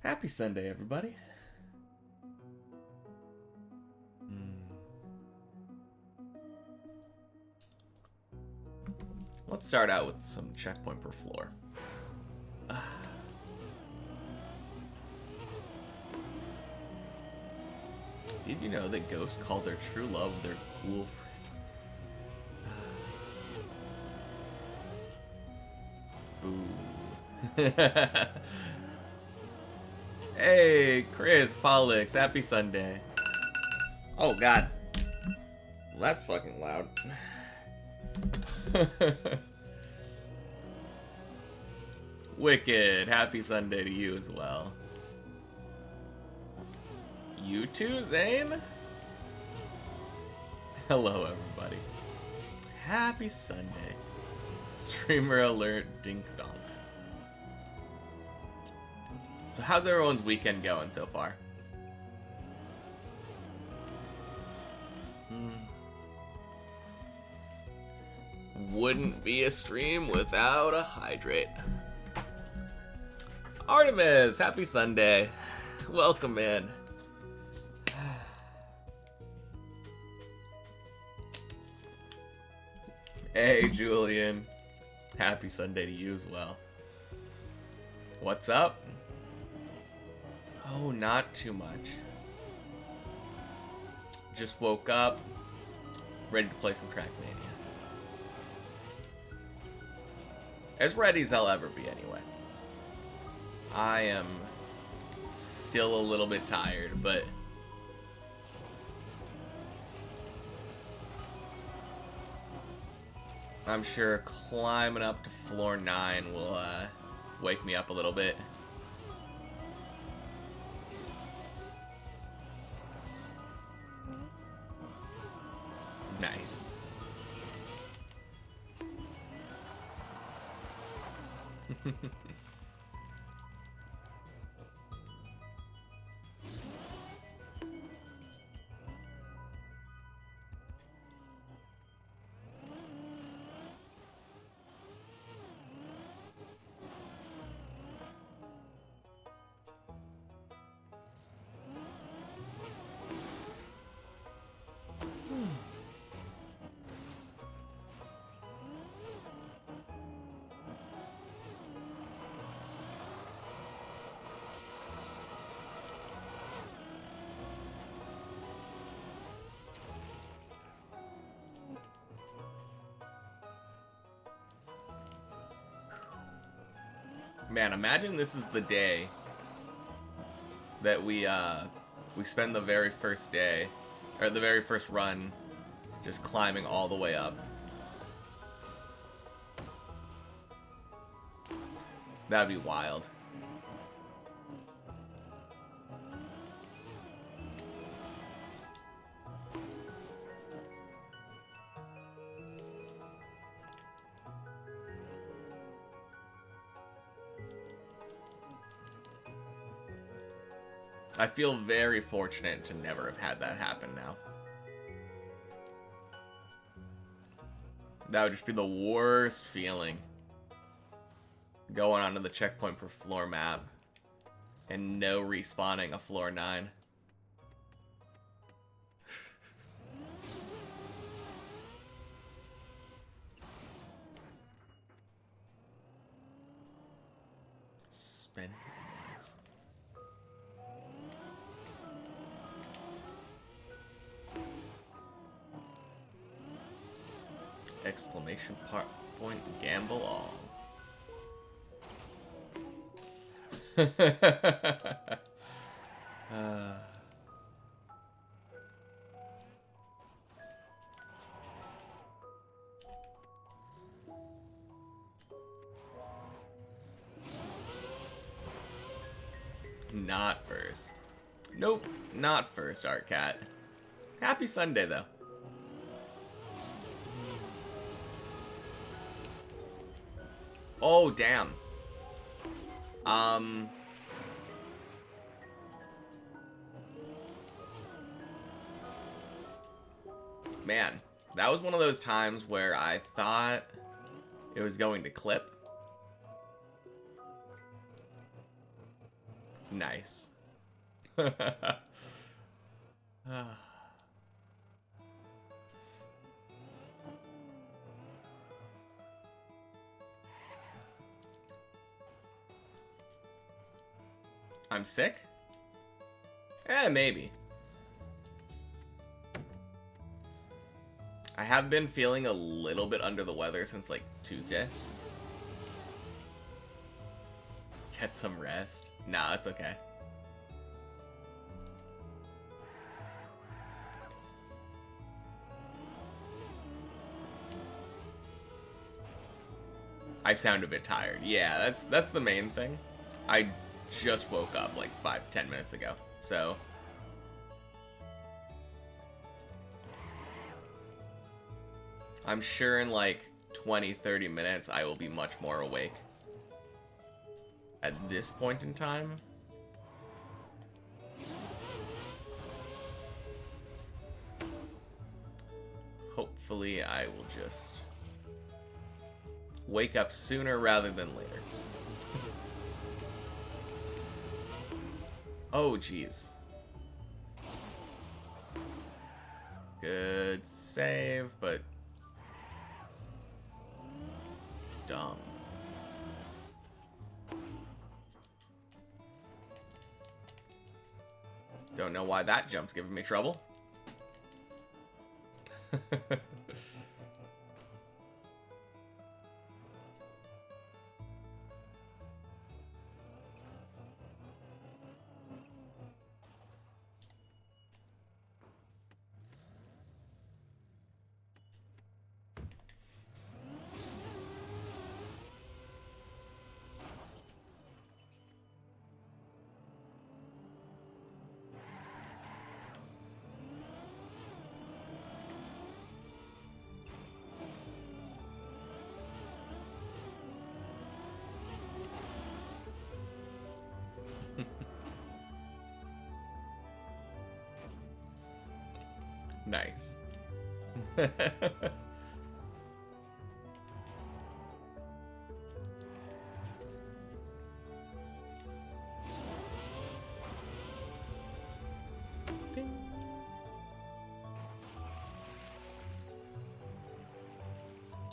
Happy Sunday, everybody. Let's start out with some checkpoint per floor. Did you know that ghosts call their true love their ghoul friend? Boo. Hey, Chris, Pollux, happy Sunday. Oh, God. Well, that's fucking loud. Wicked, happy Sunday to you as well. You too, Zane? Hello, everybody. Happy Sunday. Streamer alert, dink donk. So how's everyone's weekend going so far? Wouldn't be a stream without a hydrate. Artemis, happy Sunday. Welcome in. Hey, Julian. Happy Sunday to you as well. What's up? Oh, not too much. Just woke up, ready to play some Trackmania. As ready as I'll ever be, anyway. I am still a little bit tired, but I'm sure climbing up to floor 9 will wake me up a little bit. Nice. Man, imagine this is the day that we spend the very first day, or the very first run, just climbing all the way up. That'd be wild. I feel very fortunate to never have had that happen now. That would just be the worst feeling. Going onto the checkpoint per floor map and no respawning a floor 9. Spend lives. Exclamation point, gamble all. Not first. Nope, not first, Art Cat. Happy Sunday, though. Oh, damn. Man, that was one of those times where I thought it was going to clip. Nice. I'm sick? Maybe. I have been feeling a little bit under the weather since, like, Tuesday. Get some rest. Nah, it's okay. I sound a bit tired. Yeah, that's the main thing. I just woke up like 5-10 minutes ago, so I'm sure in like 20-30 minutes I will be much more awake. At this point in time, hopefully I will just wake up sooner rather than later. Oh, jeez. Good save, but dumb. Don't know why that jump's giving me trouble. Nice. Ding.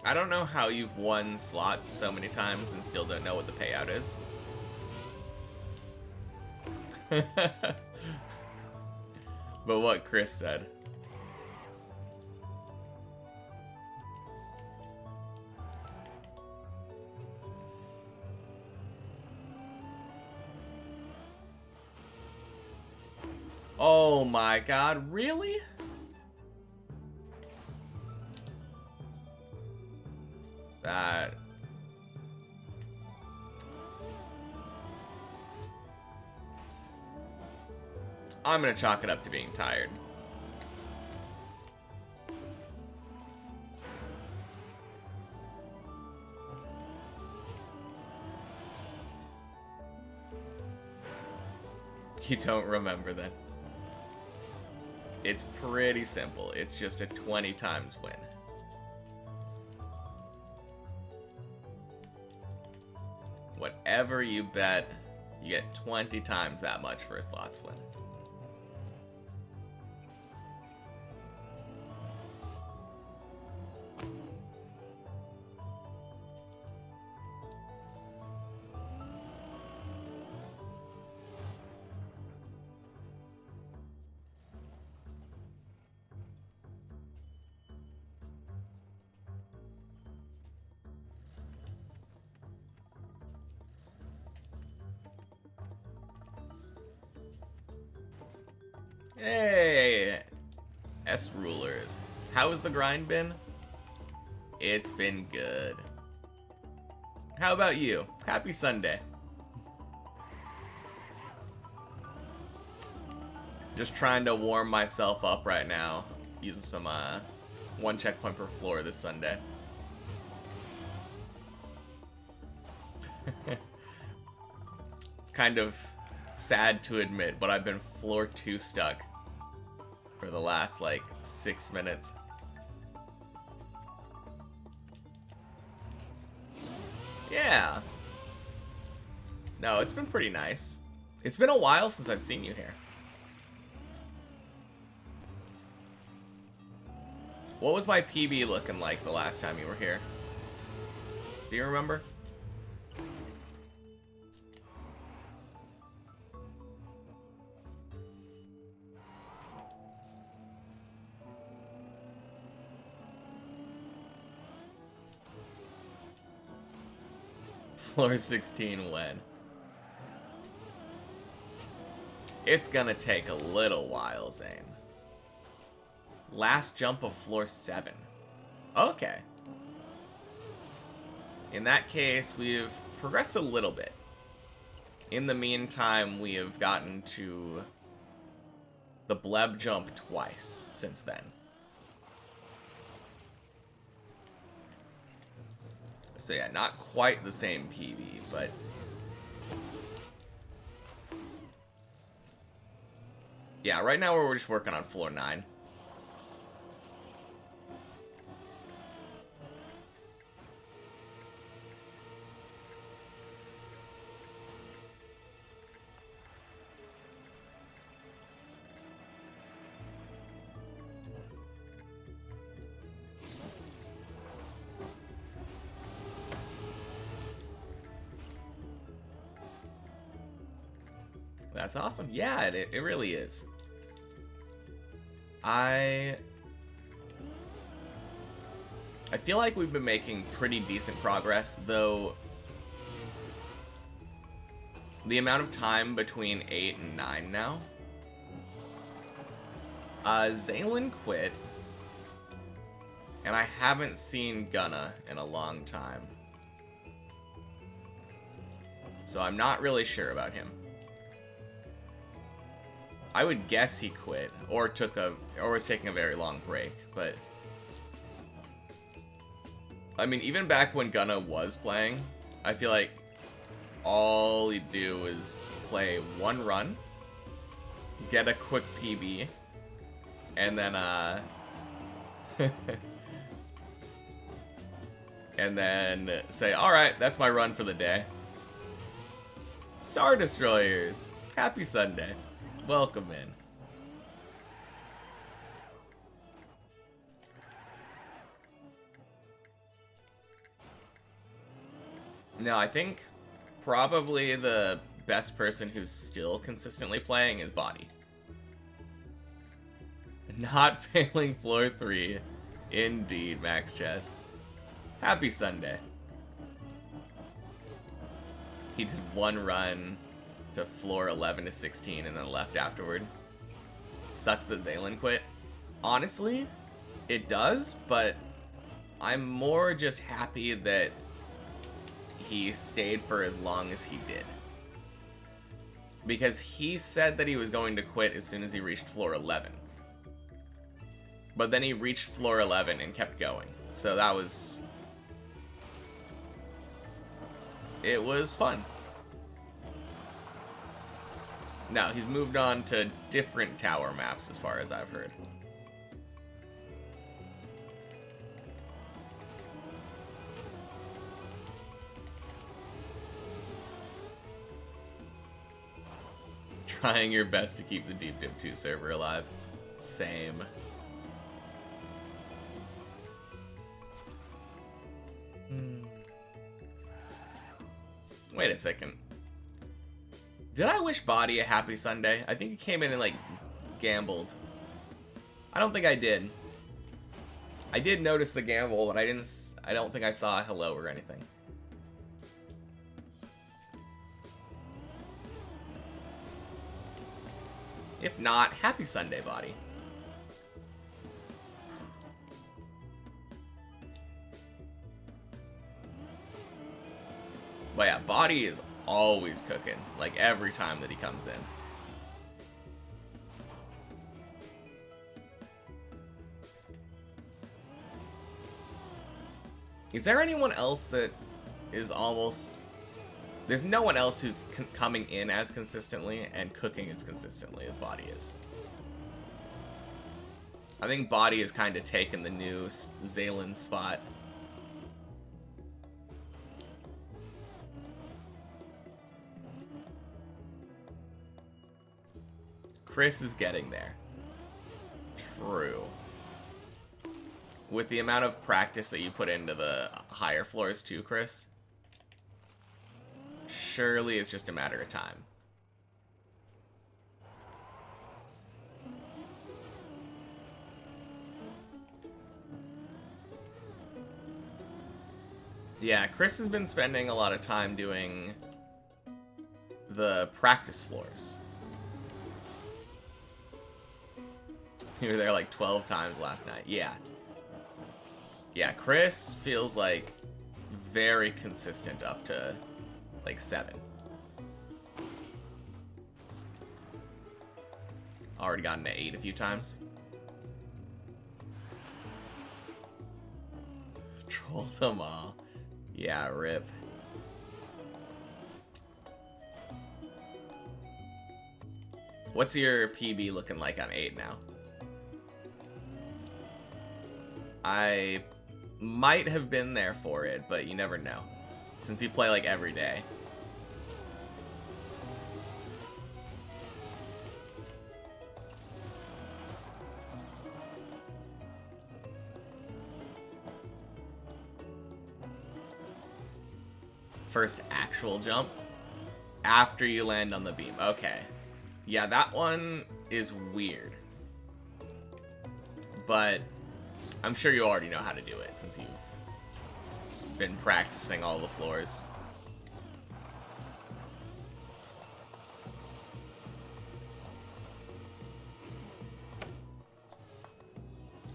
I don't know how you've won slots so many times and still don't know what the payout is. But what Chris said. Oh my god, really? That... I'm gonna chalk it up to being tired. You don't remember then? It's pretty simple. It's just a 20 times win. Whatever you bet, you get 20 times that much for a slots win. Hey, S rulers. How has the grind been? It's been good. How about you? Happy Sunday. Just trying to warm myself up right now, using some one checkpoint per floor this Sunday. It's kind of sad to admit, but I've been floor 2 stuck for the last like 6 minutes. Yeah. No, it's been pretty nice. It's been a while since I've seen you here. What was my PB looking like the last time you were here? Do you remember? Floor 16 when? It's gonna take a little while, Zane. Last jump of floor 7. Okay. In that case, we've progressed a little bit. In the meantime, we have gotten to the bleb jump twice since then. So yeah, not quite the same PV, but... yeah, right now we're just working on floor 9. That's awesome. Yeah, it really is. I feel like we've been making pretty decent progress, though the amount of time between 8 and 9 now. Zaylin quit, and I haven't seen Gunna in a long time. So I'm not really sure about him. I would guess he quit, or was taking a very long break, but I mean, even back when Gunna was playing, I feel like all he'd do is play one run, get a quick PB, and then and then say, alright, that's my run for the day. Star Destroyers, happy Sunday. Welcome in. No, I think probably the best person who's still consistently playing is Body. Not failing floor 3. Indeed, Max Chess. Happy Sunday. He did one run to floor 11 to 16 and then left afterward. Sucks that Zaylin quit. Honestly, it does, but I'm more just happy that he stayed for as long as he did. Because he said that he was going to quit as soon as he reached floor 11. But then he reached floor 11 and kept going. So that was... it was fun. Now, he's moved on to different tower maps as far as I've heard. Trying your best to keep the Deep Dip 2 server alive. Same. Wait a second. Did I wish Body a happy Sunday? I think he came in and, like, gambled. I don't think I did. I did notice the gamble, but I don't think I saw a hello or anything. If not, happy Sunday, Body. But yeah, Body is always cooking, like every time that he comes in. Is there anyone else that is almost... there's no one else who's coming in as consistently and cooking as consistently as Body is. I think Body has kind of taken the new Zaylin spot. Chris is getting there. True. With the amount of practice that you put into the higher floors too, Chris, surely it's just a matter of time. Yeah, Chris has been spending a lot of time doing the practice floors. You were there like 12 times last night. Yeah. Yeah, Chris feels like very consistent up to like 7. Already gotten to 8 a few times. Trolled them all. Yeah, rip. What's your PB looking like on 8 now? I might have been there for it, but you never know. Since you play like every day. First actual jump after you land on the beam. Okay. Yeah, that one is weird. But I'm sure you already know how to do it since you've been practicing all the floors.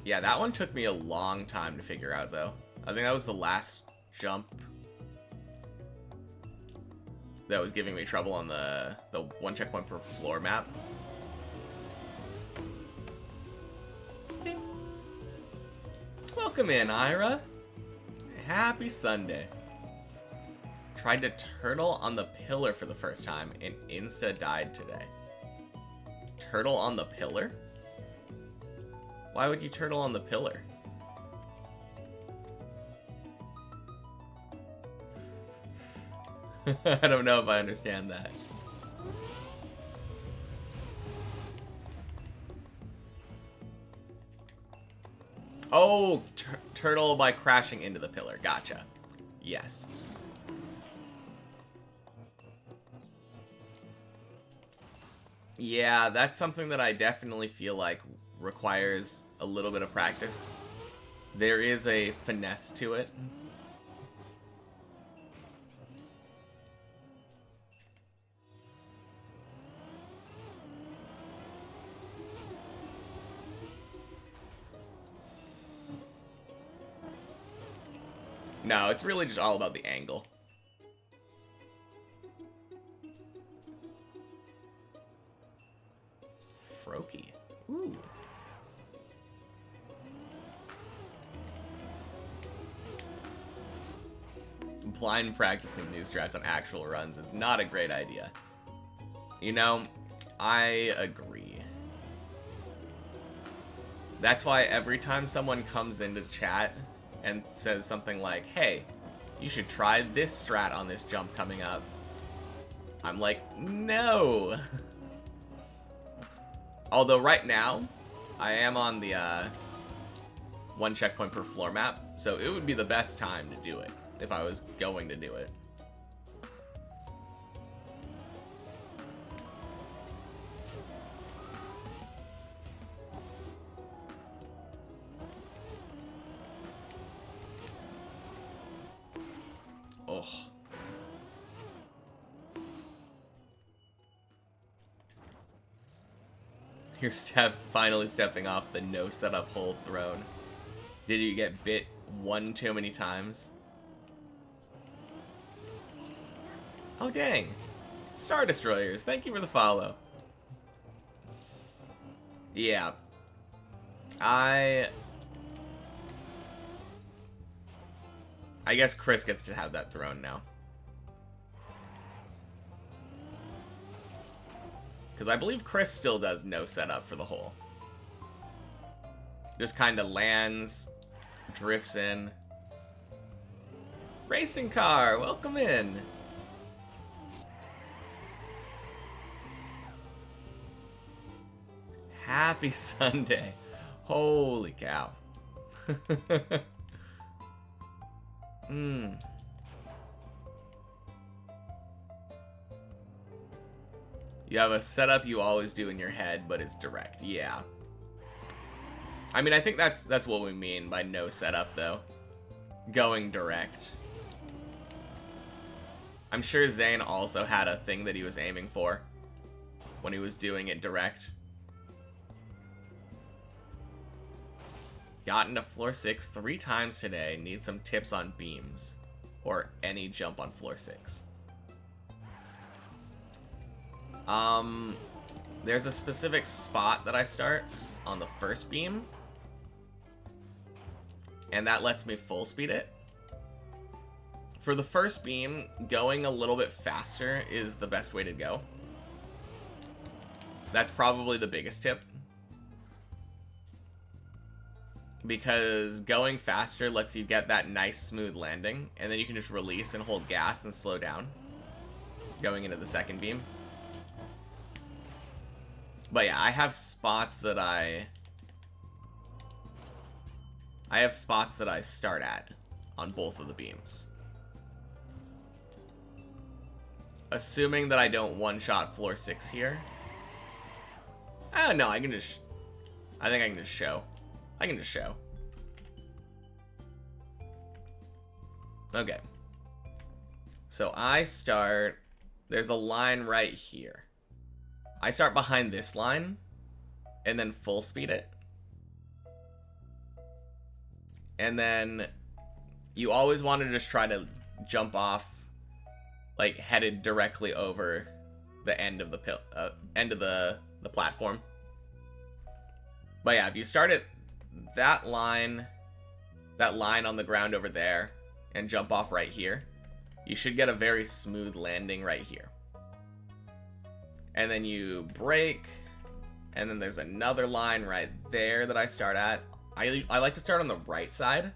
Yeah, that one took me a long time to figure out, though. I think that was the last jump that was giving me trouble on the one checkpoint per floor map. Ding. Welcome in, Ira. Happy Sunday. Tried to turtle on the pillar for the first time and insta died today. Turtle on the pillar? Why would you turtle on the pillar? I don't know if I understand that. Oh, turtle by crashing into the pillar. Gotcha. Yes. Yeah, that's something that I definitely feel like requires a little bit of practice. There is a finesse to it. No, it's really just all about the angle. Froakie. Ooh. Blind practicing new strats on actual runs is not a great idea. You know, I agree. That's why every time someone comes into chat and says something like, hey, you should try this strat on this jump coming up, I'm like, no. Although right now, I am on the one checkpoint per floor map, so it would be the best time to do it if I was going to do it. Oh. You're finally stepping off the no setup hole throne. Did you get bit one too many times? Oh dang. Star Destroyers, thank you for the follow. Yeah. I guess Chris gets to have that throne now. Because I believe Chris still does no setup for the hole. Just kind of lands, drifts in. Racing car, welcome in. Happy Sunday. Holy cow. You have a setup you always do in your head, but it's direct. Yeah. I mean, I think that's what we mean by no setup, though. Going direct. I'm sure Zane also had a thing that he was aiming for when he was doing it direct. Gotten to floor 6 3 times today. Need some tips on beams. Or any jump on floor 6. There's a specific spot that I start on the first beam. And that lets me full speed it. For the first beam, going a little bit faster is the best way to go. That's probably the biggest tip. Because going faster lets you get that nice smooth landing, and then you can just release and hold gas and slow down going into the second beam. But yeah, I have spots that I start at on both of the beams. Assuming that I don't one-shot floor 6 here. No, I think I can just show. I can just show. Okay. So I start, there's a line right here. I start behind this line and then full speed it. And then you always want to just try to jump off like headed directly over the end of the platform. But yeah, if you start at that line on the ground over there and jump off right here, you should get a very smooth landing right here. And then you brake, and then there's another line right there that I start at. I like to start on the right side,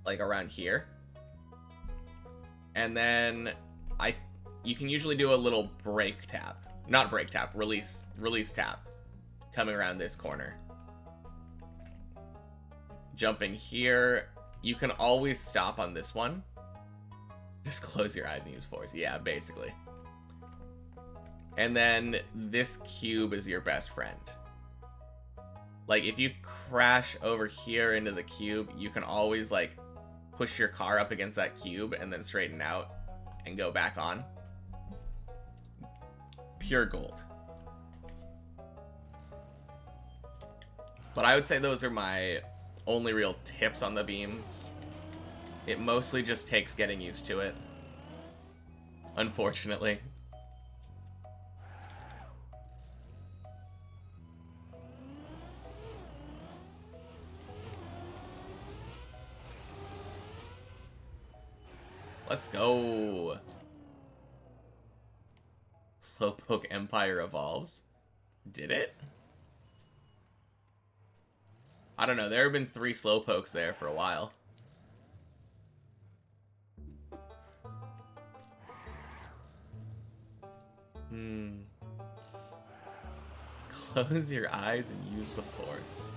like around here. And then you can usually do a little brake tap. Not brake tap, release tap. Coming around this corner. Jumping here. You can always stop on this one. Just close your eyes and use force. Yeah, basically. And then this cube is your best friend. Like, if you crash over here into the cube, you can always, like, push your car up against that cube and then straighten out and go back on. Pure gold. But I would say those are my only real tips on the beams. It mostly just takes getting used to it. Unfortunately. Let's go. Slowpoke Empire evolves. Did it? I don't know. There have been 3 Slowpokes there for a while. Close your eyes and use the force.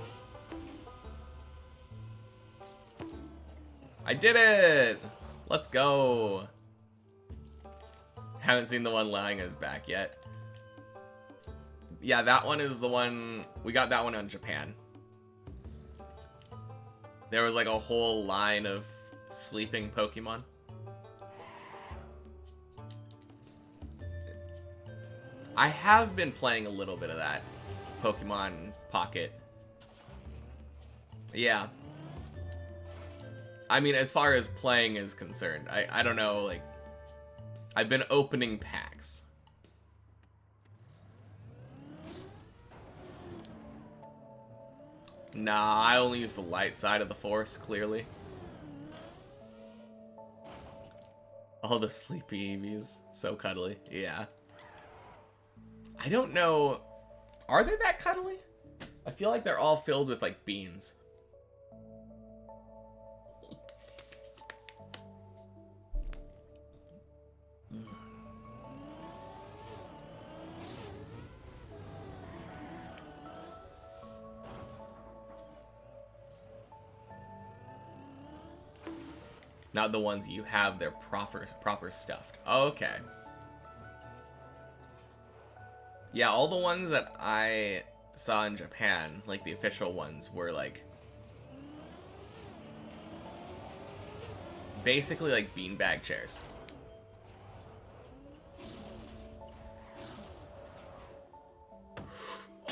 I did it! Let's go. Haven't seen the one lying on his back yet. Yeah, that one is the one. We got that one on Japan. There was like a whole line of sleeping Pokemon. I have been playing a little bit of that Pokemon Pocket. Yeah. I mean, as far as playing is concerned, I don't know, like, I've been opening packs. Nah, I only use the light side of the force, clearly. All the sleepy Eevees, so cuddly, yeah. I don't know, are they that cuddly? I feel like they're all filled with, like, beans. Not the ones you have, they're proper stuffed. Okay. Yeah, all the ones that I saw in Japan, like the official ones, were like basically like beanbag chairs.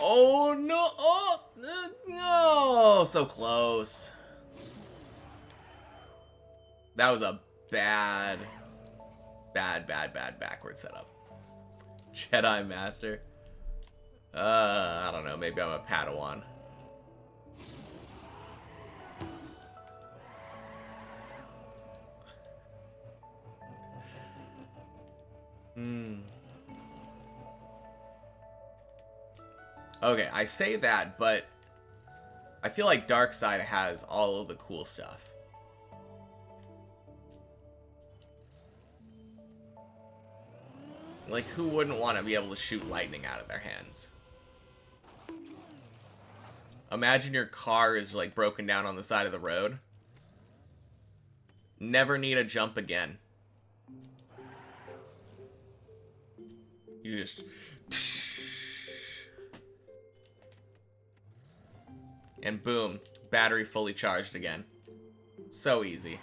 Oh no! Oh no! So close. That was a bad backward setup. Jedi Master. I don't know. Maybe I'm a Padawan. Okay, I say that, but I feel like Darkseid has all of the cool stuff. Like, who wouldn't want to be able to shoot lightning out of their hands? Imagine your car is, like, broken down on the side of the road. Never need a jump again. You just... And boom, battery fully charged again. So easy.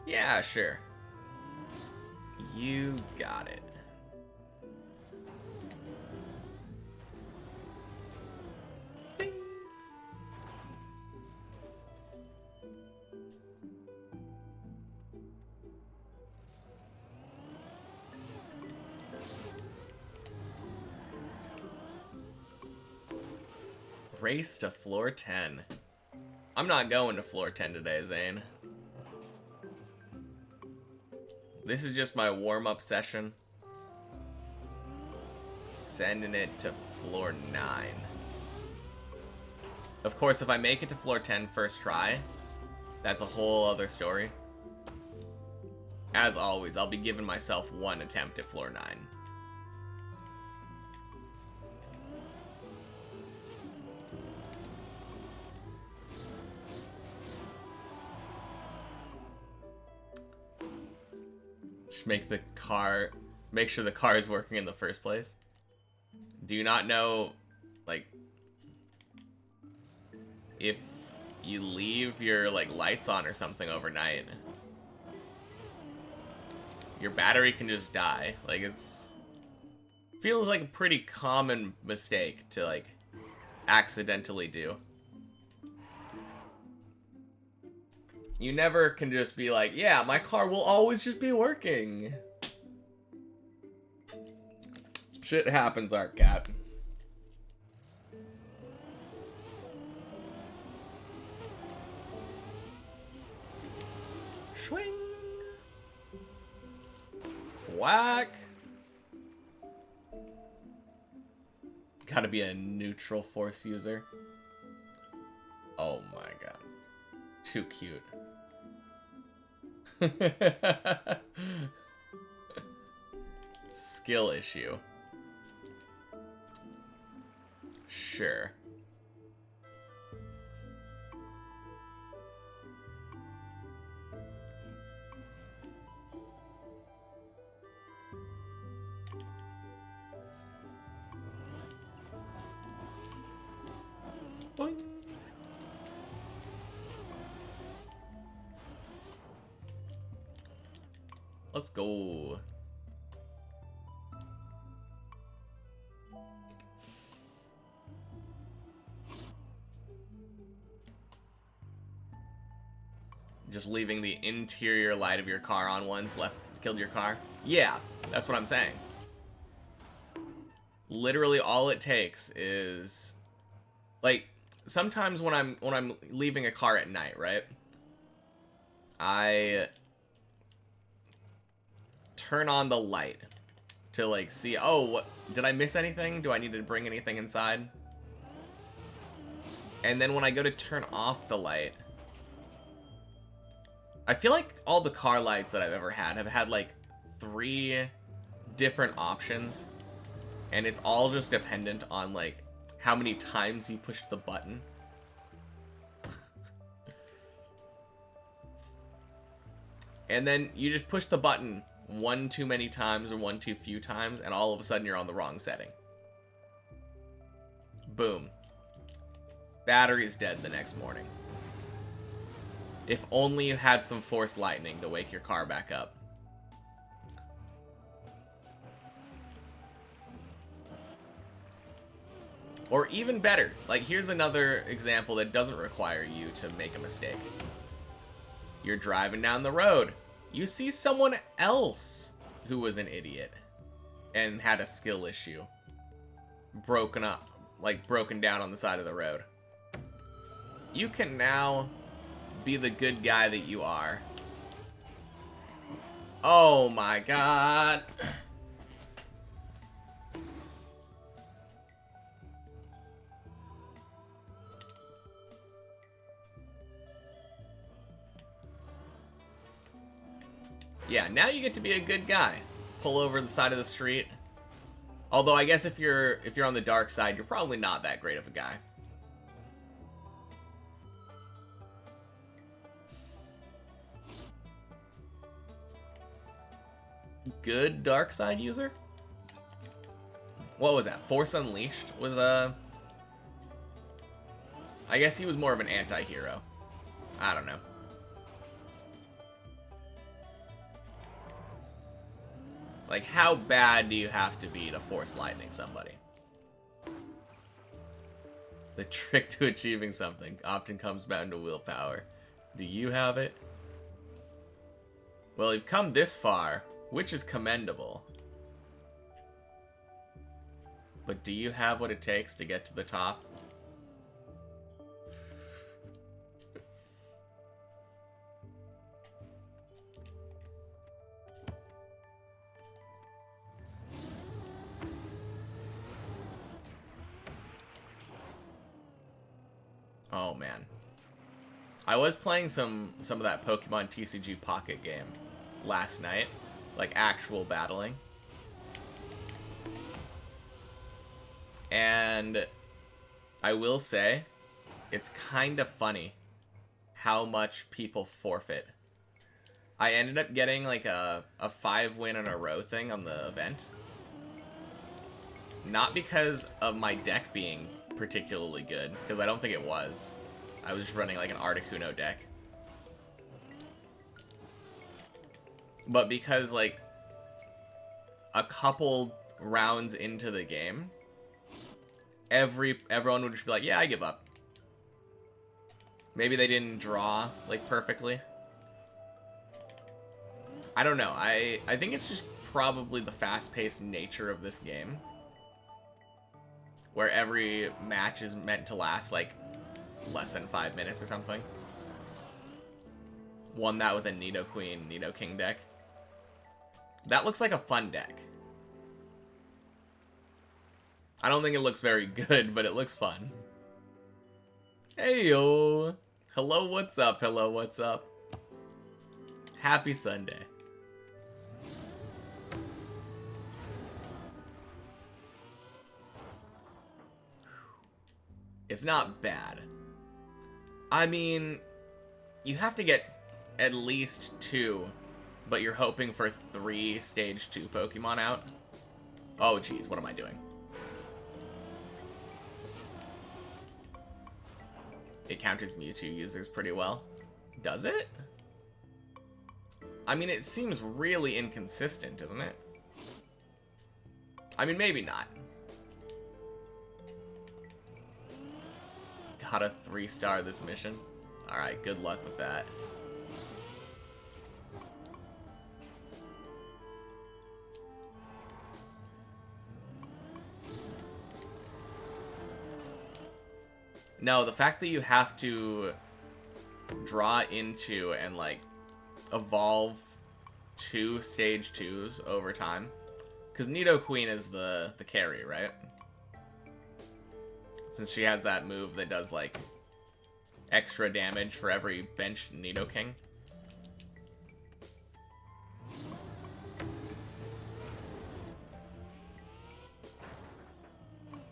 Yeah, sure. You got it. Bing. Race to floor 10. I'm not going to floor 10 today, Zane. This is just my warm-up session. Sending it to floor 9. Of course, if I make it to floor 10 first try, that's a whole other story. As always, I'll be giving myself one attempt at floor 9. Make sure the car is working in the first place. Do you not know, like, if you leave your, like, lights on or something overnight, your battery can just die? Like, feels like a pretty common mistake to, like, accidentally do. You never can just be like, yeah, my car will always just be working. Shit happens, Art Cat. Swing. Whack. Gotta be a neutral force user. Oh my god. Too cute. Skill issue. Sure. Boing. Let's go. Just leaving the interior light of your car on once killed your car? Yeah, that's what I'm saying. Literally all it takes is, like, sometimes when I'm leaving a car at night, right? I turn on the light to, like, see, oh, what, did I miss anything? Do I need to bring anything inside? And then when I go to turn off the light, I feel like all the car lights that I've ever had have had like 3 different options, and it's all just dependent on like how many times you push the button. And then you just push the button one too many times or one too few times, and all of a sudden you're on the wrong setting. Boom. Battery's dead the next morning. If only you had some force lightning to wake your car back up. Or even better, like here's another example that doesn't require you to make a mistake. You're driving down the road. You see someone else who was an idiot and had a skill issue. Broken down on the side of the road. You can now be the good guy that you are. Oh my god. Yeah, now you get to be a good guy. Pull over the side of the street. Although I guess if you're on the dark side, you're probably not that great of a guy. Good dark side user? What was that? Force Unleashed was I guess he was more of an anti-hero. I don't know. Like, how bad do you have to be to force lightning somebody? The trick to achieving something often comes down to willpower. Do you have it? Well, you've come this far, which is commendable. But do you have what it takes to get to the top? Oh man. I was playing some of that Pokemon TCG Pocket game last night, like actual battling. And I will say, it's kind of funny how much people forfeit. I ended up getting like a 5 win in a row thing on the event. Not because of my deck being particularly good, because I don't think it was. I was just running like an Articuno deck. But because like a couple rounds into the game, everyone would just be like, yeah, I give up. Maybe they didn't draw like perfectly. I don't know. I think it's just probably the fast-paced nature of this game, where every match is meant to last like less than 5 minutes or something. Won that with a Nidoqueen, Nidoking deck. That looks like a fun deck. I don't think it looks very good, but it looks fun. Hey yo! Hello, what's up? Hello, what's up? Happy Sunday. It's not bad. I mean, you have to get at least 2, but you're hoping for 3 stage 2 Pokemon out. Oh geez, what am I doing? It counters Mewtwo users pretty well. Does it? I mean, it seems really inconsistent, isn't it? I mean, maybe not. Gotta 3-star this mission. Alright, good luck with that. No, the fact that you have to draw into and, like, evolve 2 stage 2s over time. Because Nidoqueen is the carry, right? Since she has that move that does, like, extra damage for every benched Nidoking.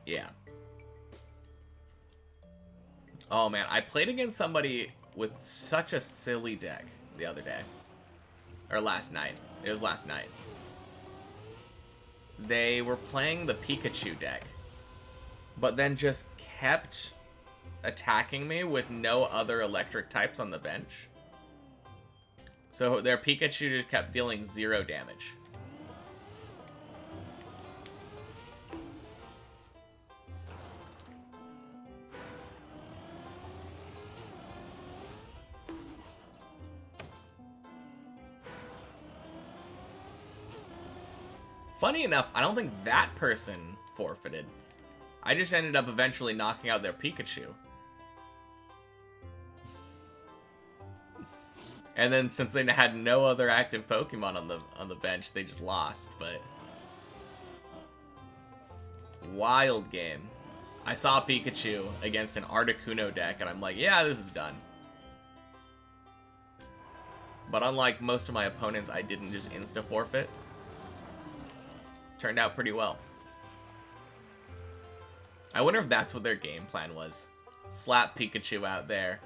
Yeah. Oh man, I played against somebody with such a silly deck the other day. Or last night. It was last night. They were playing the Pikachu deck, but then just kept attacking me with no other electric types on the bench. So their Pikachu kept dealing 0 damage. Funny enough, I don't think that person forfeited. I just ended up eventually knocking out their Pikachu. And then since they had no other active Pokemon on the bench, they just lost, but wild game. I saw Pikachu against an Articuno deck and I'm like, yeah, this is done. But unlike most of my opponents, I didn't just insta forfeit. Turned out pretty well. I wonder if that's what their game plan was. Slap Pikachu out there,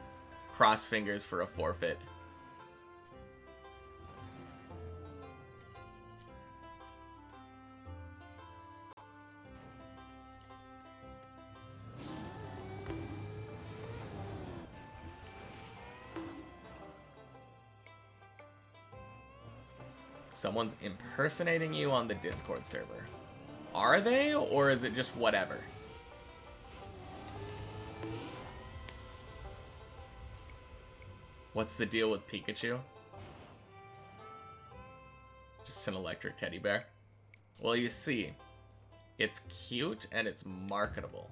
cross fingers for a forfeit. Someone's impersonating you on the Discord server. Are they, or is it just whatever? What's the deal with Pikachu? Just an electric teddy bear? Well, you see, it's cute and it's marketable.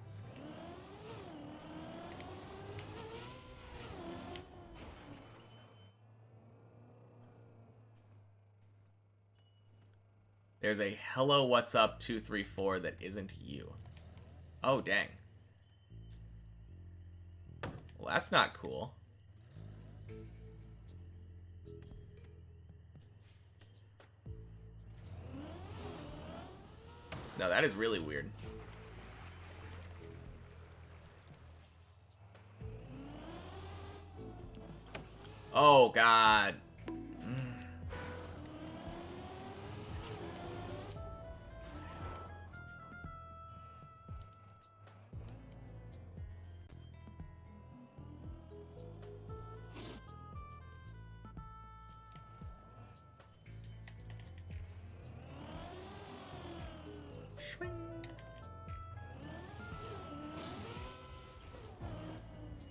There's a hello what's up 234 that isn't you. Oh, dang. Well, that's not cool. No, that is really weird. Oh, God.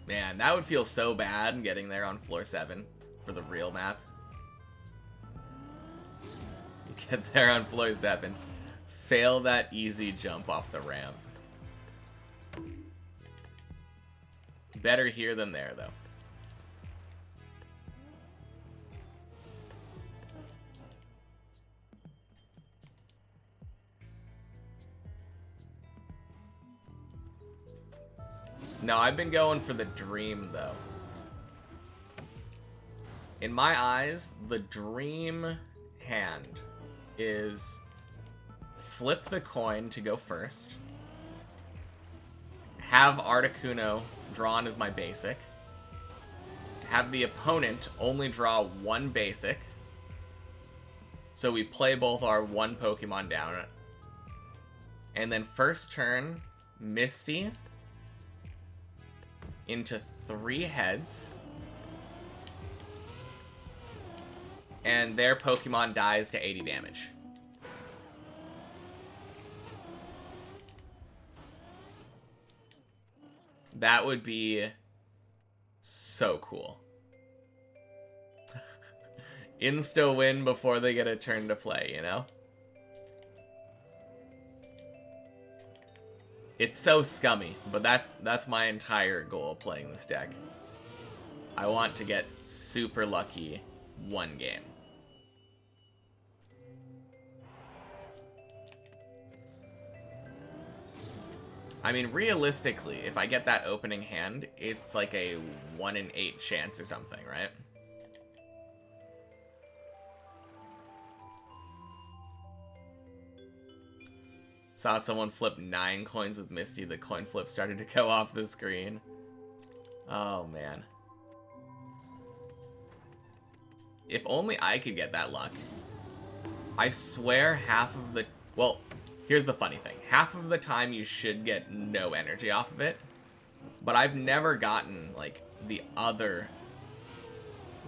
Man, that would feel so bad getting there on floor 7 for the real map. You get there on floor 7, fail that easy jump off the ramp. Better here than there, though. No, I've been going for the dream, though. In my eyes, the dream hand is flip the coin to go first, have Articuno drawn as my basic, have the opponent only draw 1 basic, so we play both our 1 Pokemon down, and then first turn, Misty into 3 heads, and their Pokemon dies to 80 damage. That would be so cool. Insta win before they get a turn to play, you know? It's so scummy, but that's my entire goal playing this deck. I want to get super lucky 1 game. I mean, realistically, if I get that opening hand, it's like a 1 in 8 chance or something, right? Saw someone flip 9 coins with Misty. The coin flip started to go off the screen. Oh, man. If only I could get that luck. I swear half of the... Well, here's the funny thing. Half of the time you should get no energy off of it. But I've never gotten, like, the other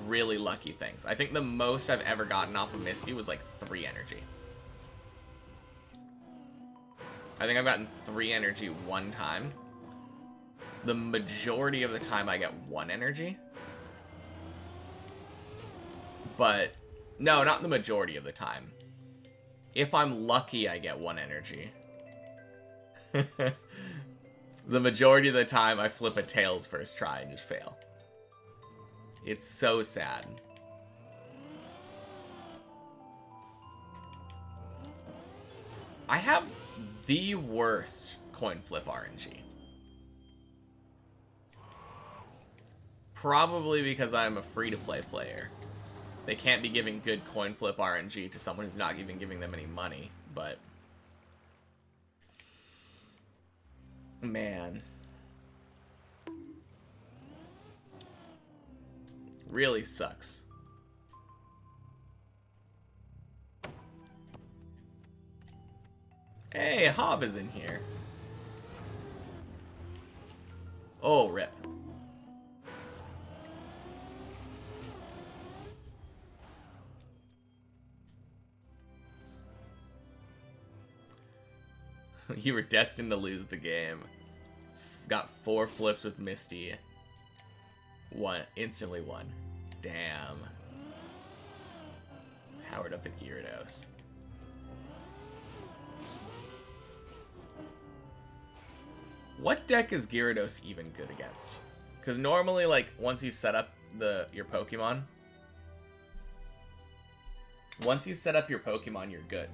really lucky things. I think the most I've ever gotten off of Misty was, like, 3 energy. I think I've gotten 3 energy 1 time. The majority of the time I get 1 energy. But, no, not the majority of the time. If I'm lucky, I get 1 energy. The majority of the time, I flip a tails first try and just fail. It's so sad. I have the worst coin flip RNG. Probably because I'm a free-to-play player. They can't be giving good coin flip RNG to someone who's not even giving them any money, but... Man. Really sucks. Hey, Hob is in here. Oh, rip. You were destined to lose the game. Got 4 flips with Misty. Instantly won. Damn. Powered up a Gyarados. What deck is Gyarados even good against? Because normally, like, once you set up your Pokemon, you're good.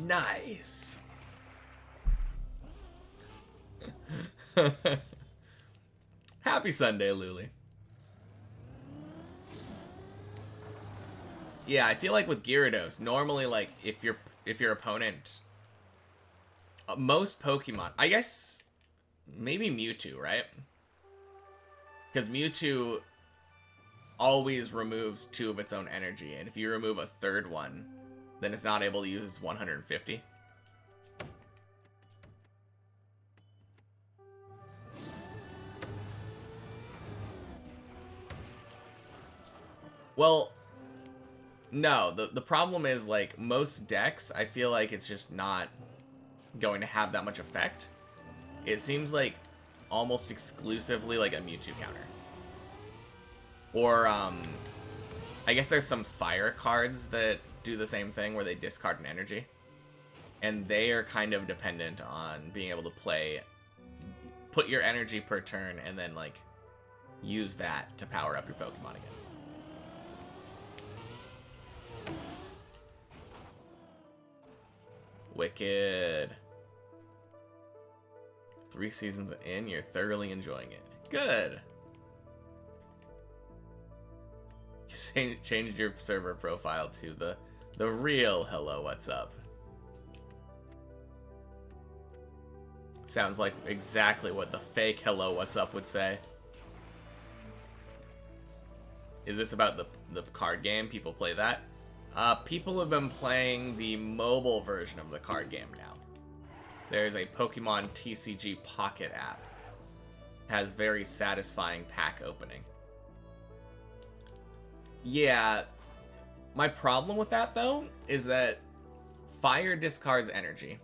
Nice. Happy Sunday, Luli. Yeah, I feel like with Gyarados, normally, like, if your opponent, most Pokemon, I guess, maybe Mewtwo, right? Because Mewtwo always removes 2 of its own energy, and if you remove a 3rd one, then it's not able to use its 150. Well, no, the problem is, like, most decks, I feel like it's just not going to have that much effect. It seems like almost exclusively like a Mewtwo counter. Or, I guess there's some fire cards that do the same thing where they discard an energy. And they are kind of dependent on being able to put your energy per turn and then, like, use that to power up your Pokemon again. Wicked. 3 seasons in, you're thoroughly enjoying it. Good. You changed your server profile to the real hello, what's up. Sounds like exactly what the fake hello, what's up would say. Is this about the card game? People play that? People have been playing the mobile version of the card game now. There's a Pokemon TCG Pocket app. Has very satisfying pack opening. Yeah, my problem with that, though, is that fire discards energy.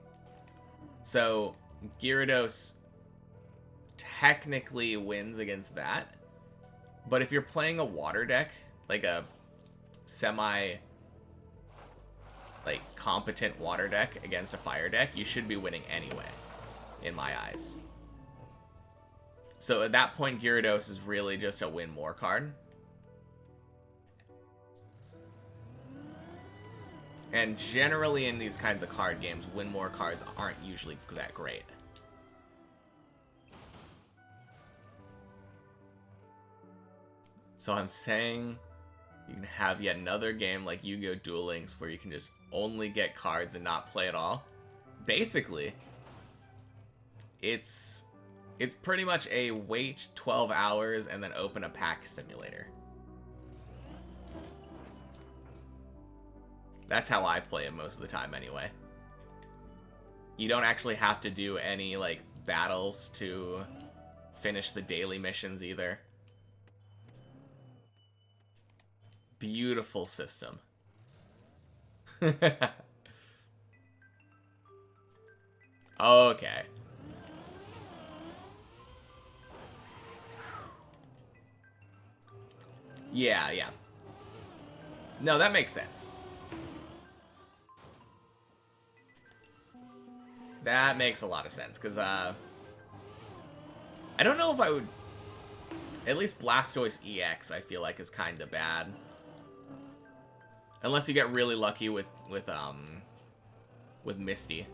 So, Gyarados technically wins against that. But if you're playing a water deck, like a competent water deck against a fire deck, you should be winning anyway, in my eyes. So at that point, Gyarados is really just a win more card. And generally in these kinds of card games, win more cards aren't usually that great. So I'm saying you can have yet another game like Yu-Gi-Oh! Duel Links where you can just only get cards and not play at all. Basically, it's pretty much a wait 12 hours and then open a pack simulator. That's how I play it most of the time anyway. You don't actually have to do any, like, battles to finish the daily missions either. Beautiful system. Okay. Yeah. No, that makes sense. That makes a lot of sense, because, I don't know if I would... At least Blastoise EX, I feel like, is kind of bad. Unless you get really lucky with Misty.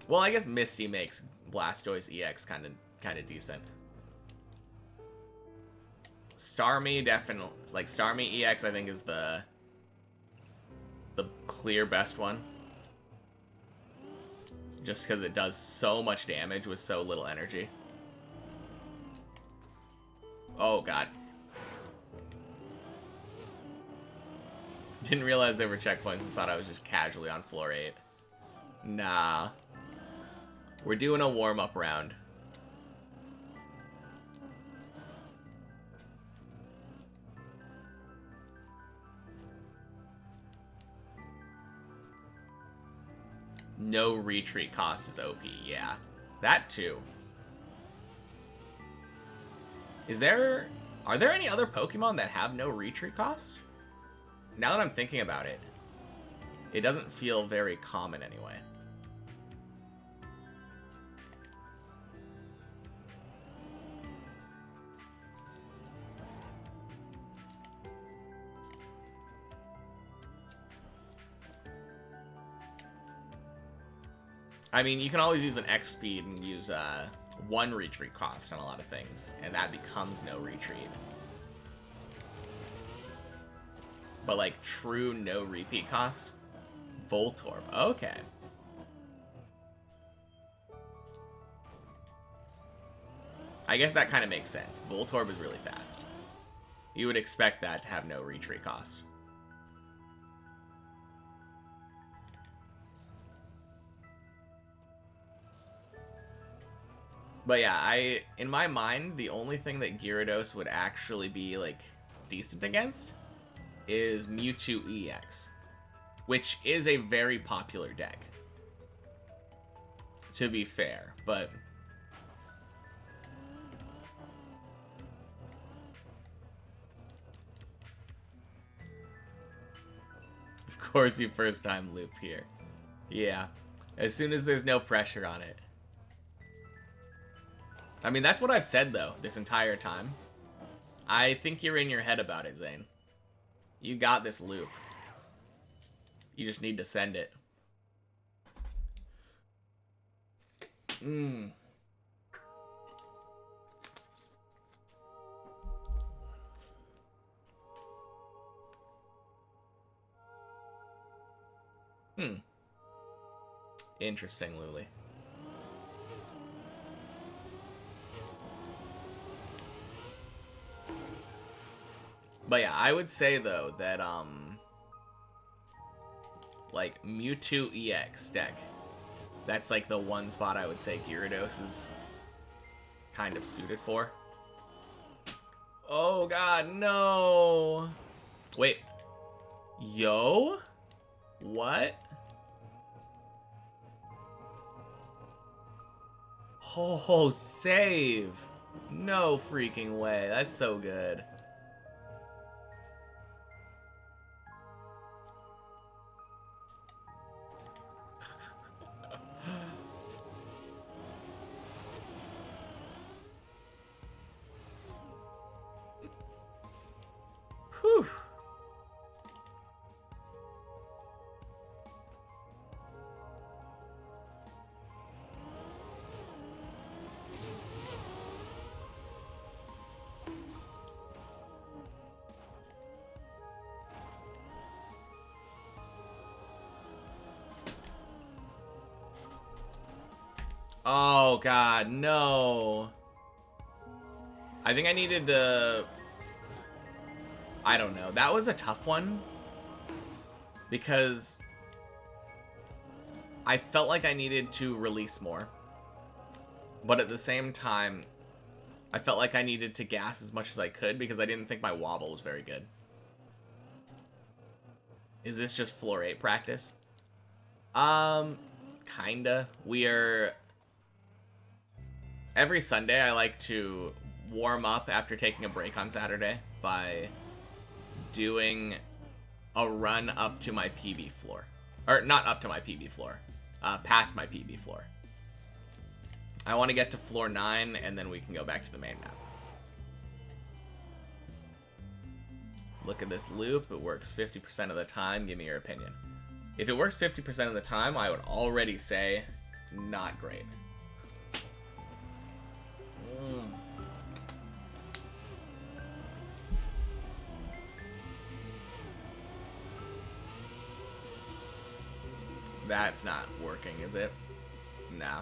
Well, I guess Misty makes Blastoise EX kind of decent. Starmie definitely, like, Starmie EX I think is the clear best one. Just because it does so much damage with so little energy. Oh god. Didn't realize they were checkpoints and thought I was just casually on floor 8. Nah. We're doing a warm-up round. No retreat cost is OP, yeah. That too. Are there any other Pokemon that have no retreat cost? Now that I'm thinking about it, it doesn't feel very common anyway. I mean, you can always use an X speed and use 1 retreat cost on a lot of things, and that becomes no retreat. But like true no repeat cost? Voltorb, okay. I guess that kind of makes sense. Voltorb is really fast. You would expect that to have no retreat cost. But yeah, in my mind, the only thing that Gyarados would actually be, like, decent against is Mewtwo EX, which is a very popular deck, to be fair, but... Of course you first time loop here. Yeah, as soon as there's no pressure on it. I mean, that's what I've said, though, this entire time. I think you're in your head about it, Zane. You got this loop. You just need to send it. Interesting, Luli. But yeah, I would say, though, that, like, Mewtwo EX deck, that's, like, the one spot I would say Gyarados is kind of suited for. Oh, God, no! Wait. Yo? What? Oh, save! No freaking way. That's so good. Whew. Oh, God, no. I think I needed to... I don't know. That was a tough one. Because I felt like I needed to release more. But at the same time, I felt like I needed to gas as much as I could because I didn't think my wobble was very good. Is this just floor 8 practice? Kinda. Every Sunday I like to warm up after taking a break on Saturday by doing a run up to my PB floor. Or not up to my PB floor. Past my PB floor. I want to get to floor 9 and then we can go back to the main map. Look at this loop. It works 50% of the time. Give me your opinion. If it works 50% of the time, I would already say not great. That's not working, is it? Nah.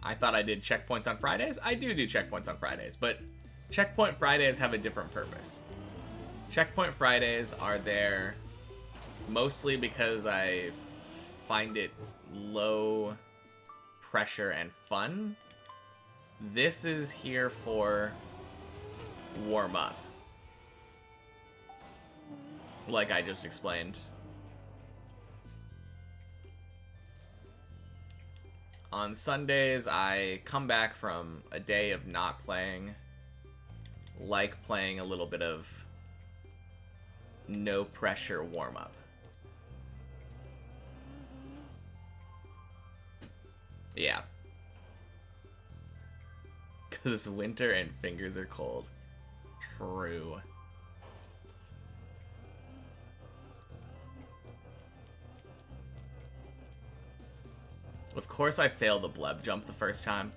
I thought I did checkpoints on Fridays. I do checkpoints on Fridays, but checkpoint Fridays have a different purpose. Checkpoint Fridays are there mostly because I find it low pressure and fun. This is here for warm up, like I just explained. On Sundays, I come back from a day of not playing, like playing a little bit of no pressure warm up. Yeah. Because winter and fingers are cold. True. Of course I failed the bleb jump the first time.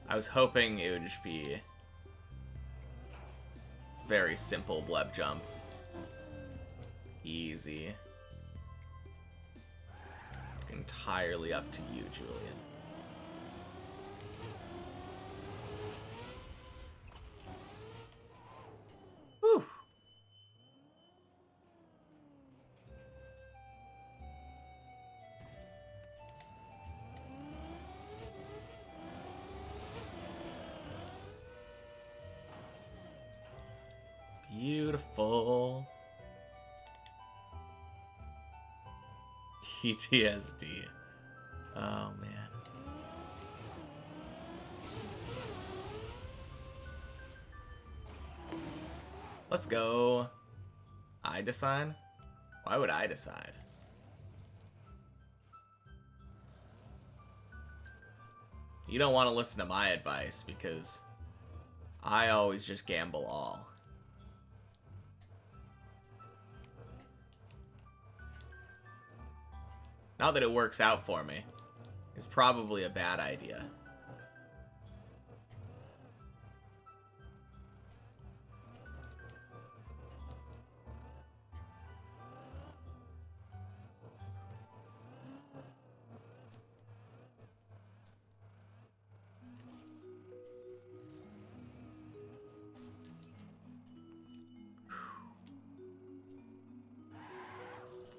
I was hoping it would just be very simple bleb jump. Easy. Entirely up to you, Julian. Whew. Beautiful. PTSD. Oh, man. Let's go. I decide? Why would I decide? You don't want to listen to my advice because I always just gamble all. Not that it works out for me. It's probably a bad idea.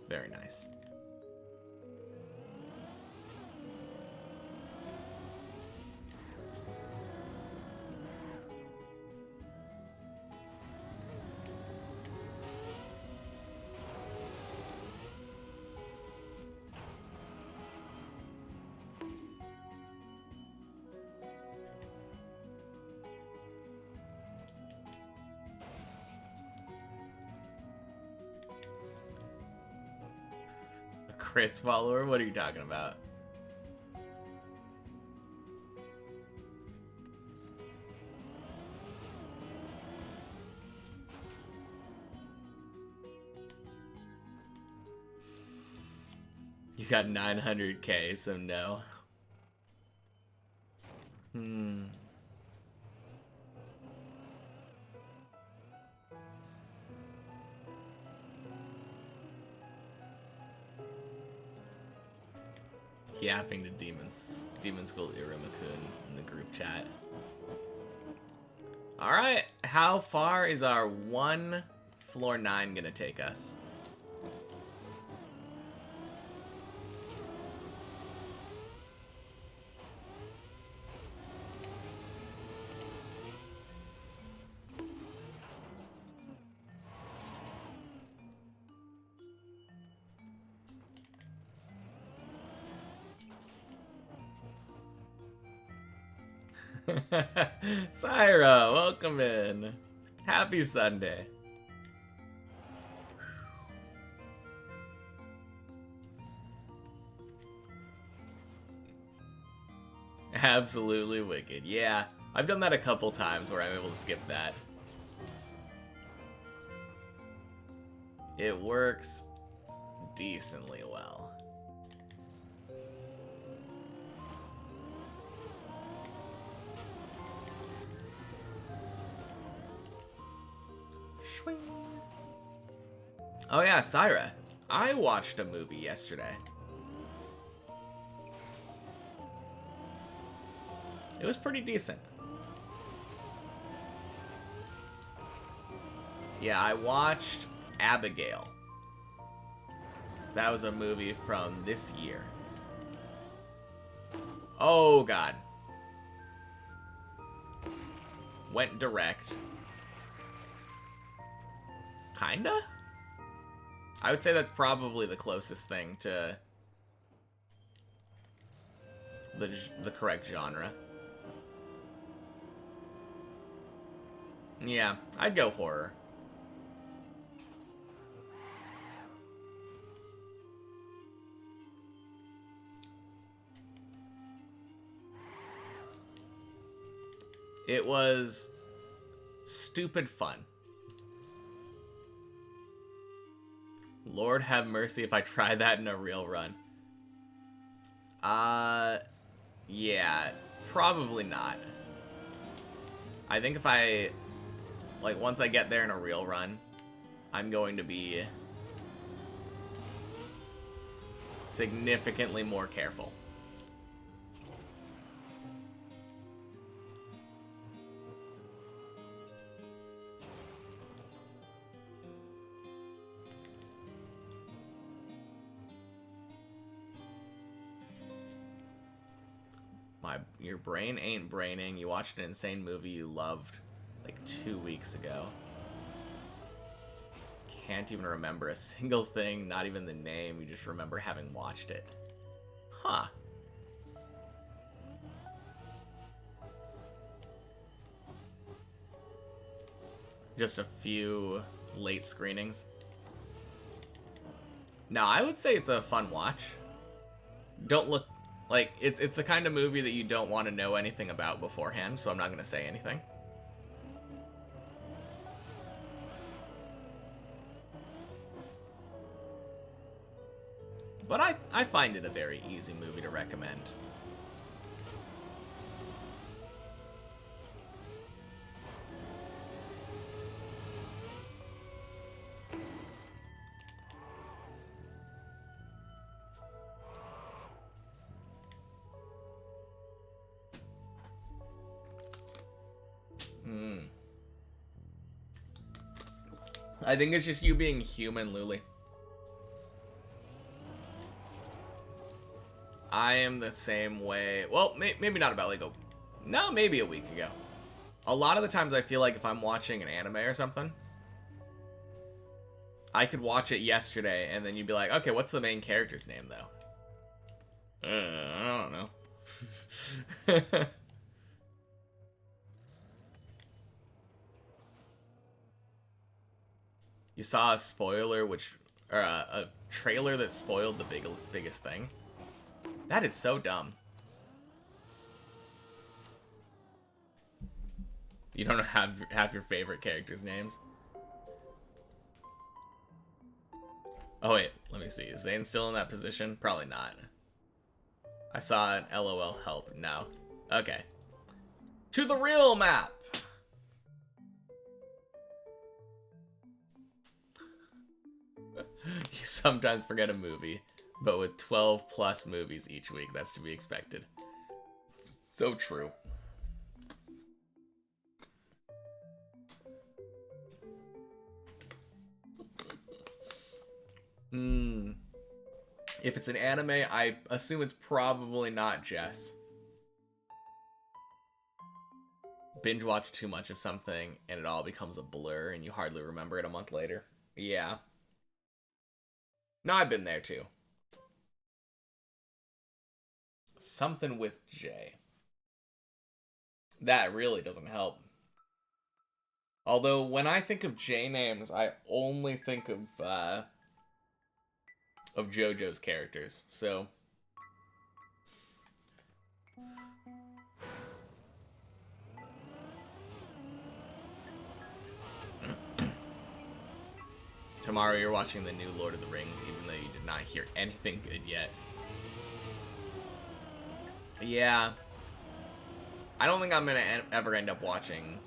Very nice. Chris follower? What are you talking about? You got 900k, so no. yapping to Demon School Iramakun in the group chat. Alright, how far is our one floor 9 gonna take us? Syra, welcome in. Happy Sunday. Absolutely wicked. Yeah, I've done that a couple times where I'm able to skip that. It works decently well. Swing. Oh yeah, Syra. I watched a movie yesterday. It was pretty decent. Yeah, I watched Abigail. That was a movie from this year. Oh god. Went direct. Kinda? I would say that's probably the closest thing to the correct genre. Yeah, I'd go horror. It was stupid fun. Lord have mercy if I try that in a real run. Yeah, probably not. I think if I, like, once I get there in a real run, I'm going to be significantly more careful. Your brain ain't braining. You watched an insane movie you loved like 2 weeks ago. Can't even remember a single thing, not even the name. You just remember having watched it. Huh. Just a few late screenings. No, I would say it's a fun watch. Don't look like it's the kind of movie that you don't want to know anything about beforehand, so I'm not going to say anything. But I find it a very easy movie to recommend. I think it's just you being human, Luli. I am the same way. Well, maybe not about like maybe a week ago. A lot of the times I feel like if I'm watching an anime or something, I could watch it yesterday and then you'd be like, okay, what's the main character's name though? I don't know. You saw a spoiler or a trailer that spoiled the biggest thing? That is so dumb. You don't have your favorite characters' names? Oh wait, let me see. Is Zane still in that position? Probably not. I saw an LOL help. No. Okay. To the real map! You sometimes forget a movie. But with 12 plus movies each week, that's to be expected. So true. If it's an anime, I assume it's probably not Jess. Binge watch too much of something and it all becomes a blur and you hardly remember it a month later. Yeah. No, I've been there too. Something with J. That really doesn't help. Although when I think of J names, I only think of JoJo's characters. So tomorrow you're watching the new Lord of the Rings, even though you did not hear anything good yet. Yeah. I don't think I'm gonna ever end up watching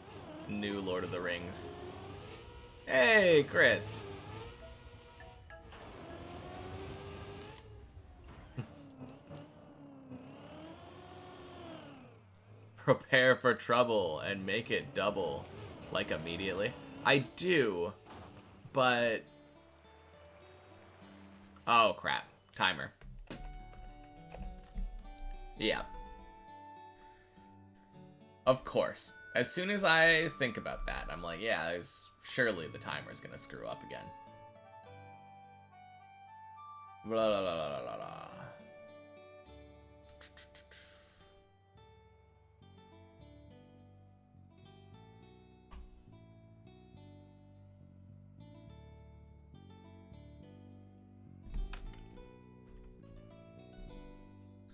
new Lord of the Rings. Hey, Chris. Prepare for trouble and make it double, like immediately. I do, but... Oh, crap. Timer. Yeah. Of course. As soon as I think about that, I'm like, yeah, surely the timer's gonna screw up again. Blah, blah, blah, blah, blah, blah.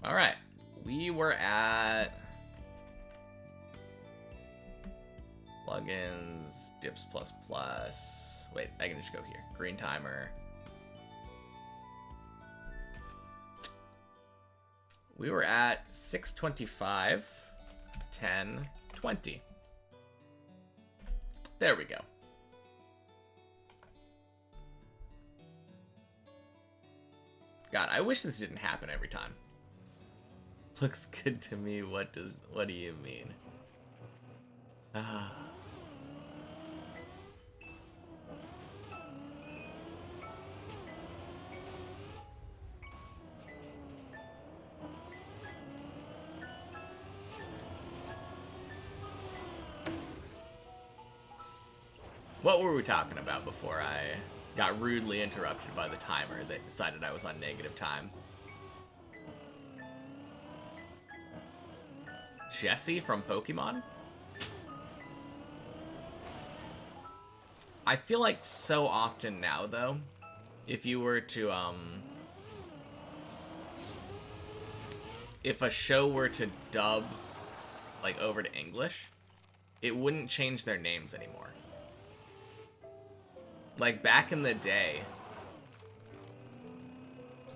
All right. We were at... Plugins, dips plus plus. Wait, I can just go here. Green timer. We were at 6:25, 10, 20. There we go. God, I wish this didn't happen every time. Looks good to me. What do you mean? Ah. What were we talking about before I got rudely interrupted by the timer that decided I was on negative time? Jessie from Pokemon? I feel like so often now, though, if you were to, if a show were to dub, like, over to English, it wouldn't change their names anymore. Like, back in the day,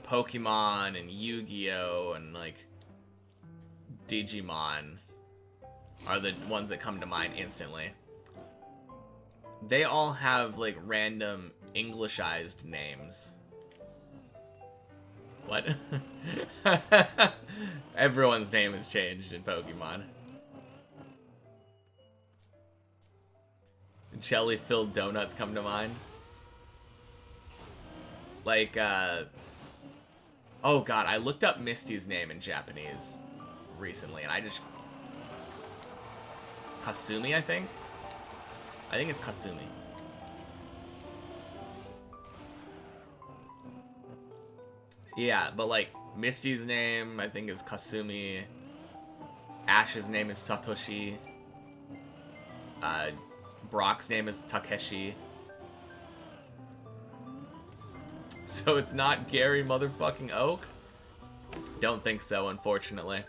Pokemon and Yu-Gi-Oh! And, like, Digimon are the ones that come to mind instantly. They all have, like, random Englishized names. What? Everyone's name has changed in Pokemon. Jelly-filled donuts come to mind. Like, oh god, I looked up Misty's name in Japanese recently, and I just... Kasumi, I think? I think it's Kasumi. Yeah, but like, Misty's name, I think, is Kasumi. Ash's name is Satoshi. Brock's name is Takeshi. So it's not Gary motherfucking Oak? Don't think so, unfortunately.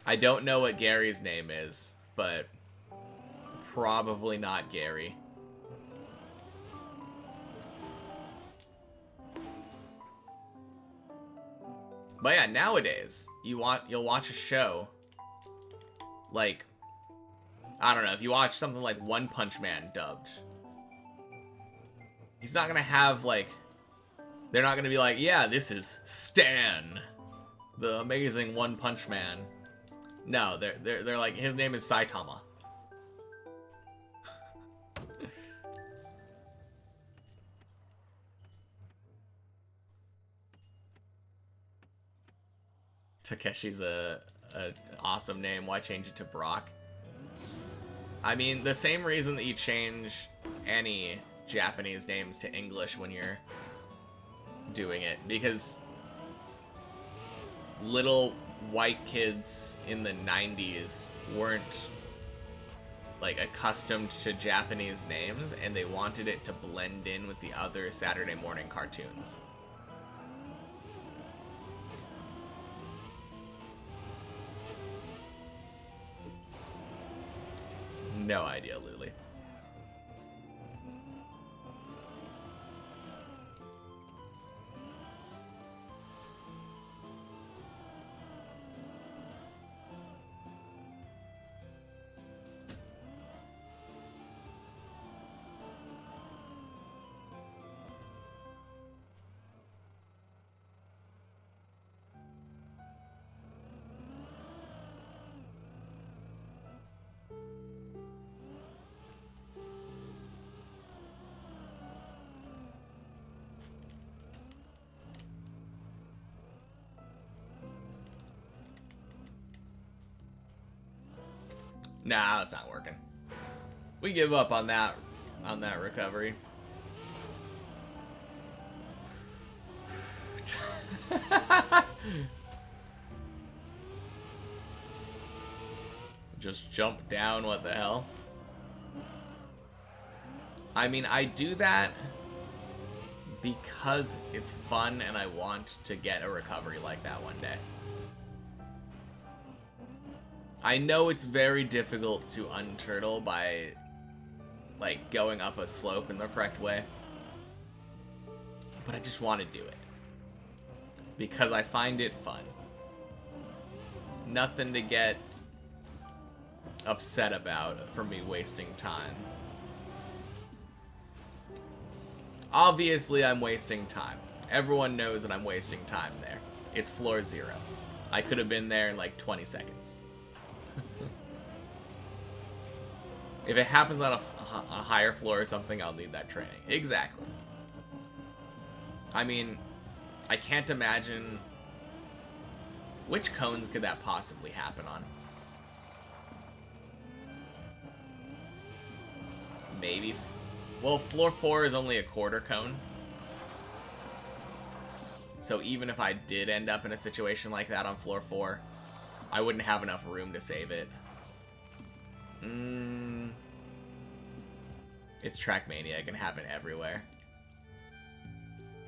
I don't know what Gary's name is, but probably not Gary. But yeah, nowadays, you'll watch a show, like, I don't know, if you watch something like One Punch Man dubbed, he's not gonna have, like, They're not gonna be like, yeah, this is Stan, the amazing One Punch Man. No, they're like, his name is Saitama. Takeshi's a awesome name. Why change it to Brock? I mean, the same reason that you change any Japanese names to English when you're doing it, because little white kids in the 90s weren't like accustomed to Japanese names, and they wanted it to blend in with the other Saturday morning cartoons. No idea, Luli. Nah, that's not working. We give up on that recovery. Just jump down, what the hell? I mean, I do that because it's fun and I want to get a recovery like that one day. I know it's very difficult to unturtle by, like, going up a slope in the correct way. But I just want to do it. Because I find it fun. Nothing to get upset about for me wasting time. Obviously, I'm wasting time. Everyone knows that I'm wasting time there. It's floor 0. I could have been there in like 20 seconds. If it happens on a higher floor or something, I'll need that training. Exactly. I mean, I can't imagine... Which cones could that possibly happen on? Maybe... Well, floor 4 is only a quarter cone. So even if I did end up in a situation like that on floor 4, I wouldn't have enough room to save it. It's Trackmania. It can happen everywhere.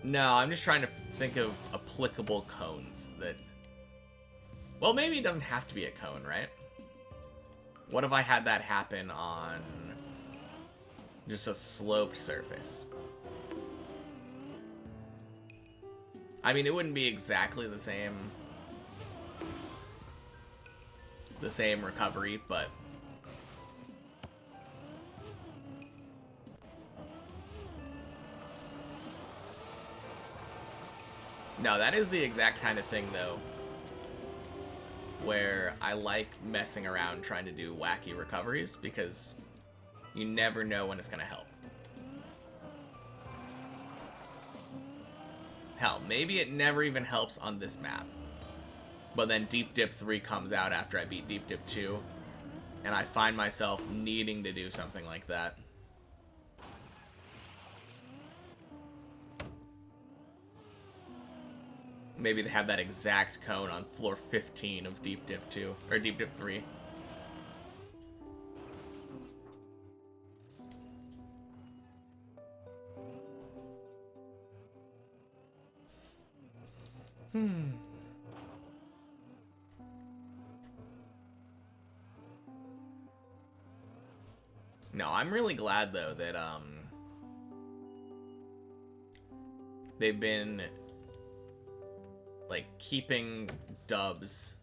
No, I'm just trying to think of applicable cones that... Well, maybe it doesn't have to be a cone, right? What if I had that happen on just a sloped surface? I mean, it wouldn't be exactly the same recovery, but... No, that is the exact kind of thing, though, where I like messing around trying to do wacky recoveries, because you never know when it's going to help. Hell, maybe it never even helps on this map. But then Deep Dip 3 comes out after I beat Deep Dip 2, and I find myself needing to do something like that. Maybe they have that exact cone on floor 15 of Deep Dip 2, or Deep Dip 3. No, I'm really glad, though, that, they've been, like, keeping dubs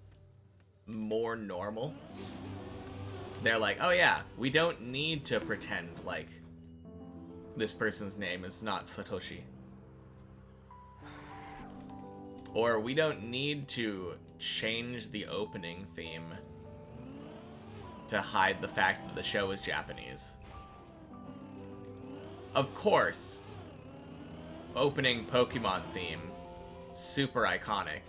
more normal. They're like, oh yeah, we don't need to pretend like this person's name is not Satoshi. Or we don't need to change the opening theme to hide the fact that the show is Japanese. Of course, opening Pokemon theme, super iconic.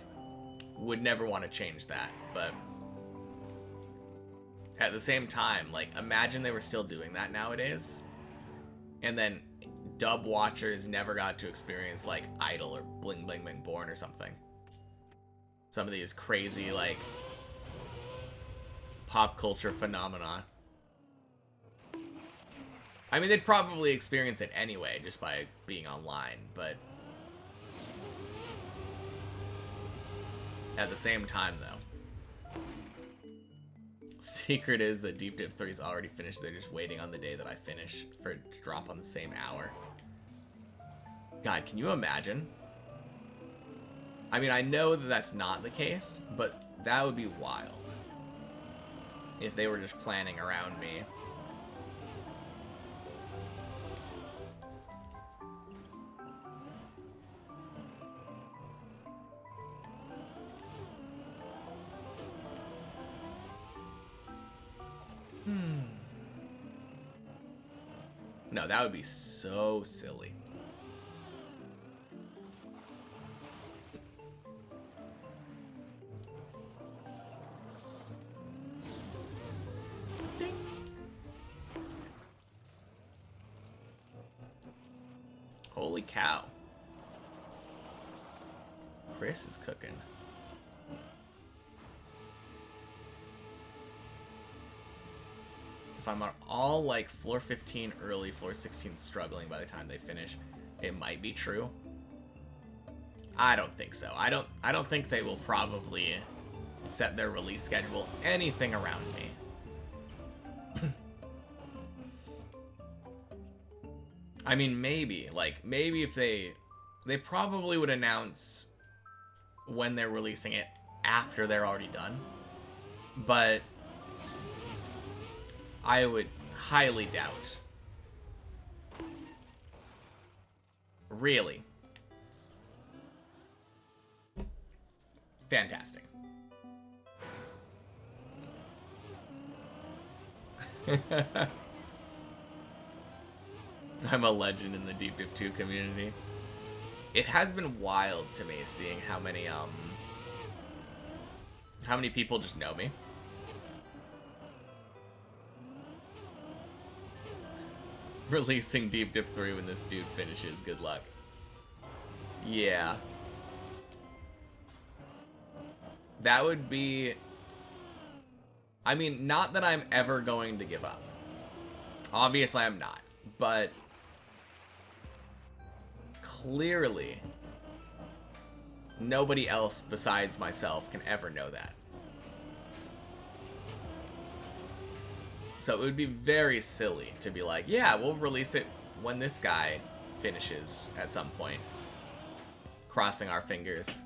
Would never want to change that, but at the same time, like, imagine they were still doing that nowadays, and then dub watchers never got to experience, like, Idol or Bling Bling Bling Born or something. Some of these crazy, like, pop culture phenomena. I mean, they'd probably experience it anyway, just by being online, but at the same time, though, secret is that Deep Dip 3 is already finished. They're just waiting on the day that I finish for it to drop on the same hour. God, can you imagine? I mean, I know that that's not the case, but that would be wild if they were just planning around me. No, that would be so silly. Ding. Holy cow. Chris is cooking. If I'm all like floor 15 early, floor 16 struggling by the time they finish, it might be true. I don't think so. I don't think they will probably set their release schedule anything around me. I mean, maybe if they probably would announce when they're releasing it after they're already done, but I would highly doubt. Really. Fantastic. I'm a legend in the Deep Dip 2 community. It has been wild to me seeing how many people just know me. Releasing Deep Dip 3 when this dude finishes. Good luck. Yeah. That would be... I mean, not that I'm ever going to give up. Obviously, I'm not. But clearly, nobody else besides myself can ever know that. So it would be very silly to be like, yeah, we'll release it when this guy finishes at some point. Crossing our fingers.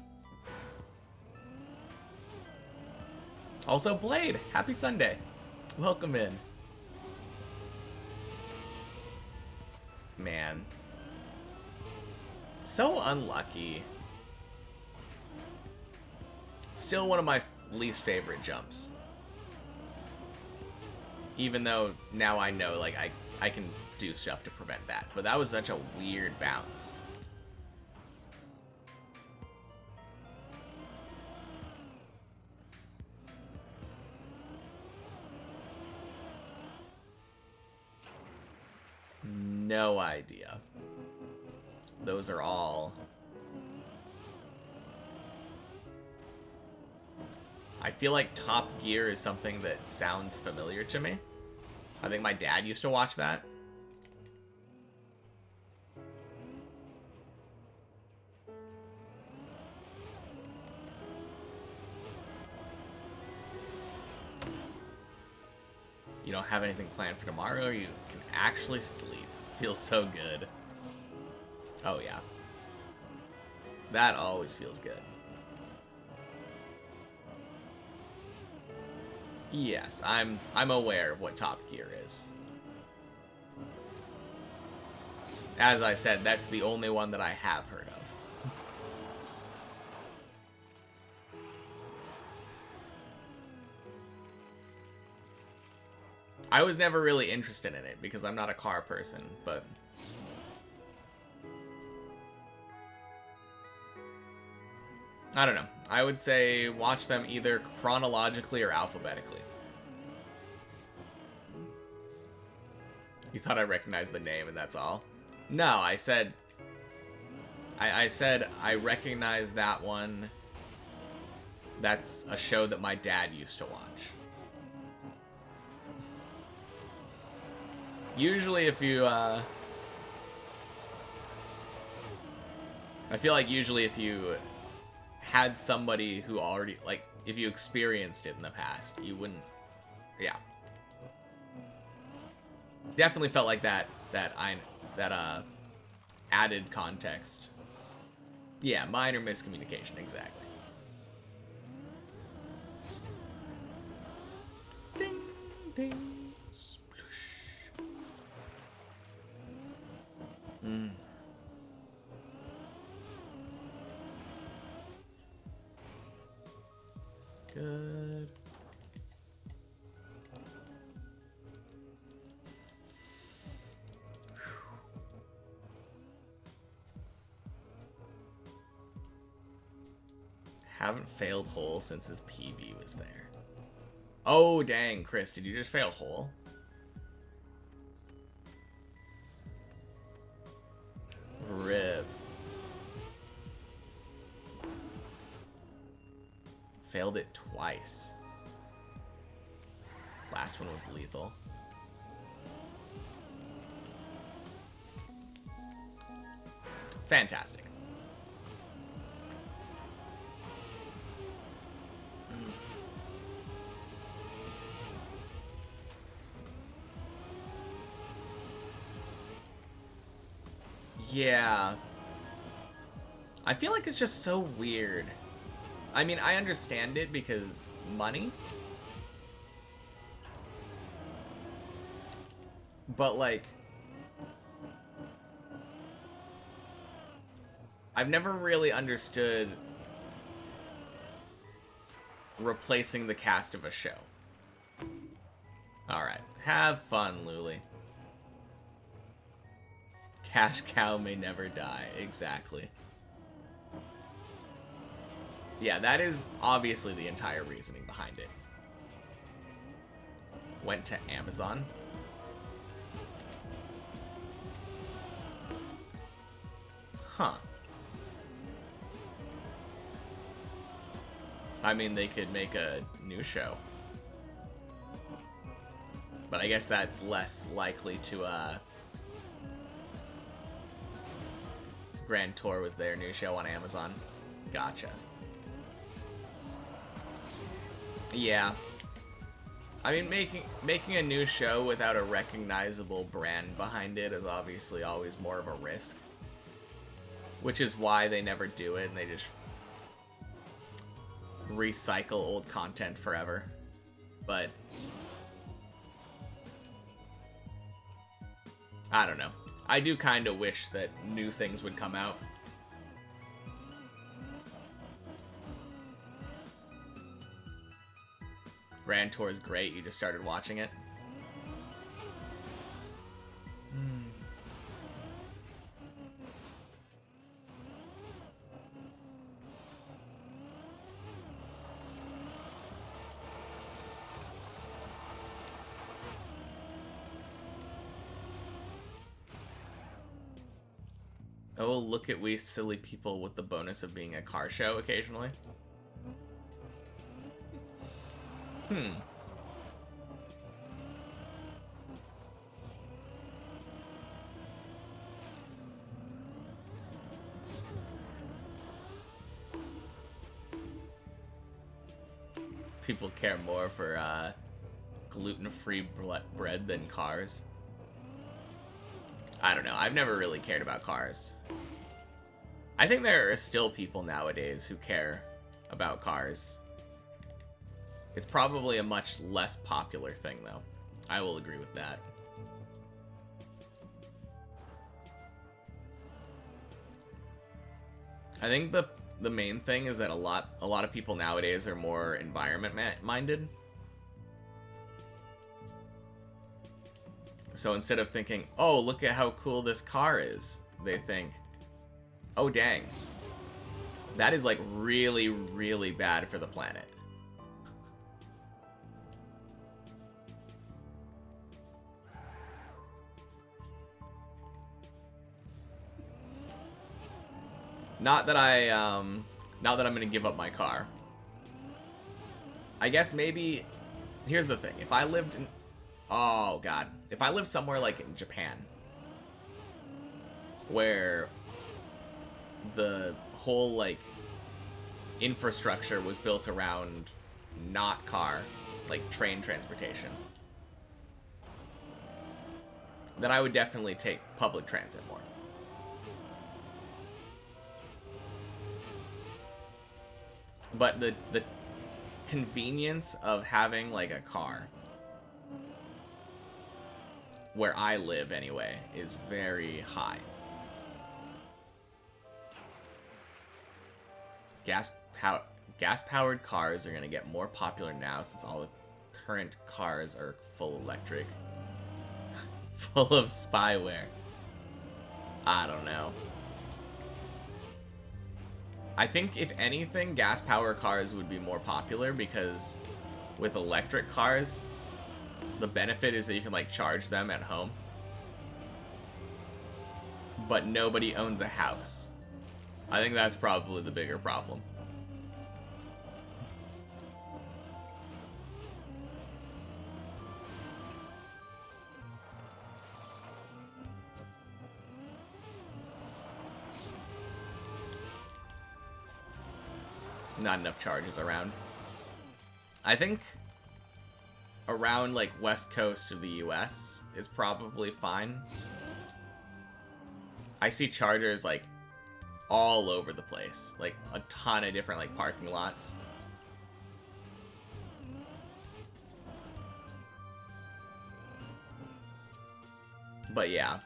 Also, Blade, happy Sunday. Welcome in. Man. So unlucky. Still one of my least favorite jumps. Even though now I know, like, I can do stuff to prevent that. But that was such a weird bounce. No idea. Those are all... I feel like Top Gear is something that sounds familiar to me. I think my dad used to watch that. You don't have anything planned for tomorrow, you can actually sleep. Feels so good. Oh yeah. That always feels good. Yes, I'm aware of what Top Gear is. As I said, that's the only one that I have heard of. I was never really interested in it because I'm not a car person, but I don't know. I would say watch them either chronologically or alphabetically. You thought I recognized the name and that's all? No, I said I said I recognize that one. That's a show that my dad used to watch. Usually if you I feel like usually if you had somebody who already, like, if you experienced it in the past, you wouldn't, yeah. Definitely felt like that added context. Yeah, minor miscommunication, exactly. Ding, ding, sploosh. Hmm. Good. Haven't failed hole since his PB was there. Oh, dang, Chris, did you just fail hole? Rip. Failed it twice. Last one was lethal. Fantastic. Yeah. I feel like it's just so weird. I mean, I understand it because money. But, like, I've never really understood replacing the cast of a show. Alright. Have fun, Luli. Cash cow may never die. Exactly. Yeah, that is obviously the entire reasoning behind it. Went to Amazon. Huh. I mean, they could make a new show. But I guess that's less likely to, Grand Tour was their new show on Amazon. Gotcha. Yeah. I mean, making a new show without a recognizable brand behind it is obviously always more of a risk. Which is why they never do it, and they just recycle old content forever. But I don't know. I do kind of wish that new things would come out. Grand Tour is great. You just started watching it. Oh, look at we silly people with the bonus of being a car show occasionally. People care more for gluten-free bread than cars. I don't know. I've never really cared about cars. I think there are still people nowadays who care about cars. It's probably a much less popular thing, though. I will agree with that. I think the main thing is that a lot of people nowadays are more environment minded. So instead of thinking, oh, look at how cool this car is, they think, oh, dang. That is, like, really, really bad for the planet. Not that I'm gonna give up my car. I guess maybe, here's the thing. If I lived in, oh, God. If I lived somewhere, like, in Japan, where the whole, like, infrastructure was built around not car, like train transportation, then I would definitely take public transit more. But the convenience of having, like, a car, where I live anyway, is very high. Gas-powered cars are going to get more popular now since all the current cars are full electric. Full of spyware. I don't know. I think, if anything, gas-powered cars would be more popular because with electric cars, the benefit is that you can, like, charge them at home. But nobody owns a house. I think that's probably the bigger problem. Not enough charges around. I think around, like, west coast of the US is probably fine. I see chargers, like, all over the place. Like, a ton of different, like, parking lots. But yeah.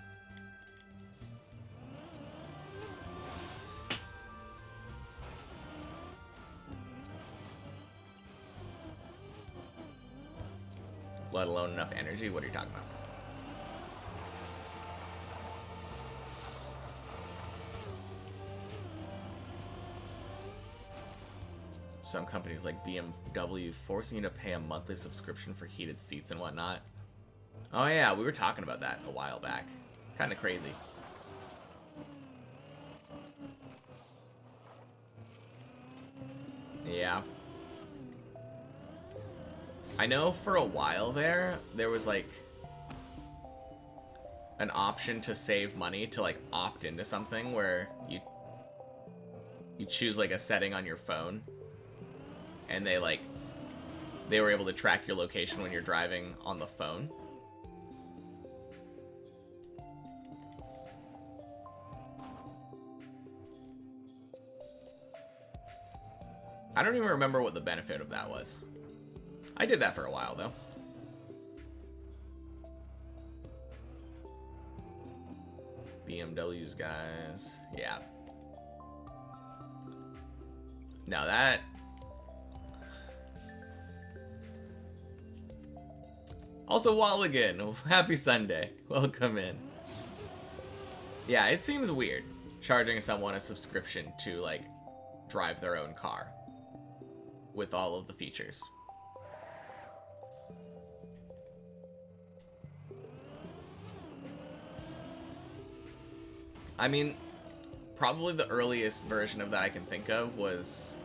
Let alone enough energy? What are you talking about? Some companies like BMW forcing you to pay a monthly subscription for heated seats and whatnot. Oh yeah, we were talking about that a while back. Kind of crazy. Yeah. I know for a while there was, like, an option to save money to, like, opt into something where you choose, like, a setting on your phone, and they were able to track your location when you're driving on the phone. I don't even remember what the benefit of that was. I did that for a while, though. BMWs, guys. Yeah. Now that... Also, Walligan, happy Sunday. Welcome in. Yeah, it seems weird charging someone a subscription to, like, drive their own car with all of the features. I mean, probably the earliest version of that I can think of was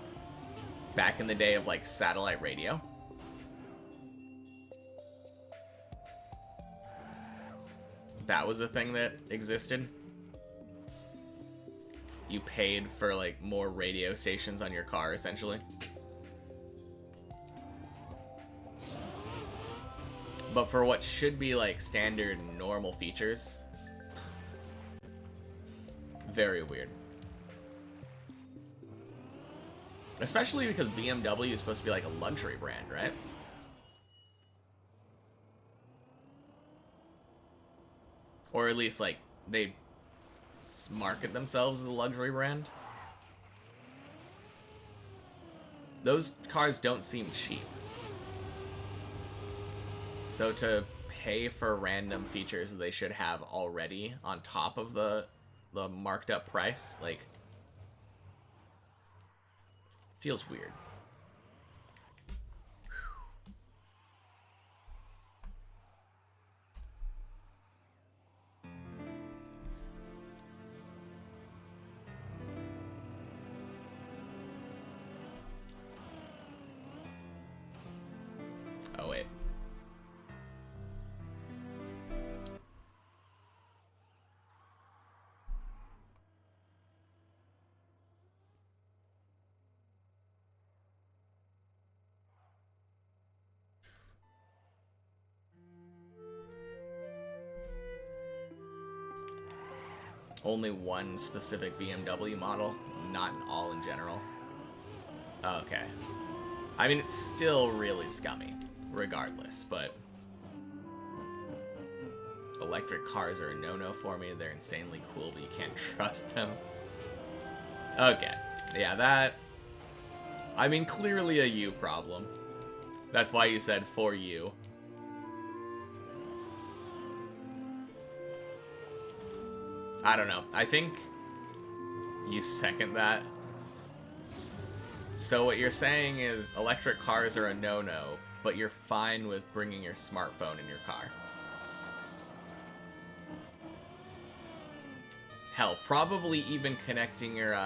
back in the day of, like, satellite radio. That was a thing that existed. You paid for, like, more radio stations on your car, essentially. But for what should be, like, standard normal features, very weird. Especially because BMW is supposed to be, like, a luxury brand, right? Or at least, like, they market themselves as a luxury brand. Those cars don't seem cheap. So to pay for random features that they should have already on top of the marked up price, like, feels weird. Oh, wait. Only one specific BMW model, not all in general. Okay. I mean, it's still really scummy, regardless, but electric cars are a no-no for me. They're insanely cool, but you can't trust them. Okay. Yeah, that... I mean, clearly a you problem. That's why you said for you. I don't know. I think you second that. So what you're saying is electric cars are a no-no, but you're fine with bringing your smartphone in your car. Hell, probably even connecting your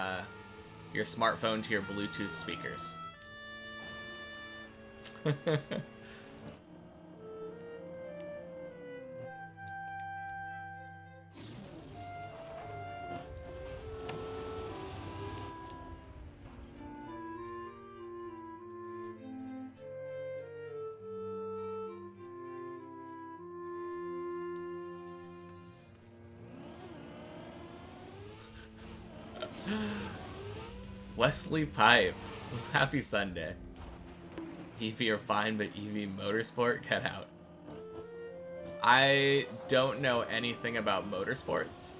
smartphone to your Bluetooth speakers. Wesley Pipe, happy Sunday. EV are fine, but EV Motorsport, get out. I don't know anything about motorsports,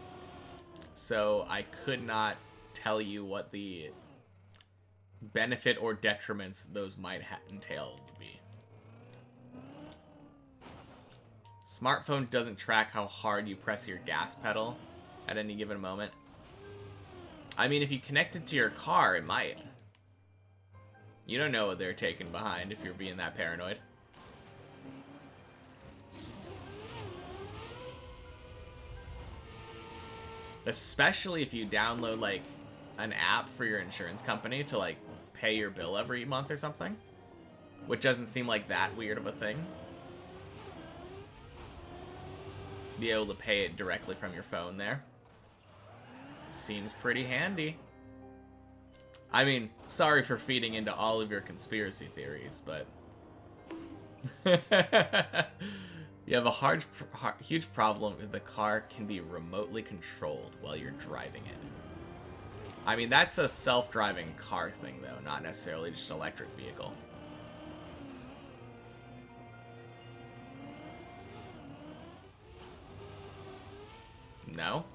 so I could not tell you what the benefit or detriments those might entail to be. Smartphone doesn't track how hard you press your gas pedal at any given moment. I mean, if you connect it to your car, it might. You don't know what they're taking behind if you're being that paranoid. Especially if you download, like, an app for your insurance company to, like, pay your bill every month or something. Which doesn't seem like that weird of a thing. Be able to pay it directly from your phone there. Seems pretty handy. I mean, sorry for feeding into all of your conspiracy theories, but... You have a huge problem if the car can be remotely controlled while you're driving it. I mean, that's a self-driving car thing, though, not necessarily just an electric vehicle. No?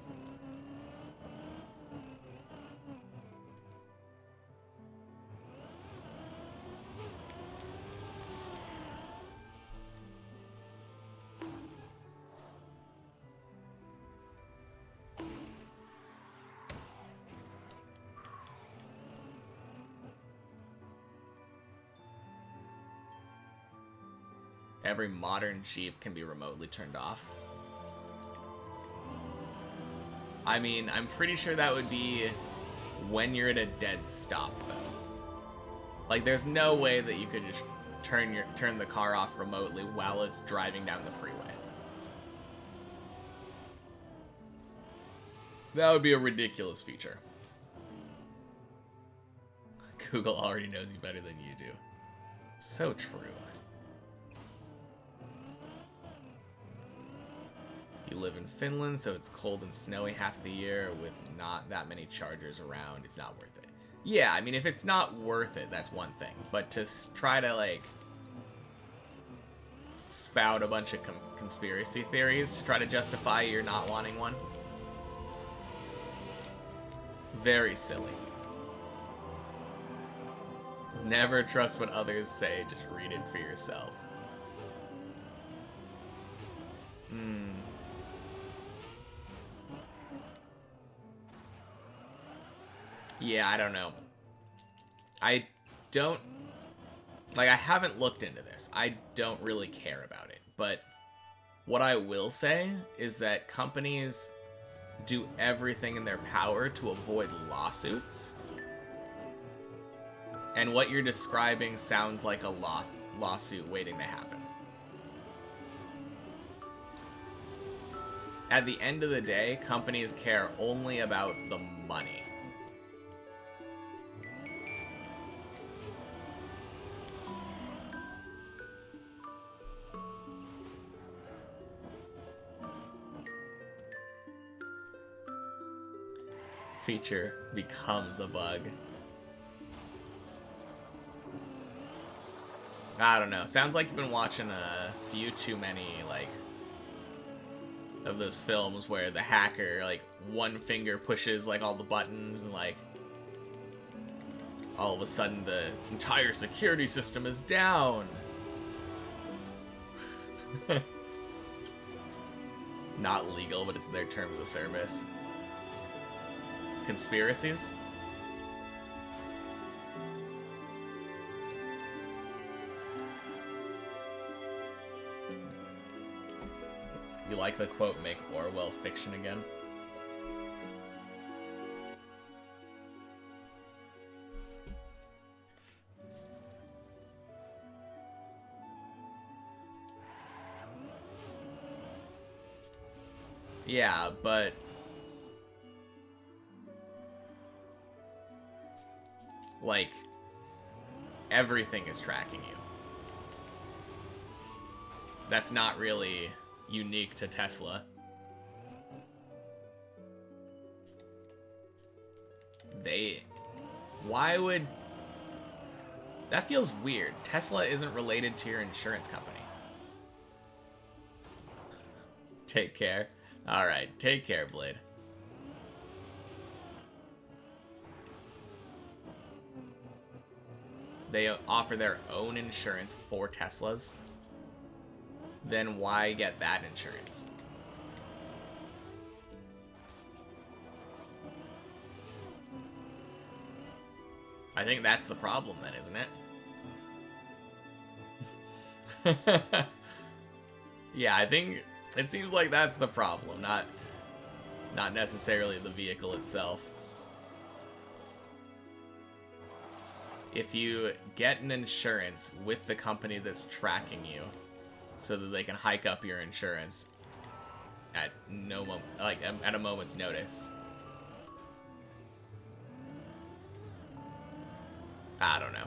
Every modern Jeep can be remotely turned off. I mean, I'm pretty sure that would be when you're at a dead stop, though. Like, there's no way that you could just turn the car off remotely while it's driving down the freeway. That would be a ridiculous feature. Google already knows you better than you do. So true. You live in Finland, so it's cold and snowy half the year with not that many chargers around. It's not worth it. Yeah, I mean, if it's not worth it, that's one thing. But to try to, like, spout a bunch of conspiracy theories to try to justify your not wanting one. Very silly. Never trust what others say, just read it for yourself. Hmm. Yeah, I don't know. I don't... Like, I haven't looked into this. I don't really care about it. But what I will say is that companies do everything in their power to avoid lawsuits. And what you're describing sounds like a lawsuit waiting to happen. At the end of the day, companies care only about the money. Feature becomes a bug. I don't know. Sounds like you've been watching a few too many, like, of those films where the hacker, like, one finger pushes, like, all the buttons and, like, all of a sudden the entire security system is down. Not legal, but it's their terms of service. Conspiracies? You like the quote, make Orwell fiction again? Yeah, but like, everything is tracking you. That's not really unique to Tesla. Why would... That feels weird. Tesla isn't related to your insurance company. Take care. Alright, take care, Blade. They offer their own insurance for Teslas. Then why get that insurance? I think that's the problem then, isn't it? Yeah, I think it seems like that's the problem, not necessarily the vehicle itself. If you get an insurance with the company that's tracking you, so that they can hike up your insurance at at a moment's notice. I don't know.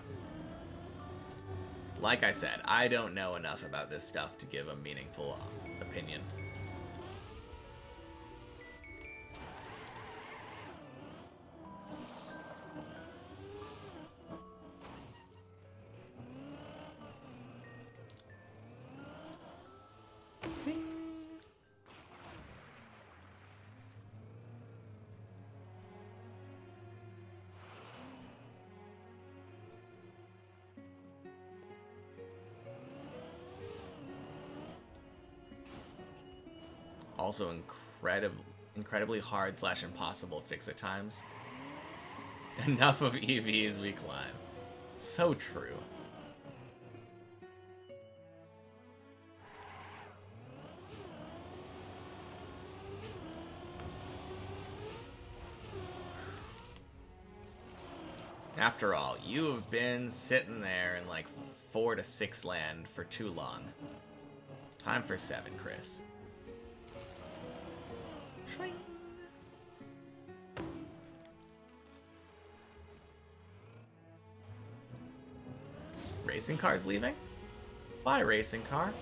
Like I said, I don't know enough about this stuff to give a meaningful opinion. Ding. Also incredibly hard / impossible to fix at times. Enough of EVs, we climb. So true. After all, you have been sitting there in like 4 to 6 land for too long. Time for 7, Chris. Shwing. Racing car's leaving? Bye, racing car.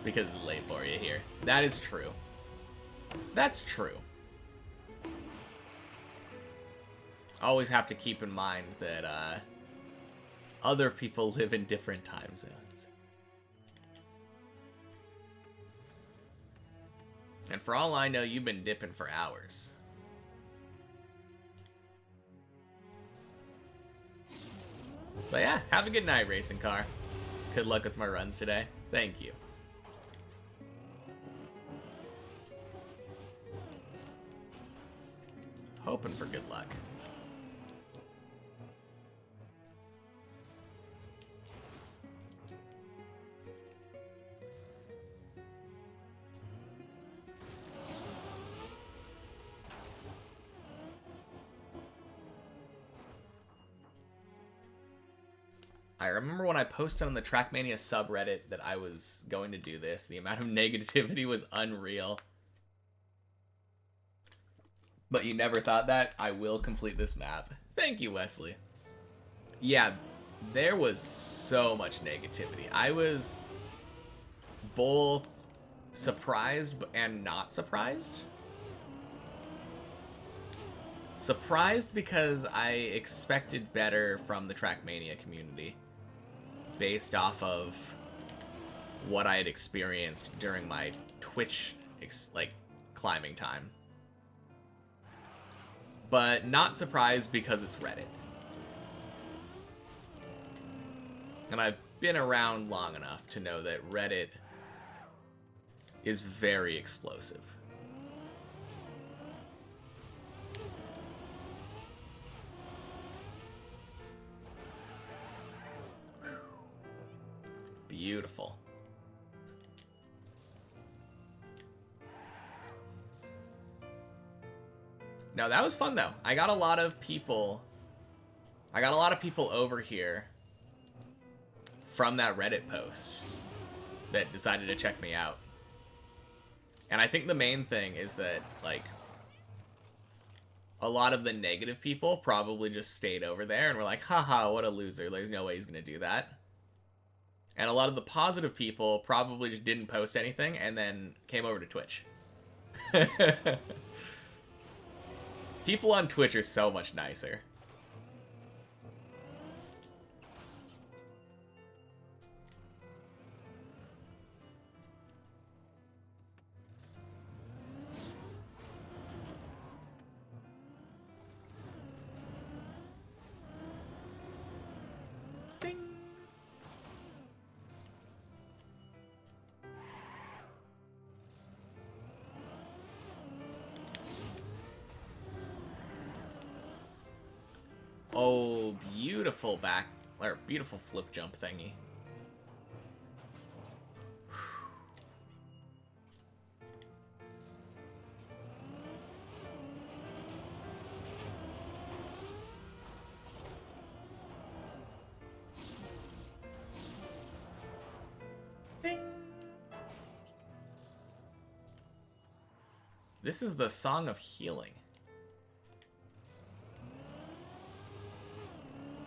Because it's late for you here. That is true. That's true. Always have to keep in mind that other people live in different time zones. And for all I know, you've been dipping for hours. But yeah, have a good night, racing car. Good luck with my runs today. Thank you. Hoping for good luck. I remember when I posted on the Trackmania subreddit that I was going to do this, the amount of negativity was unreal. But you never thought that? I will complete this map. Thank you, Wesley. Yeah, there was so much negativity. I was both surprised and not surprised. Surprised because I expected better from the Trackmania community based off of what I had experienced during my Twitch climbing time. But not surprised because it's Reddit. And I've been around long enough to know that Reddit is very explosive. Beautiful. No, that was fun though. I got a lot of people over here from that Reddit post that decided to check me out. And I think the main thing is that, like, a lot of the negative people probably just stayed over there and were like, haha, what a loser. There's no way he's gonna do that. And a lot of the positive people probably just didn't post anything and then came over to Twitch. People on Twitch are so much nicer. Ding. Oh, beautiful beautiful flip jump thingy. Ding. This is the Song of Healing.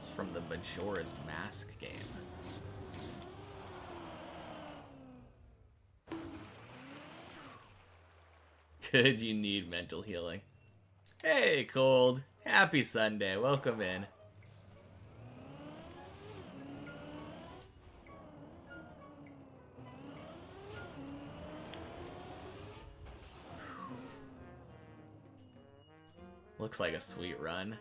It's from the Majora's Mask game. Good, you need mental healing. Hey, Cold. Happy Sunday. Welcome in. Looks like a sweet run.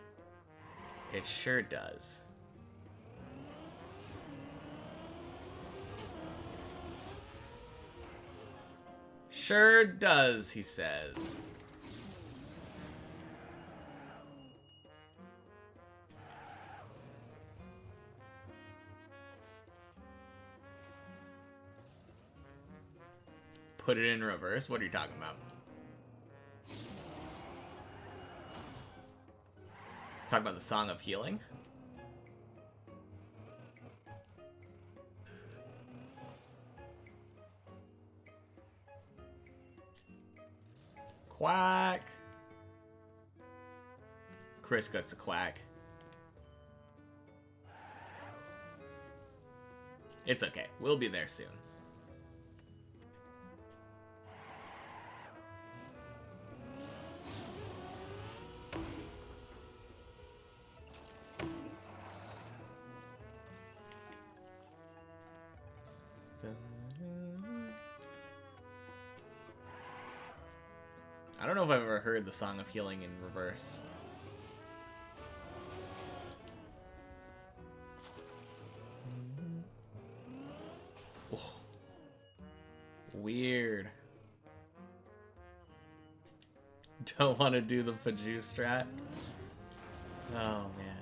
It sure does. Sure does, he says. Put it in reverse? What are you talking about? Talk about the Song of Healing? Quack. Chris gets a quack. It's okay. We'll be there soon. don't know if I've ever heard the Song of Healing in reverse. Oh. Weird. Don't want to do the Paju strat. Oh, man.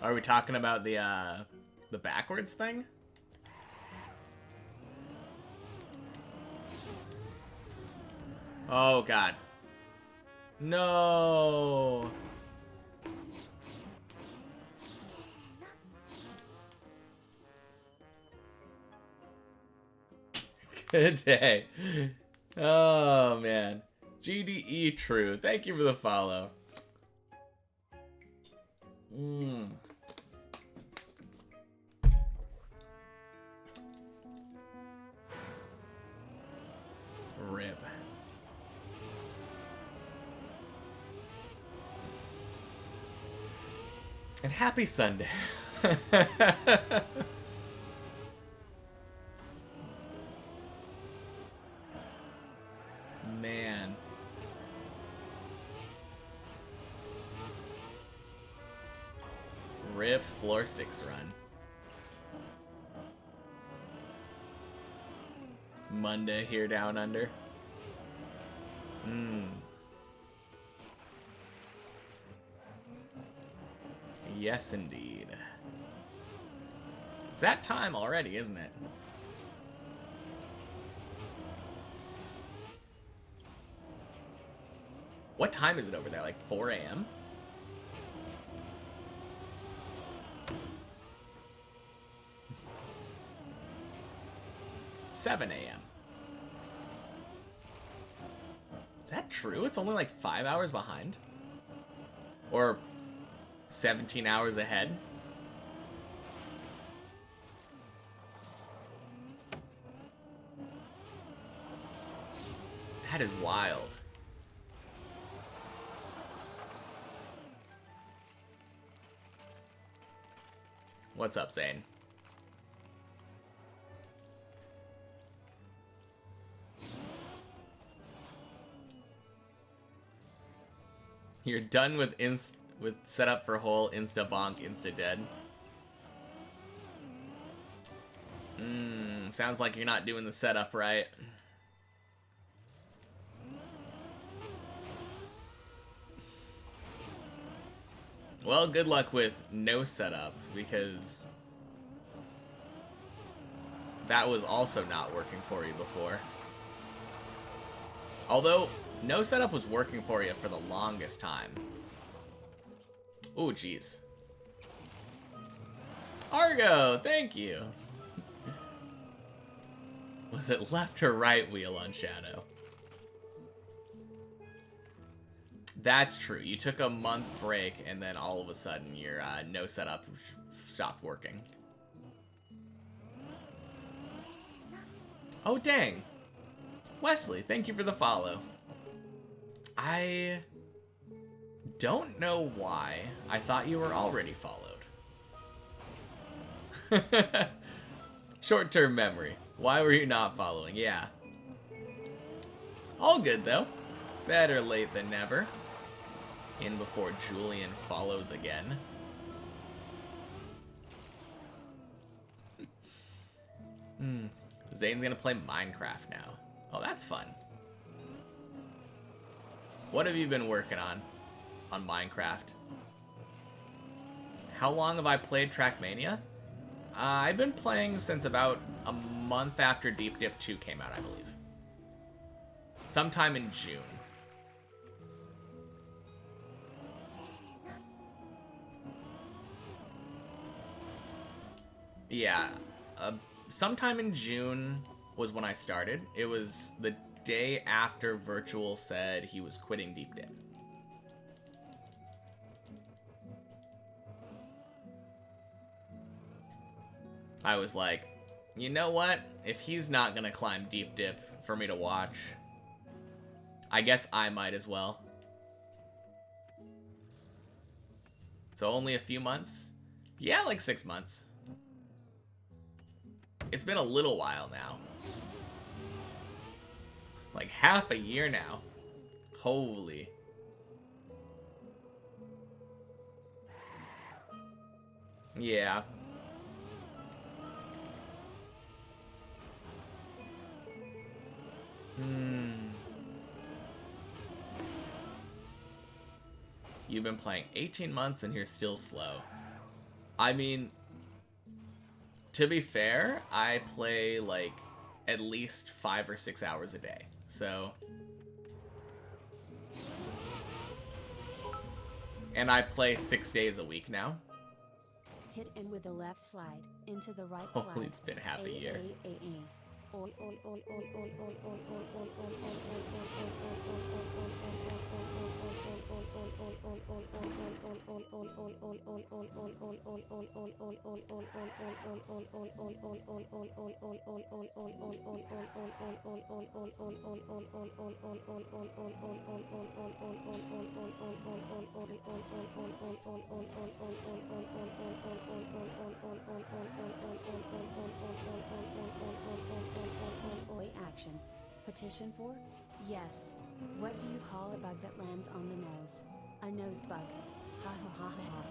Are we talking about the backwards thing? Oh, God. No. Good day. Oh, man. GDE True. Thank you for the follow. Rip. And happy Sunday. Man. Rip floor 6 run. Monday here down under. Yes, indeed. It's that time already, isn't it? What time is it over there? Like 4 a.m.? $7 a.m. Is that true? It's only like 5 hours behind? Or 17 hours ahead? That is wild. What's up, Zane? You're done with setup for whole insta bonk, insta dead. Sounds like you're not doing the setup right. Well, good luck with no setup, because that was also not working for you before. Although, no setup was working for you for the longest time. Ooh, jeez. Argo, thank you. Was it left or right wheel on Shadow? That's true. You took a month break, and then all of a sudden your no setup stopped working. Oh, dang. Wesley, thank you for the follow. I don't know why. I thought you were already followed. Short-term memory. Why were you not following? Yeah. All good, though. Better late than never. In before Julian follows again. Zane's gonna play Minecraft now. Oh, that's fun. What have you been working on Minecraft? How long have I played Trackmania? I've been playing since about a month after Deep Dip 2 came out, I believe. Sometime in June. Yeah, sometime in June was when I started. It was the day after Virtual said he was quitting Deep Dip. I was like, you know what? If he's not gonna climb Deep Dip for me to watch, I guess I might as well. So only a few months? Yeah, like 6 months. It's been a little while now. Like half a year now. Holy. Yeah. You've been playing 18 months and you're still slow. I mean, to be fair, I play like at least 5 or 6 hours a day. So, and I play 6 days a week now. Hit in with the left slide, into the right slide. Holy, it's been half a year. Action. Petition for? Yes. What do you call a bug that lands on the nose? A nose bug. Ha ha ha ha.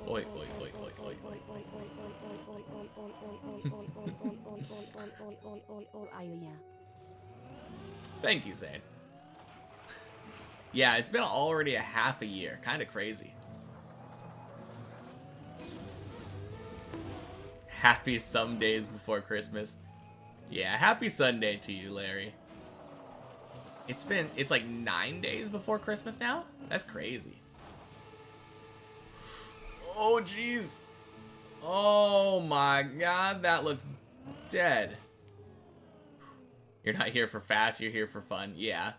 Oi, oi, oi, oi, oi, oi. Thank you, Zane. Yeah, it's been already a half a year. Kind of crazy. Happy some days before Christmas. Yeah, happy Sunday to you, Larry. It's like 9 days before Christmas now? That's crazy. Oh, jeez. Oh my god, that looked dead. You're not here for fast, you're here for fun. Yeah.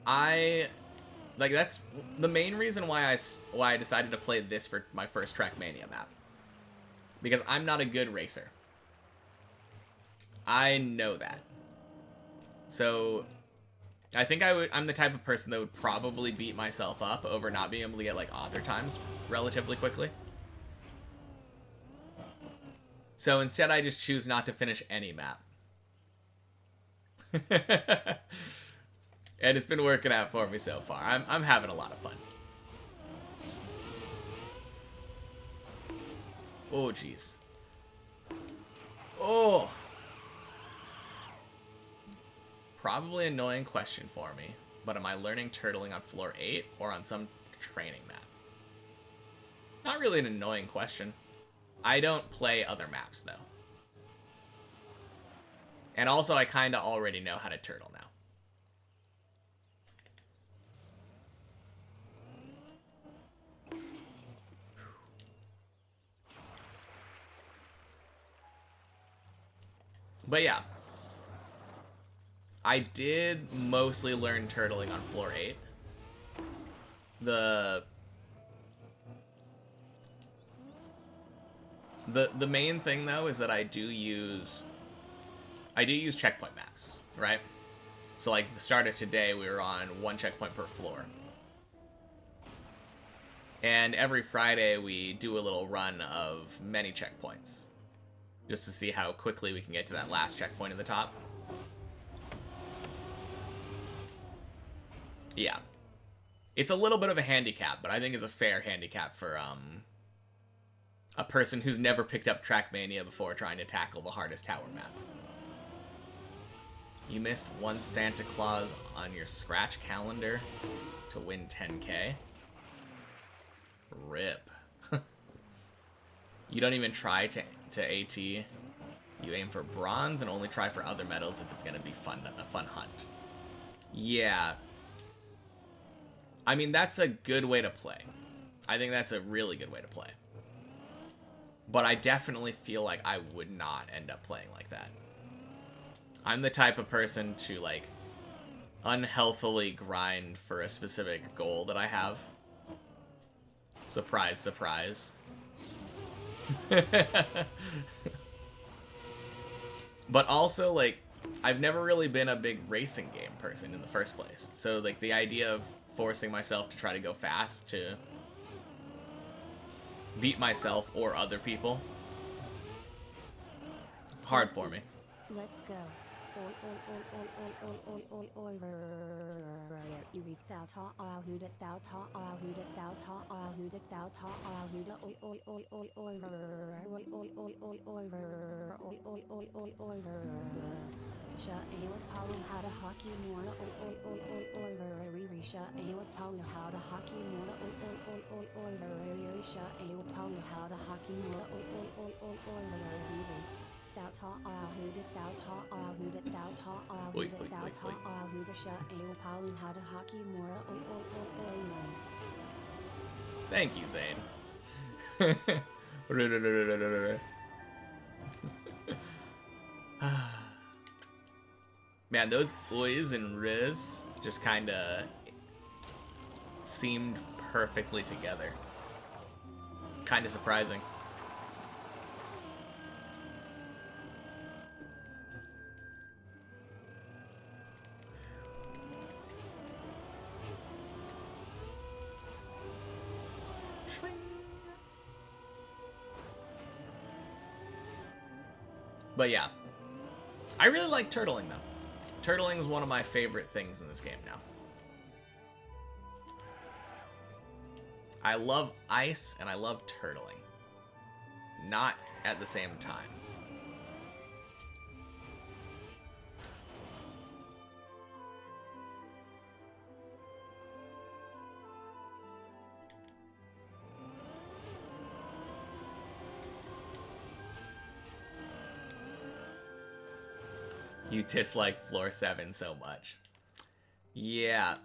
That's the main reason why I decided to play this for my first Trackmania map. Because I'm not a good racer. I know that. So, I think I'm the type of person that would probably beat myself up over not being able to get, like, author times relatively quickly. So, instead I just choose not to finish any map. And it's been working out for me so far. I'm having a lot of fun. Oh, jeez. Oh. Probably an annoying question for me, but am I learning turtling on floor 8 or on some training map? Not really an annoying question. I don't play other maps, though. And also, I kind of already know how to turtle now. But yeah, I did mostly learn turtling on floor 8. The main thing though is that I do use checkpoint maps, right? So like the start of today, we were on 1 checkpoint per floor. And every Friday we do a little run of many checkpoints, just to see how quickly we can get to that last checkpoint at the top. Yeah. It's a little bit of a handicap, but I think it's a fair handicap for a person who's never picked up Trackmania before trying to tackle the hardest tower map. You missed 1 Santa Claus on your scratch calendar to win 10K. Rip. You don't even try to AT. You aim for bronze and only try for other medals if it's going to be a fun hunt. Yeah. I mean, that's a good way to play. I think that's a really good way to play. But I definitely feel like I would not end up playing like that. I'm the type of person to, like, unhealthily grind for a specific goal that I have. Surprise, surprise. But also, like, I've never really been a big racing game person in the first place. So, like, the idea of forcing myself to try to go fast to beat myself or other people. Hard for me. Let's go. Oi oi oi oi oi oi oi oi oi you read thou ta who that thou ta who that thou ta who that thou ta who that oi oi oi oi oi oi oi oi oi oi oi oi oi oi oi Sha awa palu how to hockey mora oi oi oi oi oi re sha awa palu how to hockey mora oi oi oi oi oi re sha awa palu how to hockey mora oi oi oi oi oi re thou ta who did thou ta who did thou ta who did thou ta who the sha awa palu how to hockey mora oi oi oi oi oi. Thank you, Zane. Man, those ois and riz just kinda seemed perfectly together. Kinda surprising. But yeah, I really like turtling though. Turtling is one of my favorite things in this game now. I love ice and I love turtling. Not at the same time. You dislike floor 7 so much. Yeah.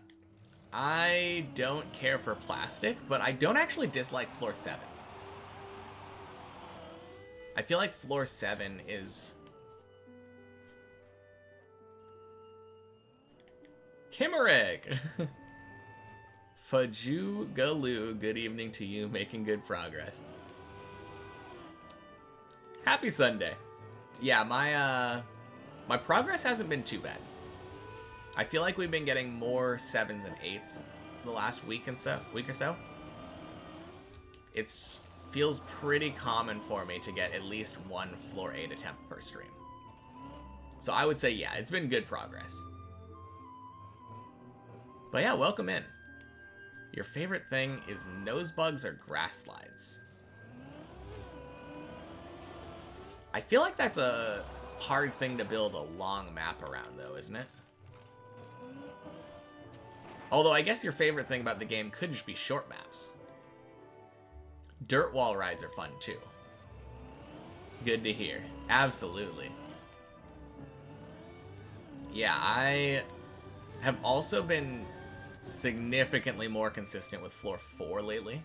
I don't care for plastic, but I don't actually dislike floor 7. I feel like floor 7 is... Kimmerig! Faju Galoo, good evening to you, making good progress. Happy Sunday. Yeah, my progress hasn't been too bad. I feel like we've been getting more 7s and 8s the last week or so. It feels pretty common for me to get at least one floor 8 attempt per stream. So I would say, yeah, it's been good progress. But yeah, welcome in. Your favorite thing is nose bugs or grass slides? I feel like that's a hard thing to build a long map around, though, isn't it? Although I guess your favorite thing about the game could just be short maps. Dirt wall rides are fun, too. Good to hear. Absolutely. Yeah, I have also been significantly more consistent with floor 4 lately.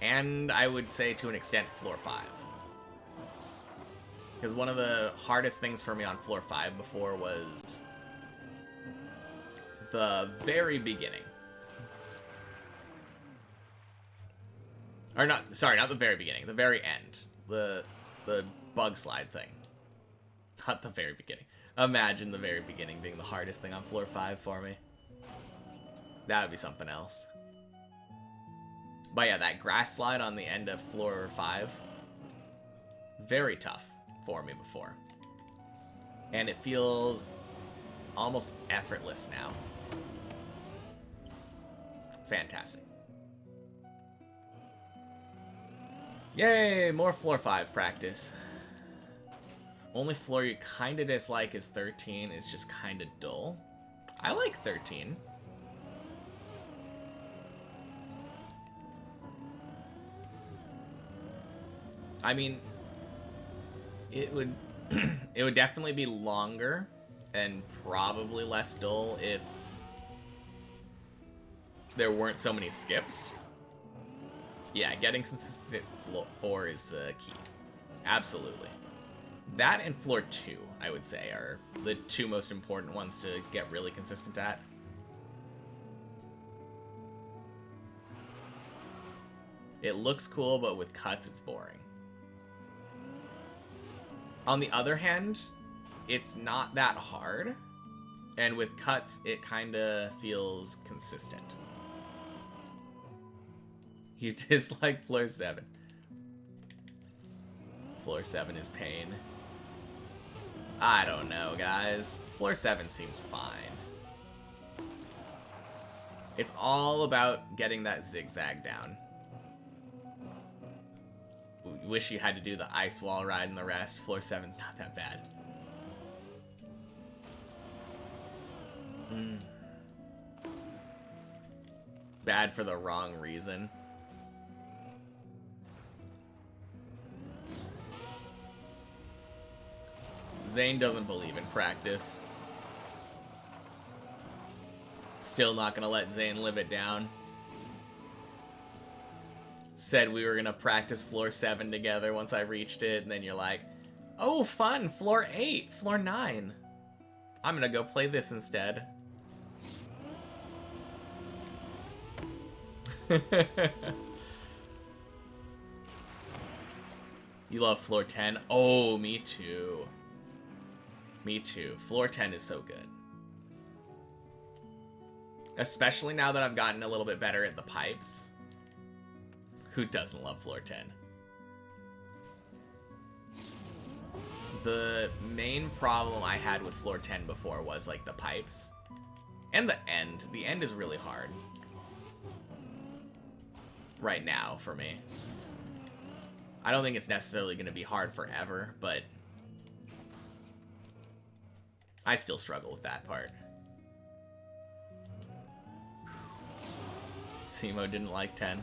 And I would say, to an extent, floor 5. Because one of the hardest things for me on floor 5 before was the very beginning. Or not, sorry, not the very beginning, the very end. The bug slide thing. Not the very beginning. Imagine the very beginning being the hardest thing on floor 5 for me. That would be something else. But yeah, that grass slide on the end of floor 5, very tough for me before. And it feels almost effortless now. Fantastic. Yay, more floor 5 practice. Only floor you kinda dislike is 13, it's just kinda dull. I like 13. I mean, it would it would definitely be longer and probably less dull if there weren't so many skips. Yeah, getting consistent floor 4 is key. Absolutely. That and floor 2, I would say, are the two most important ones to get really consistent at. It looks cool, but with cuts, it's boring. On the other hand, it's not that hard, and with cuts, it kind of feels consistent. You dislike floor 7. Floor 7 is pain. I don't know, guys. Floor 7 seems fine. It's all about getting that zigzag down. Wish you had to do the ice wall ride and the rest. Floor 7's not that bad. Bad for the wrong reason. Zane doesn't believe in practice. Still not gonna let Zane live it down. Said we were gonna practice floor 7 together once I reached it, and then you're like, oh, fun, floor 8, floor 9. I'm gonna go play this instead. You love floor 10? Oh, me too. Me too. Floor 10 is so good. Especially now that I've gotten a little bit better at the pipes. Who doesn't love floor 10? The main problem I had with floor 10 before was like the pipes. And the end. The end is really hard. Right now for me. I don't think it's necessarily going to be hard forever, but I still struggle with that part. Simo didn't like 10.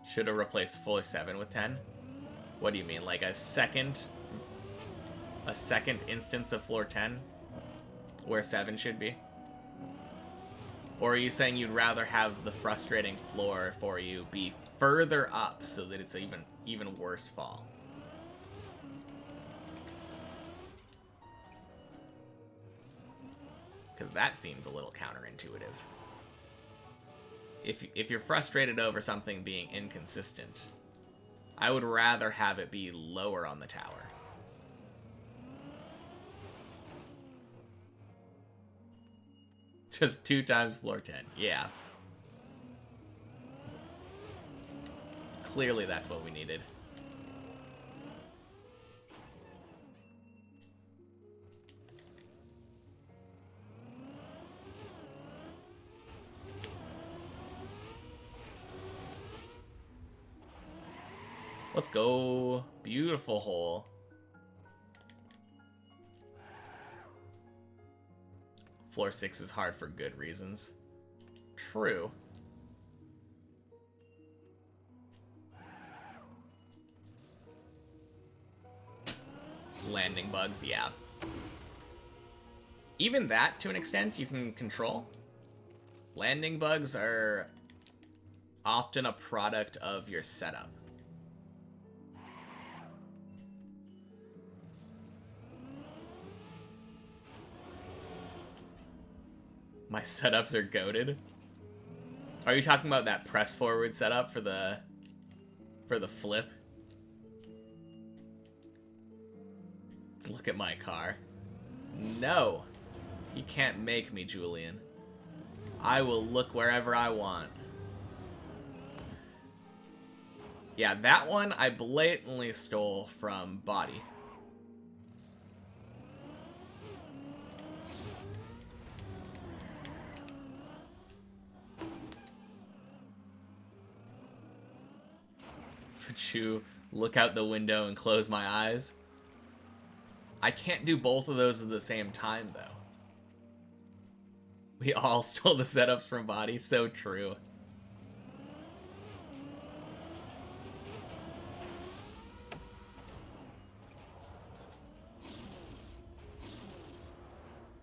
Should have replaced floor 7 with 10. What do you mean, like a second instance of floor 10 where 7 should be? Or are you saying you'd rather have the frustrating floor for you be further up so that it's even worse fall? Because that seems a little counterintuitive. If you're frustrated over something being inconsistent, I would rather have it be lower on the tower. Just 2 times floor 10. Yeah. Clearly that's what we needed. Let's go. Beautiful hole. Floor 6 is hard for good reasons. True. Landing bugs, yeah. Even that, to an extent, you can control. Landing bugs are often a product of your setup. My setups are goated. Are you talking about that press forward setup for the flip? Look at my car. No. You can't make me, Julian. I will look wherever I want. Yeah, that one I blatantly stole from Body. Would you look out the window and close my eyes? I can't do both of those at the same time, though. We all stole the setups from Body. So true.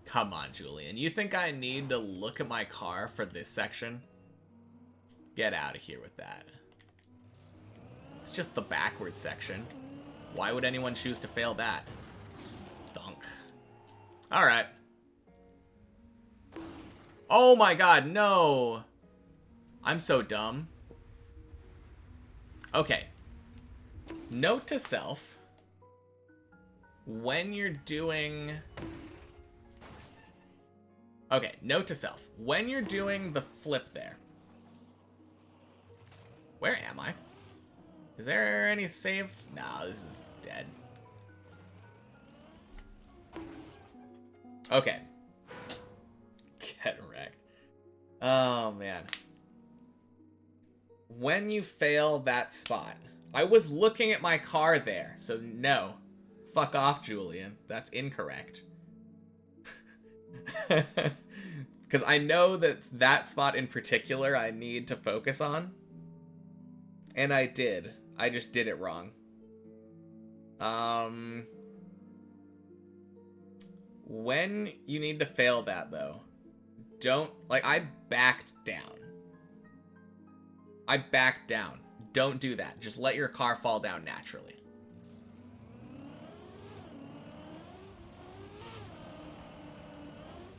Come on, Julian. You think I need to look at my car for this section? Get out of here with that. It's just the backward section. Why would anyone choose to fail that? Dunk. Alright. Oh my god, no! I'm so dumb. Okay. Note to self. When you're doing Okay, note to self. When you're doing the flip there. Where am I? Is there any save? Nah, this is dead. Okay. Get wrecked. Oh, man. When you fail that spot. I was looking at my car there, so no. Fuck off, Julian. That's incorrect. Because I know that that spot in particular I need to focus on. And I did. I just did it wrong. When you need to fail that, though, don't... Like, I backed down. I backed down. Don't do that. Just let your car fall down naturally.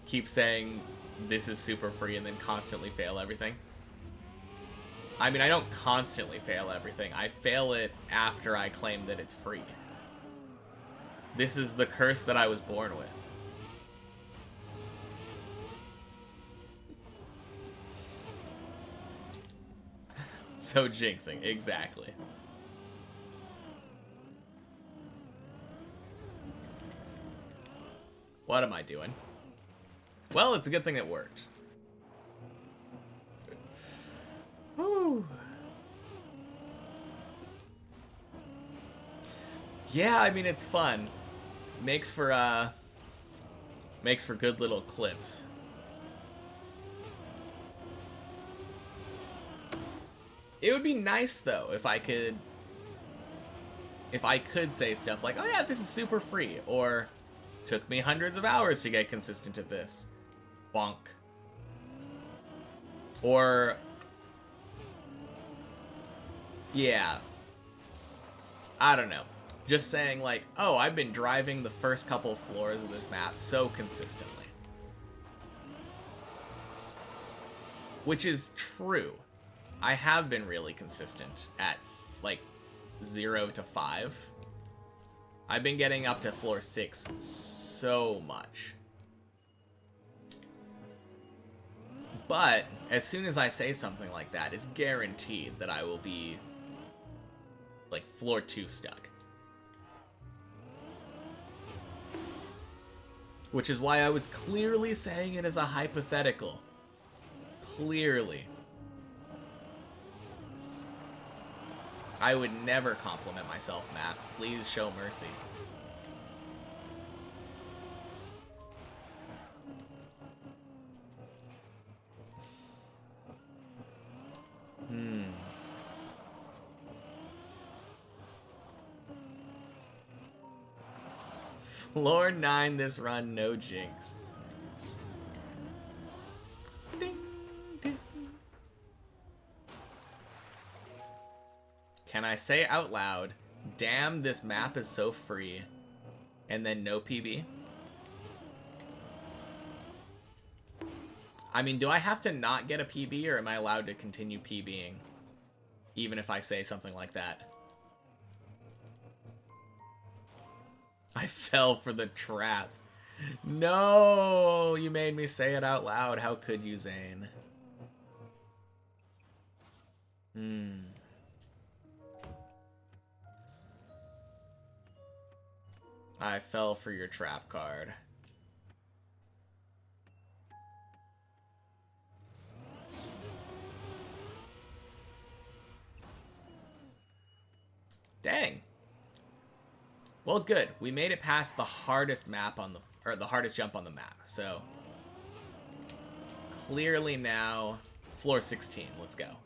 Keep saying this is super free and then constantly fail everything. I mean, I don't constantly fail everything. I fail it after I claim that it's free. This is the curse that I was born with. So jinxing, exactly. What am I doing? Well, it's a good thing it worked. Whew. Yeah, I mean, it's fun. Makes for good little clips. It would be nice though if I could say stuff like, "Oh yeah, this is super free," or "Took me hundreds of hours to get consistent at this." Bonk. Or yeah. I don't know. Just saying like, "Oh, I've been driving the first couple floors of this map so consistently." Which is true. I have been really consistent at, like, 0 to 5. I've been getting up to floor 6 so much. But, as soon as I say something like that, it's guaranteed that I will be, like, floor 2 stuck. Which is why I was clearly saying it as a hypothetical. Clearly. I would never compliment myself, Matt. Please show mercy. Floor 9 this run, no jinx. Ding, ding. Can I say out loud, "Damn, this map is so free," and then no PB? I mean, do I have to not get a PB, or am I allowed to continue PBing? Even if I say something like that. I fell for the trap. No, you made me say it out loud. How could you, Zane? I fell for your trap card. Dang. Well, good. We made it past the hardest map on the, or the hardest jump on the map. So clearly now, floor 16. Let's go.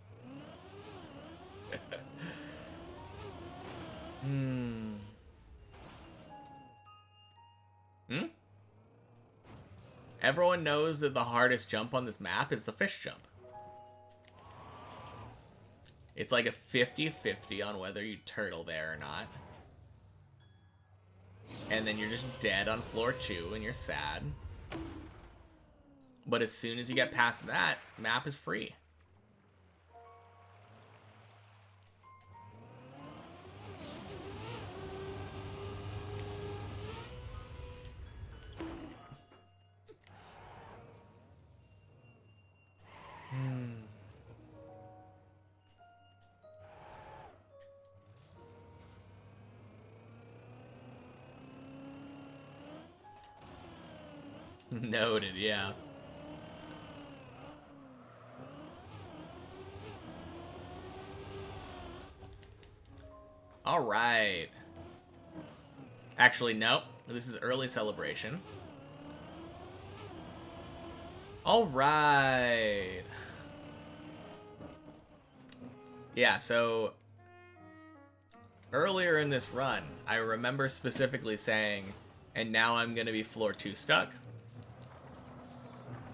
Everyone knows that the hardest jump on this map is the fish jump. It's like a 50-50 on whether you turtle there or not. And then you're just dead on floor 2 and you're sad. But as soon as you get past that, map is free. Noted, yeah. All right. Actually, no. This is early celebration. All right. Yeah, so earlier in this run, I remember specifically saying, and now I'm going to be floor 2 stuck.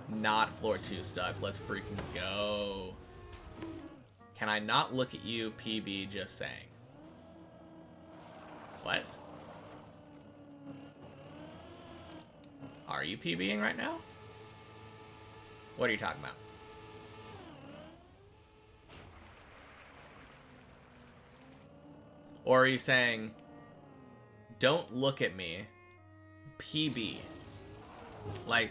Not floor 2 stuck. Let's freaking go. Can I not look at you, PB, just saying? What? Are you PBing right now? What are you talking about? Or are you saying, don't look at me, PB? Like,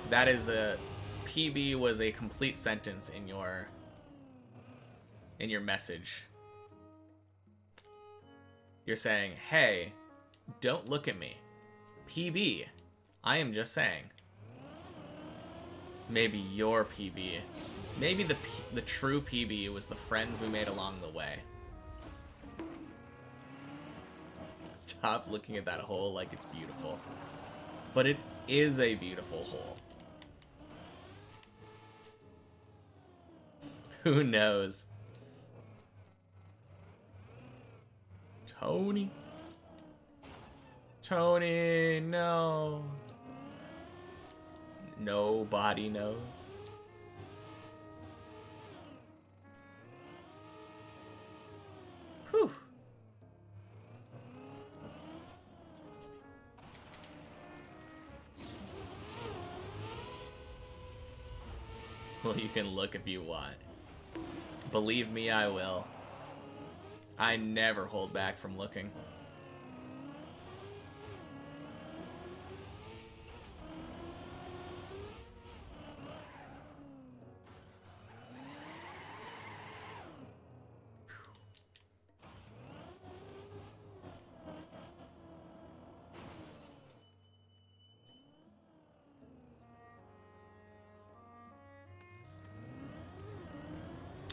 that is a... PB was a complete sentence in your message. You're saying, hey, don't look at me, PB. I am just saying. Maybe your PB. Maybe the true PB was the friends we made along the way. Stop looking at that hole like it's beautiful. But it is a beautiful hole. Who knows? Tony? Tony, no. Nobody knows. Whew. Well, you can look if you want. Believe me, I will. I never hold back from looking.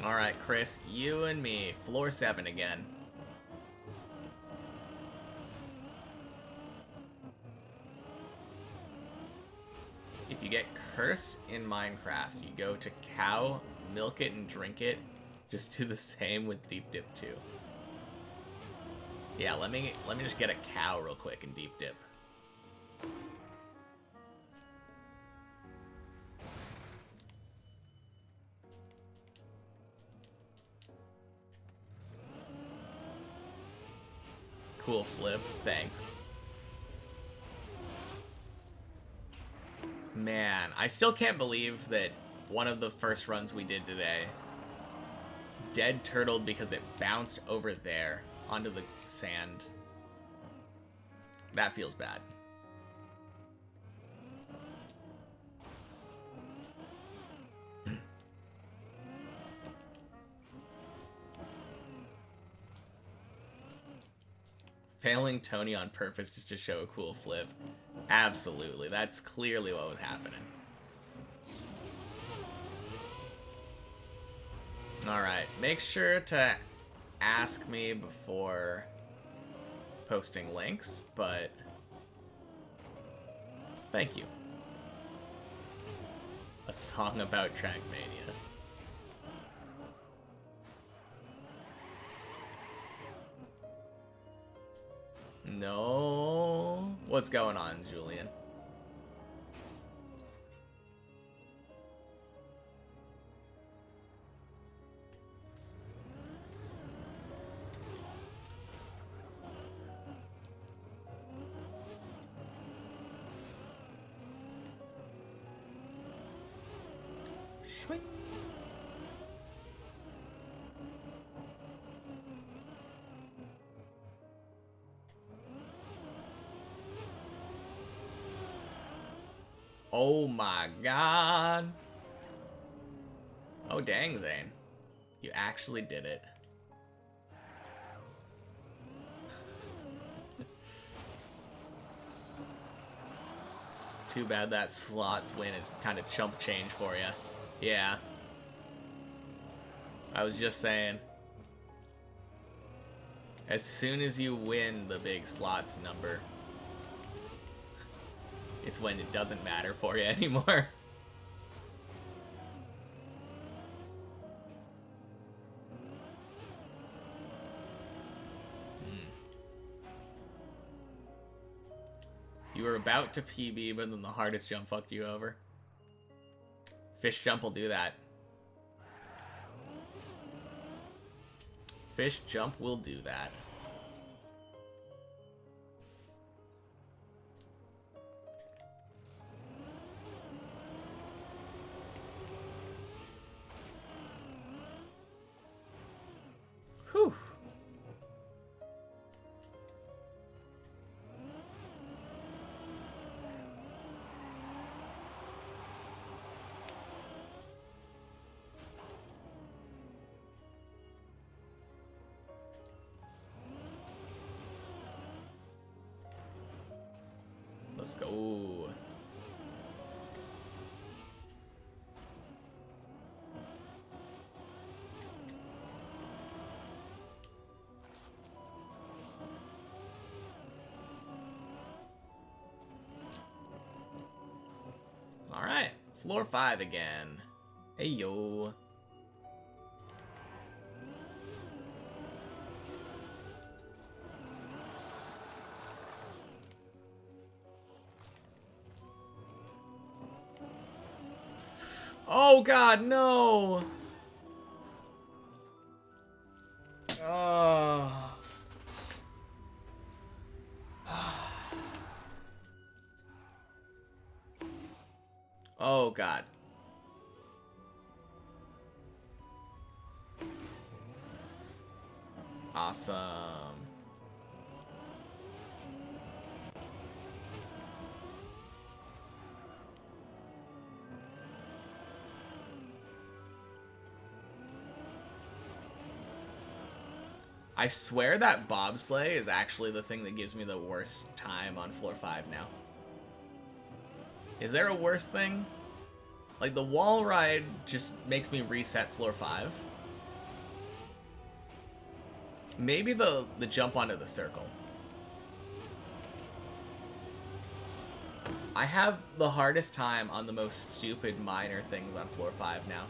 Alright, Chris, you and me, floor 7 again. If you get cursed in Minecraft, you go to cow, milk it, and drink it. Just do the same with deep dip too. Yeah, let me just get a cow real quick and deep dip. Cool flip, thanks. Man, I still can't believe that one of the first runs we did today dead turtled because it bounced over there onto the sand. That feels bad. Failing Tony on purpose just to show a cool flip. Absolutely. That's clearly what was happening. Alright. Make sure to ask me before posting links, but thank you. A song about Trackmania. No. What's going on, Julian? Swing. Oh my god. Oh dang, Zane. You actually did it. Too bad that slots win is kind of chump change for you. Yeah. I was just saying. As soon as you win the big slots number, it's when it doesn't matter for you anymore. You were about to PB, but then the hardest jump fucked you over. Fish jump will do that. Fish jump will do that. Whew. Let's go. All right, floor 5 again. Hey yo. Oh god, no! Oh. Oh god. Awesome. I swear that bobsleigh is actually the thing that gives me the worst time on floor 5 now. Is there a worse thing? Like, the wall ride just makes me reset floor 5. Maybe the jump onto the circle. I have the hardest time on the most stupid minor things on floor 5 now.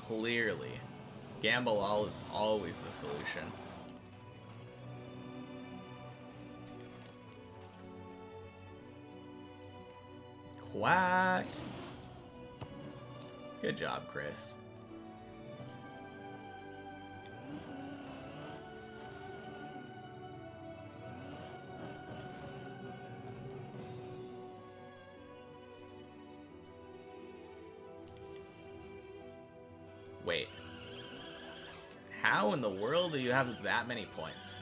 Clearly. Gamble all is always the solution. Quack. Good job, Chris. Wait. How in the world do you have that many points?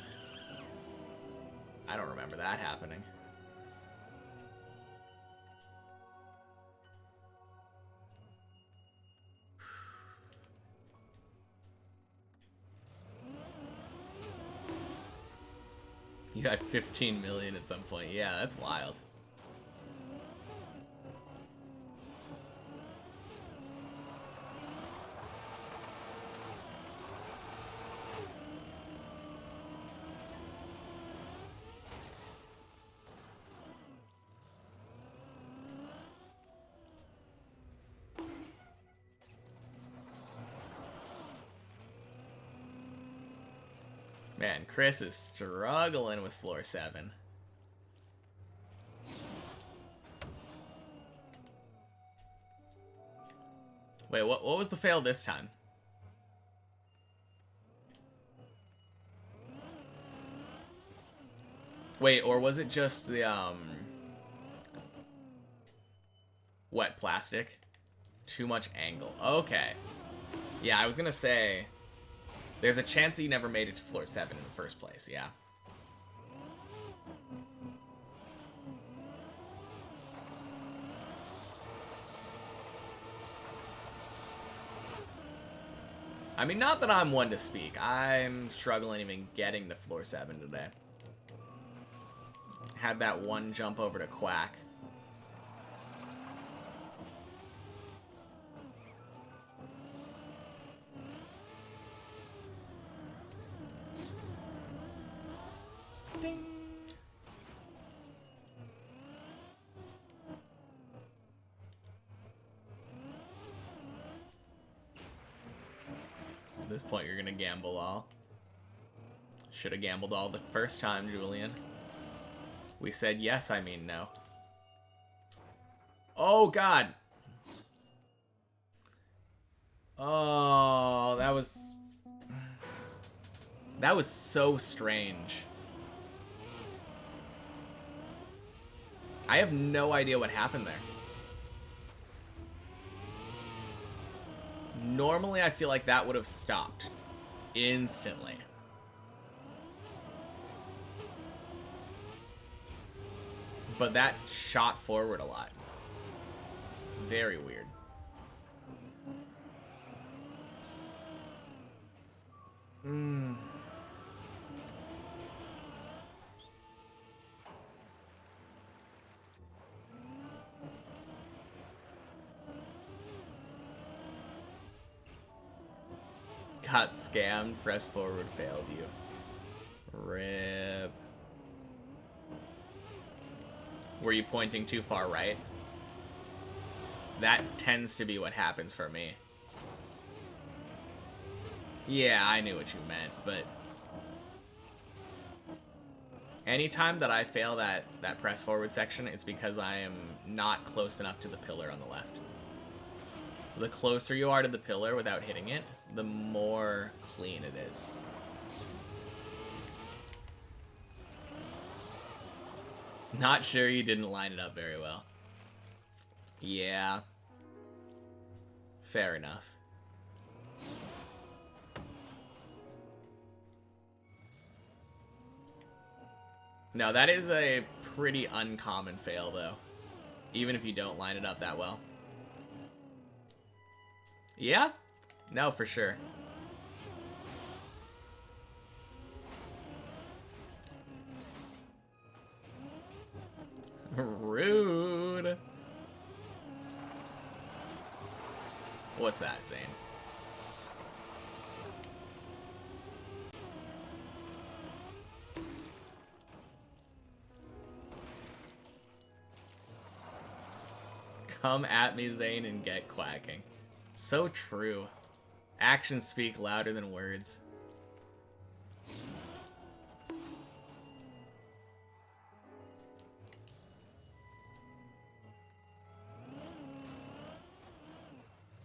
I don't remember that happening. You had 15 million at some point. Yeah, that's wild. Man, Chris is struggling with floor 7. Wait, what was the fail this time? Wait, or was it just the, wet plastic? Too much angle. Okay. Yeah, I was gonna say, there's a chance that you never made it to floor 7 in the first place, yeah. I mean, not that I'm one to speak. I'm struggling even getting to floor 7 today. Had that one jump over to Quack. Ding. So at this point, you're gonna gamble all. Should have gambled all the first time, Julian. We said yes, I mean no. Oh, God. Oh, that was so strange. I have no idea what happened there. Normally, I feel like that would have stopped instantly. But that shot forward a lot. Very weird. Got scammed, press forward, failed you. RIP. Were you pointing too far right? That tends to be what happens for me. Yeah, I knew what you meant, but anytime that I fail that press forward section, it's because I am not close enough to the pillar on the left. The closer you are to the pillar without hitting it, the more clean it is. Not sure you didn't line it up very well. Yeah. Fair enough. No, that is a pretty uncommon fail, though. Even if you don't line it up that well. Yeah? No, for sure. Rude. What's that, Zane? Come at me, Zane, and get quacking. So true. Actions speak louder than words.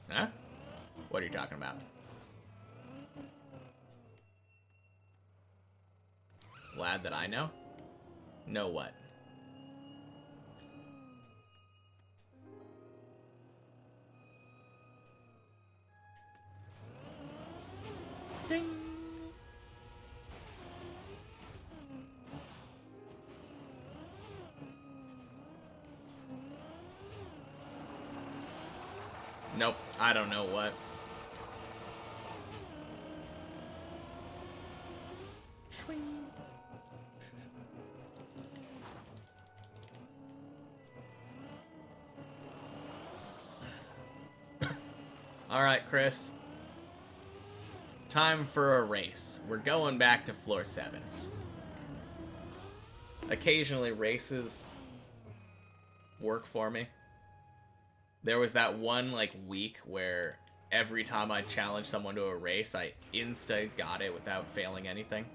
Huh? What are you talking about? Glad that I know? Know what? Ding! Nope, I don't know what. Alright, Chris. Time for a race. We're going back to floor 7. Occasionally, races work for me. There was that one, like, week where every time I challenged someone to a race, I insta got it without failing anything.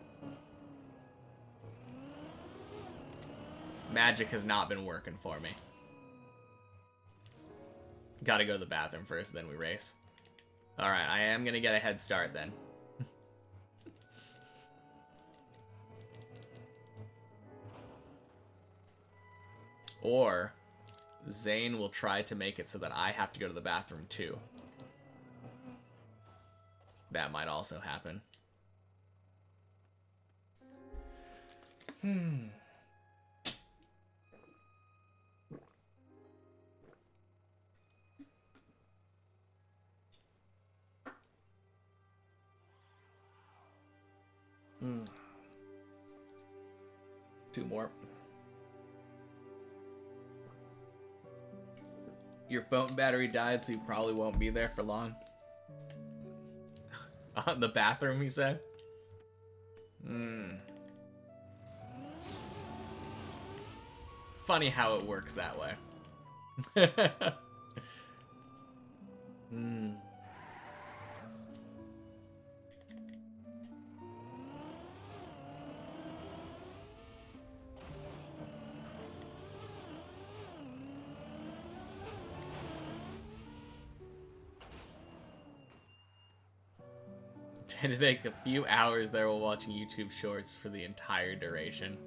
Magic has not been working for me. Gotta go to the bathroom first, then we race. Alright, I am gonna get a head start then. Or Zane will try to make it so that I have to go to the bathroom too. That might also happen. Two more. Your phone battery died, so you probably won't be there for long. On the bathroom, he said. Funny how it works that way. Tend to take a few hours there while watching YouTube shorts for the entire duration.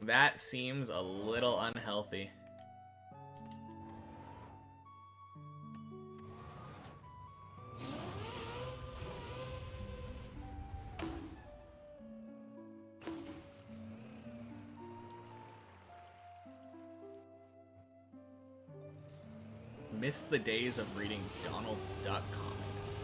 That seems a little unhealthy. Miss the days of reading Donald Duck comics.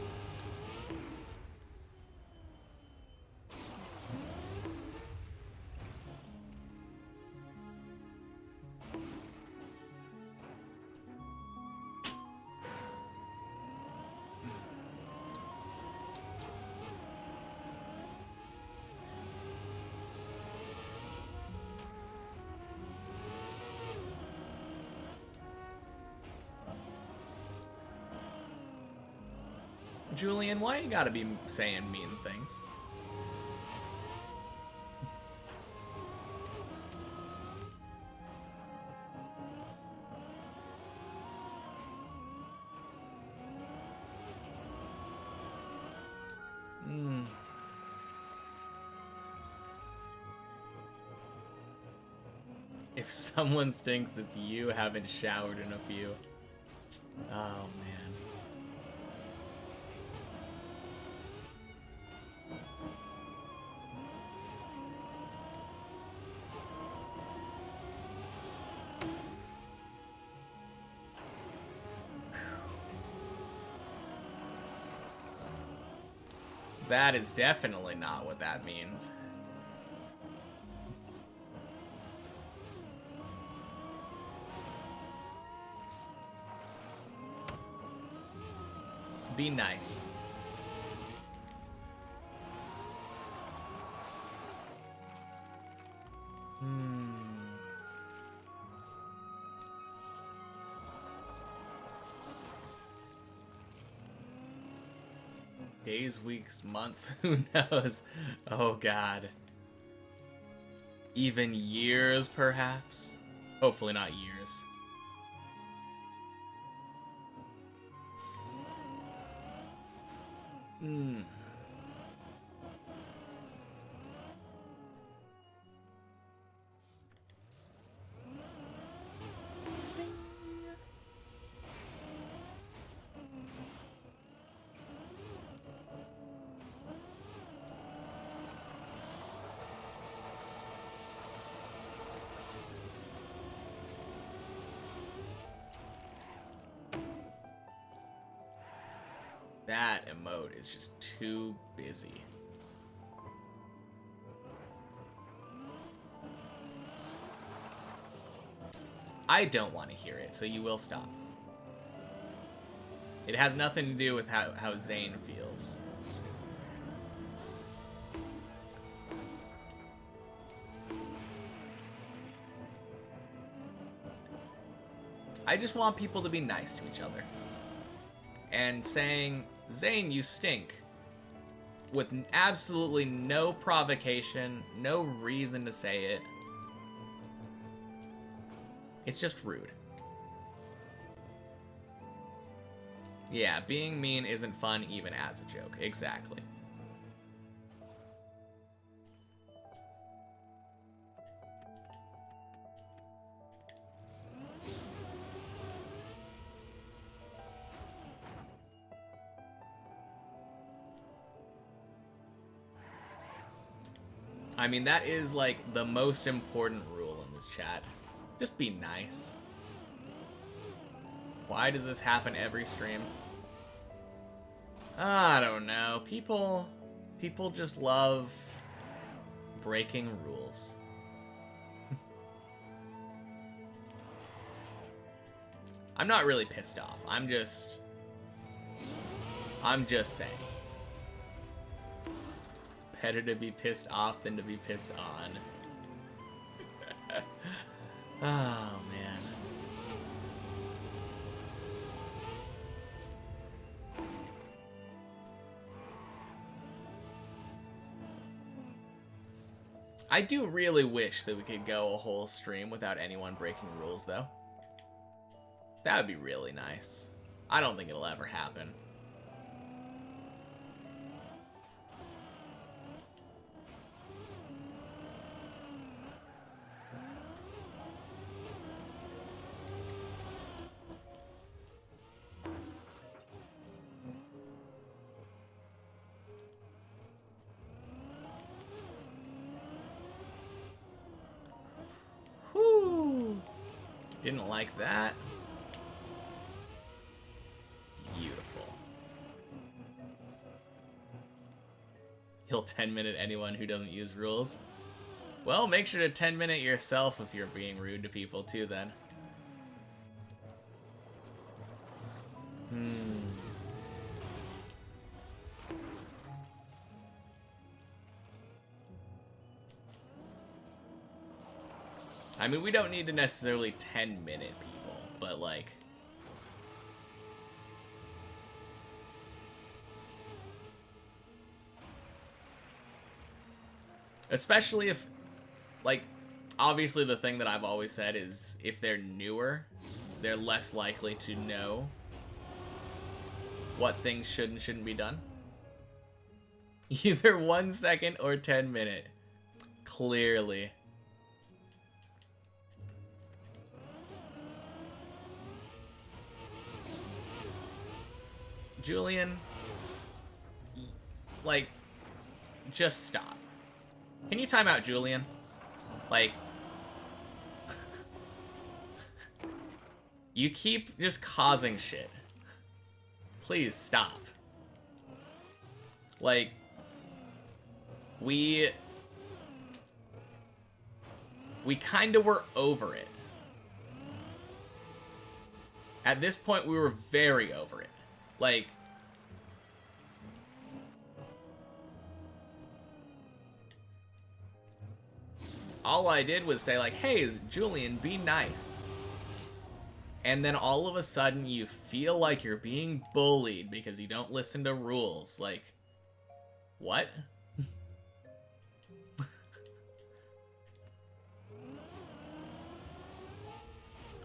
Julian, why you gotta be saying mean things? If someone stinks, it's you. Haven't showered in a few. Oh, man. That is definitely not what that means. Be nice. Days, weeks, months, who knows? Oh god. Even years, perhaps? Hopefully not years. That emote is just too busy. I don't want to hear it, so you will stop. It has nothing to do with how Zane feels. I just want people to be nice to each other. And saying, Zane, you stink, with absolutely no provocation, no reason to say it. It's just rude. Yeah, being mean isn't fun even as a joke. Exactly. I mean, that is, like, the most important rule in this chat. Just be nice. Why does this happen every stream? I don't know. People just love breaking rules. I'm not really pissed off. I'm just saying. Better to be pissed off than to be pissed on. Oh, man. I do really wish that we could go a whole stream without anyone breaking rules, though. That would be really nice. I don't think it'll ever happen. Whew. Didn't like that. Beautiful. You'll 10-minute anyone who doesn't use rules. Well, make sure to 10-minute yourself if you're being rude to people too, then. I mean, we don't need to necessarily 10-minute people, but like... Especially if, like, obviously the thing that I've always said is if they're newer, they're less likely to know what things should and shouldn't be done. Either 1 second or 10-minute. Clearly. Julian, like, just stop. Can you time out Julian? Like, you keep just causing shit. Please stop. Like, we kinda were over it. At this point, we were very over it. Like, all I did was say, like, hey, Julian, be nice. And then all of a sudden you feel like you're being bullied because you don't listen to rules. Like, what?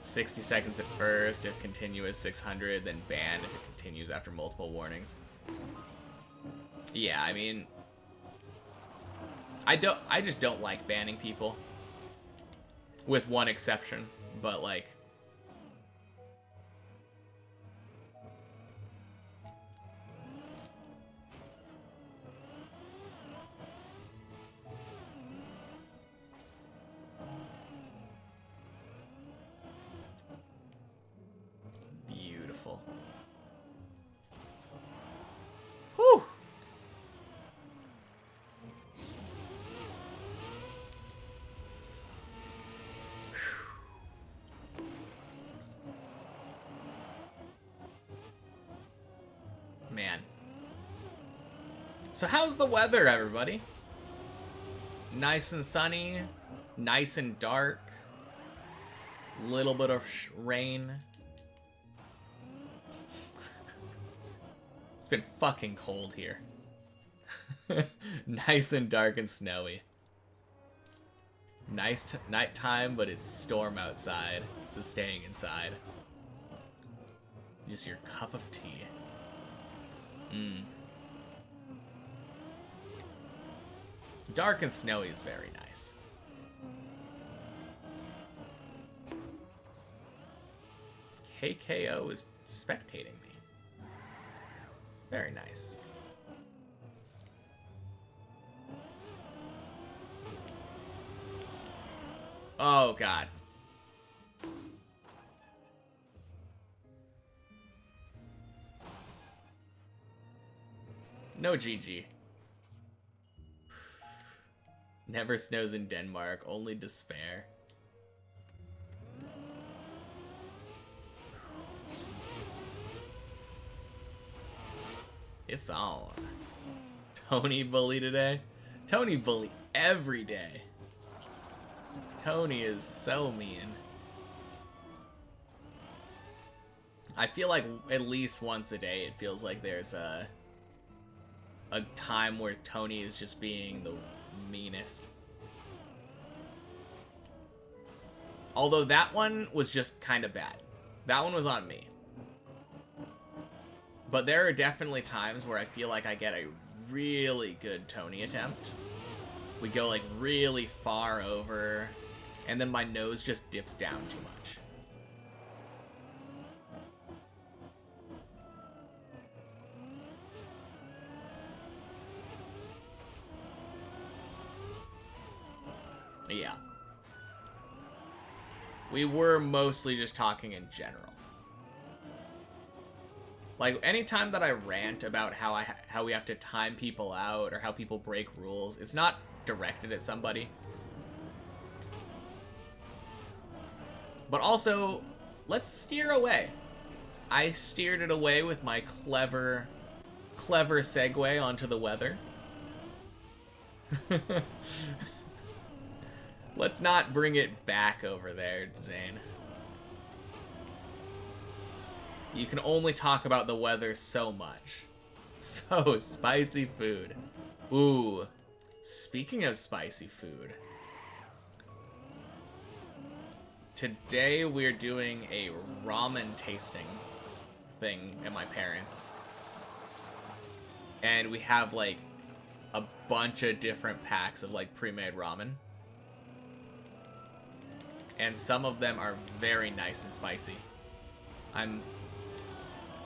$60 seconds at first, if continuous 600, then ban if it continues after multiple warnings. Yeah, I mean, I just don't like banning people. With one exception, but like, beautiful. Whew. Man. So how's the weather, everybody? Nice and sunny, nice and dark, little bit of rain. It's been fucking cold here. Nice and dark and snowy. Nice nighttime, but it's storm outside, so staying inside. Just your cup of tea. Dark and snowy is very nice. KKO is spectating me. Very nice. Oh, God. No GG. Never snows in Denmark, only despair. It's on. Tony bully today? Tony bully every day. Tony is so mean. I feel like at least once a day it feels like there's a time where Tony is just being the meanest. Although that one was just kind of bad. That one was on me. But there are definitely times where I feel like I get a really good Tony attempt. We go like really far over, and then my nose just dips down too much. Yeah. We were mostly just talking in general. Like, anytime that I rant about how we have to time people out or how people break rules, it's not directed at somebody. But also, let's steer away. I steered it away with my clever segue onto the weather. Let's not bring it back over there, Zane. You can only talk about the weather so much. So, spicy food. Ooh. Speaking of spicy food. Today we're doing a ramen tasting thing at my parents'. And we have like a bunch of different packs of like pre-made ramen. And some of them are very nice and spicy. I'm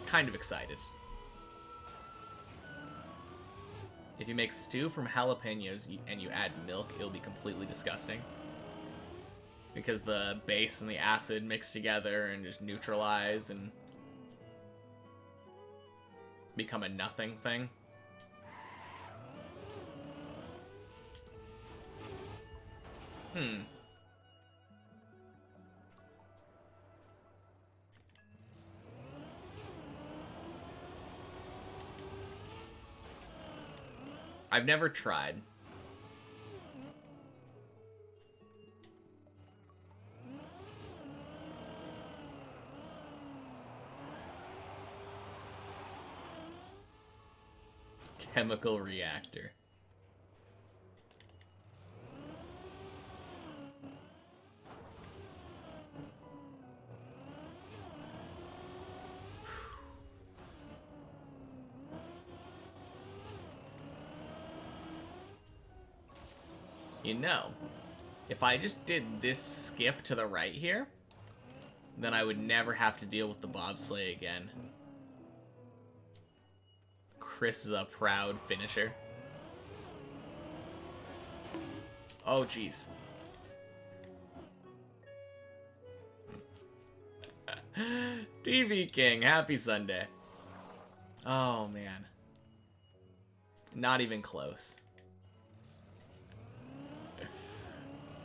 kind of excited. If you make stew from jalapenos and you add milk, it'll be completely disgusting. Because the base and the acid mix together and just neutralize and become a nothing thing. I've never tried. Chemical reactor. You know, if I just did this skip to the right here, then I would never have to deal with the bobsleigh again. Chris is a proud finisher. Oh, jeez. TV King, happy Sunday. Oh, man. Not even close.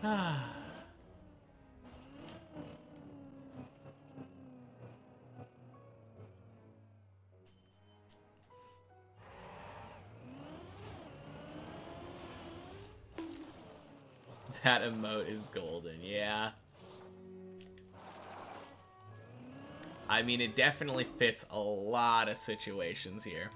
That emote is golden, yeah. I mean, it definitely fits a lot of situations here.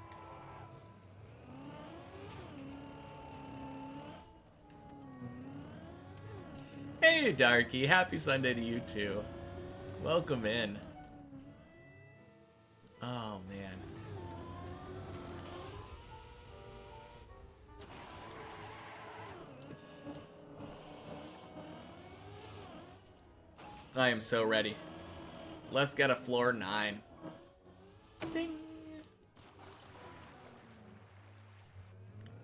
Hey, Darky. Happy Sunday to you, too. Welcome in. Oh, man. I am so ready. Let's get a floor 9. Ding.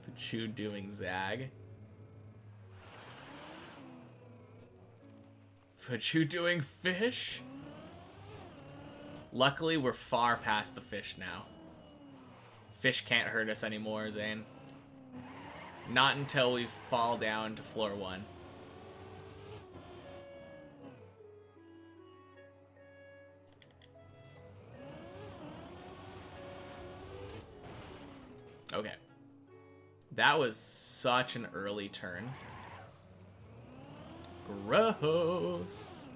Fuchu doing Zag. What you doing, fish? Luckily, we're far past the fish now. Fish can't hurt us anymore, Zane. Not until we fall down to floor 1. Okay. That was such an early turn. Gross.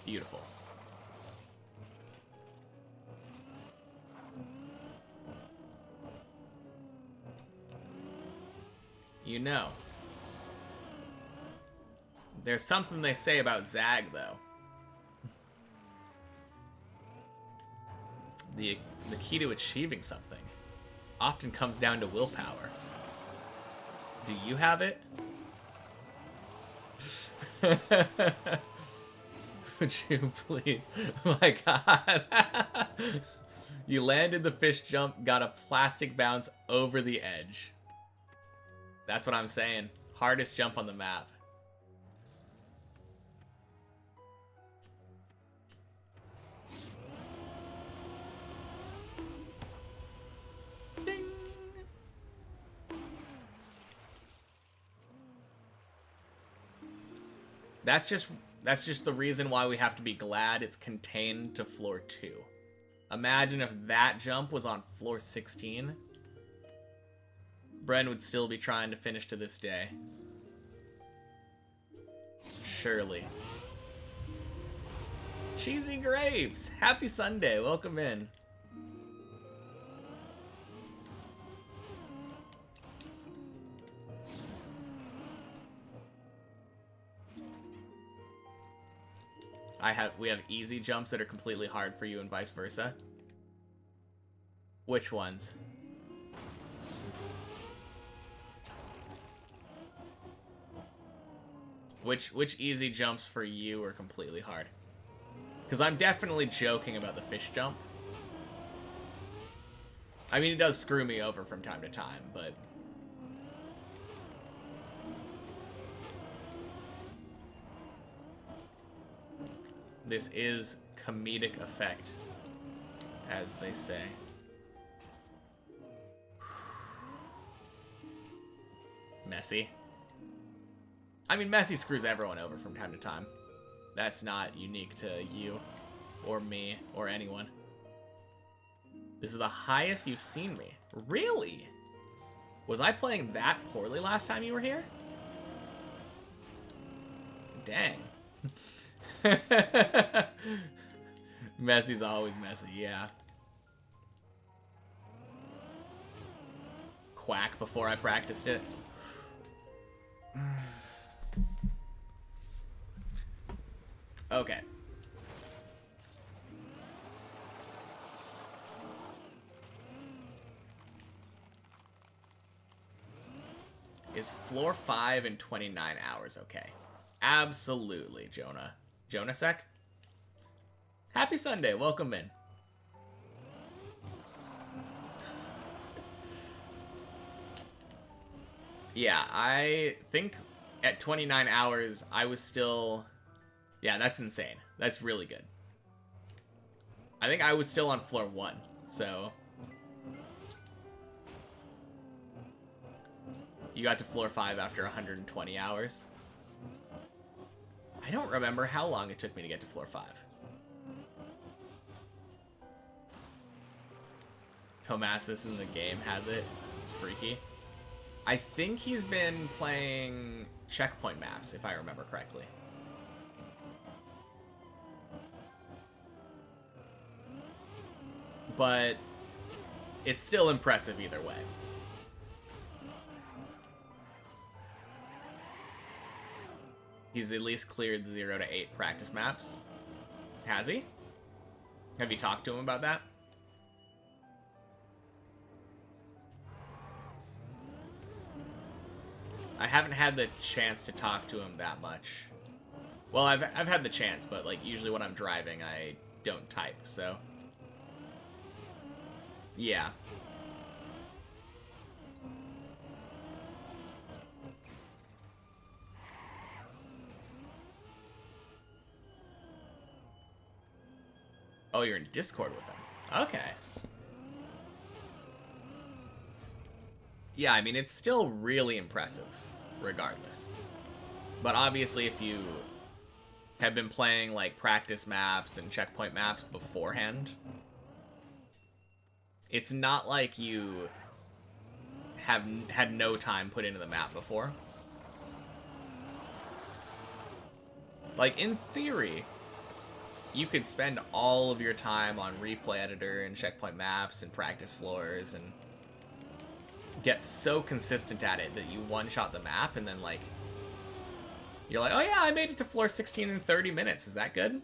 Beautiful. You know, there's something they say about Zag, though. The key to achieving something often comes down to willpower. Do you have it? Would you please? My God. You landed the fish jump, got a plastic bounce over the edge. That's what I'm saying. Hardest jump on the map. Ding. That's just the reason why we have to be glad it's contained to floor 2. Imagine if that jump was on floor 16. Bren would still be trying to finish to this day. Surely. Cheesy Grapes! Happy Sunday, welcome in. We have easy jumps that are completely hard for you and vice versa. Which ones? Which easy jumps for you are completely hard? Because I'm definitely joking about the fish jump. I mean, it does screw me over from time to time, but... This is comedic effect, as they say. Messy. I mean, Messy screws everyone over from time to time. That's not unique to you, or me, or anyone. This is the highest you've seen me. Really? Was I playing that poorly last time you were here? Dang. Messy's always messy, yeah. Quack before I practiced it. Okay. Is floor 5 in 29 hours okay? Absolutely, Jonah. Jonasek? Happy Sunday, welcome in. Yeah, I think at 29 hours, I was still... Yeah, that's insane. That's really good. I think I was still on floor 1, so... You got to floor 5 after 120 hours. I don't remember how long it took me to get to floor 5. Tomasis in the game has it. It's freaky. I think he's been playing checkpoint maps, if I remember correctly. But it's still impressive either way. He's at least cleared 0 to 8 practice maps. Has he? Have you talked to him about that? I haven't had the chance to talk to him that much. Well, I've had the chance, but like usually when I'm driving, I don't type, so... Yeah. Oh, you're in Discord with them. Okay. Yeah, I mean, it's still really impressive, regardless. But obviously, if you have been playing, like, practice maps and checkpoint maps beforehand, it's not like you have had no time put into the map before. Like, in theory, you could spend all of your time on replay editor and checkpoint maps and practice floors and get so consistent at it that you one-shot the map and then, like, you're like, oh yeah, I made it to floor 16 in 30 minutes. Is that good?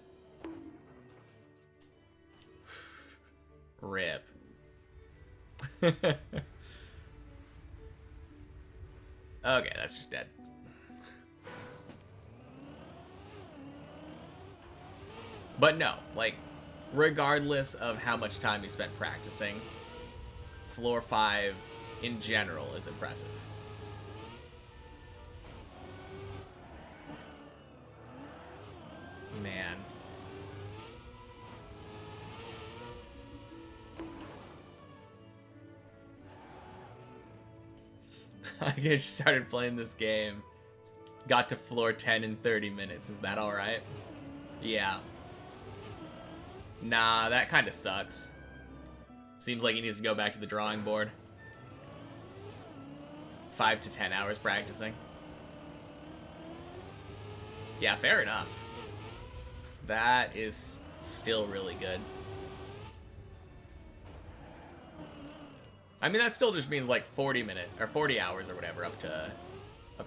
Rip. Okay, that's just dead. But no, like, regardless of how much time you spent practicing, floor 5 in general is impressive. Man. I just started playing this game. Got to floor 10 in 30 minutes. Is that alright? Yeah. Nah, that kind of sucks. Seems like he needs to go back to the drawing board. 5 to 10 hours practicing. Yeah, fair enough. That is still really good. I mean, that still just means like 40 minutes or 40 hours or whatever up to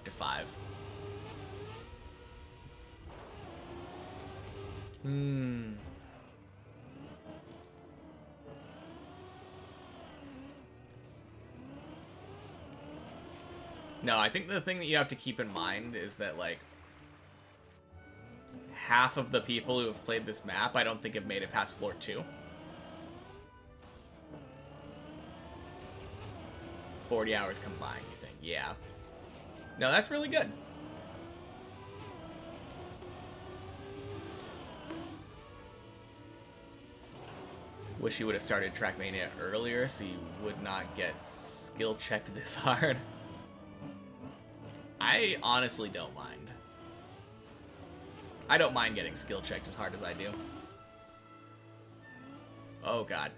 5. No, I think the thing that you have to keep in mind is that, like, half of the people who have played this map, I don't think have made it past floor 2. 40 hours combined, you think? Yeah. No, that's really good. Wish you would have started Trackmania earlier so you would not get skill checked this hard. I honestly don't mind. I don't mind getting skill checked as hard as I do. Oh, God.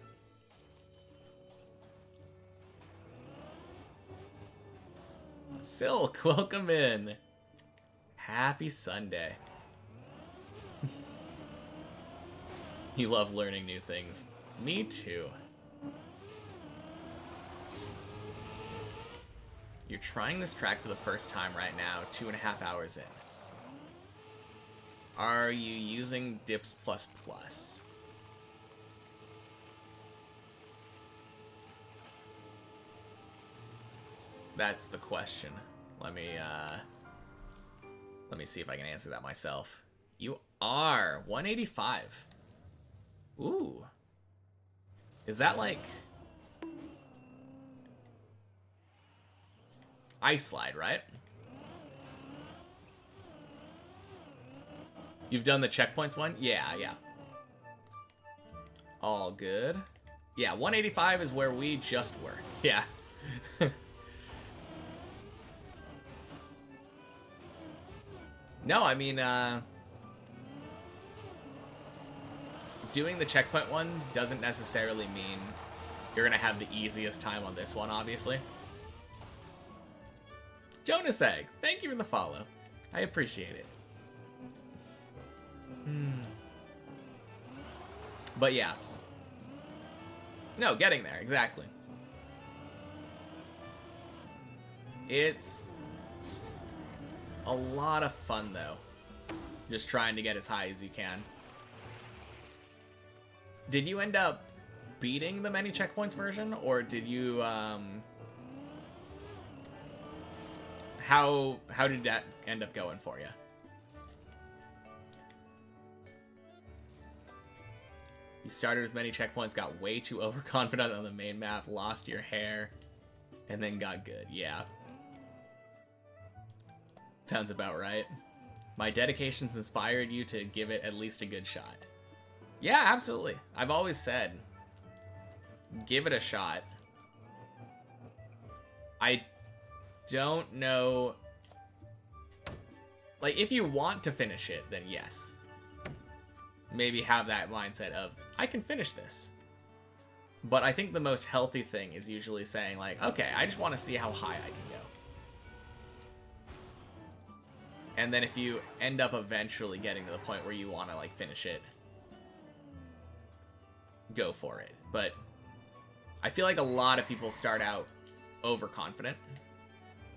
Silk, welcome in. Happy Sunday. You love learning new things. Me too. You're trying this track for the first time right now, 2.5 hours in. Are you using Dips++? That's the question. Let me see if I can answer that myself. You are 185. Ooh. Is that like Ice Slide, right? You've done the checkpoints one? Yeah, yeah. All good. Yeah, 185 is where we just were. Yeah. No, I mean, doing the checkpoint one doesn't necessarily mean you're gonna have the easiest time on this one, obviously. Jonas Egg, thank you for the follow. I appreciate it. But yeah. No, getting there, exactly. It's a lot of fun, though. Just trying to get as high as you can. Did you end up beating the many checkpoints version, or did you, how did that end up going for you? You started with many checkpoints, got way too overconfident on the main map, lost your hair, and then got good. Yeah. Sounds about right. My dedication's inspired you to give it at least a good shot. Yeah, absolutely. I've always said, give it a shot. I don't know. Like, if you want to finish it, then yes. Maybe have that mindset of, I can finish this. But I think the most healthy thing is usually saying, like, okay, I just want to see how high I can go. And then if you end up eventually getting to the point where you want to, like, finish it, go for it. But I feel like a lot of people start out overconfident,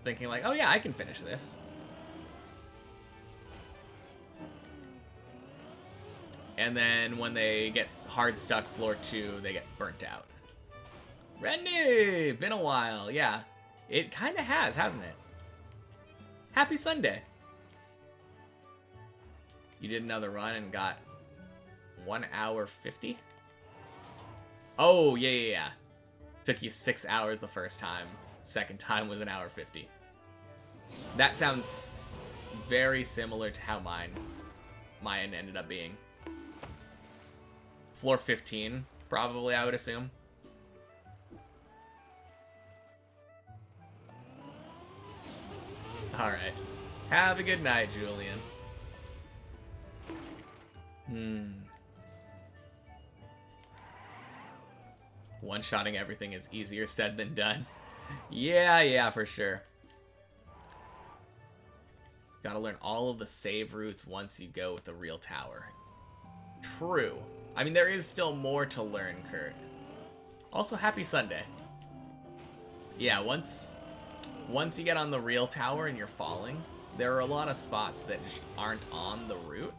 thinking like, oh yeah, I can finish this. And then when they get hard stuck floor 2, they get burnt out. Rendy! Been a while, yeah. It kind of has, hasn't it? Happy Sunday. You did another run and got 1 hour 50? Oh, yeah. Took you 6 hours the first time. Second time was 1 hour 50. That sounds very similar to how mine ended up being. Floor 15, probably, I would assume. Alright. Have a good night, Julian. One-shotting everything is easier said than done. Yeah, for sure. Gotta learn all of the save routes once you go with the real tower. True. I mean, there is still more to learn, Kurt. Also, happy Sunday. Yeah, once you get on the real tower and you're falling, there are a lot of spots that just aren't on the route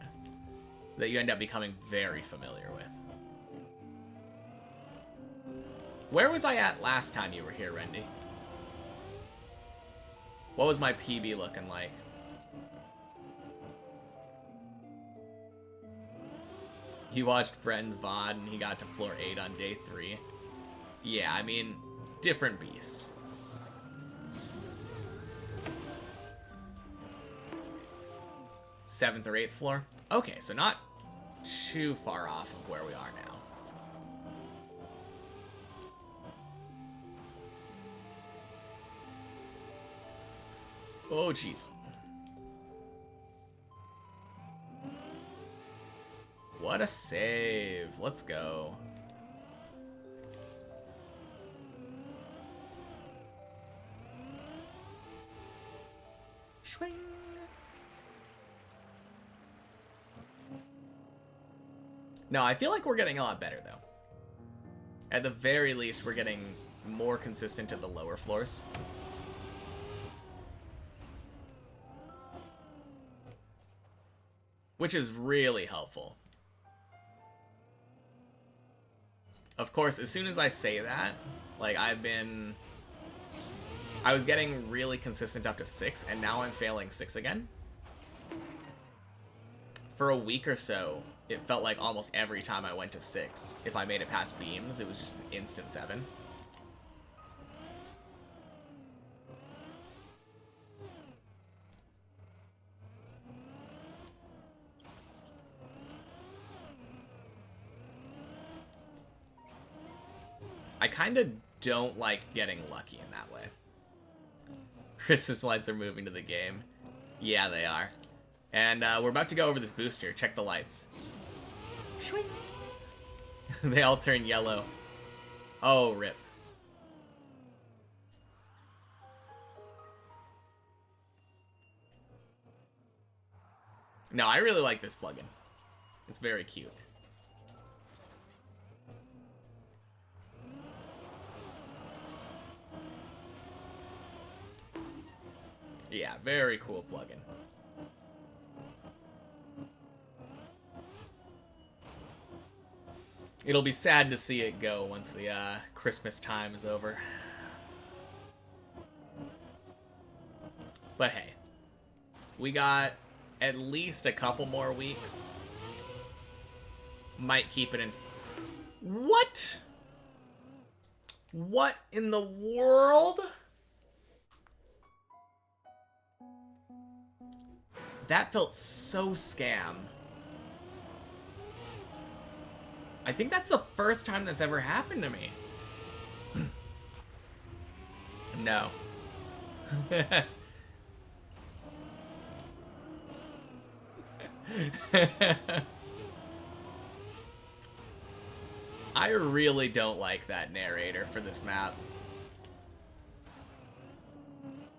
that you end up becoming very familiar with. Where was I at last time you were here, Rendy? What was my PB looking like? He watched Bren's VOD and he got to floor 8 on day 3. Yeah, I mean, different beast. Seventh or 8th floor? Okay, so not too far off of where we are now. Oh, jeez. What a save. Let's go. Swing. No, I feel like we're getting a lot better, though. At the very least, we're getting more consistent at the lower floors. Which is really helpful. Of course, as soon as I say that, like, I was getting really consistent up to 6, and now I'm failing 6 again. For a week or so, it felt like almost every time I went to 6, if I made it past beams, it was just an instant 7. I kind of don't like getting lucky in that way. Christmas lights are moving to the game. Yeah, they are. And we're about to go over this booster. Check the lights. Shwing. They all turn yellow. Oh, rip. No, I really like this plugin. It's very cute. Yeah, very cool plugin. It'll be sad to see it go once the Christmas time is over. But hey, we got at least a couple more weeks. Might keep it in... What? What in the world? That felt so scam. I think that's the first time that's ever happened to me. No. I really don't like that narrator for this map.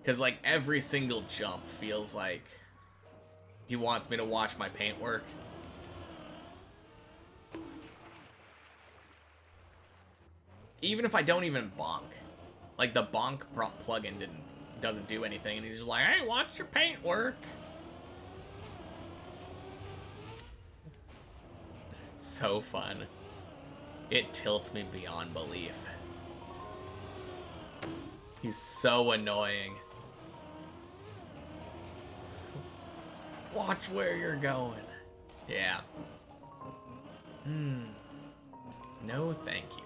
Because, like, every single jump feels like he wants me to watch my paint work. Even if I don't even bonk. Like, the bonk plugin doesn't do anything, and he's just like, hey, watch your paint work. So fun. It tilts me beyond belief. He's so annoying. Watch where you're going. Yeah. No, thank you.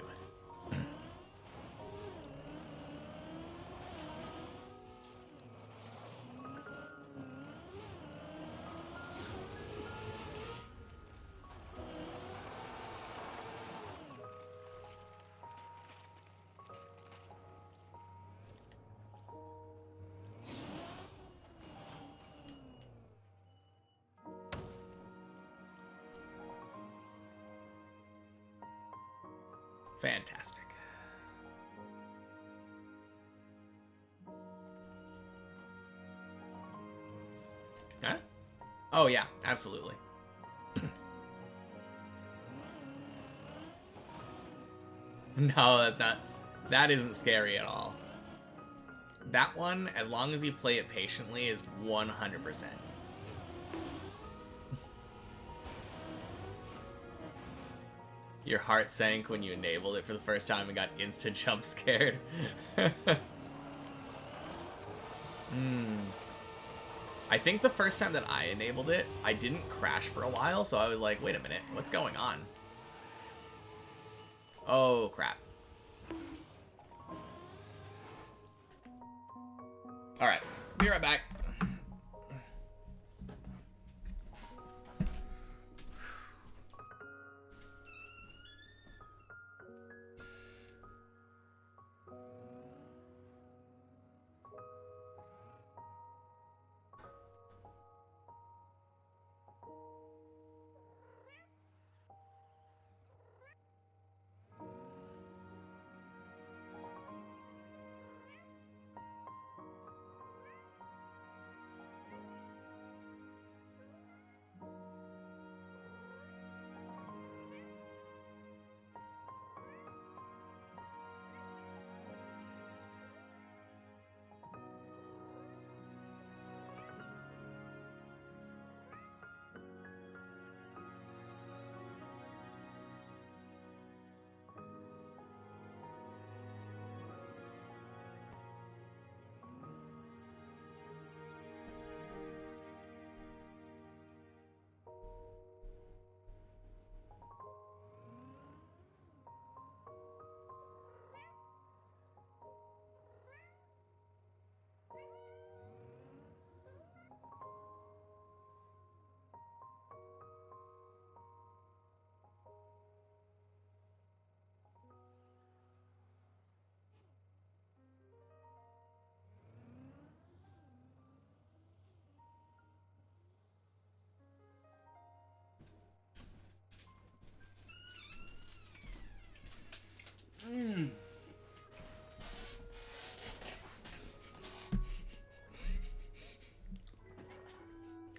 Fantastic. Huh? Oh, yeah, absolutely. No, that's not. That isn't scary at all. That one, as long as you play it patiently, is 100%. Your heart sank when you enabled it for the first time and got instant jump scared. I think the first time that I enabled it, I didn't crash for a while, so I was like, wait a minute, what's going on? Oh, crap. Alright, be right back.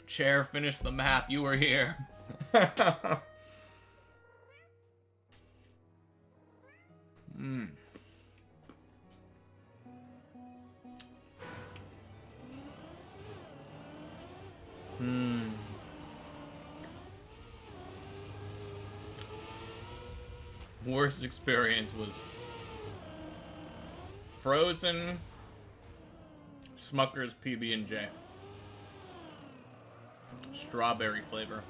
Chair finished the map. You were here. Worst experience was Frozen, Smucker's PB&J. Strawberry flavor.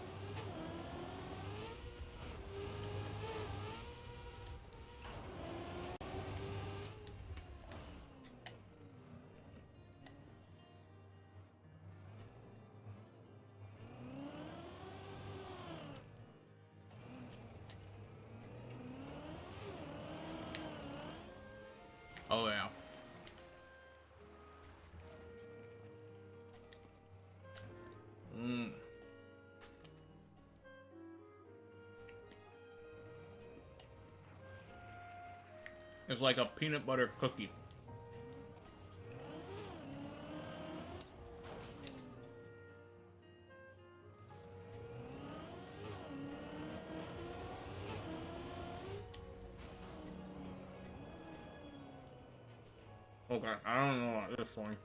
Oh, yeah. It's like a peanut butter cookie. Okay, I don't know about this one.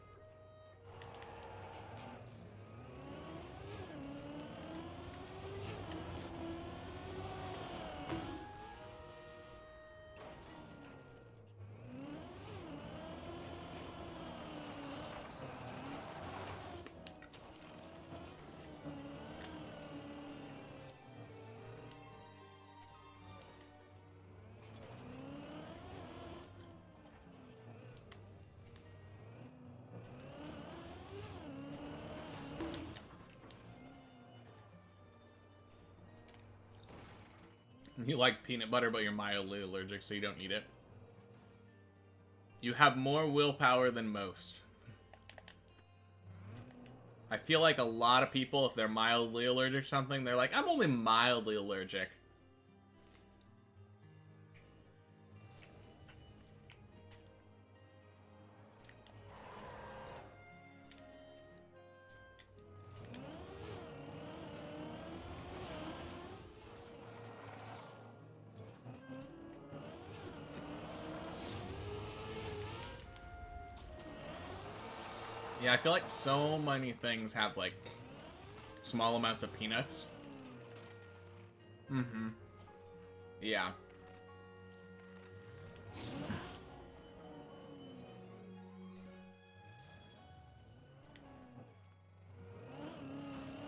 You like peanut butter, but you're mildly allergic, so you don't eat it. You have more willpower than most. I feel like a lot of people, if they're mildly allergic to something, they're like, I'm only mildly allergic. Yeah, I feel like so many things have, like, small amounts of peanuts. Mm-hmm. Yeah.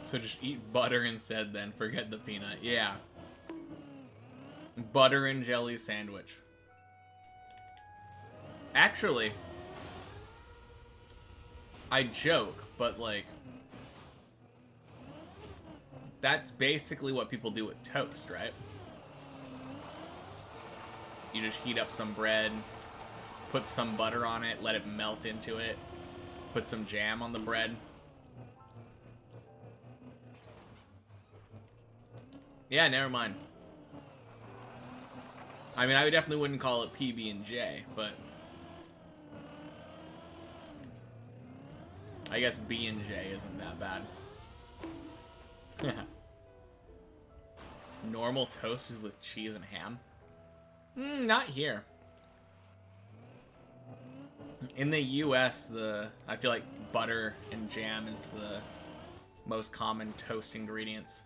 So just eat butter instead, then forget the peanut. Yeah. Butter and jelly sandwich. Actually, I joke, but, like, that's basically what people do with toast, right? You just heat up some bread, put some butter on it, let it melt into it, put some jam on the bread. Yeah, never mind. I mean, I definitely wouldn't call it PB&J, but I guess B&J isn't that bad. Normal toasted with cheese and ham? Not here. In the US, I feel like butter and jam is the most common toast ingredients.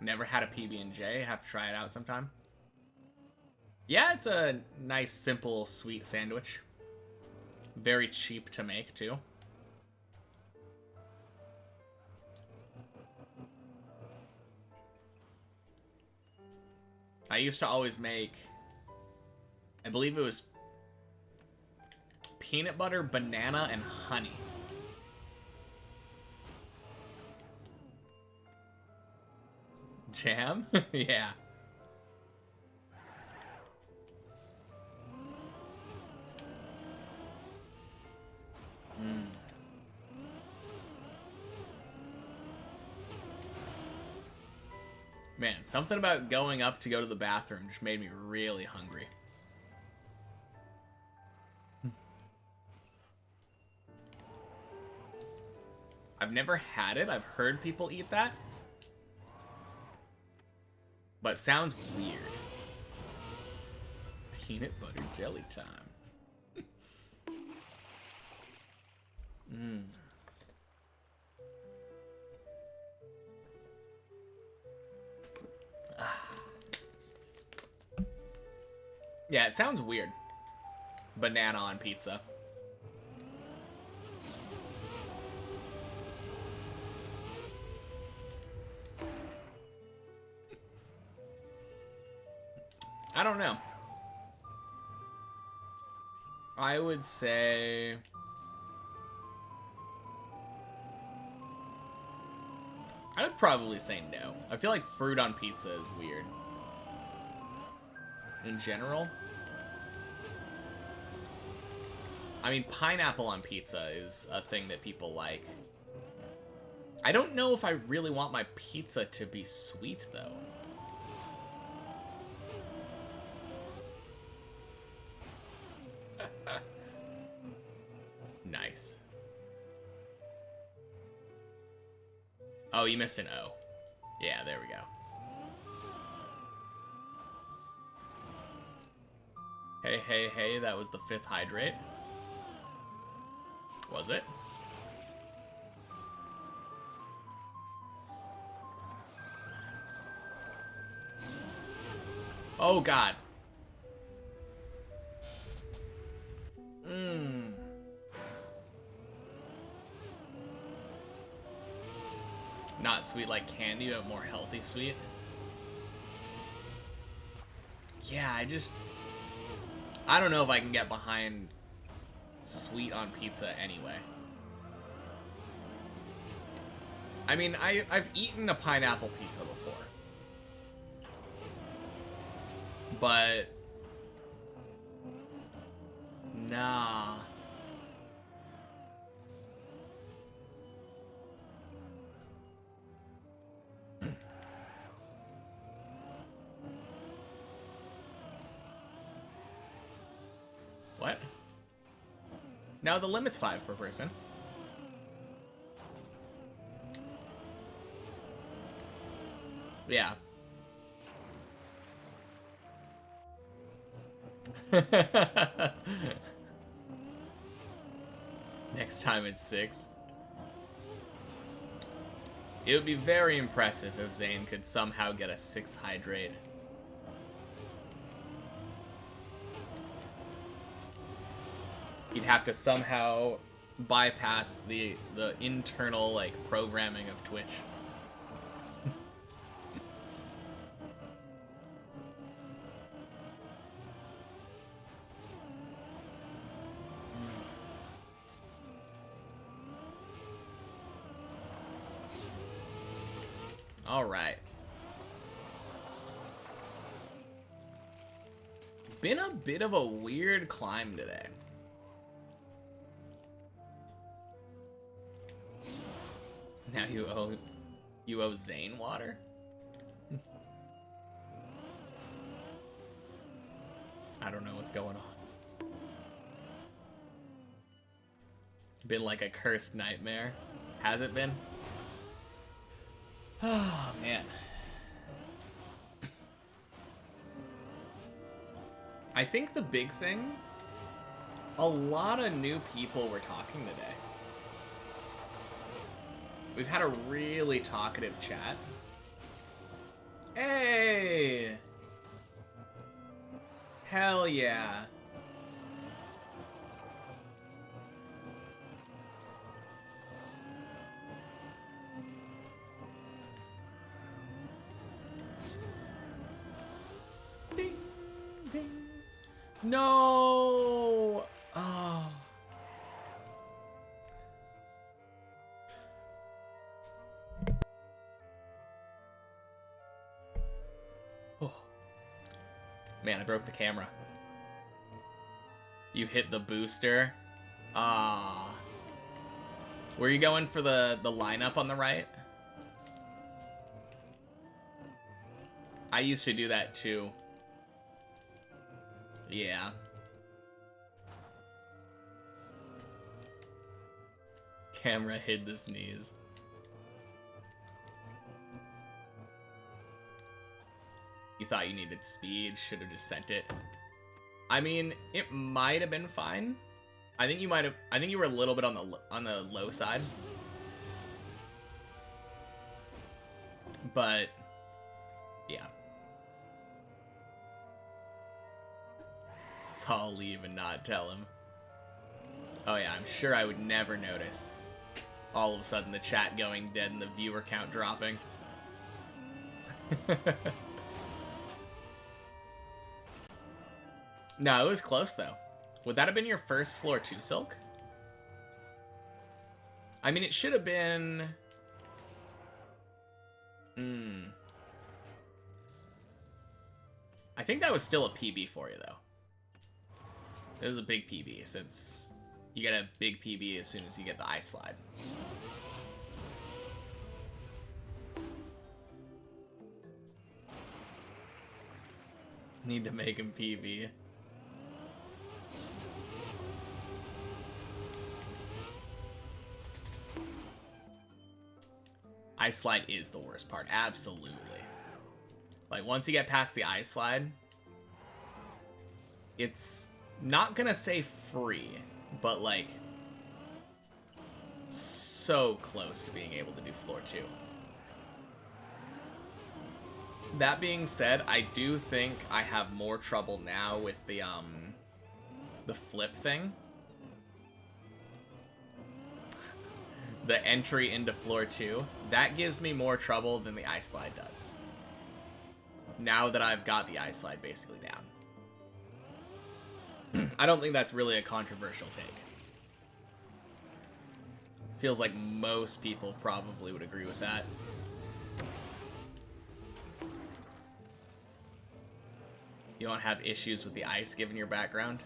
Never had a PB&J. Have to try it out sometime. Yeah, it's a nice, simple, sweet sandwich. Very cheap to make, too. I used to always make, I believe it was peanut butter, banana, and honey. Jam? Yeah. Man, something about going up to go to the bathroom just made me really hungry. I've never had it. I've heard people eat that. But sounds weird. Peanut butter jelly time. Yeah, it sounds weird. Banana on pizza. I don't know. I would say I would probably say no. I feel like fruit on pizza is weird. In general. I mean, pineapple on pizza is a thing that people like. I don't know if I really want my pizza to be sweet, though. Nice. Oh, you missed an O. Yeah, there we go. Hey, hey, hey, that was the 5th hydrate. Was it? Oh, God. Not sweet like candy, but more healthy sweet. Yeah, I don't know if I can get behind sweet on pizza anyway. I mean, I've eaten a pineapple pizza before. But nah. What? Now the limit's 5 per person. Yeah. Next time it's 6. It would be very impressive if Zane could somehow get a 6 hydrate. He'd have to somehow bypass the internal, like, programming of Twitch. All right. Been a bit of a weird climb today. Now you owe Zane water? I don't know what's going on. Been like a cursed nightmare. Has it been? Oh, man. I think the big thing, a lot of new people were talking today. We've had a really talkative chat. Hey! Hell yeah. Ding, ding. No! Oh. Oh. Man, I broke the camera. You hit the booster. Ah. Were you going for the lineup on the right? I used to do that too. Yeah. Camera hid the sneeze. You thought you needed speed, should have just sent it. I mean, it might have been fine. I think you were a little bit on the low side. But yeah. So I'll leave and not tell him. Oh yeah, I'm sure I would never notice. All of a sudden the chat going dead and the viewer count dropping. No, it was close though. Would that have been your first floor 2 silk? I mean, it should have been... I think that was still a PB for you though. It was a big PB since You get a big PB as soon as you get the ice slide. Need to make him PB. Ice slide is the worst part, absolutely. Like, once you get past the ice slide, it's not gonna say free, but like, so close to being able to do floor 2. That being said, I do think I have more trouble now with the flip thing. The entry into floor 2. That gives me more trouble than the ice slide does. Now that I've got the ice slide basically down. I don't think that's really a controversial take. Feels like most people probably would agree with that. You don't have issues with the ice given your background?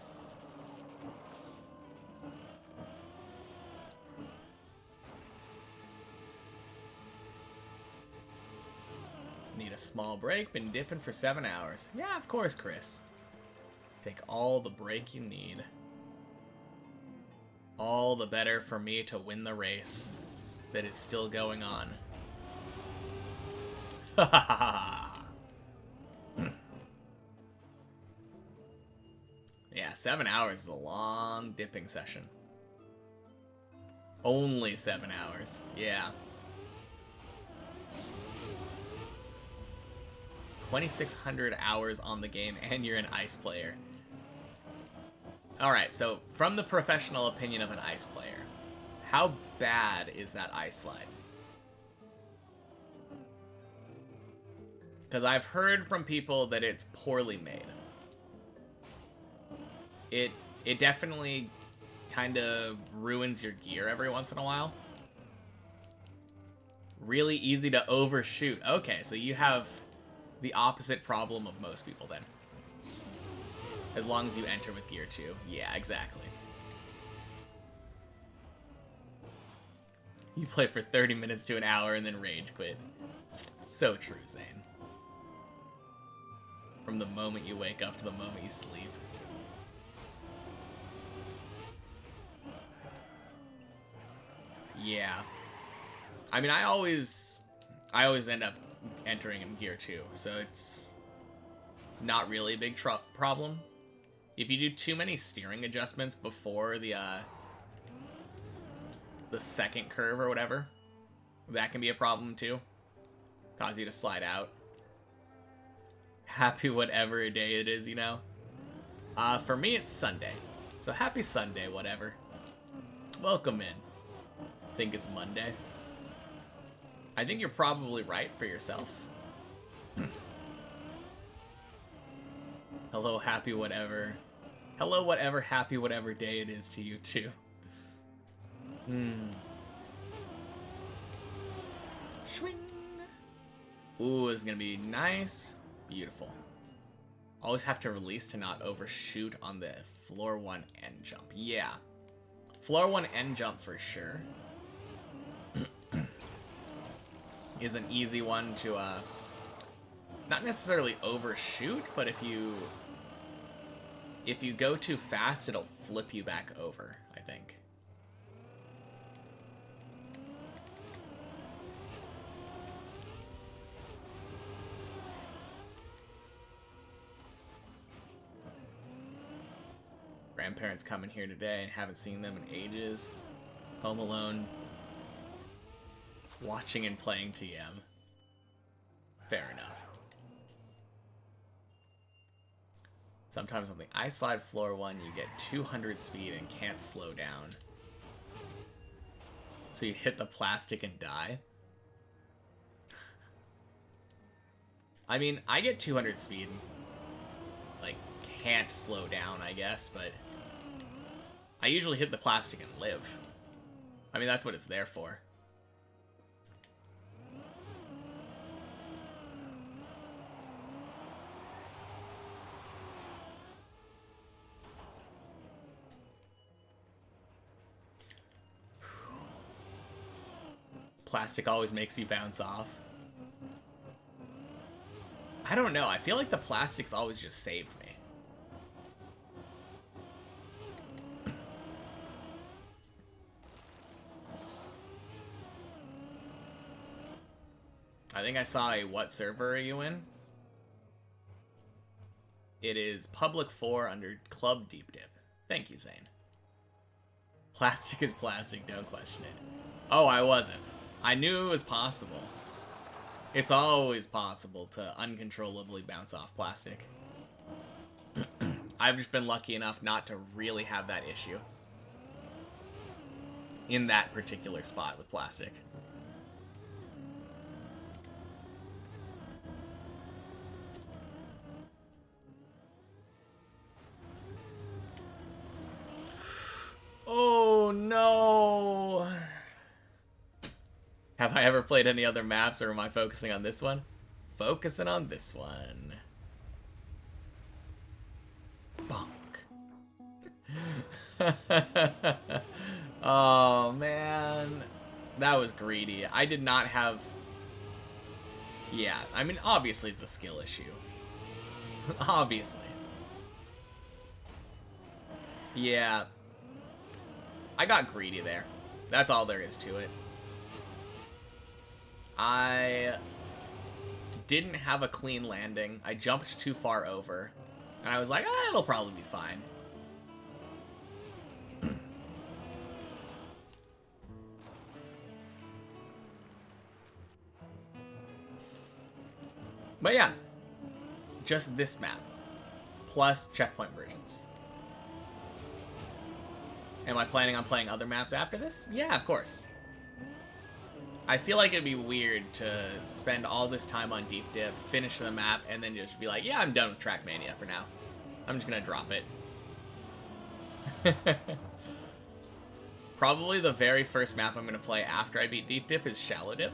Need a small break, been dipping for 7 hours. Yeah, of course, Chris. Take all the break you need. All the better for me to win the race that is still going on. Ha ha ha ha. Yeah, 7 hours is a long dipping session. Only 7 hours. Yeah. 2,600 hours on the game, and you're an ice player. Alright, so from the professional opinion of an ice player, how bad is that ice slide? Because I've heard from people that it's poorly made. It definitely kind of ruins your gear every once in a while. Really easy to overshoot. Okay, so you have the opposite problem of most people then. As long as you enter with gear 2. Yeah, exactly. You play for 30 minutes to an hour and then rage quit. So true, Zane. From the moment you wake up to the moment you sleep. Yeah. I mean, I always end up entering in gear 2, so it's not really a big problem. If you do too many steering adjustments before the second curve or whatever, that can be a problem too. Cause you to slide out. Happy whatever day it is, you know? For me, it's Sunday. So happy Sunday, whatever. Welcome in. Think it's Monday. I think you're probably right for yourself. Hello, happy whatever. Hello, whatever, happy whatever day it is to you, too. Swing. Ooh, it's gonna be nice. Beautiful. Always have to release to not overshoot on the floor 1 end jump. Yeah. Floor 1 end jump for sure. Is an easy one to, not necessarily overshoot, but if you go too fast, it'll flip you back over, I think. Grandparents coming here today and haven't seen them in ages. Home alone. Watching and playing TM. Fair enough. Sometimes on the ice slide floor 1, you get 200 speed and can't slow down. So you hit the plastic and die. I mean, I get 200 speed. Like, can't slow down, I guess, but I usually hit the plastic and live. I mean, that's what it's there for. plastic always makes you bounce off. I don't know. I feel like the plastics always just saved me. I think I saw a what server are you in? It is public 4 under Club Deep Dip. Thank you, Zane. Plastic is plastic, don't question it. Oh, I wasn't. I knew it was possible. It's always possible to uncontrollably bounce off plastic. I've just been lucky enough not to really have that issue in that particular spot with plastic. Oh no! Have I ever played any other maps, or am I focusing on this one? Focusing on this one. Bonk. Oh man, that was greedy. I did not have... Yeah, I mean, obviously it's a skill issue. Obviously. Yeah. I got greedy there. That's all there is to it. I didn't have a clean landing. I jumped too far over. And I was like, it'll probably be fine. But yeah, just this map, plus checkpoint versions. Am I planning on playing other maps after this? Yeah, of course. I feel like it'd be weird to spend all this time on Deep Dip, finish the map, and then just be like, yeah, I'm done with Trackmania for now. I'm just gonna drop it. Probably the very first map I'm gonna play after I beat Deep Dip is Shallow Dip.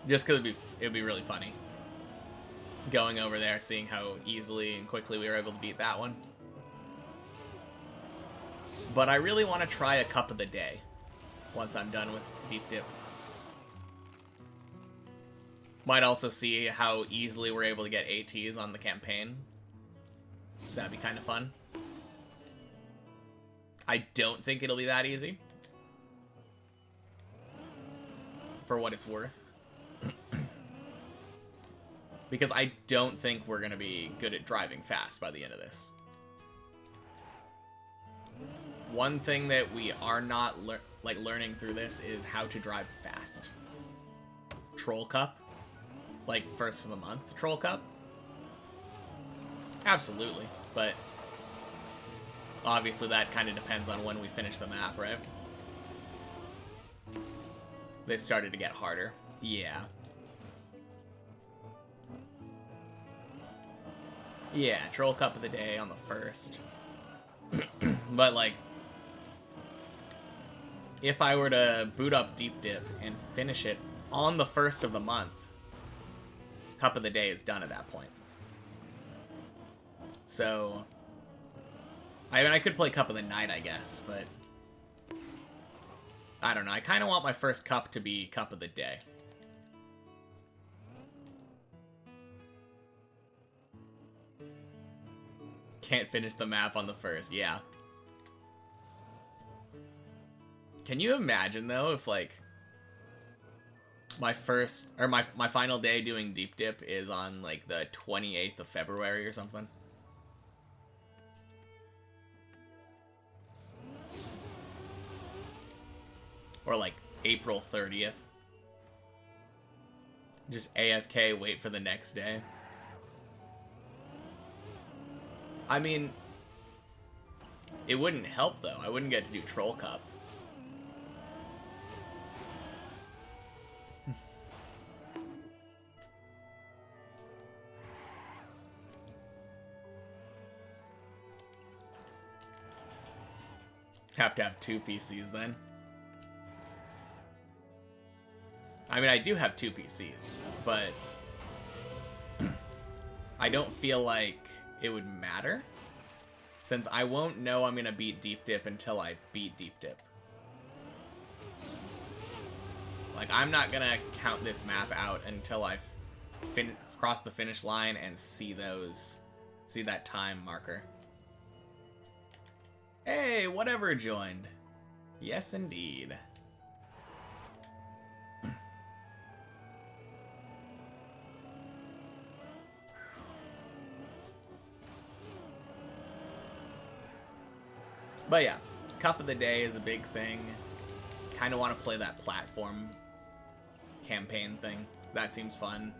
Just because it'd be really funny. Going over there, seeing how easily and quickly we were able to beat that one. But I really want to try a Cup of the Day once I'm done with Deep Dip. Might also see how easily we're able to get ATs on the campaign. That'd be kind of fun. I don't think it'll be that easy. For what it's worth. Because I don't think we're going to be good at driving fast by the end of this. One thing that we are not learning through this is how to drive fast. Troll Cup? Like first of the month Troll Cup? Absolutely, but obviously that kind of depends on when we finish the map, right? They started to get harder. Yeah. Yeah, Troll Cup of the Day on the 1st. But, like, if I were to boot up Deep Dip and finish it on the 1st of the month, Cup of the Day is done at that point. So, I mean, I could play Cup of the Night, I guess, but I don't know. I kind of want my first cup to be Cup of the Day. Can't finish the map on the 1st, yeah. Can you imagine, though, if, like, my final day doing Deep Dip is on, like, the 28th of February or something? Or, like, April 30th. Just AFK, wait for the next day. I mean, it wouldn't help, though. I wouldn't get to do Troll Cup. Have to have 2 PCs, then. I mean, I do have 2 PCs, but I don't feel like it would matter, since I won't know I'm gonna beat Deep Dip until I beat Deep Dip. Like, I'm not gonna count this map out until I cross the finish line and see that time marker. Hey, whatever joined. Yes, indeed. But yeah, Cup of the Day is a big thing. Kind of want to play that platform campaign thing. That seems fun.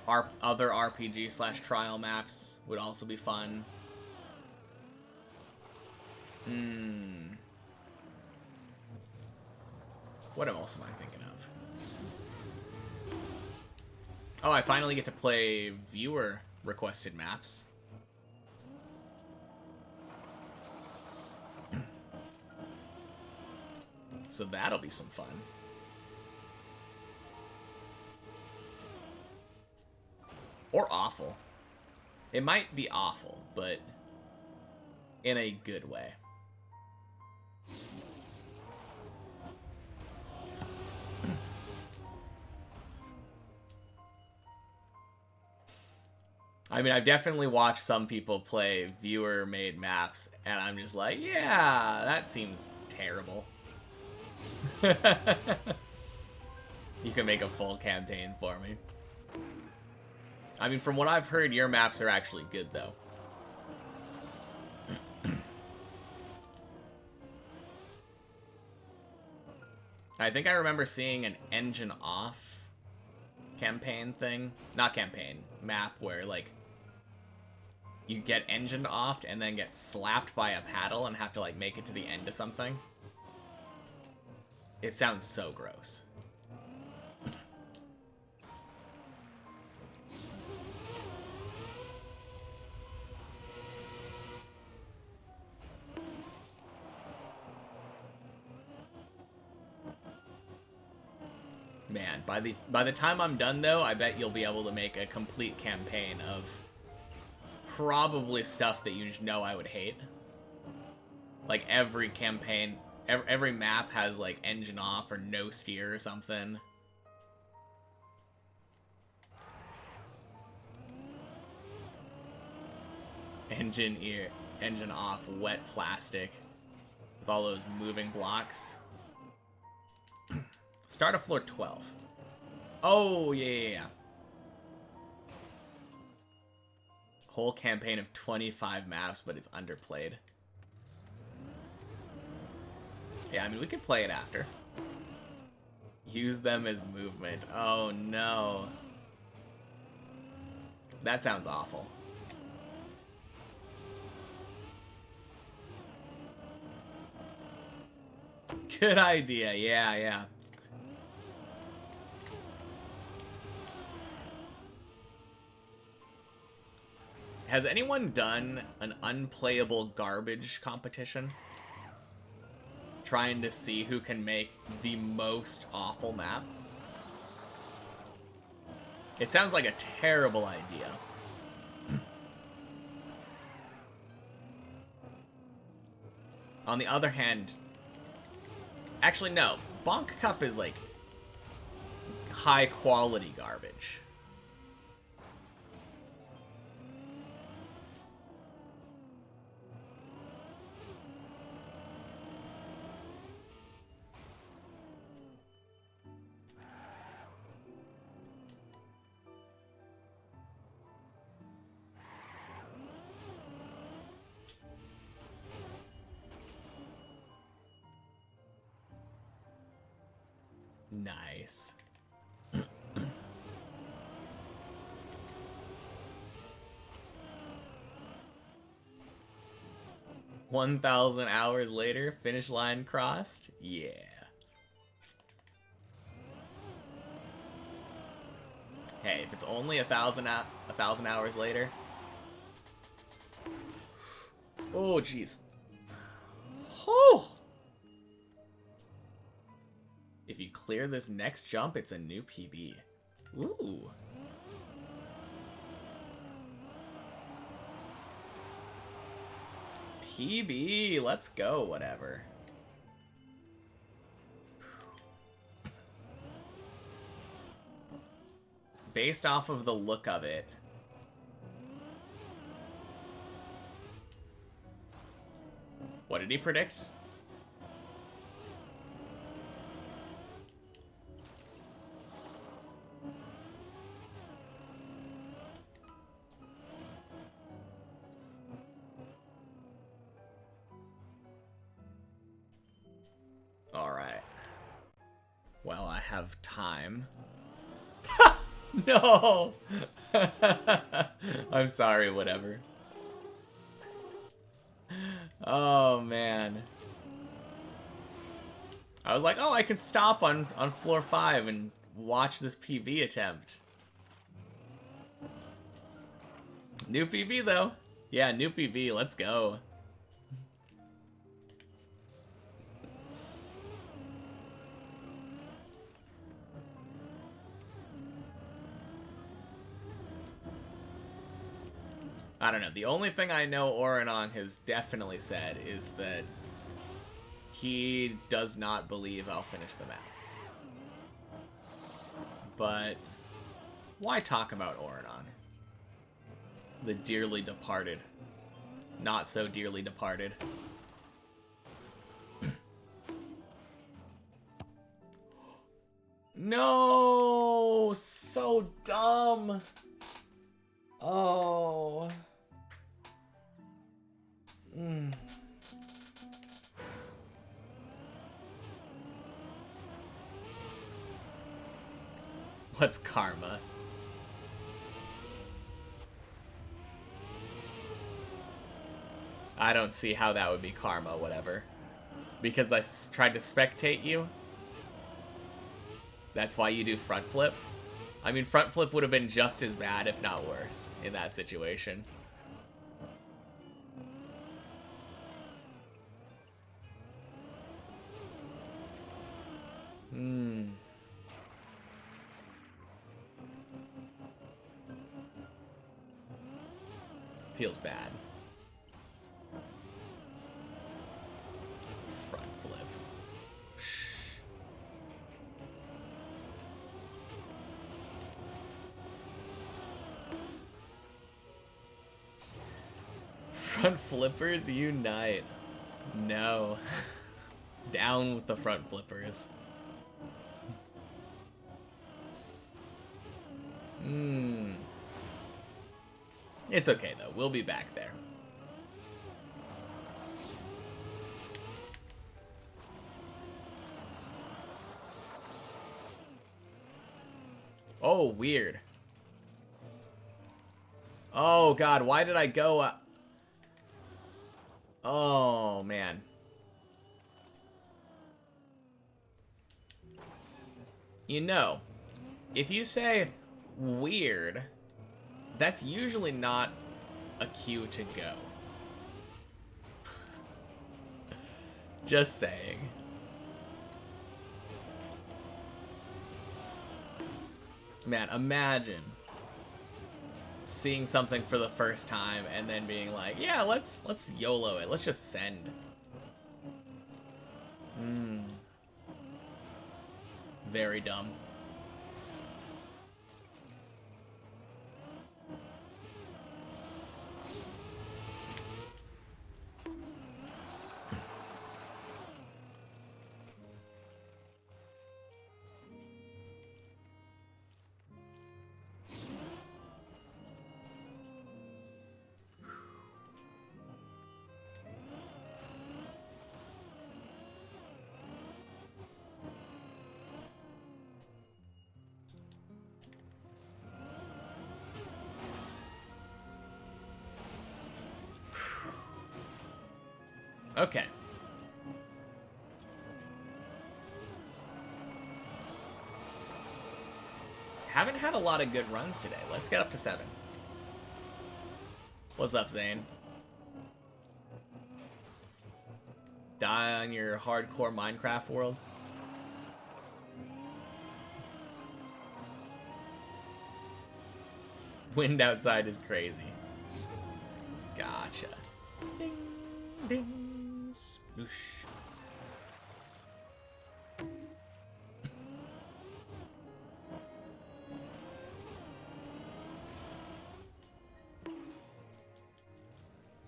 Our other RPG/trial maps would also be fun. What else am I thinking of? Oh, I finally get to play viewer requested maps. So that'll be some fun. Or awful. It might be awful, but in a good way. I mean, I've definitely watched some people play viewer-made maps, and I'm just like, yeah, that seems terrible. You can make a full campaign for me. I mean, from what I've heard, your maps are actually good, though. I think I remember seeing an engine off campaign thing. Not campaign, map where, like, you get engine offed and then get slapped by a paddle and have to, like, make it to the end of something. It sounds so gross. Man, by the time I'm done though, I bet you'll be able to make a complete campaign of probably stuff that you just know I would hate. Like every campaign, every map has like engine off or no steer or something. Engine off, wet plastic with all those moving blocks. Start of floor 12. Oh, yeah. Whole campaign of 25 maps, but it's underplayed. Yeah, I mean, we could play it after. Use them as movement. Oh, no. That sounds awful. Good idea. Yeah. Has anyone done an unplayable garbage competition? Trying to see who can make the most awful map? It sounds like a terrible idea. On the other hand, actually no, Bonk Cup is like high quality garbage. Nice. 1,000 hours later, finish line crossed? Yeah. Hey, if it's only 1,000 hours later. Oh, jeez. Oh! If you clear this next jump, it's a new PB. Ooh. PB, let's go, whatever. Based off of the look of it. What did he predict? All right. Well, I have time. No! I'm sorry, whatever. Oh, man. I was like, oh, I can stop on floor 5 and watch this PB attempt. New PB, though. Yeah, new PB, let's go. I don't know. The only thing I know Oranon has definitely said is that he does not believe I'll finish the map. But why talk about Oranon? The dearly departed. Not so dearly departed. No! So dumb! Oh... What's karma? I don't see how that would be karma, whatever. Because I tried to spectate you? That's why you do front flip? I mean, front flip would have been just as bad, if not worse, in that situation. Feels bad. Front flip. Front flippers unite. No. Down with the front flippers. It's okay, though. We'll be back there. Oh, weird. Oh, God. Why did I go... Oh, man. You know, if you say weird... That's usually not a cue to go. Just saying. Man, imagine seeing something for the first time and then being like, yeah, let's YOLO it. Let's just send. Very dumb. Okay. Haven't had a lot of good runs today. Let's get up to 7. What's up, Zane? Die on your hardcore Minecraft world? Wind outside is crazy. Gotcha. Ding, ding, sploosh.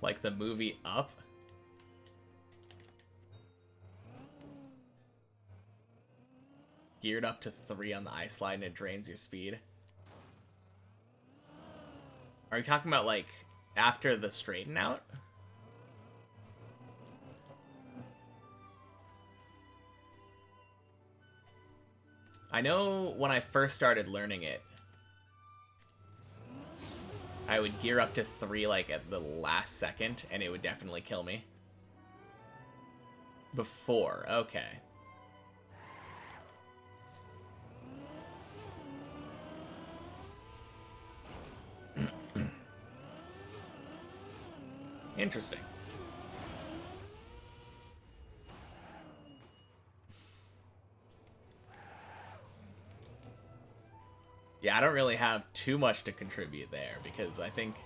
Like the movie Up. Geared up to 3 on the ice slide and it drains your speed. Are you talking about like after the straighten out? I know when I first started learning it, I would gear up to 3 like at the last second and it would definitely kill me. Before, okay. Interesting. Yeah, I don't really have too much to contribute there because I think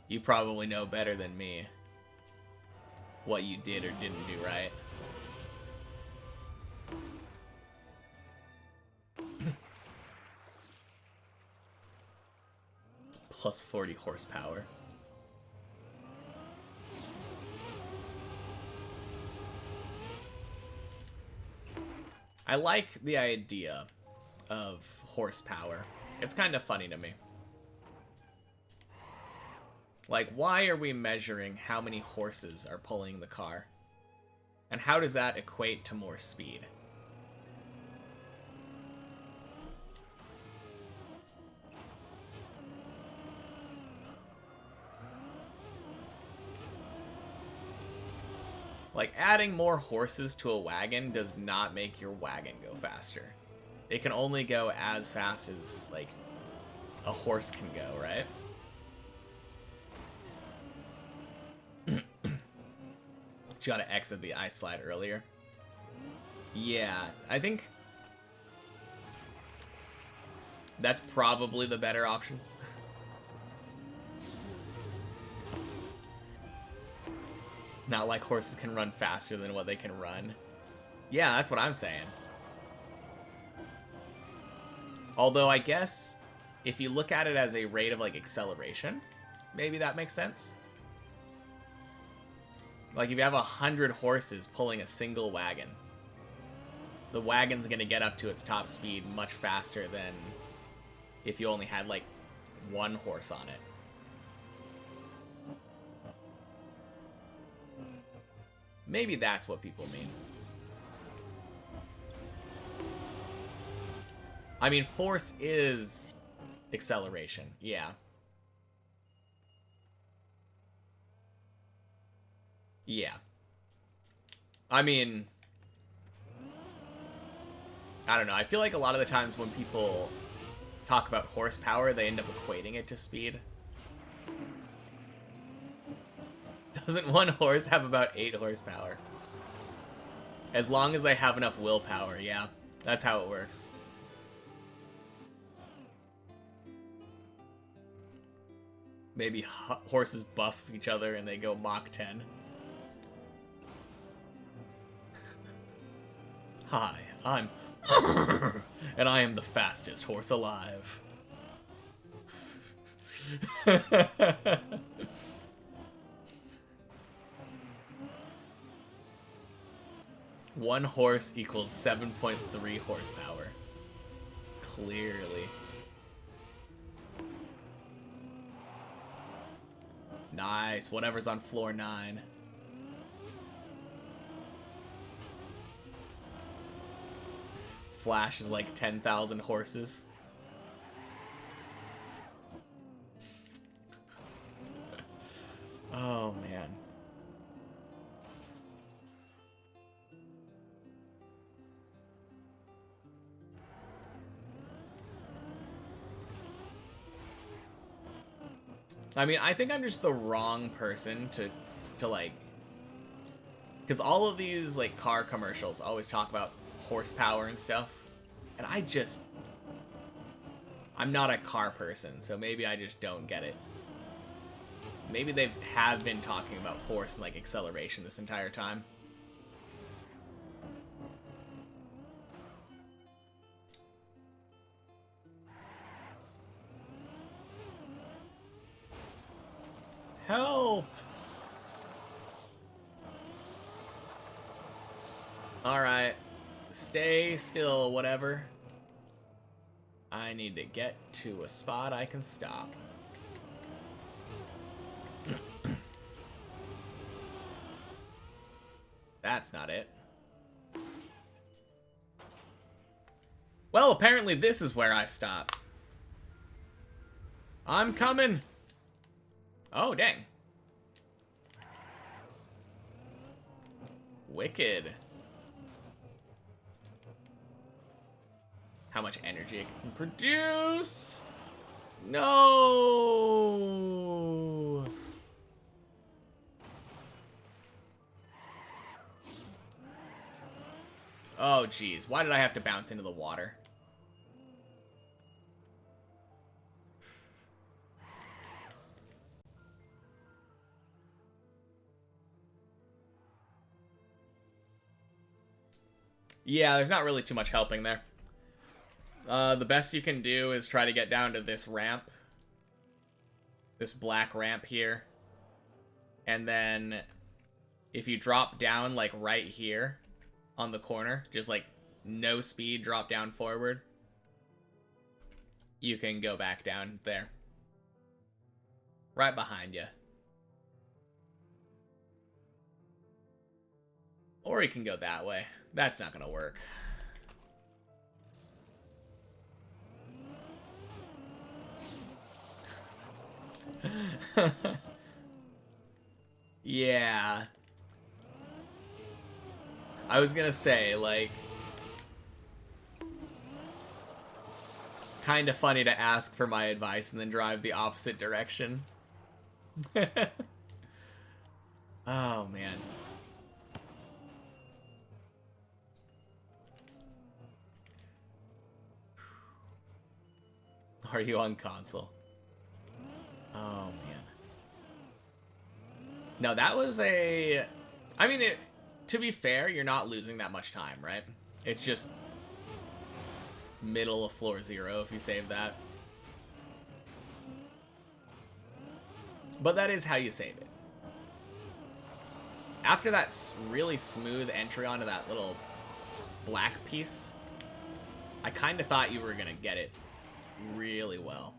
you probably know better than me what you did or didn't do right. Plus 40 horsepower. I like the idea of horsepower. It's kind of funny to me. Like, why are we measuring how many horses are pulling the car? And how does that equate to more speed? Like, adding more horses to a wagon does not make your wagon go faster. It can only go as fast as, like, a horse can go, right? She gotta exit the ice slide earlier. Yeah, I think that's probably the better option. Not like horses can run faster than what they can run. Yeah, that's what I'm saying. Although I guess if you look at it as a rate of like acceleration, maybe that makes sense. Like if you have 100 horses pulling a single wagon, the wagon's gonna get up to its top speed much faster than if you only had like 1 horse on it. Maybe that's what people mean. I mean, force is acceleration, yeah. Yeah. I mean, I don't know. I feel like a lot of the times when people talk about horsepower, they end up equating it to speed. Doesn't one horse have about 8 horsepower? As long as they have enough willpower, yeah. That's how it works. Maybe horses buff each other and they go Mach 10. Hi, I'm... and I am the fastest horse alive. One horse equals 7.3 horsepower. Clearly. Nice. Whatever's on floor 9. Flash is like 10,000 horses. Oh, man. I mean, I think I'm just the wrong person to like... Because all of these, like, car commercials always talk about horsepower and stuff. And I'm not a car person, so maybe I just don't get it. maybe they have been talking about force and like acceleration this entire time. Help! Alright. Stay still, whatever. I need to get to a spot I can stop. That's not it. Well, apparently this is where I stop. I'm coming! Oh, dang. Wicked. How much energy it can produce? No! Oh, geez. Why did I have to bounce into the water? Yeah, there's not really too much helping there. The best you can do is try to get down to this ramp. This black ramp here. And then if you drop down, like, right here on the corner, just, like, no speed, drop down forward, you can go back down there. Right behind you. Or you can go that way. That's not gonna work. Yeah. I was gonna say, like, kind of funny to ask for my advice and then drive the opposite direction. Oh, man. Are you on console? Oh, man. No, that was a... I mean, to be fair, you're not losing that much time, right? It's just middle of floor 0 if you save that. But that is how you save it. After that really smooth entry onto that little black piece, I kind of thought you were going to get it really well.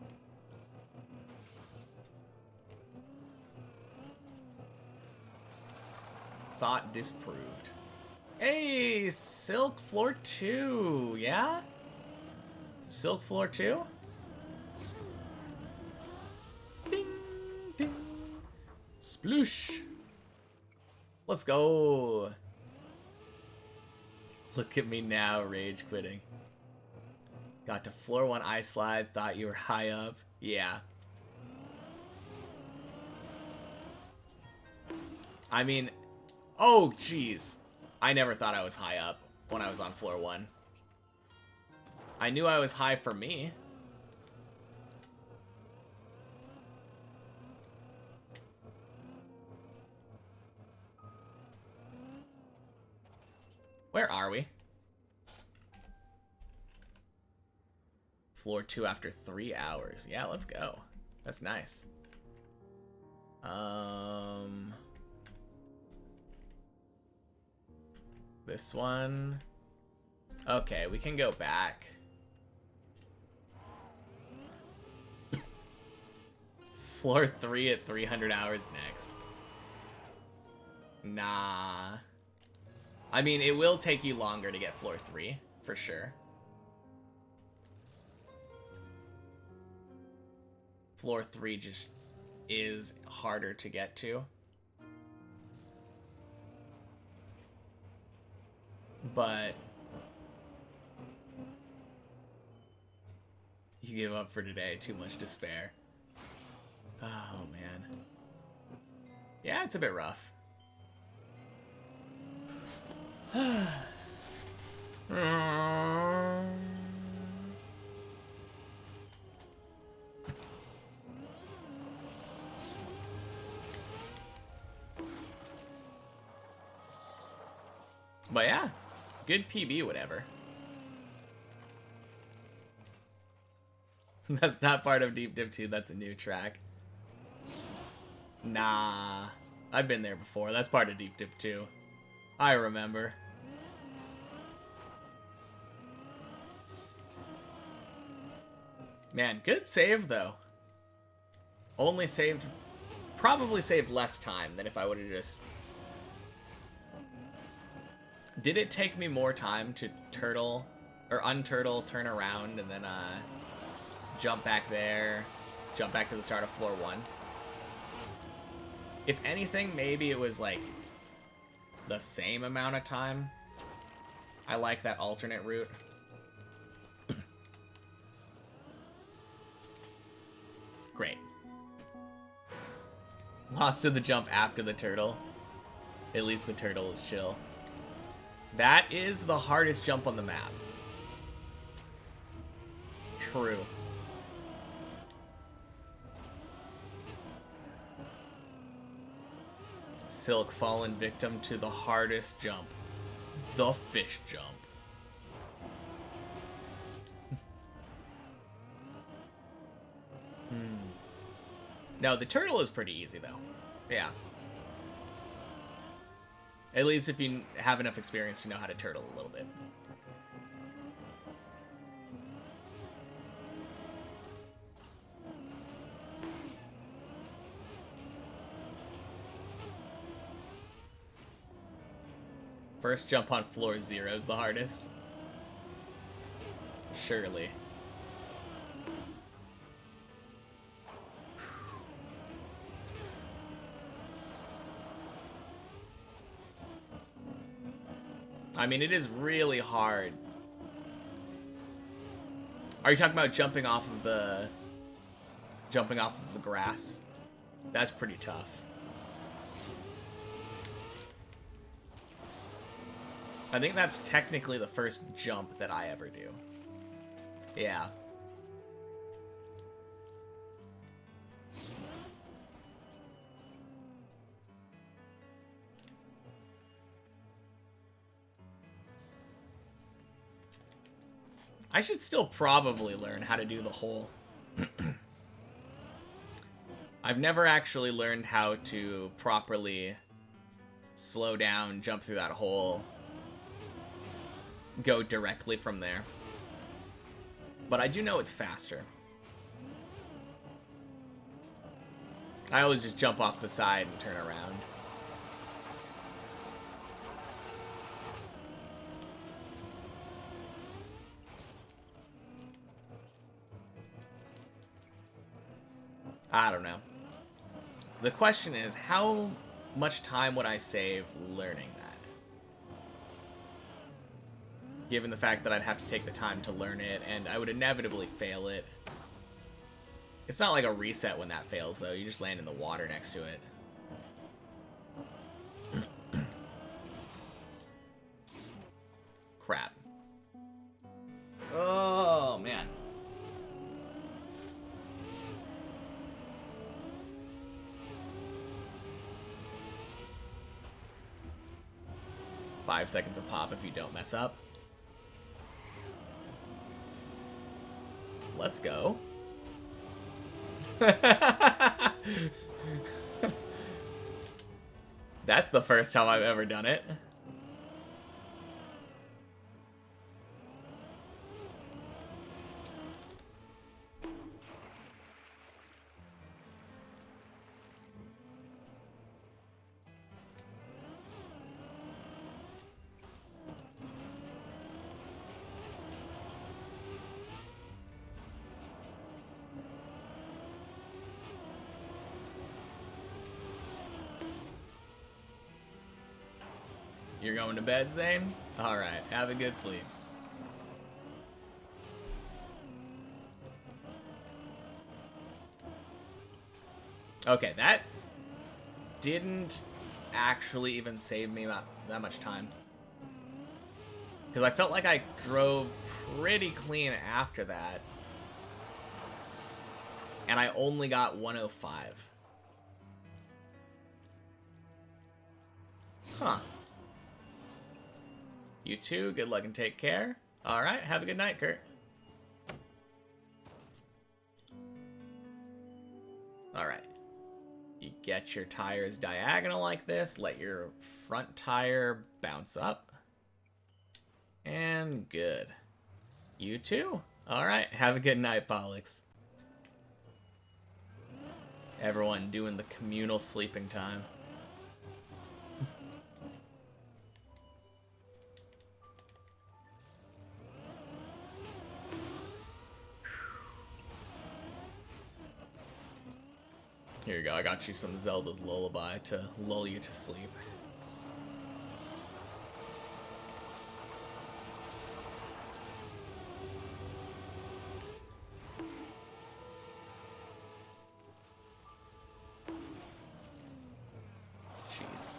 Thought disproved. Hey, Silk Floor 2, yeah? Silk Floor 2? Ding, ding. Sploosh. Let's go. Look at me now, rage quitting. Got to floor 1 ice slide, thought you were high up. Yeah. I mean, oh jeez. I never thought I was high up when I was on floor 1. I knew I was high for me. Where are we? Floor 2 after 3 hours. Yeah, let's go. That's nice. This one. Okay, we can go back. Floor 3 at 300 hours next. Nah. I mean, it will take you longer to get floor 3, for sure. Floor 3 just is harder to get to. But you give up for today, too much despair. Oh, man. Yeah, it's a bit rough. But yeah, good PB, whatever. That's not part of Deep Dip 2, that's a new track. Nah, I've been there before. That's part of Deep Dip 2. I remember. Man, good save, though. Only saved... Probably saved less time than if I would have just... Did it take me more time to turtle... Or unturtle, turn around, and then, jump back there, jump back to the start of floor 1? If anything, maybe it was, like, the same amount of time. I like that alternate route. Great. Lost to the jump after the turtle. At least the turtle is chill. That is the hardest jump on the map. True. Silk fallen victim to the hardest jump. The fish jump. No, the turtle is pretty easy, though. Yeah. At least if you have enough experience to know how to turtle a little bit. First jump on floor 0 is the hardest. Surely. I mean, it is really hard. Are you talking about jumping off of the grass? That's pretty tough. I think that's technically the first jump that I ever do. Yeah. I should still probably learn how to do the hole. I've never actually learned how to properly slow down, jump through that hole, go directly from there. But I do know it's faster. I always just jump off the side and turn around. I don't know. The question is, how much time would I save learning that? Given the fact that I'd have to take the time to learn it, and I would inevitably fail it. It's not like a reset when that fails, though. You just land in the water next to it. Crap. Oh, man. Five seconds of pop if you don't mess up. Let's go. That's the first time I've ever done it. You're going to bed, Zane? Alright, have a good sleep. Okay, that didn't actually even save me that much time. Because I felt like I drove pretty clean after that. And I only got 105. Huh. You too. Good luck and take care. All right. Have a good night, Kurt. All right. You get your tires diagonal like this. Let your front tire bounce up. And good. You too. All right. Have a good night, Pollux. Everyone doing the communal sleeping time. Here you go, I got you some Zelda's Lullaby to lull you to sleep. Jeez.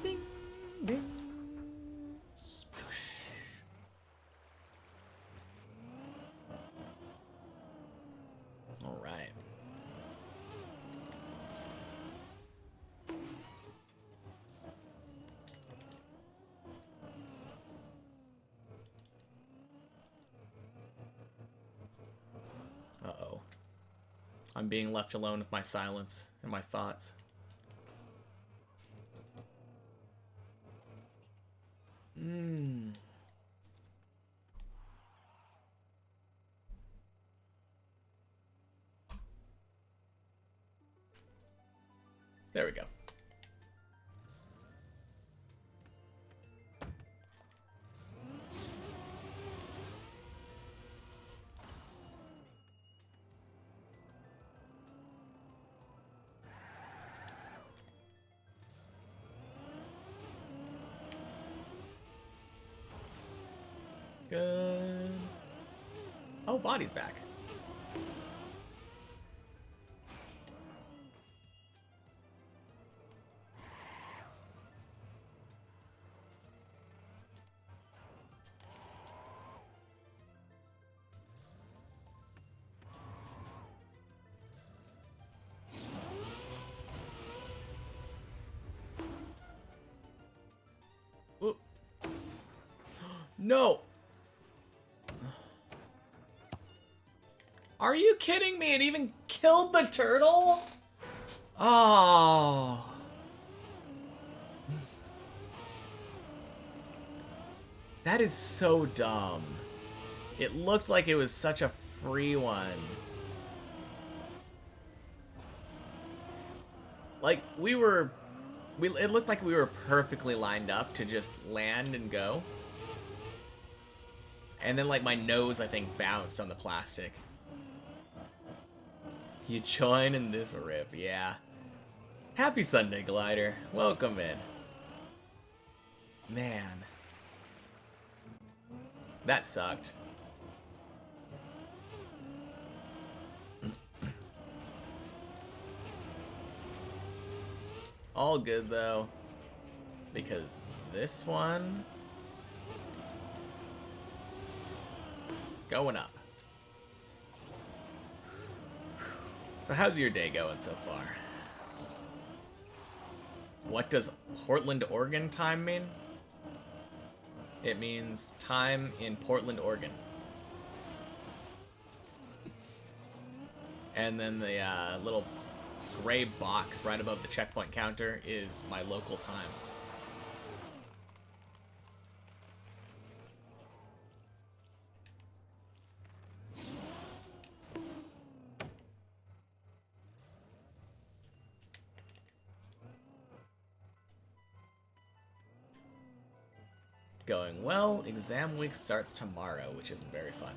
Ding, ding. Sploosh. All right. Uh-oh. I'm being left alone with my silence and my thoughts. There we go. Good. Oh, body's back. Oop. No! Are you kidding me? It even killed the turtle? Oh. That is so dumb. It looked like it was such a free one. Like, it looked like we were perfectly lined up to just land and go. And then, like, my nose, I think, bounced on the plastic. You join in this riff, yeah. Happy Sunday, Glider. Welcome in. Man. That sucked. All good, though. Because this one... going up. So how's your day going so far? What does Portland, Oregon time mean? It means time in Portland, Oregon. And then the little gray box right above the checkpoint counter is my local time. going well. Exam week starts tomorrow, which isn't very fun.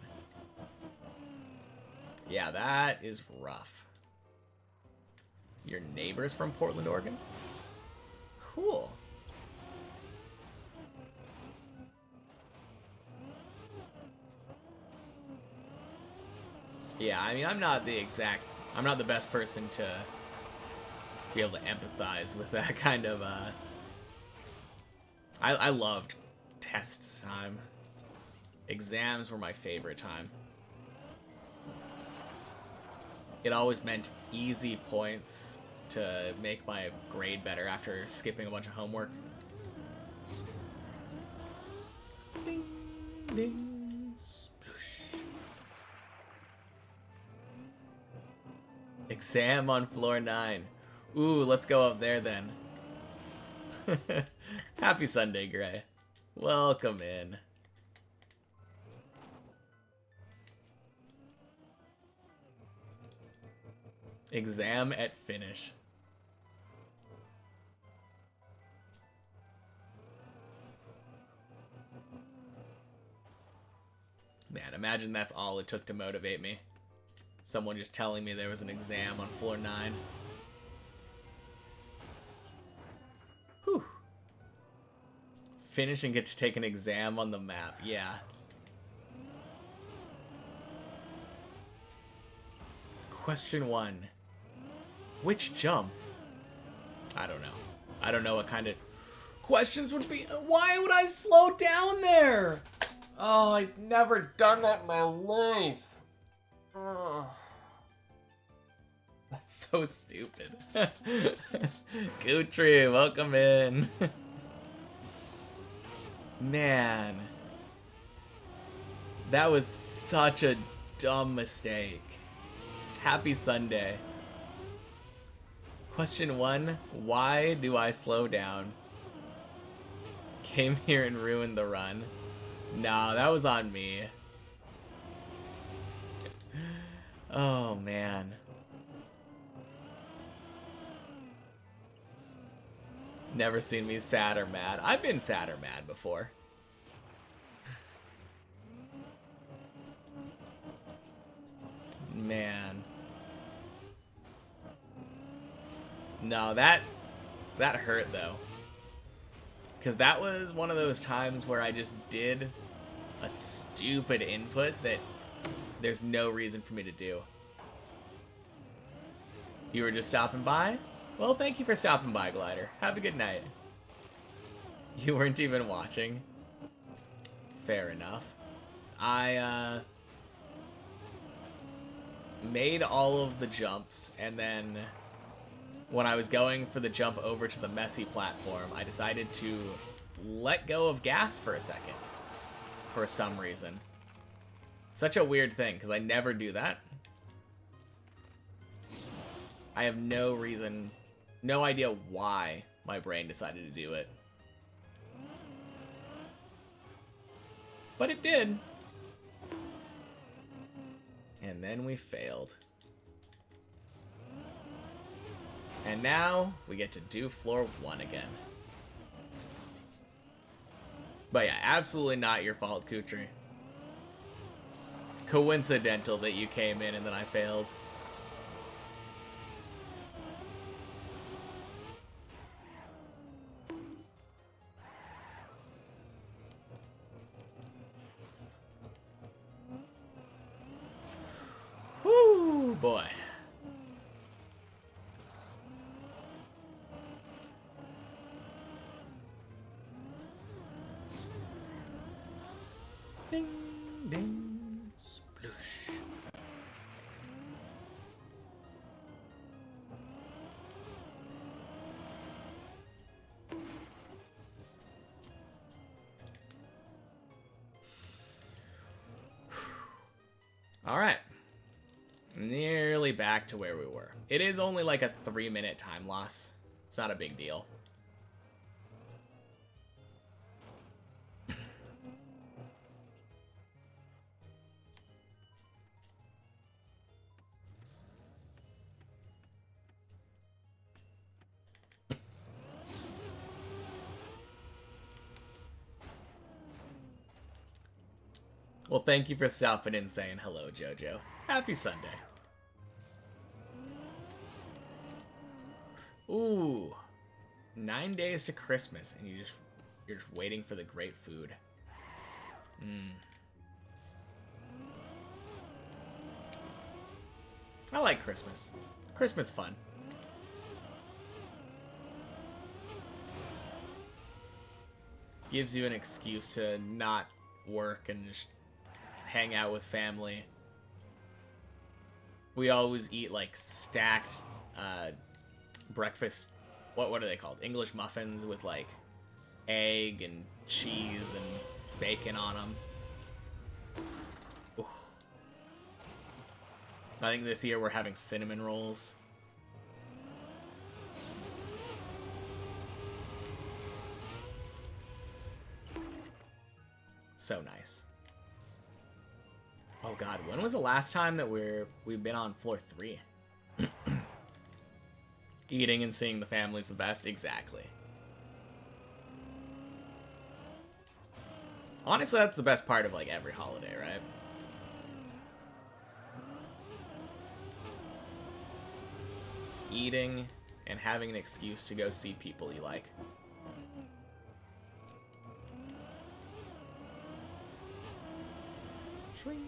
Yeah, that is rough. Your neighbor's from Portland, Oregon? Cool. Yeah, I mean, I'm not the best person to be able to empathize with that kind of, I loved tests time. Exams were my favorite time. It always meant easy points to make my grade better after skipping a bunch of homework. Ding, ding, sploosh. Exam on floor 9. Ooh, let's go up there then. Happy Sunday, Gray. Welcome in. Exam at finish. Man, imagine that's all it took to motivate me. Someone just telling me there was an exam on floor 9. Whew. Finish and get to take an exam on the map. Yeah. Question 1. Which jump? I don't know. I don't know what kind of questions would be. Why would I slow down there? Oh, I've never done that in my life. Oh. That's so stupid. Gutri, welcome in. Man. That was such a dumb mistake. Happy Sunday. Question 1, why do I slow down? Came here and ruined the run. No, that was on me. Oh, man. Never seen me sad or mad. I've been sad or mad before. Man. No, that hurt though. Because that was one of those times where I just did a stupid input that there's no reason for me to do. You were just stopping by? Well, thank you for stopping by, Glider. Have a good night. You weren't even watching. Fair enough. I, made all of the jumps, and then when I was going for the jump over to the messy platform, I decided to let go of gas for a second. For some reason. Such a weird thing, because I never do that. I have no reason, no idea why my brain decided to do it. But it did. And then we failed. And now we get to do floor 1 again. But yeah, absolutely not your fault, Kutri. Coincidental that you came in and then I failed. Whoo, boy. Ding, ding, sploosh. All right. Nearly back to where we were. It is only like a 3-minute time loss. It's not a big deal. Well, thank you for stopping in and saying hello, Jojo. Happy Sunday. Ooh. 9 days to Christmas, and you're just waiting for the great food. I like Christmas. Christmas fun. Gives you an excuse to not work and just hang out with family. We always eat like stacked breakfast. What are they called? English muffins with like egg and cheese and bacon on them. Ooh. I think this year we're having cinnamon rolls. So nice. Oh god, when was the last time that we've been on floor 3? Eating and seeing the family's the best? Exactly. Honestly, that's the best part of like every holiday, right? Eating and having an excuse to go see people you like. Swing.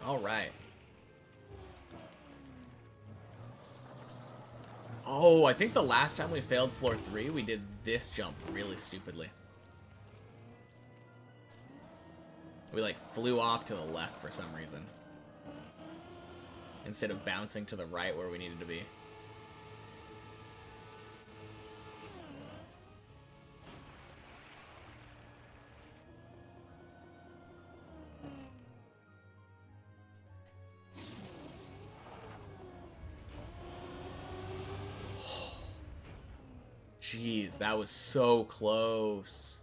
All right. Oh, I think the last time we failed floor 3, we did this jump really stupidly. We like flew off to the left for some reason, instead of bouncing to the right where we needed to be. Jeez, that was so close.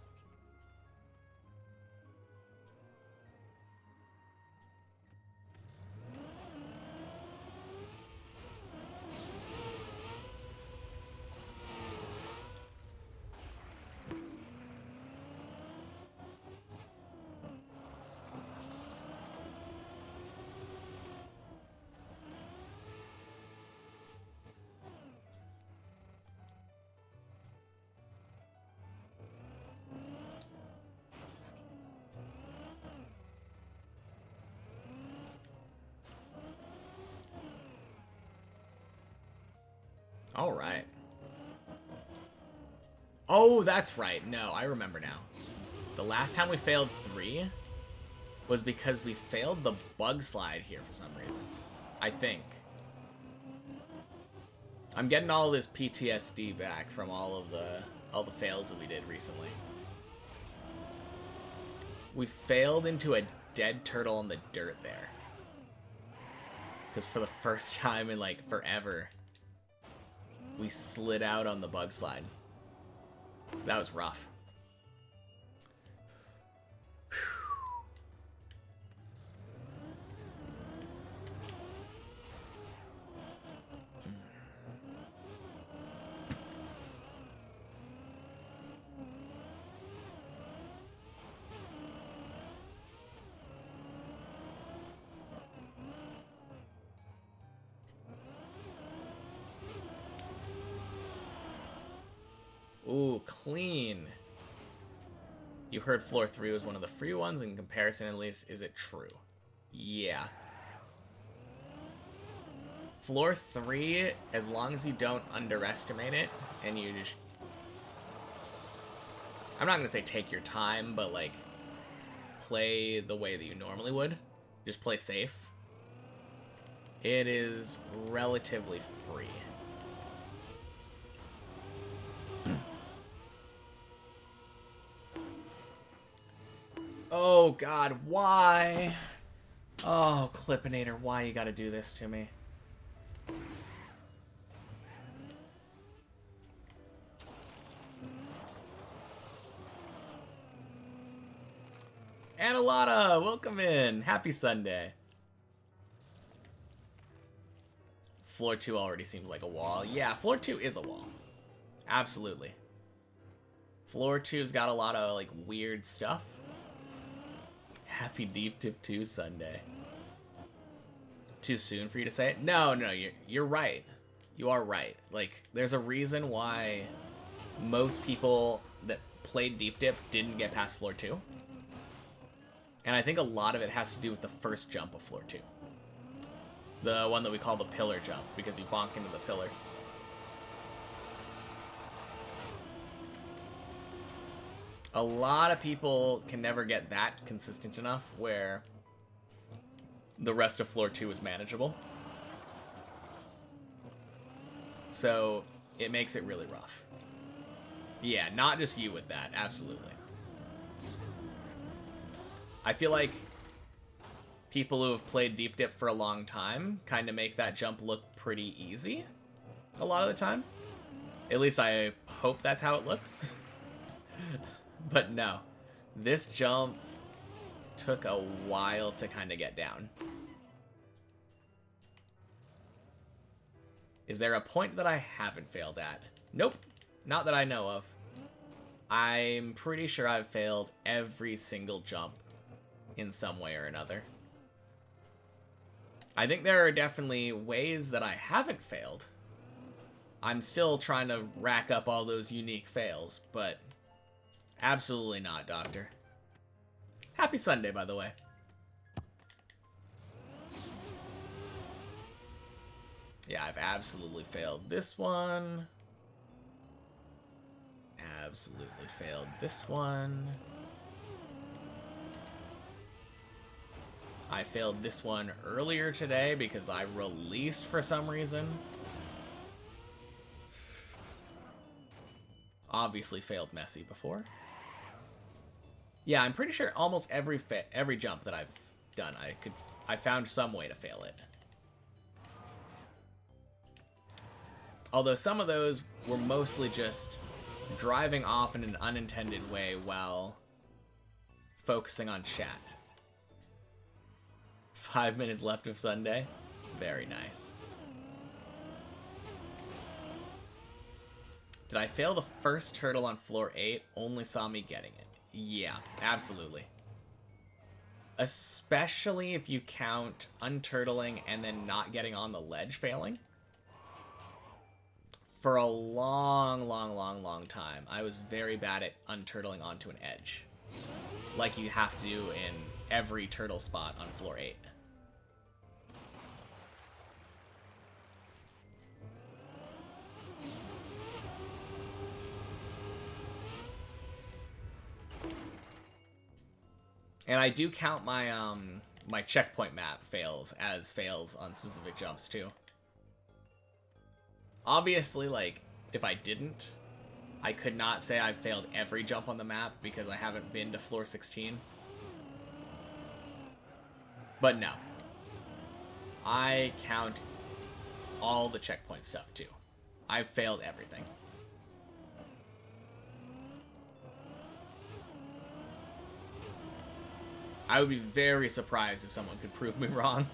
All right. Oh, that's right. No, I remember now. The last time we failed 3 was because we failed the bug slide here for some reason. I think. I'm getting all this PTSD back from all the fails that we did recently. We failed into a dead turtle in the dirt there. Because for the first time in like forever, we slid out on the bug slide. That was rough. Ooh, clean. You heard floor 3 was one of the free ones. In comparison, at least, is it true? Yeah. Floor 3, as long as you don't underestimate it, and you just... I'm not going to say take your time, but, like, play the way that you normally would. Just play safe. It is relatively free. Oh, God, why? Oh, Clippinator, why you gotta do this to me? Annalata, welcome in. Happy Sunday. floor 2 already seems like a wall. Yeah, floor 2 is a wall. Absolutely. Floor 2's got a lot of, like, weird stuff. Happy Deep Tip 2 Sunday. Too soon for you to say it? No, you're right. You are right. Like, there's a reason why most people that played Deep Dip didn't get past floor 2. And I think a lot of it has to do with the first jump of floor 2. The one that we call the pillar jump, because you bonk into the pillar. A lot of people can never get that consistent enough where the rest of floor 2 is manageable. So it makes it really rough. Yeah, not just you with that, absolutely. I feel like people who have played Deep Dip for a long time kind of make that jump look pretty easy a lot of the time. At least I hope that's how it looks. But no, this jump took a while to kind of get down. Is there a point that I haven't failed at? Nope, not that I know of. I'm pretty sure I've failed every single jump in some way or another. I think there are definitely ways that I haven't failed. I'm still trying to rack up all those unique fails, but absolutely not, Doctor. Happy Sunday, by the way. Yeah, I've absolutely failed this one. Absolutely failed this one. I failed this one earlier today because I released for some reason. Obviously failed Messy before. Yeah, I'm pretty sure almost every jump that I've done, I found some way to fail it. Although some of those were mostly just driving off in an unintended way while focusing on chat. 5 minutes left of Sunday. Very nice. Did I fail the first turtle on floor 8? Only saw me getting it. Yeah, absolutely. Especially if you count unturtling and then not getting on the ledge failing. For a long time, I was very bad at unturtling onto an edge. Like you have to do in every turtle spot on floor 8. And I do count my my checkpoint map fails as fails on specific jumps too. Obviously, like, if I didn't, I could not say I've failed every jump on the map because I haven't been to floor 16. But no. I count all the checkpoint stuff too. I've failed everything. I would be very surprised if someone could prove me wrong.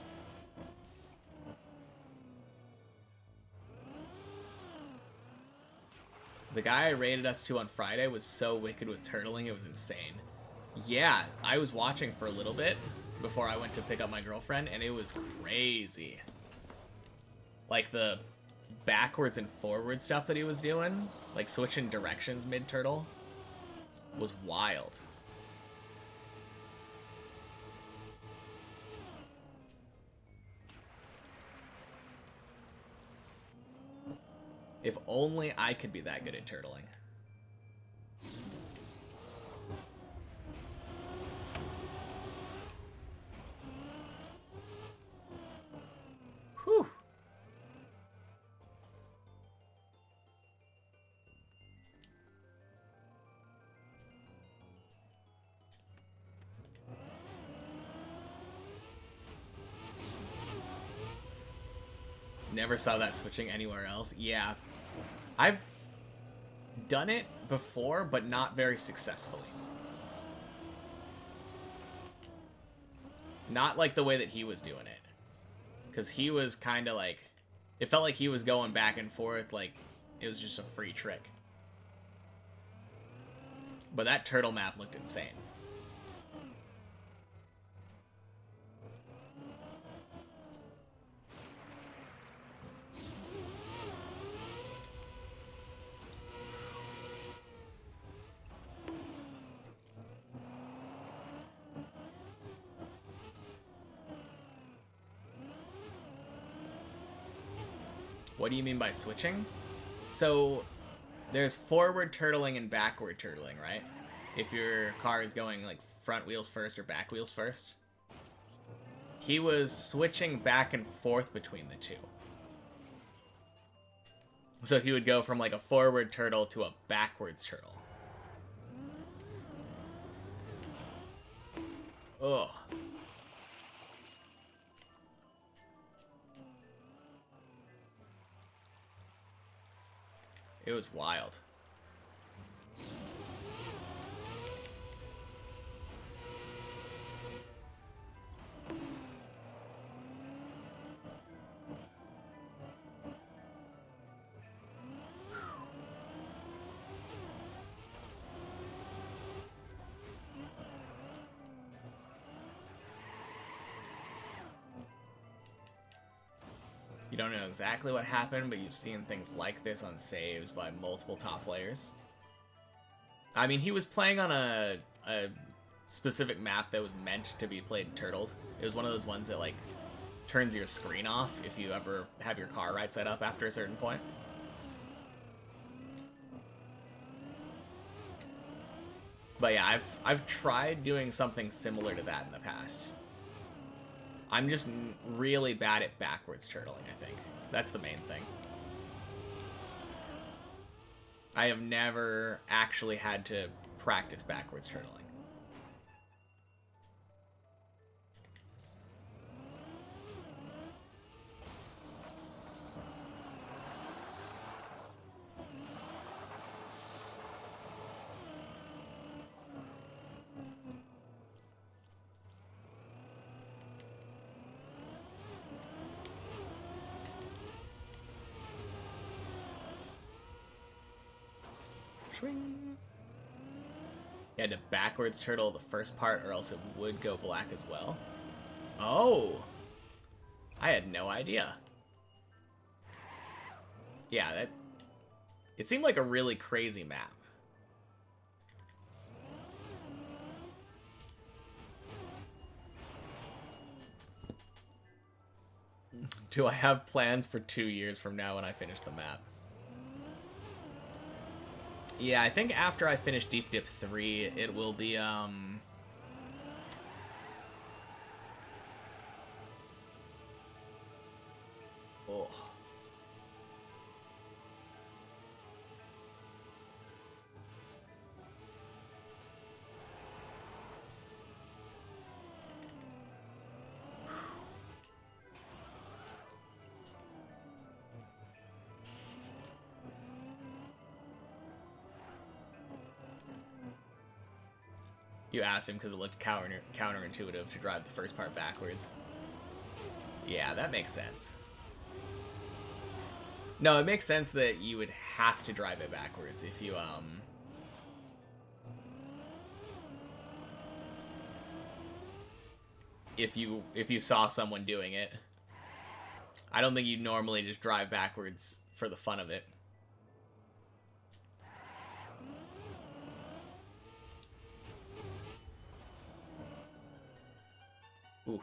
The guy I rated us to on Friday was so wicked with turtling, it was insane. Yeah, I was watching for a little bit before I went to pick up my girlfriend, and it was crazy. Like, the backwards and forward stuff that he was doing, like switching directions mid-turtle, was wild. If only I could be that good at turtling. Whew. Never saw that switching anywhere else. Yeah. I've done it before, but not very successfully. Not like the way that he was doing it. Because he was kind of like It felt like he was going back and forth like it was just a free trick. But that turtle map looked insane. What do you mean by switching? So, there's forward turtling and backward turtling, right? If your car is going like front wheels first or back wheels first. He was switching back and forth between the two. So he would go from like a forward turtle to a backwards turtle. Ugh. It was wild. You don't know exactly what happened, but you've seen things like this on saves by multiple top players. I mean, he was playing on a specific map that was meant to be played turtled. It was one of those ones that, like, turns your screen off if you ever have your car right side up after a certain point. But yeah, I've tried doing something similar to that in the past. I'm just really bad at backwards turtling, I think. That's the main thing. I have never actually had to practice backwards turtling. Swing. You had to backwards turtle the first part or else it would go black as well. Oh! I had no idea. Yeah, that... It seemed like a really crazy map. Do I have plans for 2 years from now when I finish the map? Yeah, I think after I finish Deep Dip 3, it will be, Oh. You asked him because it looked counterintuitive to drive the first part backwards. Yeah, that makes sense. No, it makes sense that you would have to drive it backwards if you, if you saw someone doing it. I don't think you'd normally just drive backwards for the fun of it. Ooh,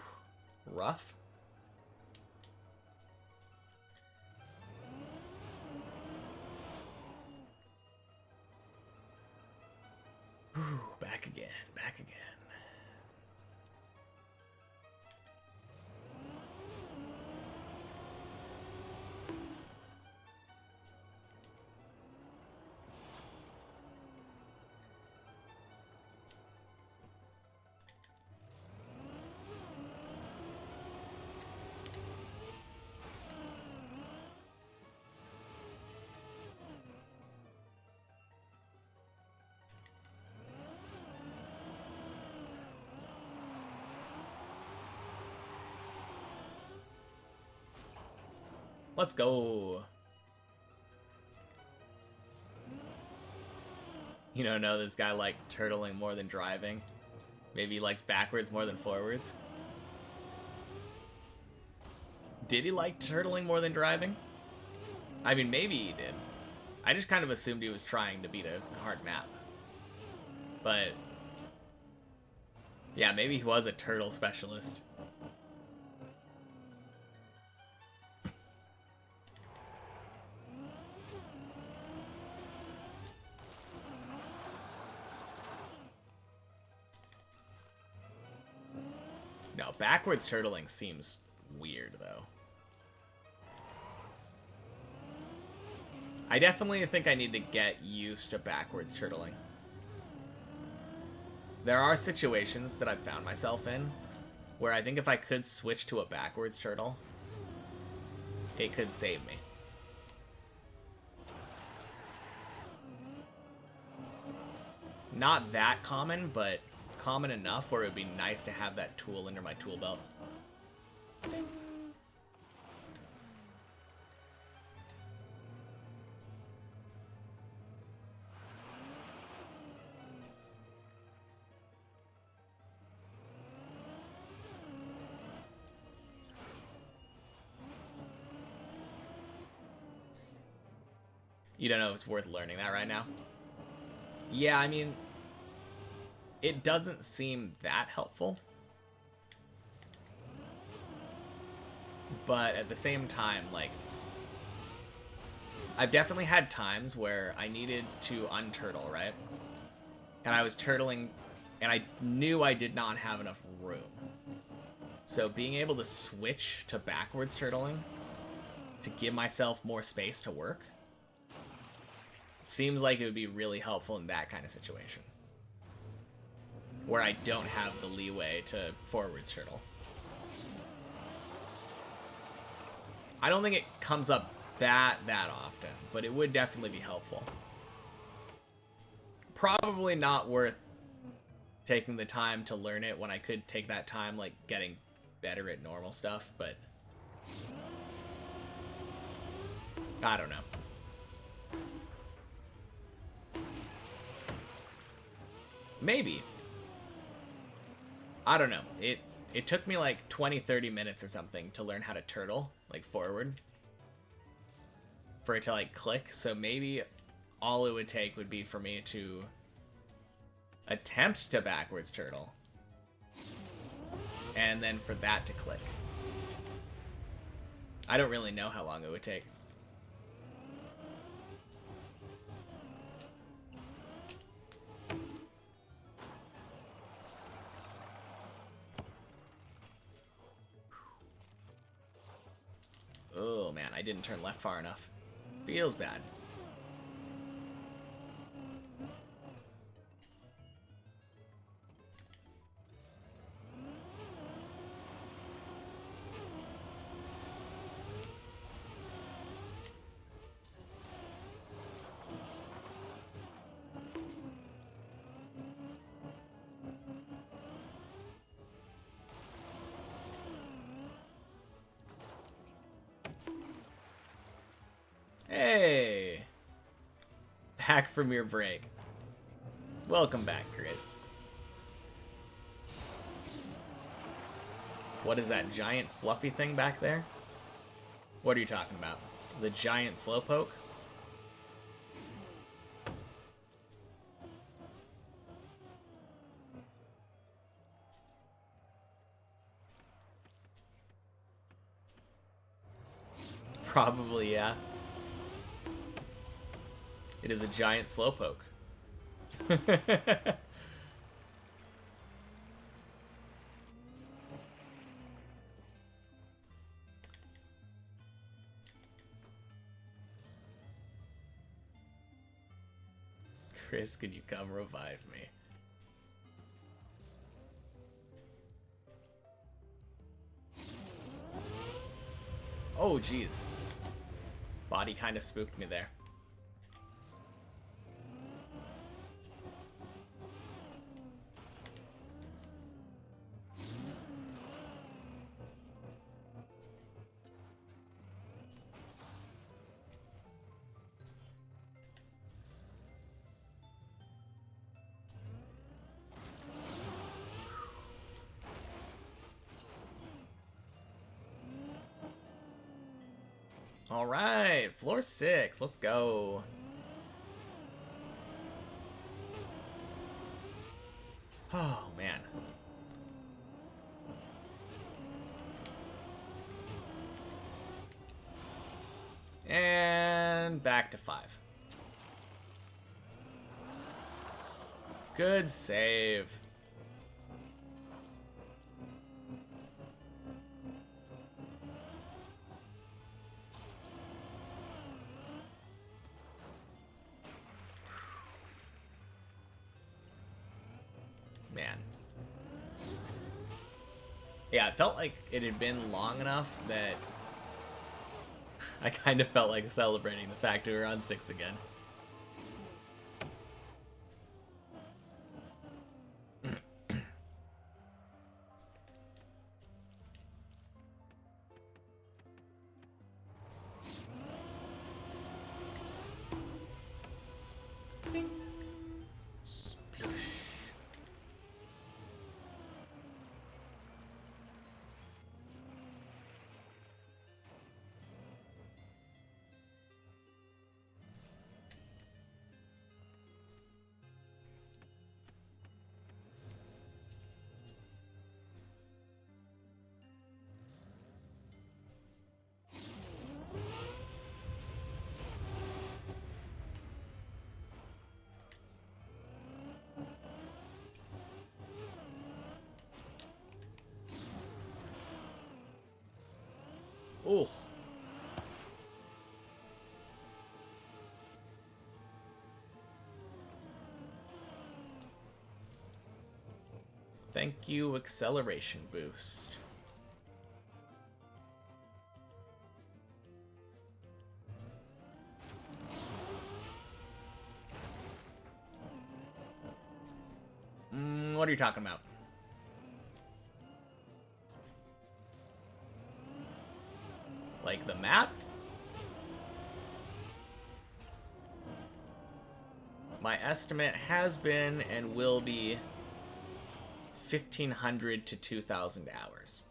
rough. Ooh, back again, back again. Let's go. You don't know this guy liked turtling more than driving. Maybe he likes backwards more than forwards. Did he like turtling more than driving? I mean, maybe he did. I just kind of assumed he was trying to beat a hard map. But yeah, maybe he was a turtle specialist. No, backwards turtling seems weird, though. I definitely think I need to get used to backwards turtling. There are situations that I've found myself in where I think if I could switch to a backwards turtle, it could save me. Not that common, but common enough where it would be nice to have that tool under my tool belt. Ding. You don't know if it's worth learning that right now? Yeah, I mean, it doesn't seem that helpful. But at the same time, like, I've definitely had times where I needed to unturtle, right? And I was turtling, and I knew I did not have enough room. So being able to switch to backwards turtling to give myself more space to work seems like it would be really helpful in that kind of situation, where I don't have the leeway to forwards turtle. I don't think it comes up that often, but it would definitely be helpful. Probably not worth taking the time to learn it when I could take that time, like, getting better at normal stuff, but I don't know. Maybe. I don't know. It took me like 20-30 minutes or something to learn how to turtle, like forward, for it to like click. So maybe all it would take would be for me to attempt to backwards turtle, and then for that to click. I don't really know how long it would take. Oh man, I didn't turn left far enough. Feels bad. Hey! Back from your break. Welcome back, Chris. What is that giant fluffy thing back there? What are you talking about? The giant slowpoke? Probably, yeah. It is a giant slowpoke. Chris, can you come revive me? Oh, jeez. Body kind of spooked me there. All right, floor 6. Let's go. Oh, man. And back to 5. Good save. Man. Yeah, it felt like it had been long enough that I kind of felt like celebrating the fact we were on 6 again. Bing. Sploosh. Ooh. Thank you, acceleration boost. What are you talking about? Like the map? My estimate has been and will be 1,500 to 2,000 hours.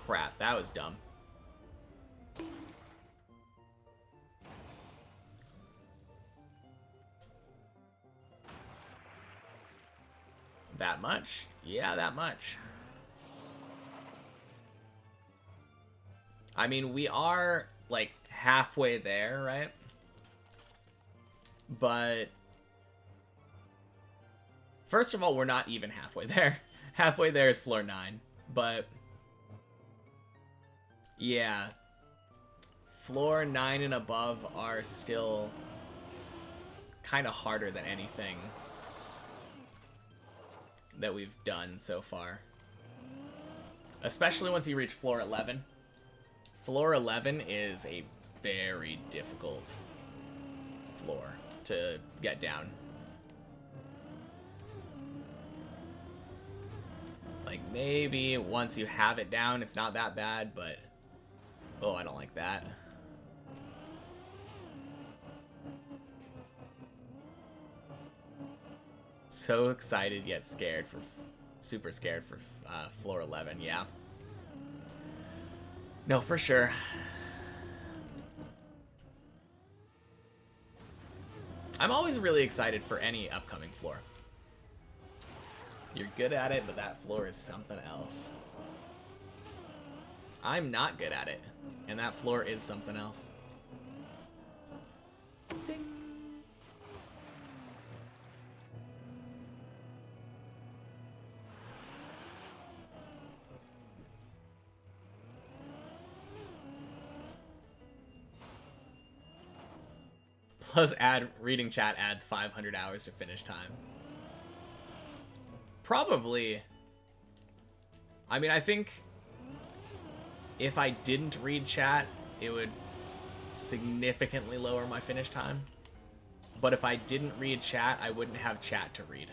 Crap, that was dumb. That much? Yeah, that much. I mean, we are, like, halfway there, right? But first of all, we're not even halfway there. Halfway there is floor 9. But yeah, floor 9 and above are still kind of harder than anything that we've done so far. Especially once you reach floor 11. Floor 11 is a very difficult floor to get down. Like, maybe once you have it down, it's not that bad, but... Oh, I don't like that. So excited yet scared for... Super scared for floor 11, yeah. No, for sure. I'm always really excited for any upcoming floor. You're good at it, but that floor is something else. I'm not good at it, and that floor is something else. Ding. Plus reading chat adds 500 hours to finish time. Probably. I mean, I think if I didn't read chat, it would significantly lower my finish time. But if I didn't read chat, I wouldn't have chat to read.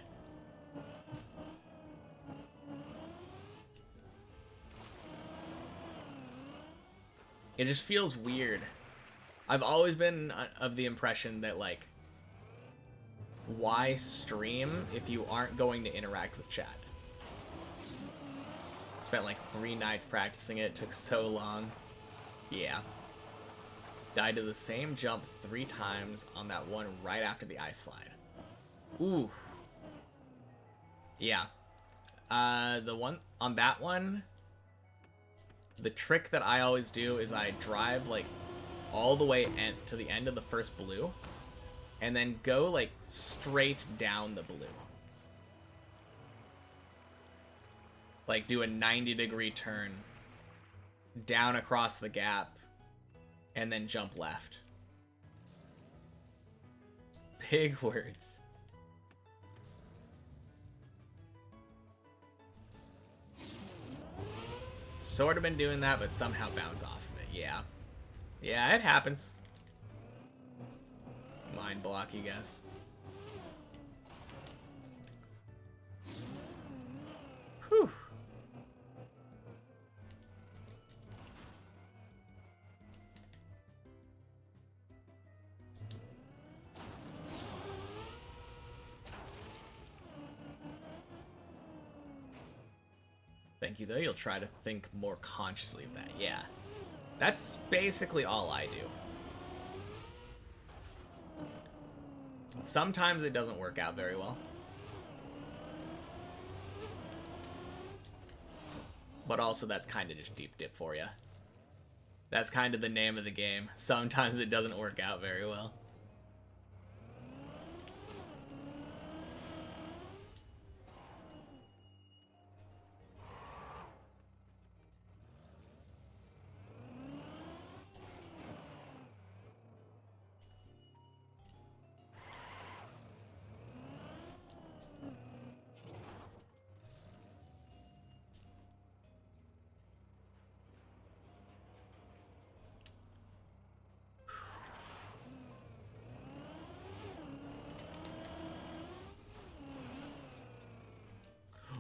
It just feels weird I've always been of the impression that, like, why stream if you aren't going to interact with chat? Spent like 3 nights practicing it, took so long. Yeah. Died to the same jump 3 times on that one right after the ice slide. Ooh. Yeah. The one on that one, the trick that I always do is I drive like all the way to the end of the first blue and then go like straight down the blue. Like do a 90-degree turn down across the gap and then jump left. Big words. Sort of been doing that, but somehow bounce off of it. Yeah. Yeah, it happens. Mind block, you guess. Whew. Thank you, though. You'll try to think more consciously of that. Yeah. That's basically all I do. Sometimes it doesn't work out very well. But also that's kind of just deep dip for you. That's kind of the name of the game. Sometimes it doesn't work out very well.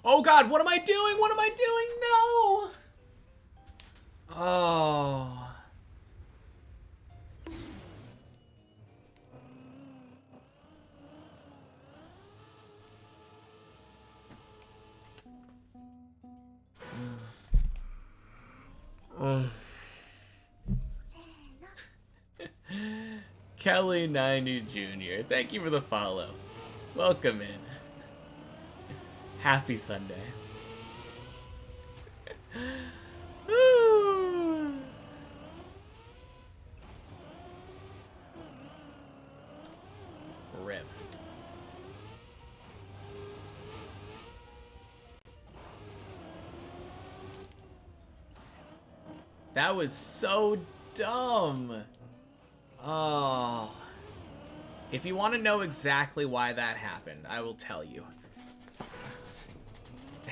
Oh god, what am I doing? What am I doing? No! Oh. Kelly 90 Jr., thank you for the follow. Welcome in. Happy Sunday. Rip. That was so dumb. Oh. If you want to know exactly why that happened, I will tell you.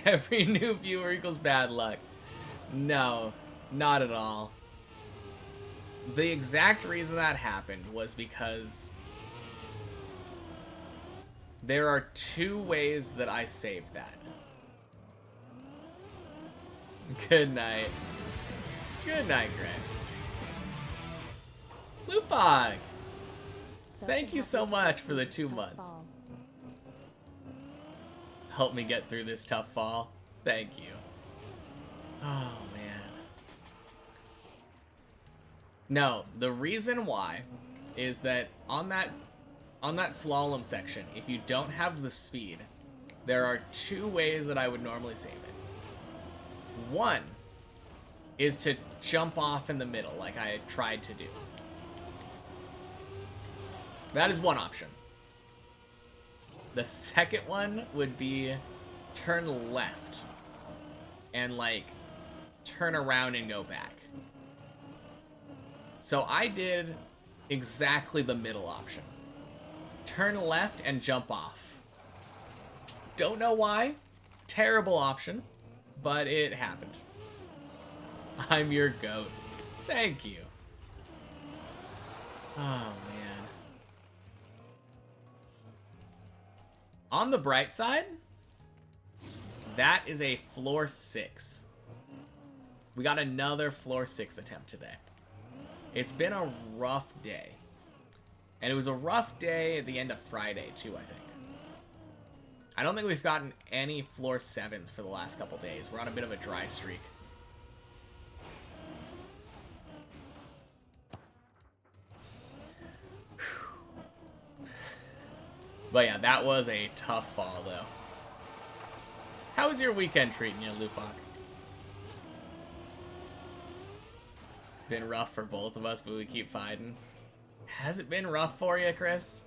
Every new viewer equals bad luck. No, not at all. The exact reason that happened was because there are 2 ways that I saved that. Good night. Good night, Greg. Lupog! Thank you so much for the 2 months. Help me get through this tough fall. Thank you. Oh, man. No, the reason why is that on that slalom section, if you don't have the speed, there are 2 ways that I would normally save it. One is to jump off in the middle, like I tried to do. That is one option. The second one would be turn left and like turn around and go back. So I did exactly the middle option. Turn left and jump off. Don't know why. Terrible option, but it happened. I'm your goat. Thank you. Oh, man. On the bright side, that is a floor 6. We got another floor 6 attempt today. It's been a rough day. And it was a rough day at the end of Friday, too, I think. I don't think we've gotten any floor 7s for the last couple days. We're on a bit of a dry streak. But yeah, that was a tough fall, though. How was your weekend treating you, Lupak? Been rough for both of us, but we keep fighting. Has it been rough for you, Chris?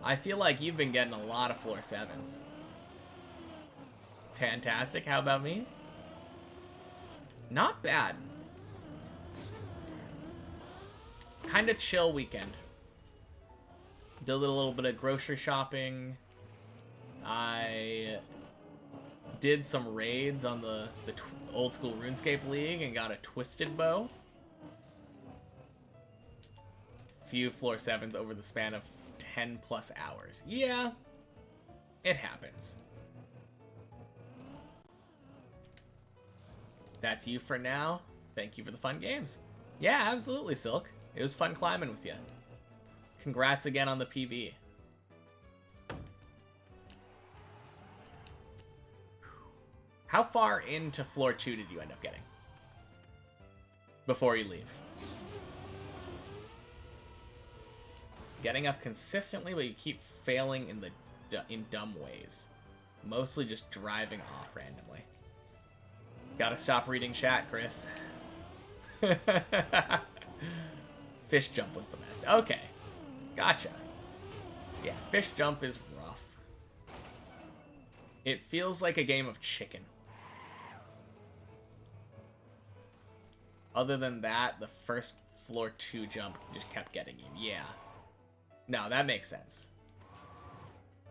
I feel like you've been getting a lot of floor 7s. Fantastic. How about me? Not bad. Kind of chill weekend. Did a little bit of grocery shopping. I did some raids on the old school RuneScape League and got a twisted bow. Few floor 7s over the span of 10 plus hours. Yeah, it happens. That's you for now. Thank you for the fun games. Yeah, absolutely, Silk. It was fun climbing with you. Congrats again on the PB. How far into floor 2 did you end up getting? Before you leave? Getting up consistently, but you keep failing in dumb ways. Mostly just driving off randomly. Gotta stop reading chat, Chris. Fish jump was the best. Okay. Gotcha. Yeah, fish jump is rough. It feels like a game of chicken. Other than that, the first floor 2 jump just kept getting you. Yeah. No, that makes sense.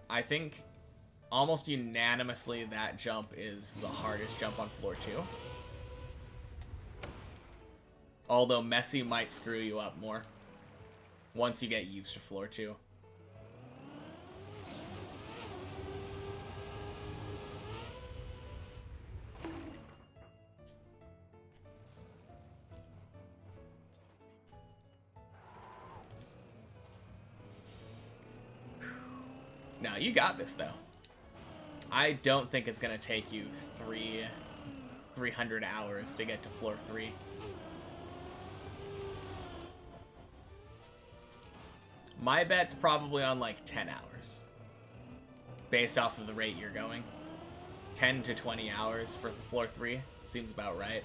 I think almost unanimously that jump is the hardest jump on floor 2. Although Messy might screw you up more once you get used to floor 2. Now, you got this, though. I don't think it's going to take you 300 hours to get to floor 3. My bet's probably on like 10 hours. Based off of the rate you're going. 10 to 20 hours for floor 3 seems about right.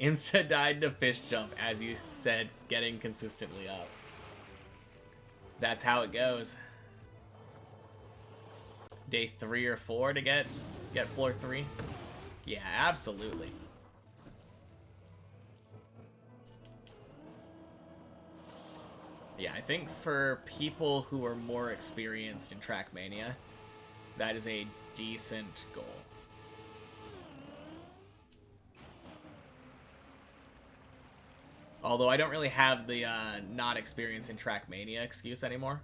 Insta died to fish jump, as you said, getting consistently up. That's how it goes. Day 3 or 4 to get floor 3? Yeah, absolutely. Yeah, I think for people who are more experienced in Trackmania, that is a decent goal. Although I don't really have the not experienced in Trackmania excuse anymore.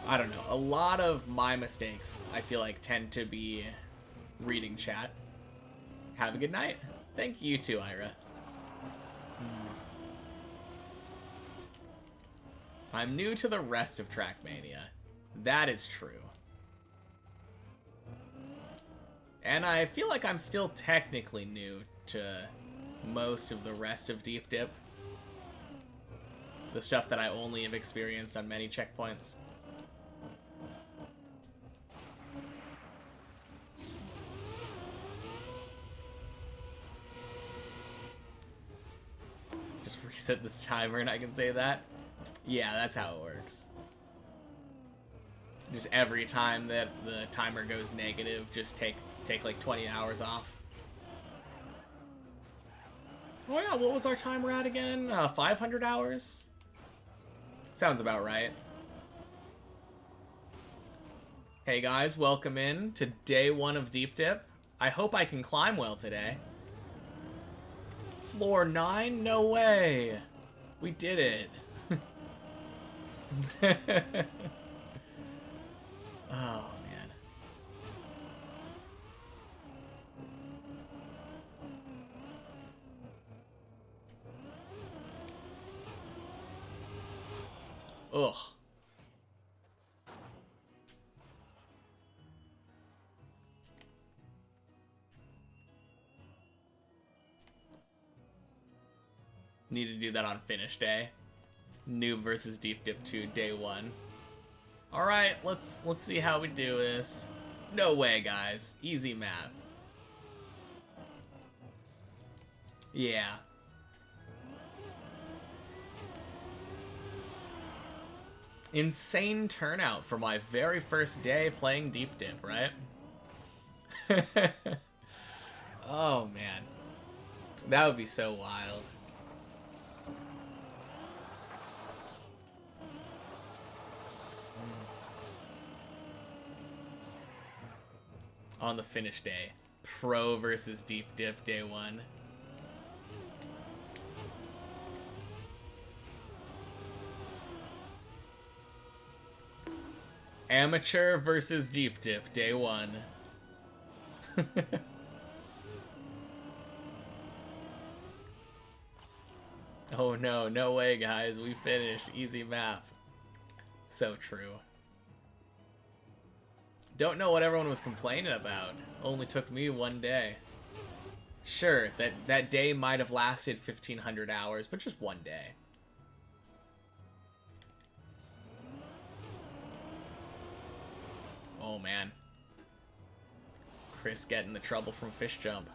I don't know. A lot of my mistakes, I feel like, tend to be reading chat. Have a good night. Thank you too, Ira. I'm new to the rest of Trackmania. That is true. And I feel like I'm still technically new to most of the rest of Deep Dip. The stuff that I only have experienced on many checkpoints. Just reset this timer and I can say that? Yeah, that's how it works. Just every time that the timer goes negative, just take like 20 hours off. Oh yeah, what was our timer at again? 500 hours? Sounds about right. Hey guys, welcome in to day 1 of Deep Dip. I hope I can climb well today. Floor 9? No way. We did it. Oh, man. Ugh. Need to do that on finish day. Noob versus Deep Dip 2, day 1. Alright, let's see how we do this. No way, guys. Easy map. Yeah. Insane turnout for my very first day playing Deep Dip, right? Oh, man. That would be so wild. On the finish day. Pro versus Deep Dip day 1. Amateur versus Deep Dip day 1. Oh no, no way guys, we finished. Easy map. So true. Don't know what everyone was complaining about. Only took me 1 day. Sure, that day might have lasted 1,500 hours, but just 1 day. Oh man. Chris getting the trouble from fish jump.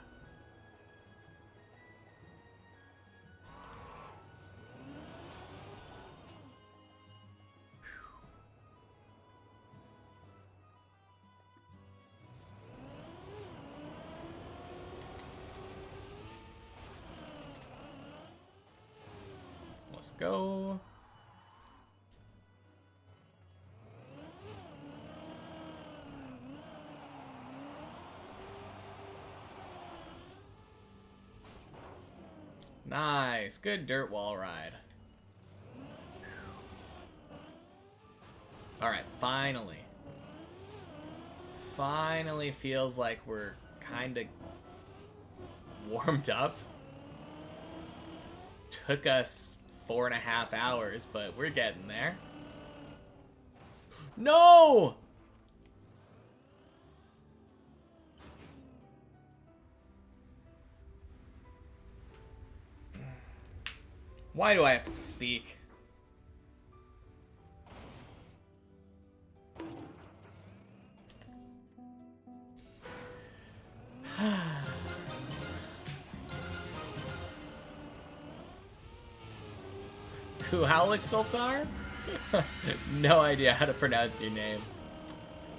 Let's go. Nice. Good dirt wall ride. Alright, finally. Finally feels like we're kind of warmed up. Took us 4.5 hours, but we're getting there. No! Why do I have to speak? Kuhalik Sultar? No idea how to pronounce your name.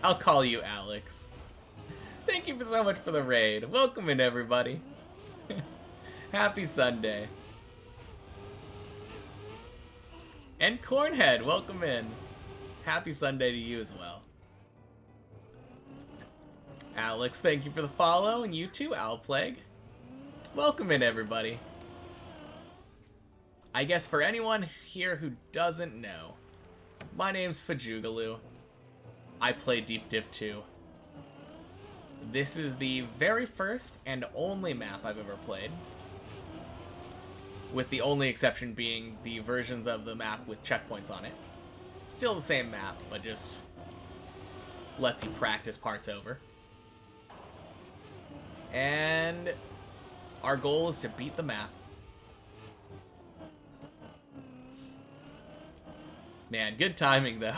I'll call you Alex. Thank you so much for the raid. Welcome in, everybody. Happy Sunday. And Cornhead, welcome in. Happy Sunday to you as well. Alex, thank you for the follow, and you too, Owlplague. Welcome in, everybody. I guess for anyone here who doesn't know, my name's Fajugaloo. I play Deep Dip 2. This is the very first and only map I've ever played, with the only exception being the versions of the map with checkpoints on it. Still the same map, but just lets you practice parts over. And our goal is to beat the map. Man, good timing though.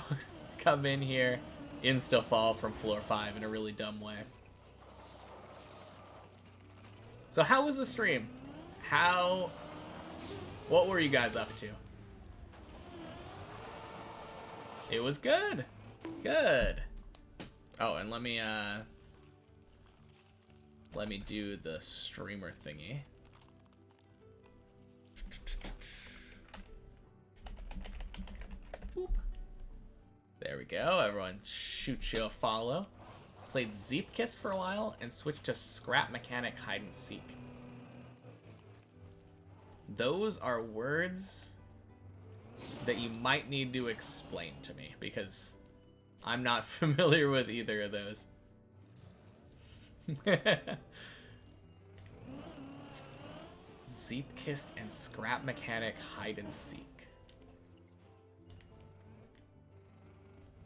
Come in here, insta-fall from floor 5 in a really dumb way. So how was the stream? What were you guys up to? It was good. Good. Oh, and let me do the streamer thingy. Boop. There we go. Everyone shoot you a follow. played Zeepkist for a while and switched to Scrap Mechanic Hide and Seek. Those are words that you might need to explain to me, because I'm not familiar with either of those. Zeepkist and Scrap Mechanic Hide and Seek.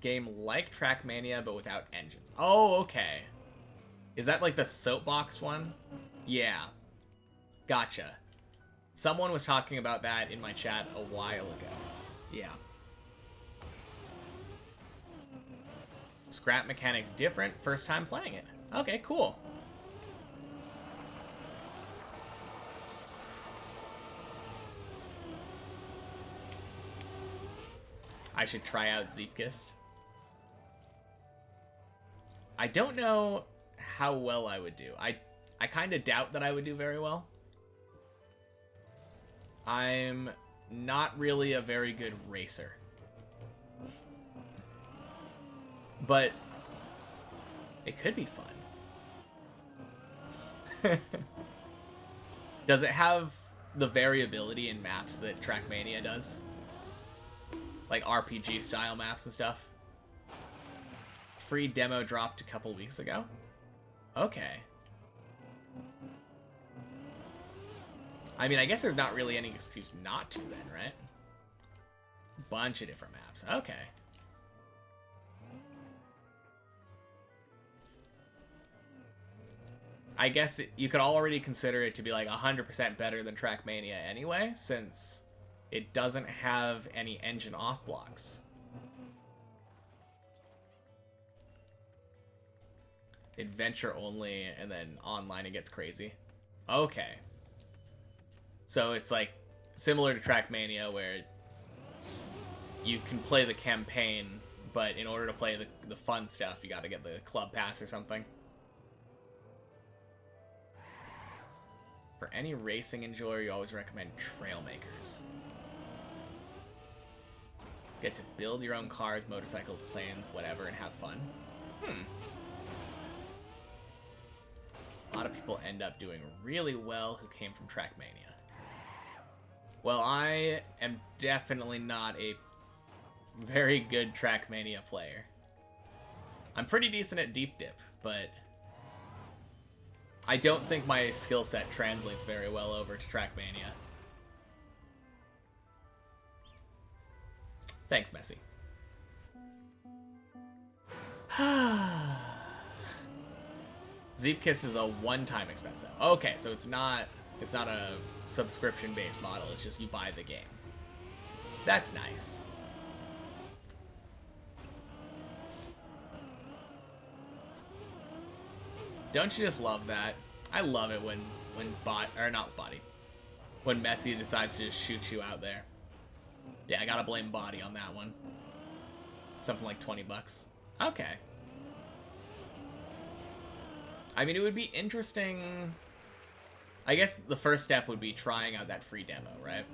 Game like Trackmania, but without engines. Oh, okay. Is that like the soapbox one? Yeah. Gotcha. Someone was talking about that in my chat a while ago. Yeah. Scrap Mechanic's different. First time playing it. Okay, cool. I should try out Zeepkist. I don't know how well I would do. I kind of doubt that I would do very well. I'm not really a very good racer. But it could be fun. Does it have the variability in maps that Trackmania does? Like RPG style maps and stuff? Free demo dropped a couple weeks ago? Okay. I mean, I guess there's not really any excuse not to then, right? Bunch of different maps. Okay. I guess you could already consider it to be like 100% better than Trackmania anyway, since it doesn't have any engine off blocks. Adventure only, and then online it gets crazy. Okay. So it's like similar to Trackmania, where you can play the campaign, but in order to play the fun stuff, you gotta get the club pass or something. For any racing enjoyer, you always recommend Trailmakers. Get to build your own cars, motorcycles, planes, whatever, and have fun. A lot of people end up doing really well who came from Trackmania. Well, I am definitely not a very good Trackmania player. I'm pretty decent at Deep Dip, but I don't think my skill set translates very well over to Trackmania. Thanks, Messi. Zeepkist is a one-time expense though. Okay, so it's not a subscription-based model. It's just you buy the game. That's nice. Don't you just love that? I love it when when Messi decides to just shoot you out there. Yeah, I gotta blame Body on that one. Something like 20 bucks. Okay. I mean, it would be interesting. I guess the first step would be trying out that free demo, right?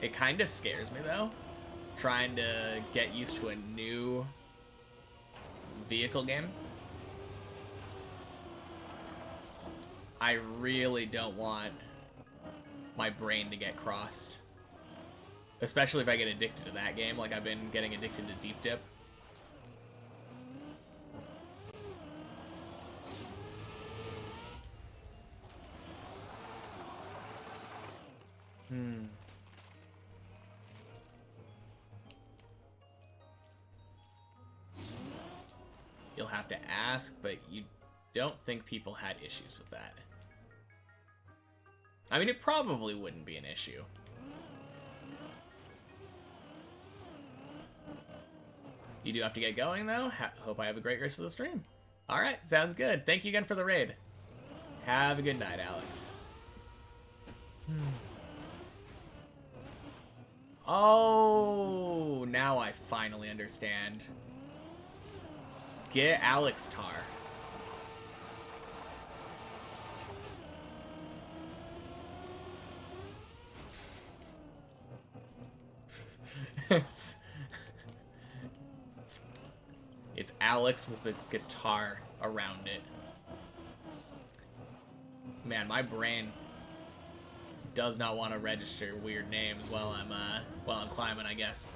It kind of scares me, though, trying to get used to a new vehicle game. I really don't want my brain to get crossed. Especially if I get addicted to that game, like I've been getting addicted to Deep Dip. You'll have to ask, but you don't think people had issues with that. I mean, it probably wouldn't be an issue. You do have to get going, though. Hope I have a great rest of the stream. Alright, sounds good. Thank you again for the raid. Have a good night, Alex. Oh, now I finally understand. Get Alex Tar. it's, it's Alex with the guitar around it. Man, my brain does not want to register weird names while I'm climbing, I guess.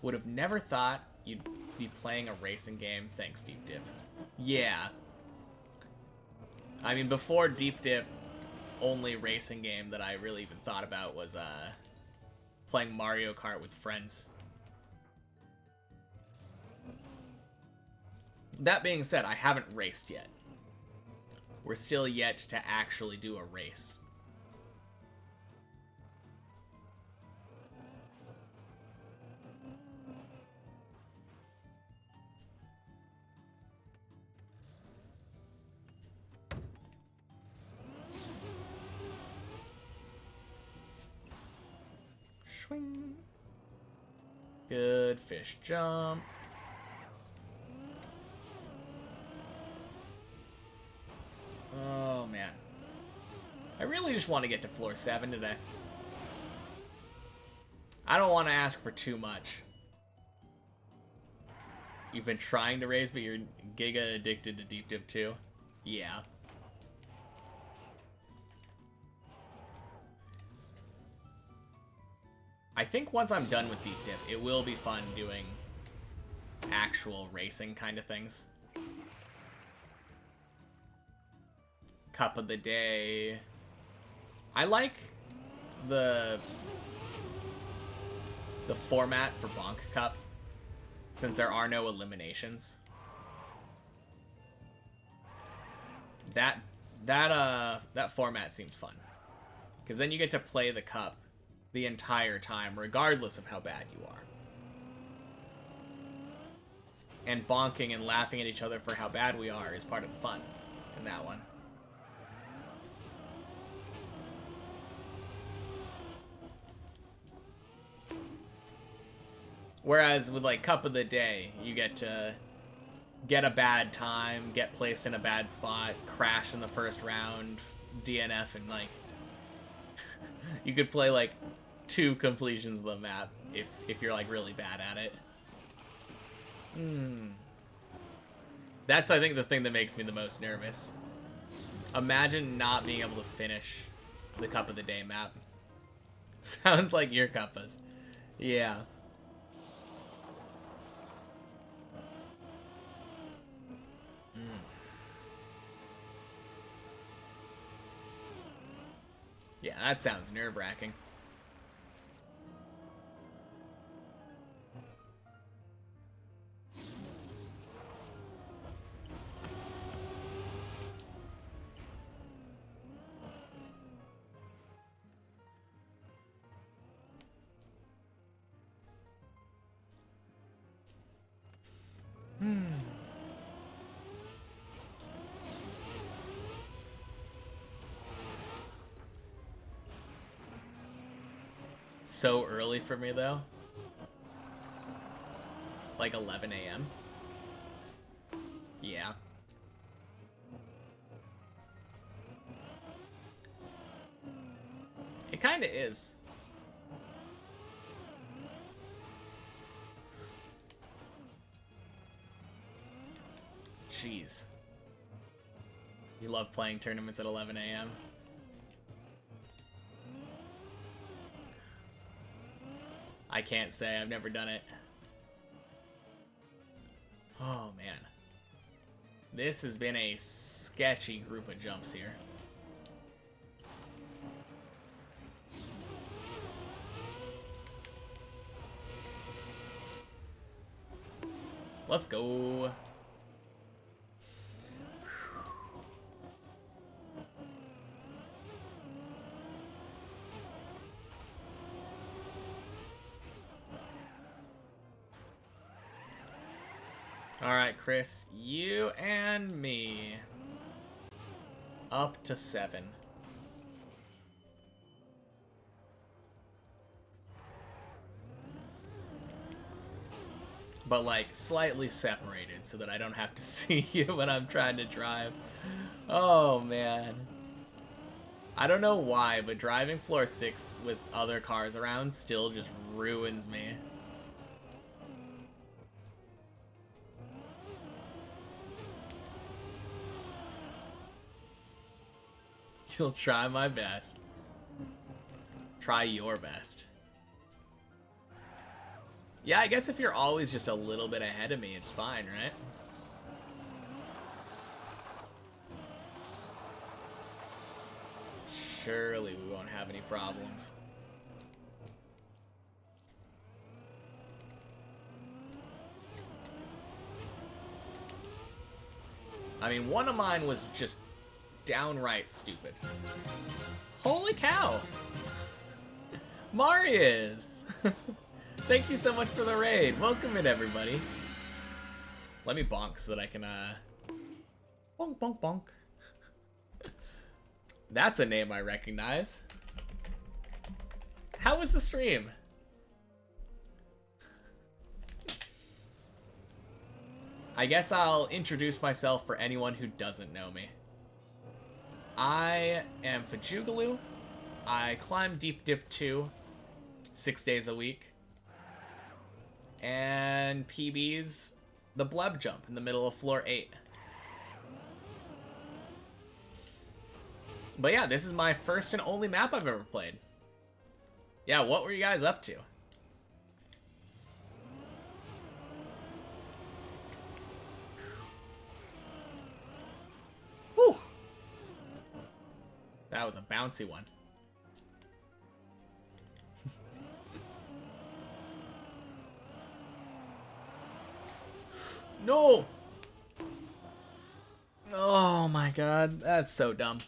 Would have never thought you'd be playing a racing game. Thanks, Deep Dip. Yeah. I mean, before Deep Dip, only racing game that I really even thought about was playing Mario Kart with friends. That being said, I haven't raced yet. We're still yet to actually do a race. Swing. Good fish jump. Oh, man. I really just want to get to floor 7 today. I don't want to ask for too much. You've been trying to race, but you're giga addicted to Deep Dip too? Yeah. I think once I'm done with Deep Dip, it will be fun doing actual racing kind of things. Cup of the day. I like the format for Bonk Cup, since there are no eliminations. That format seems fun, because then you get to play the cup the entire time, regardless of how bad you are. And bonking and laughing at each other for how bad we are is part of the fun in that one. Whereas with, like, Cup of the Day, you get to get a bad time, get placed in a bad spot, crash in the first round, DNF, and, like, you could play, like, 2 completions of the map if you're, like, really bad at it. That's, I think, the thing that makes me the most nervous. Imagine not being able to finish the Cup of the Day map. Sounds like your cuppas. Yeah. Yeah, that sounds nerve-wracking. So early for me, though. Like 11 a.m. Yeah. It kind of is. Jeez. You love playing tournaments at 11 a.m. I can't say. I've never done it. Oh, man. This has been a sketchy group of jumps here. Let's go. Alright, Chris, you and me. Up to 7. But, like, slightly separated so that I don't have to see you when I'm trying to drive. Oh, man. I don't know why, but driving floor 6 with other cars around still just ruins me. You'll try my best. Try your best. Yeah, I guess if you're always just a little bit ahead of me, it's fine, right? Surely we won't have any problems. I mean, one of mine was just downright stupid. Holy cow! Marius! Thank you so much for the raid. Welcome in, everybody. Let me bonk so that I can, bonk, bonk, bonk. That's a name I recognize. How was the stream? I guess I'll introduce myself for anyone who doesn't know me. I am Fajugalu. I climb Deep Dip 2 6 days a week. And PB's the Bleb Jump in the middle of floor 8. But yeah, this is my first and only map I've ever played. Yeah, what were you guys up to? Whew. That was a bouncy one. No! Oh my god, that's so dumb.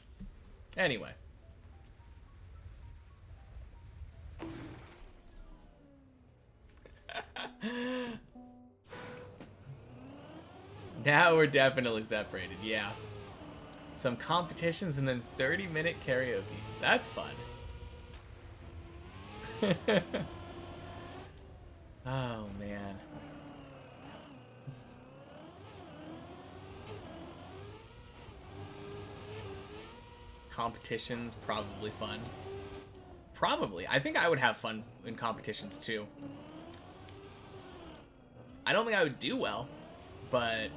Anyway. Now we're definitely separated, yeah. Some competitions and then 30-minute karaoke. That's fun. Oh, man. Competitions, probably fun. Probably. I think I would have fun in competitions, too. I don't think I would do well, but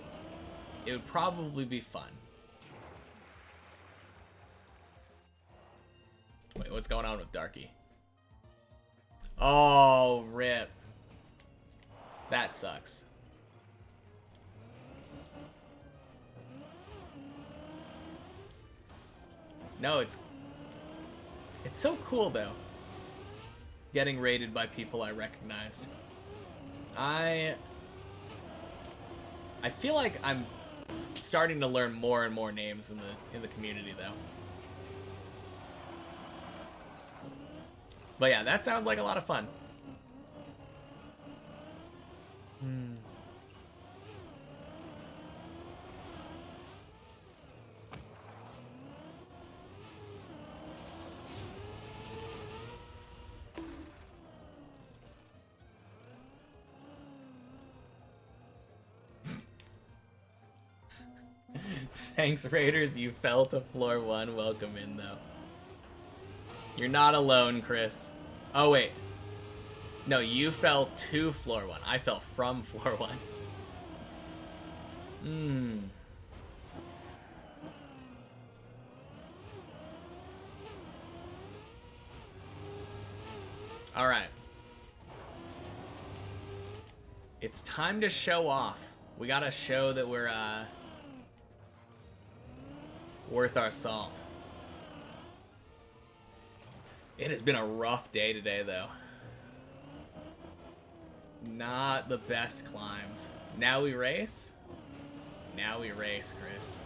it would probably be fun. Wait, what's going on with Darky? Oh, rip. That sucks. No, it's so cool, though. Getting raided by people I recognized. I feel like I'm starting to learn more and more names in the community, though. But yeah, that sounds like a lot of fun. Thanks, Raiders. You fell to floor 1. Welcome in, though. You're not alone, Chris. Oh, wait. No, you fell to floor 1. I fell from floor 1. Alright. It's time to show off. We gotta show that we're, worth our salt. It has been a rough day today, though. Not the best climbs. Now we race? Now we race, Chris.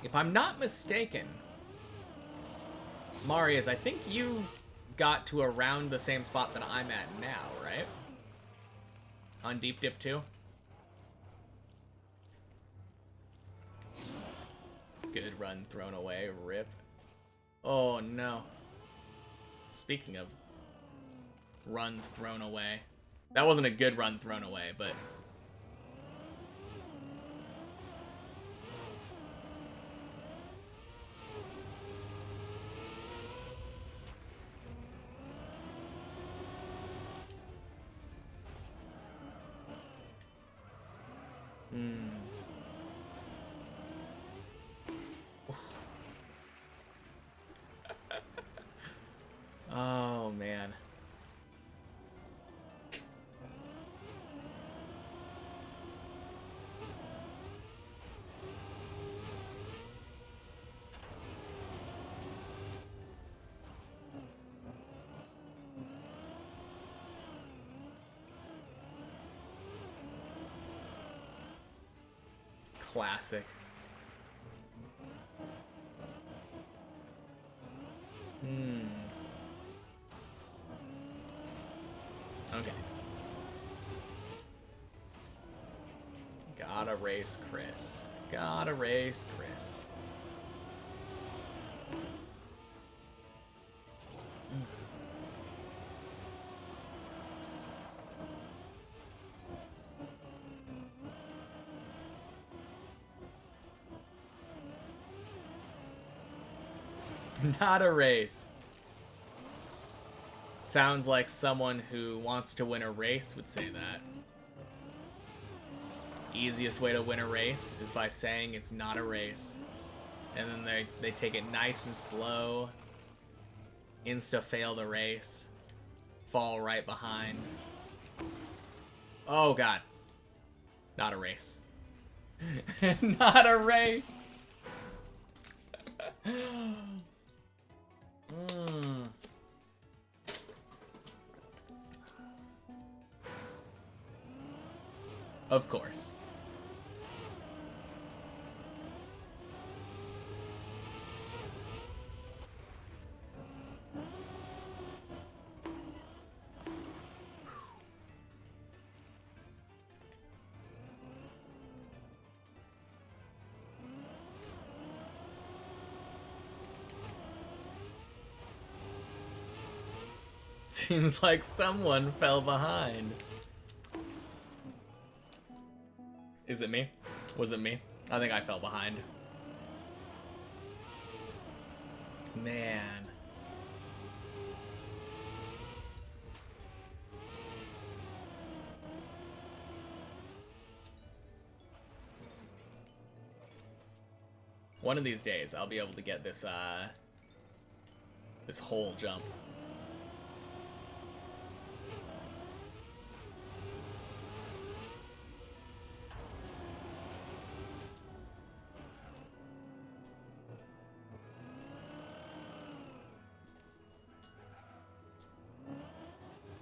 If I'm not mistaken, Marius, I think you got to around the same spot that I'm at now, right? on deep dip 2. Good run thrown away. Rip. Oh no. Speaking of runs thrown away. That wasn't a good run thrown away, but... Oh, man. Classic. Okay. Gotta race Chris. Gotta race Chris. Not a race. Sounds like someone who wants to win a race would say that. Easiest way to win a race is by saying it's not a race. And then they take it nice and slow. Insta-fail the race. Fall right behind. Oh, God. Not a race. Not a race. Of course. Seems like someone fell behind. Is it me? Was it me? I think I fell behind. Man. One of these days, I'll be able to get this, this whole jump.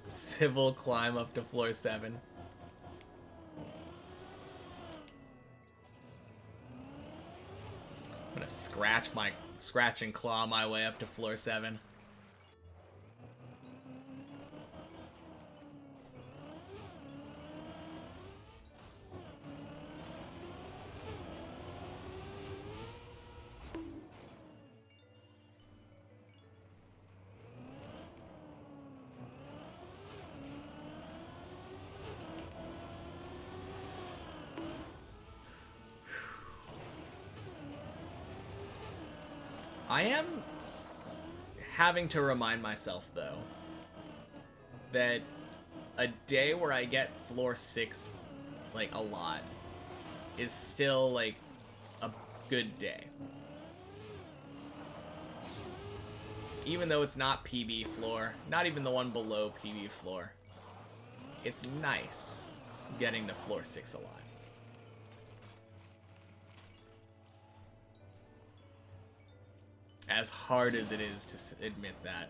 Civil climb up to floor 7. I'm gonna scratch and claw my way up to floor 7. I am having to remind myself, though, that a day where I get floor 6, like, a lot is still, like, a good day. Even though it's not PB floor, not even the one below PB floor, it's nice getting to floor 6 a lot. As hard as it is to admit that.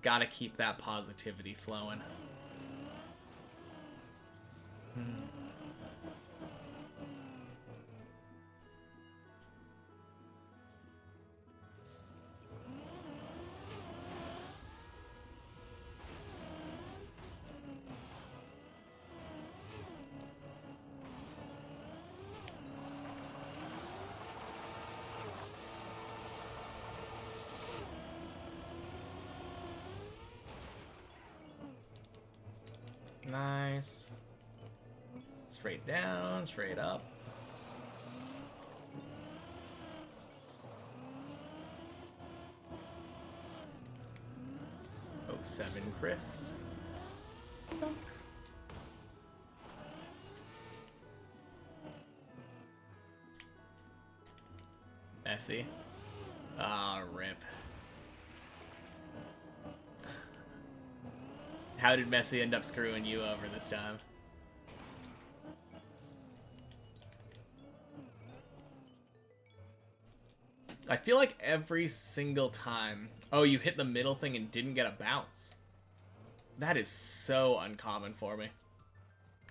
Gotta keep that positivity flowing. Nice. Straight down, straight up. Oh, 7, Chris. Dunk. Messi. Ah, rip. How did Messi end up screwing you over this time? I feel like every single time... Oh, you hit the middle thing and didn't get a bounce. That is so uncommon for me.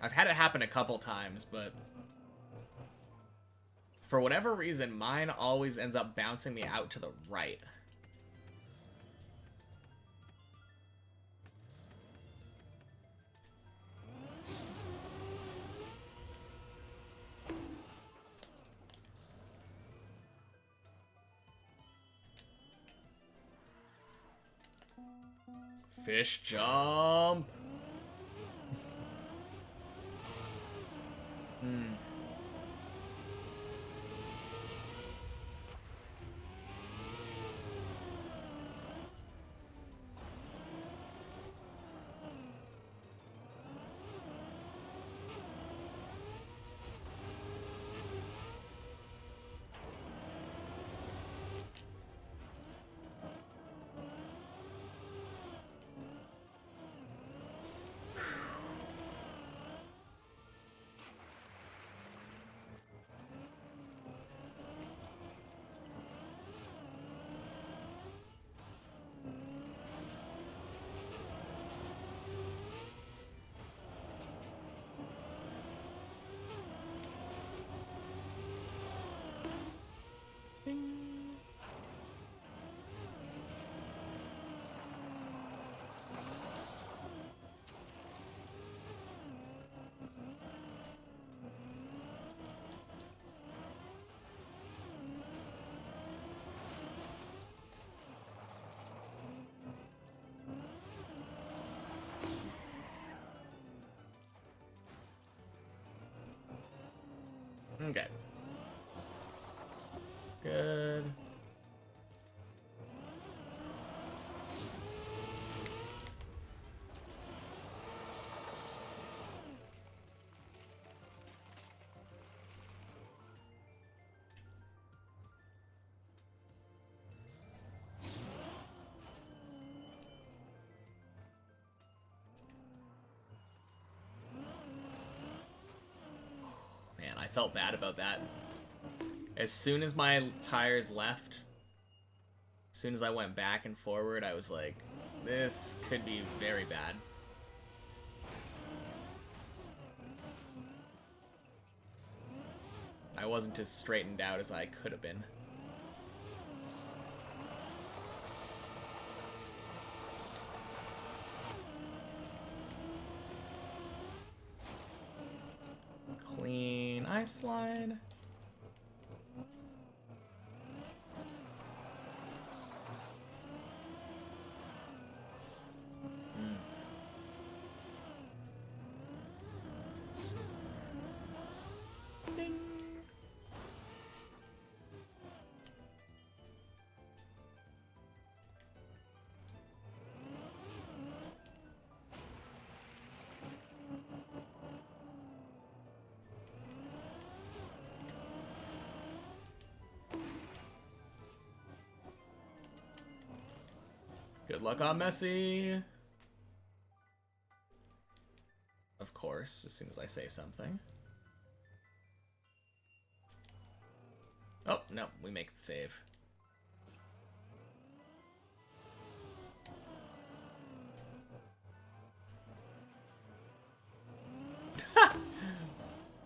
I've had it happen a couple times, but... For whatever reason, mine always ends up bouncing me out to the right. Fish jump. Okay. Good. Man, I felt bad about that. As soon as my tires left, as soon as I went back and forward, I was like, this could be very bad. I wasn't as straightened out as I could have been. Clean ice slide. Ding. Good luck on Messi. Of course, as soon as I say something. Oh, no, we make the save.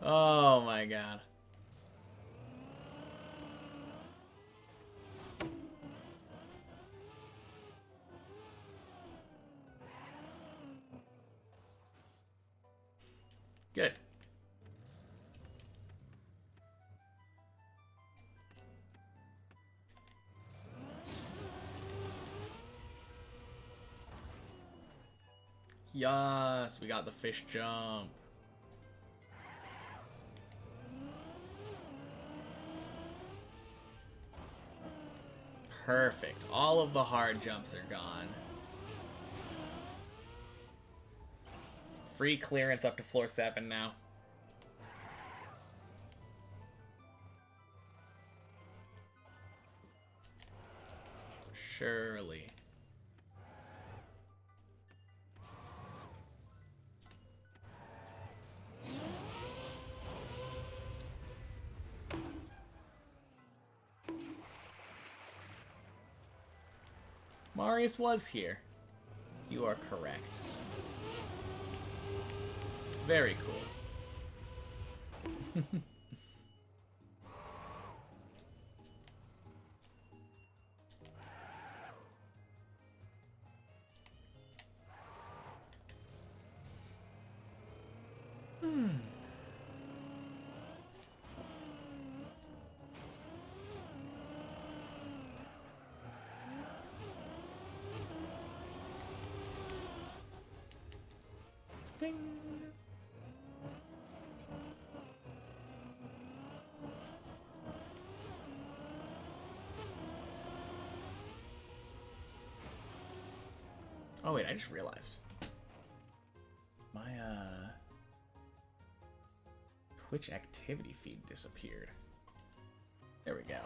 Oh my god. Good. Yes, we got the fish jump. Perfect. All of the hard jumps are gone. Free clearance up to floor 7 now. Surely. Marius was here. You are correct. Very cool. Ding. Oh wait, I just realized. My Twitch activity feed disappeared. There we go.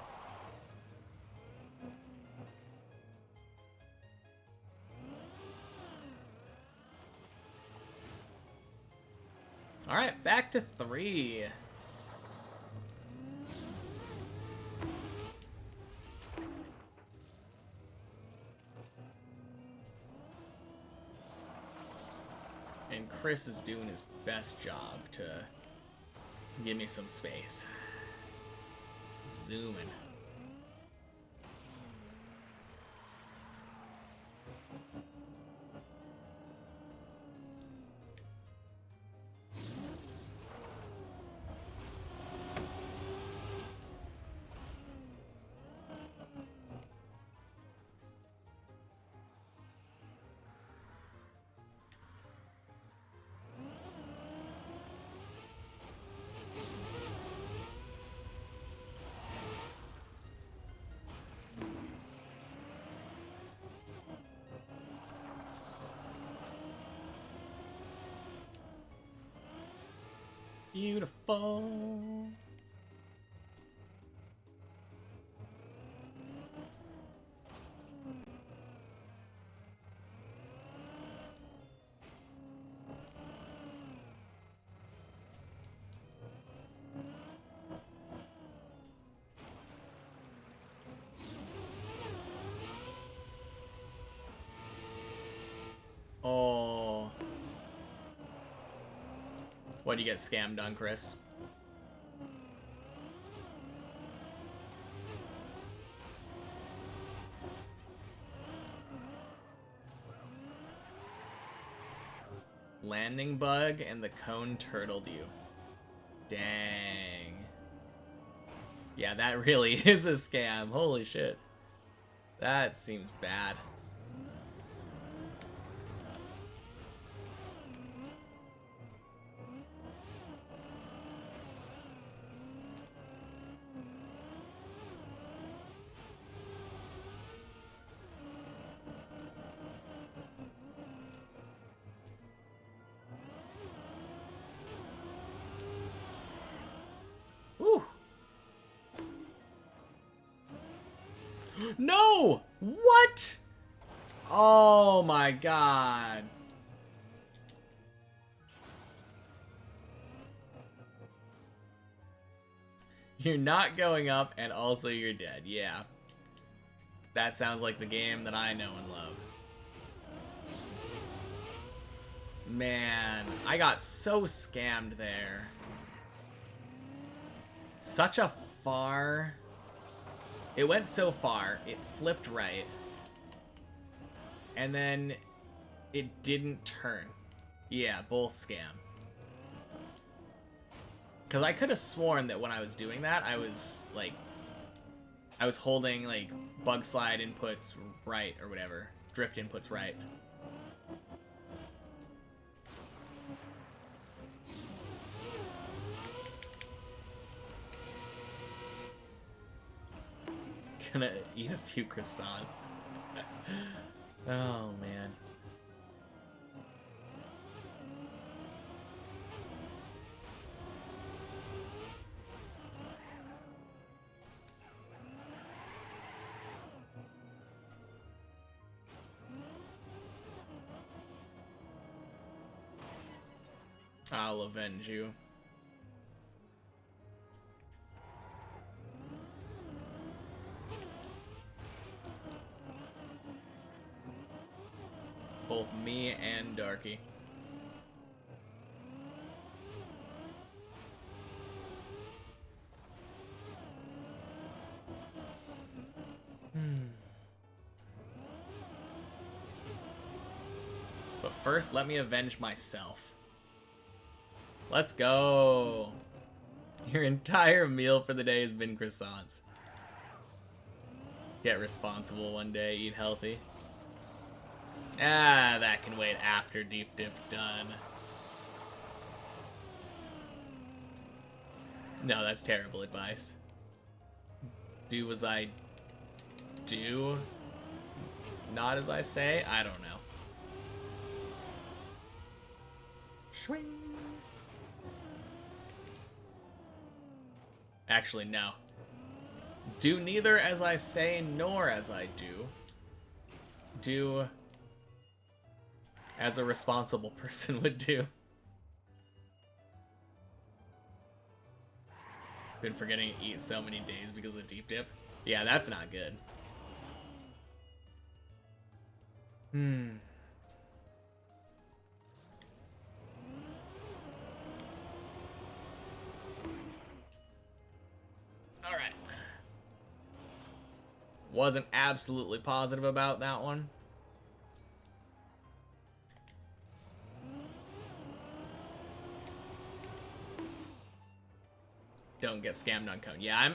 All right, back to 3. And Chris is doing his best job to give me some space. Zooming. Beautiful. Oh. What'd you get scammed on, Chris? Landing bug and the cone turtled you. Dang. Yeah, that really is a scam. Holy shit. That seems bad. Woo. No! What? Oh my god. You're not going up and also you're dead. Yeah. That sounds like the game that I know and love. Man, I got so scammed there. Such a far... It went so far, it flipped right. And then it didn't turn. Yeah, both scam. Because I could have sworn that when I was doing that, I was, like... I was holding, like, bug slide inputs right or whatever. Drift inputs right. Gonna eat a few croissants. Oh, man. I'll avenge you. Both me and Darky. But first, let me avenge myself. Let's go. Your entire meal for the day has been croissants. Get responsible one day, eat healthy. Ah, that can wait after deep dip's done. No, that's terrible advice. Do as I do, not as I say? I don't know. Swing. Actually, no. Do neither as I say nor as I do. Do as a responsible person would do. Been forgetting to eat so many days because of the deep dip. Yeah, that's not good. Alright. Wasn't absolutely positive about that one. Don't get scammed on cone. Yeah,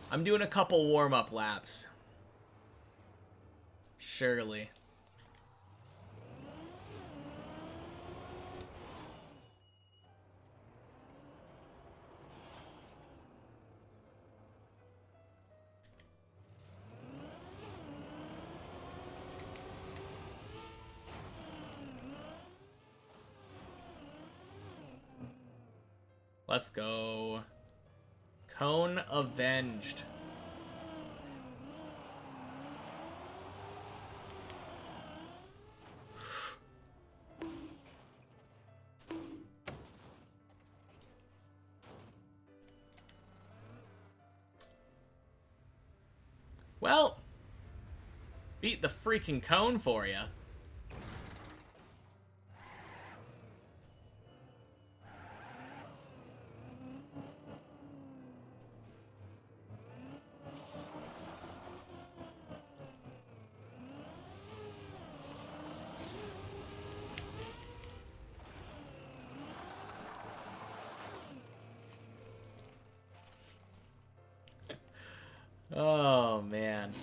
I'm doing a couple warm-up laps. Surely. Let's go. Cone avenged. Well, beat the freaking cone for you. Oh, man.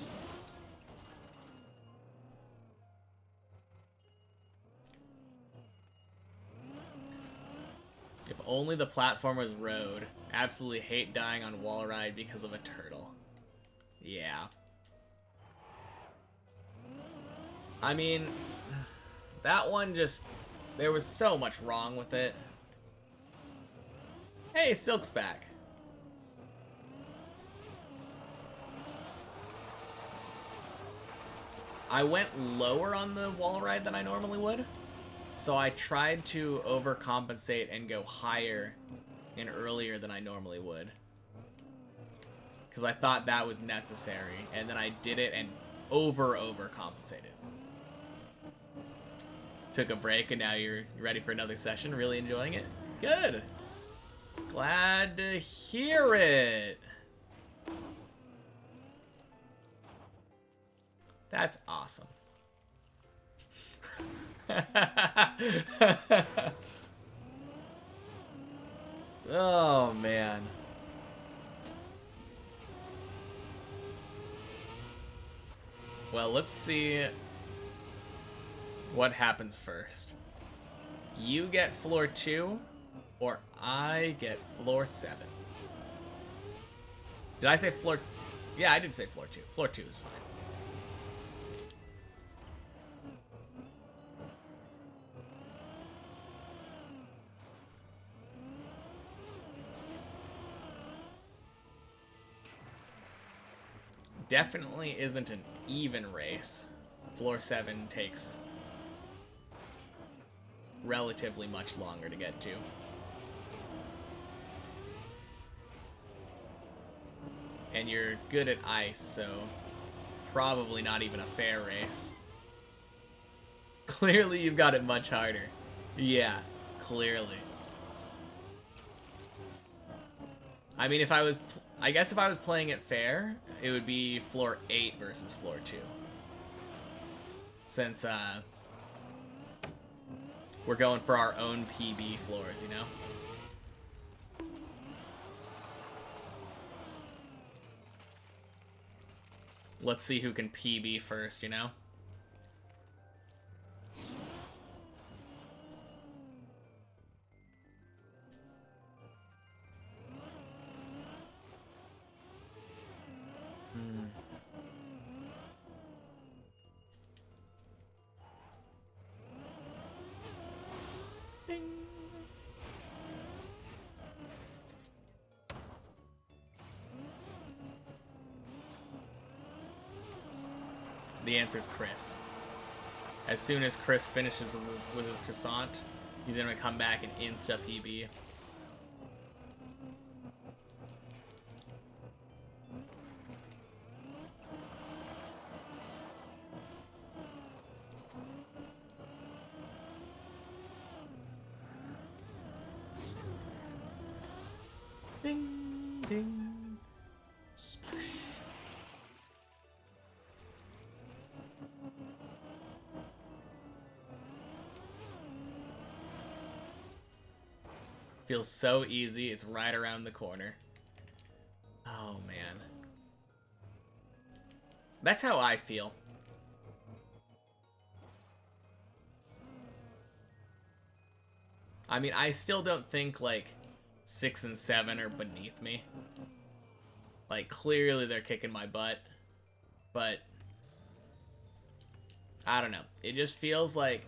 If only the platform was road. Absolutely hate dying on wall ride because of a turtle. Yeah. I mean, that one just... There was so much wrong with it. Hey, Silk's back. I went lower on the wall ride than I normally would. So I tried to overcompensate and go higher and earlier than I normally would. Because I thought that was necessary. And then I did it and overcompensated. Took a break and now you're ready for another session. Really enjoying it? Good. Glad to hear it. That's awesome. Oh, man. Well, let's see what happens first. You get floor 2, or I get floor 7. Did I say floor... Yeah, I did say floor 2. Floor 2 is fine. Definitely isn't an even race. Floor 7 takes relatively much longer to get to. And you're good at ice, so probably not even a fair race. Clearly you've got it much harder. Yeah, clearly. I mean, I guess if I was playing it fair, it would be floor 8 versus floor 2. Since, we're going for our own PB floors, you know? Let's see who can PB first, you know? Bing. The answer is Chris. As soon as Chris finishes with his croissant, he's gonna come back and insta PB. Ding, ding, splash. Feels so easy. It's right around the corner. Oh, man. That's how I feel. I mean, I still don't think, like, 6 and 7 are beneath me. Like, clearly they're kicking my butt. But I don't know. It just feels like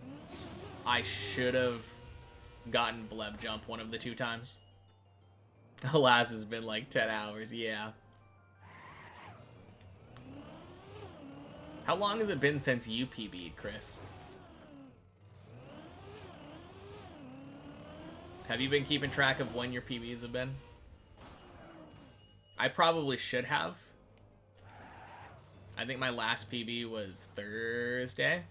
I should have gotten bleb jump one of the 2 times. Alas, it's been like 10 hours, yeah. How long has it been since you PB'd, Chris? Have you been keeping track of when your PBs have been? I probably should have. I think my last PB was Thursday.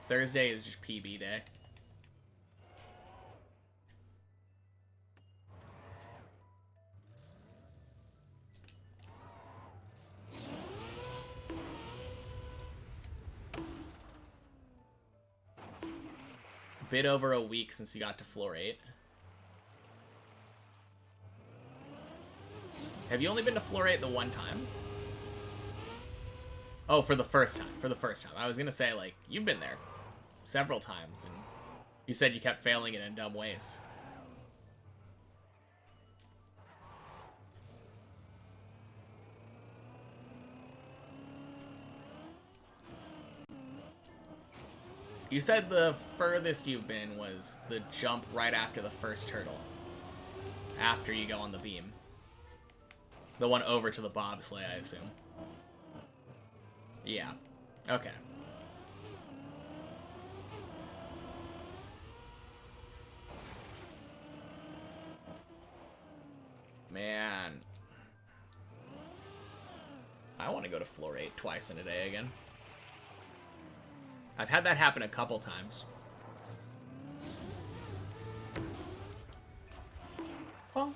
Thursday is just PB day. Bit over a week since you got to floor 8. Have you only been to floor 8 the one time? Oh, for the first time. For the first time. I was gonna say, like, you've been there several times, and you said you kept failing it in dumb ways. You said the furthest you've been was the jump right after the first turtle. After you go on the beam. The one over to the bobsleigh, I assume. Yeah. Okay. Man. I want to go to floor 8 twice in a day again. I've had that happen a couple times. Bonk.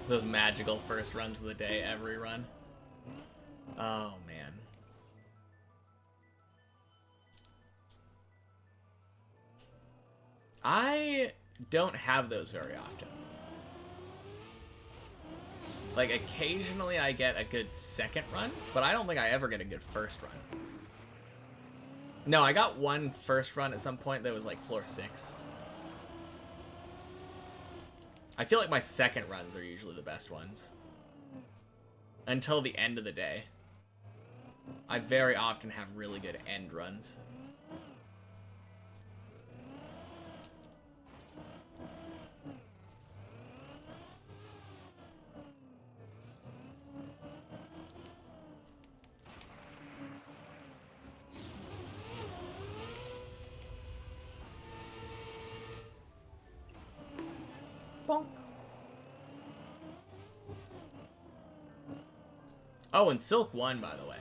Those magical first runs of the day, every run. Oh, man. I don't have those very often. Like, occasionally I get a good second run, but I don't think I ever get a good first run. No, I got one first run at some point that was like floor 6. I feel like my second runs are usually the best ones. Until the end of the day. I very often have really good end runs. Bonk. Oh, and Silk won, by the way.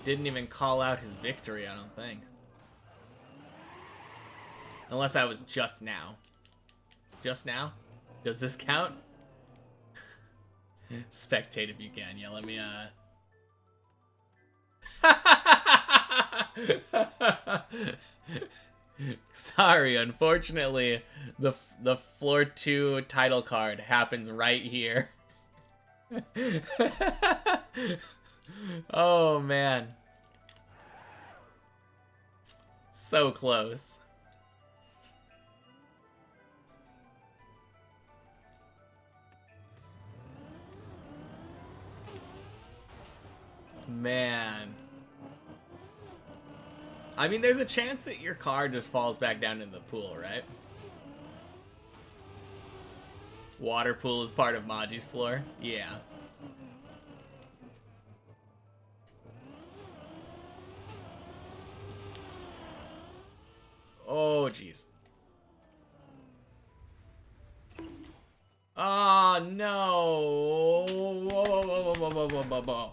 Didn't even call out his victory, I don't think. Unless I was just now. Just now? Does this count? Spectate if you can. Yeah, let me, Sorry, unfortunately, the floor 2 title card happens right here. Oh, man. So close. Man. I mean, there's a chance that your car just falls back down in the pool, right? Water pool is part of Maji's floor? Yeah. Oh, jeez. Oh, no. Whoa, whoa, whoa, whoa, whoa, whoa, whoa, whoa.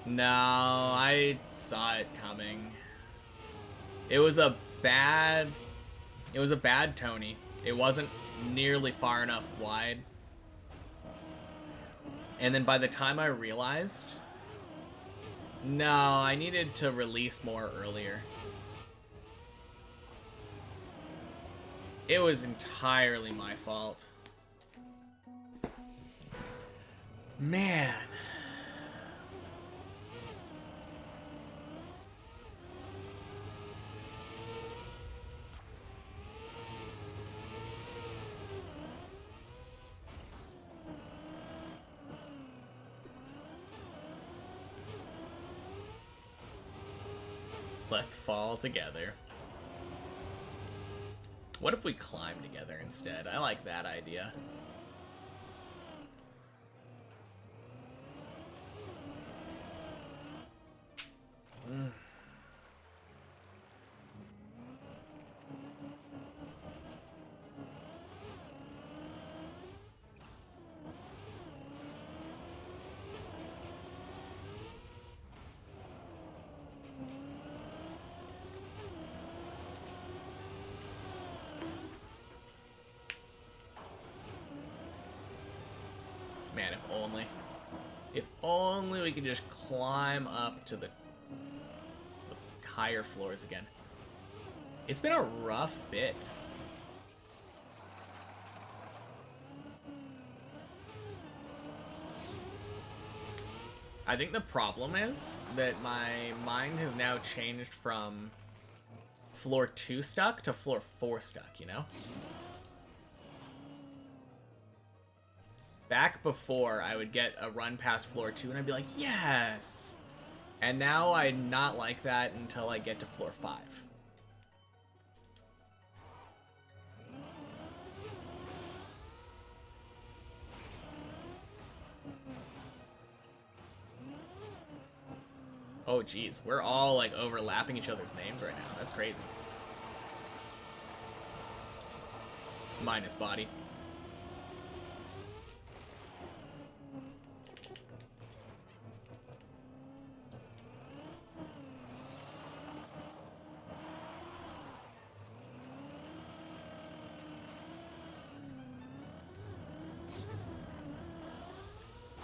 No, I saw it coming. It was a bad Tony. It wasn't nearly far enough wide. And then by the time I realized, no, I needed to release more earlier. It was entirely my fault. Man. Let's fall together. What if we climb together instead? I like that idea. Man, if only we could just climb up to the higher floors again. It's been a rough bit. I think the problem is that my mind has now changed from floor 2 stuck to floor 4 stuck, you know? Back before, I would get a run past floor 2 and I'd be like, yes! And now I'm not like that until I get to floor 5. Oh, geez. We're all, like, overlapping each other's names right now. That's crazy. Minus body.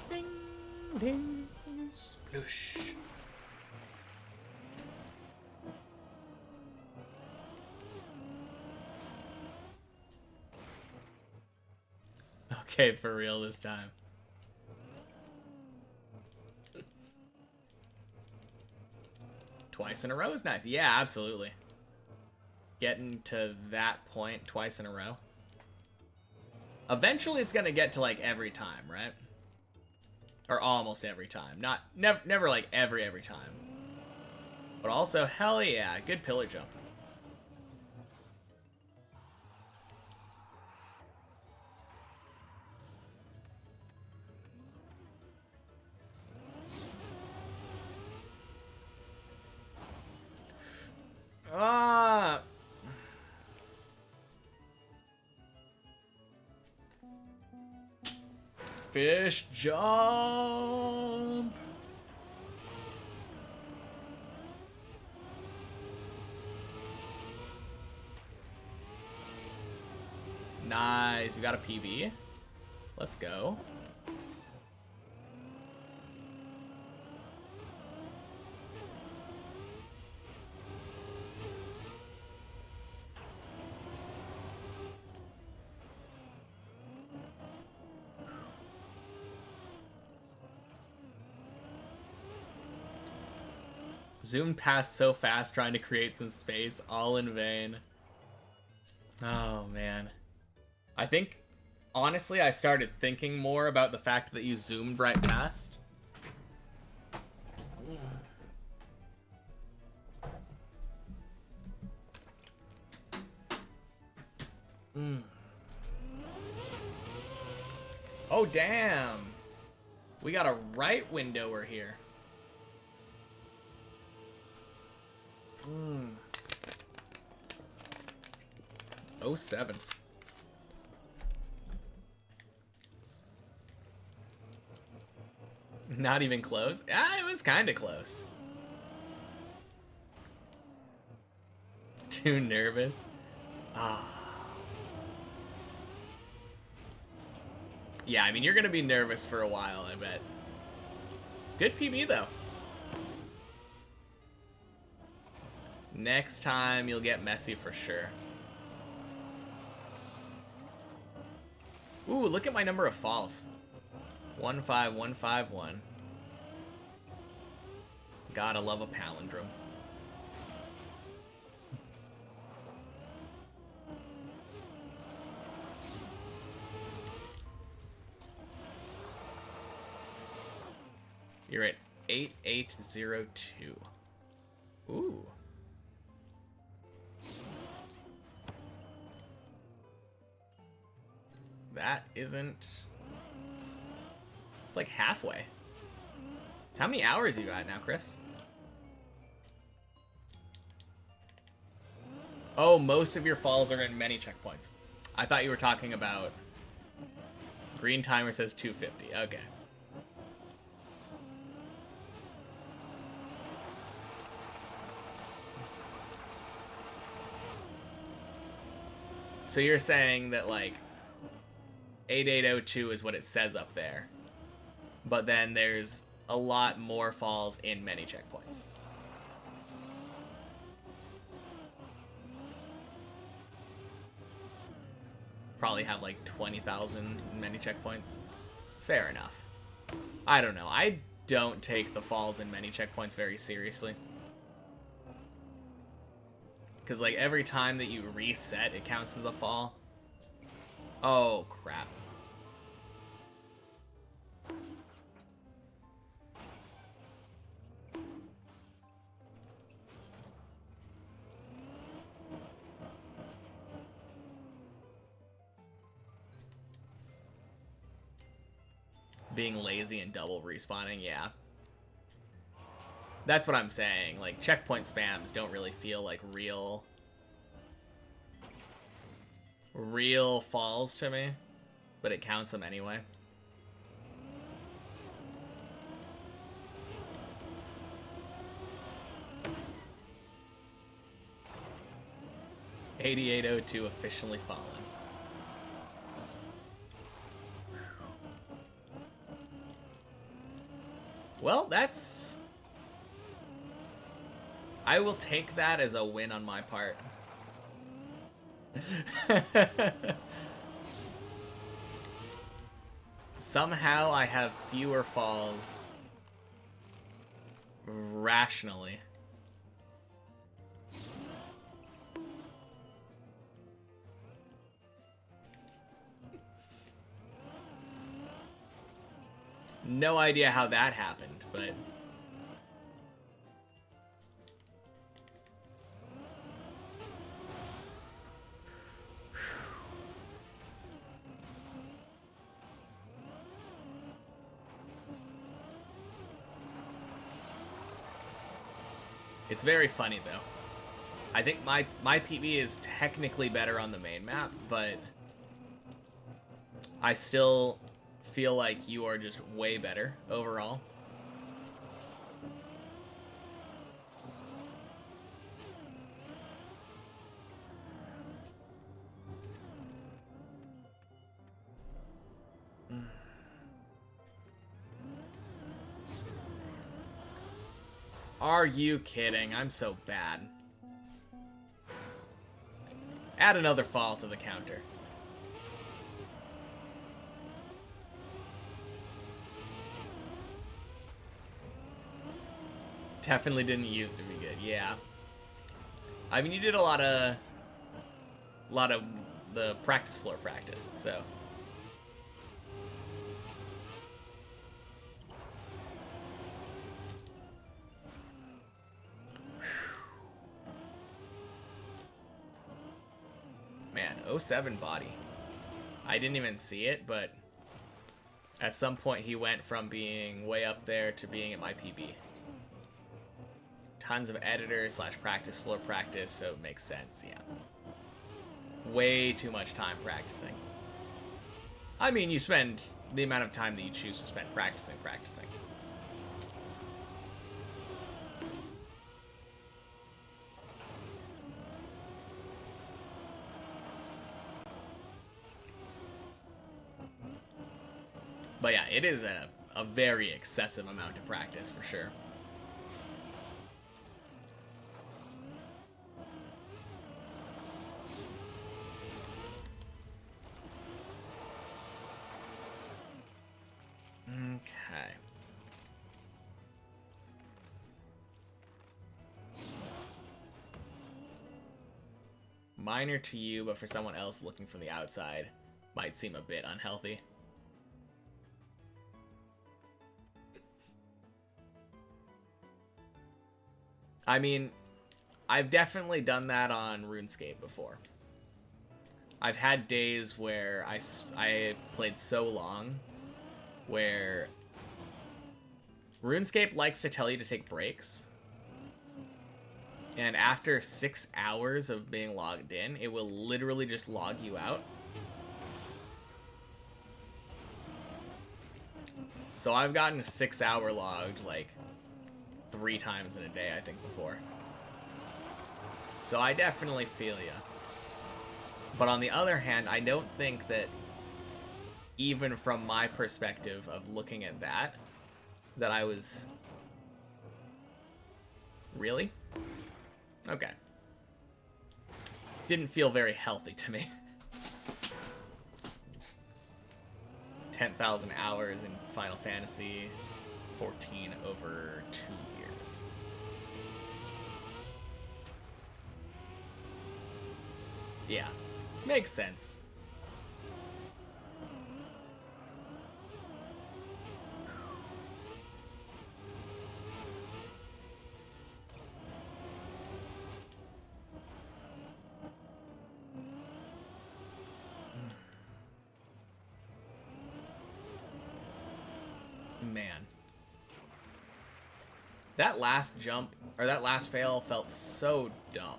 Ding, ding. Sploosh. Okay, for real this time. Twice in a row is nice. Yeah, absolutely. Getting to that point twice in a row. Eventually it's gonna get to like every time, right? Or almost every time. Never like every time. But also, hell yeah, good pillar jump. Ah. Fish jump. Nice, you got a PB. Let's go. Zoomed past so fast trying to create some space, all in vain. Oh, man. I think, honestly, I started thinking more about the fact that you zoomed right past. Oh, damn. We got a right windower here. Oh, 07. Not even close? Ah, it was kind of close. Too nervous? Ah. Yeah, I mean, you're going to be nervous for a while, I bet. Good PB, though. Next time, you'll get messy for sure. Ooh, look at my number of falls. 15151. Gotta love a palindrome. You're at 8802. Ooh. That isn't... It's like halfway. How many hours you got now, Chris? Oh, most of your falls are in many checkpoints. I thought you were talking about... Green timer says 250. Okay. So you're saying that, like, 8802 is what it says up there. But then there's a lot more falls in many checkpoints. Probably have like 20,000 in many checkpoints. Fair enough. I don't know. I don't take the falls in many checkpoints very seriously. Because like every time that you reset, it counts as a fall. Oh, crap. Being lazy and double respawning, yeah. That's what I'm saying. Like, checkpoint spams don't really feel like real falls to me, but it counts them anyway. $88.02 officially fallen. Well, that's... I will take that as a win on my part. Somehow I have fewer falls rationally. No idea how that happened, but... It's very funny, though. I think my PB is technically better on the main map, but I still feel like you are just way better overall. Are you kidding? I'm so bad. Add another fall to the counter. Definitely didn't use to be good. Yeah. I mean, you did a lot of the practice floor practice, so. Man, 07 body. I didn't even see it, but at some point he went from being way up there to being at my PB. Tons of editor / practice floor practice, so it makes sense, yeah. Way too much time practicing. I mean, you spend the amount of time that you choose to spend practicing. But yeah, it is a very excessive amount of practice for sure. Okay. Minor to you, but for someone else looking from the outside, might seem a bit unhealthy. I mean, I've definitely done that on RuneScape before. I've had days where I played so long where RuneScape likes to tell you to take breaks. And after 6 hours of being logged in, it will literally just log you out. So I've gotten 6 hour logged like 3 times in a day, I think, before. So I definitely feel ya. But on the other hand, I don't think that even from my perspective of looking at that I was... Really? Okay. Didn't feel very healthy to me. 10,000 hours in Final Fantasy 14 over 2 years. Yeah, makes sense. Man. That last jump, or that last fail felt so dumb.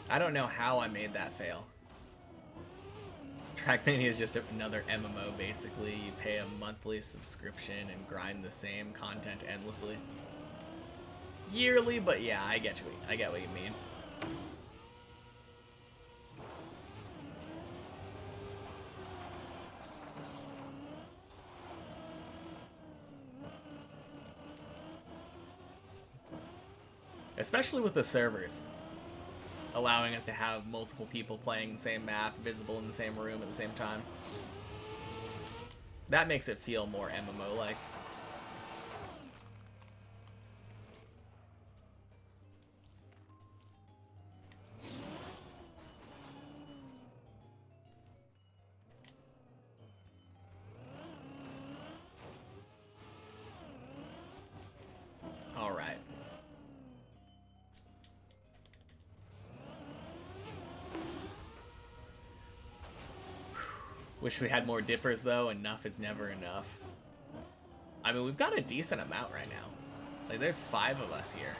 I don't know how I made that fail. Trackmania is just another MMO, basically. You pay a monthly subscription and grind the same content endlessly. Yearly, but yeah, I get what you mean. Especially with the servers. Allowing us to have multiple people playing the same map, visible in the same room at the same time. That makes it feel more MMO-like. All right. Wish we had more dippers, though. Enough is never enough. I mean, we've got a decent amount right now. Like, there's 5 of us here.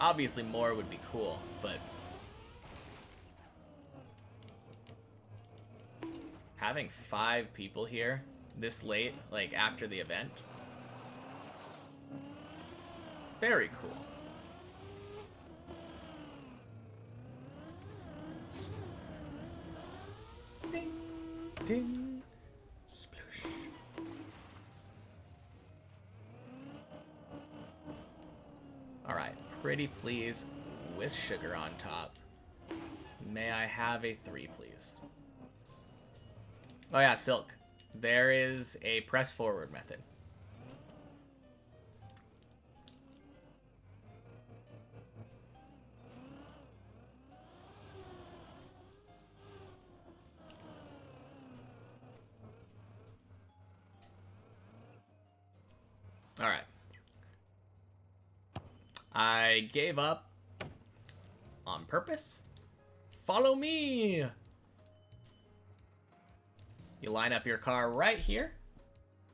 Obviously, more would be cool, but... having 5 people here this late, like, after the event... very cool. Ding, ding, sploosh. Alright, pretty please with sugar on top. May I have a 3, please? Oh yeah, Silk. There is a press forward method. Alright. I gave up on purpose. Follow me! You line up your car right here.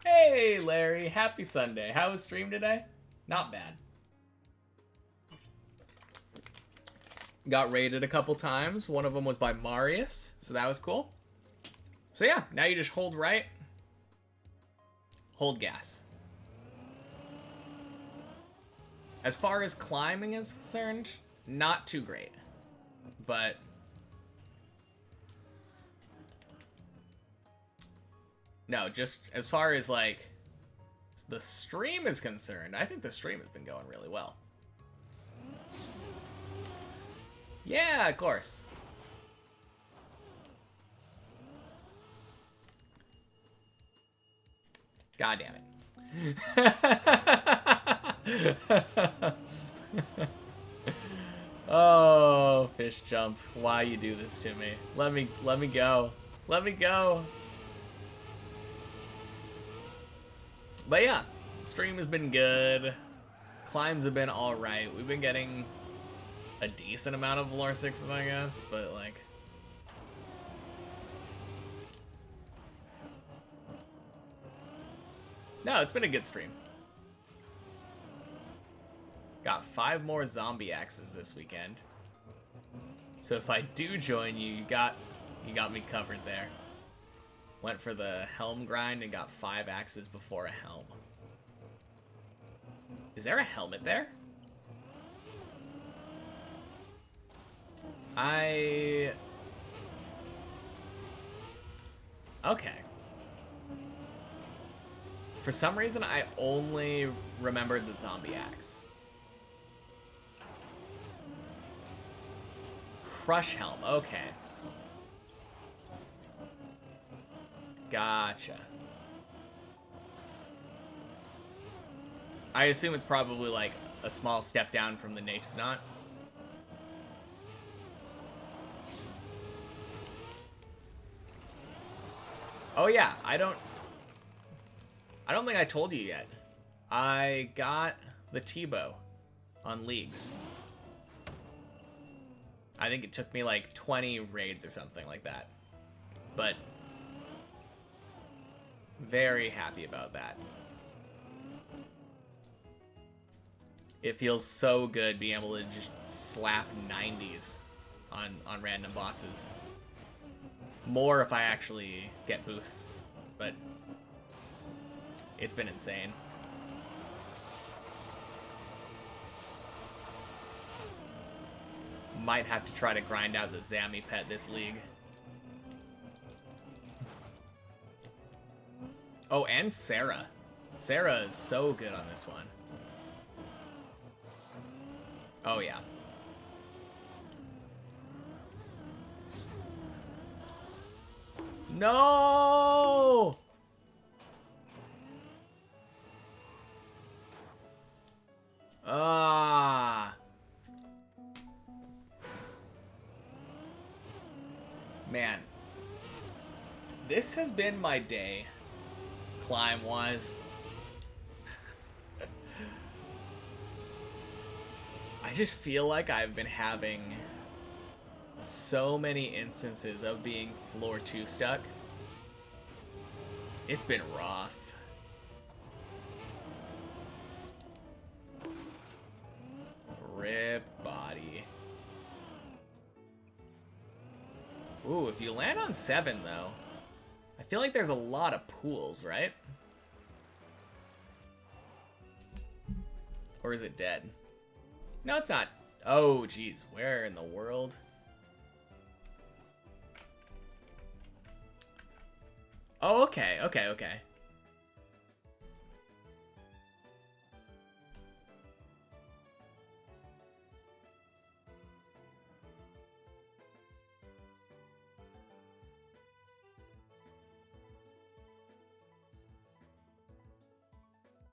Hey, Larry. Happy Sunday. How was stream today? Not bad. Got raided a couple times. One of them was by Marius, so that was cool. So yeah, now you just hold right. Hold gas. As far as climbing is concerned, not too great. But... no, just as far as, like, the stream is concerned, I think the stream has been going really well. Yeah, of course. God damn it. Oh, fish jump. Why you do this to me? Let me go. Let me go. But yeah, stream has been good. Climbs have been alright. We've been getting a decent amount of lore 6s, I guess, but like... no, it's been a good stream. Got 5 more zombie axes this weekend. So if I do join you, you got me covered there. Went for the helm grind and got 5 axes before a helm. Is there a helmet there? Okay. For some reason, I only remembered the zombie axe. Crush helm, okay. Gotcha. I assume it's probably like a small step down from the Nate's Knot. Oh yeah, I don't think I told you yet. I got the T-bow on Leagues. I think it took me like 20 raids or something like that. But very happy about that. It feels so good being able to just slap 90s on random bosses. More if I actually get boosts, but it's been insane. Might have to try to grind out the Zammy pet this league. Oh, and Sarah. Sarah is so good on this one. Oh, yeah. No! Ah. Man. This has been my day, climb-wise. I just feel like I've been having so many instances of being floor 2 stuck. It's been rough. Rip body. Ooh, if you land on 7 though, I feel like there's a lot of pools, right? Or is it dead? No, it's not. Oh, geez. Where in the world? Oh, okay, okay, okay.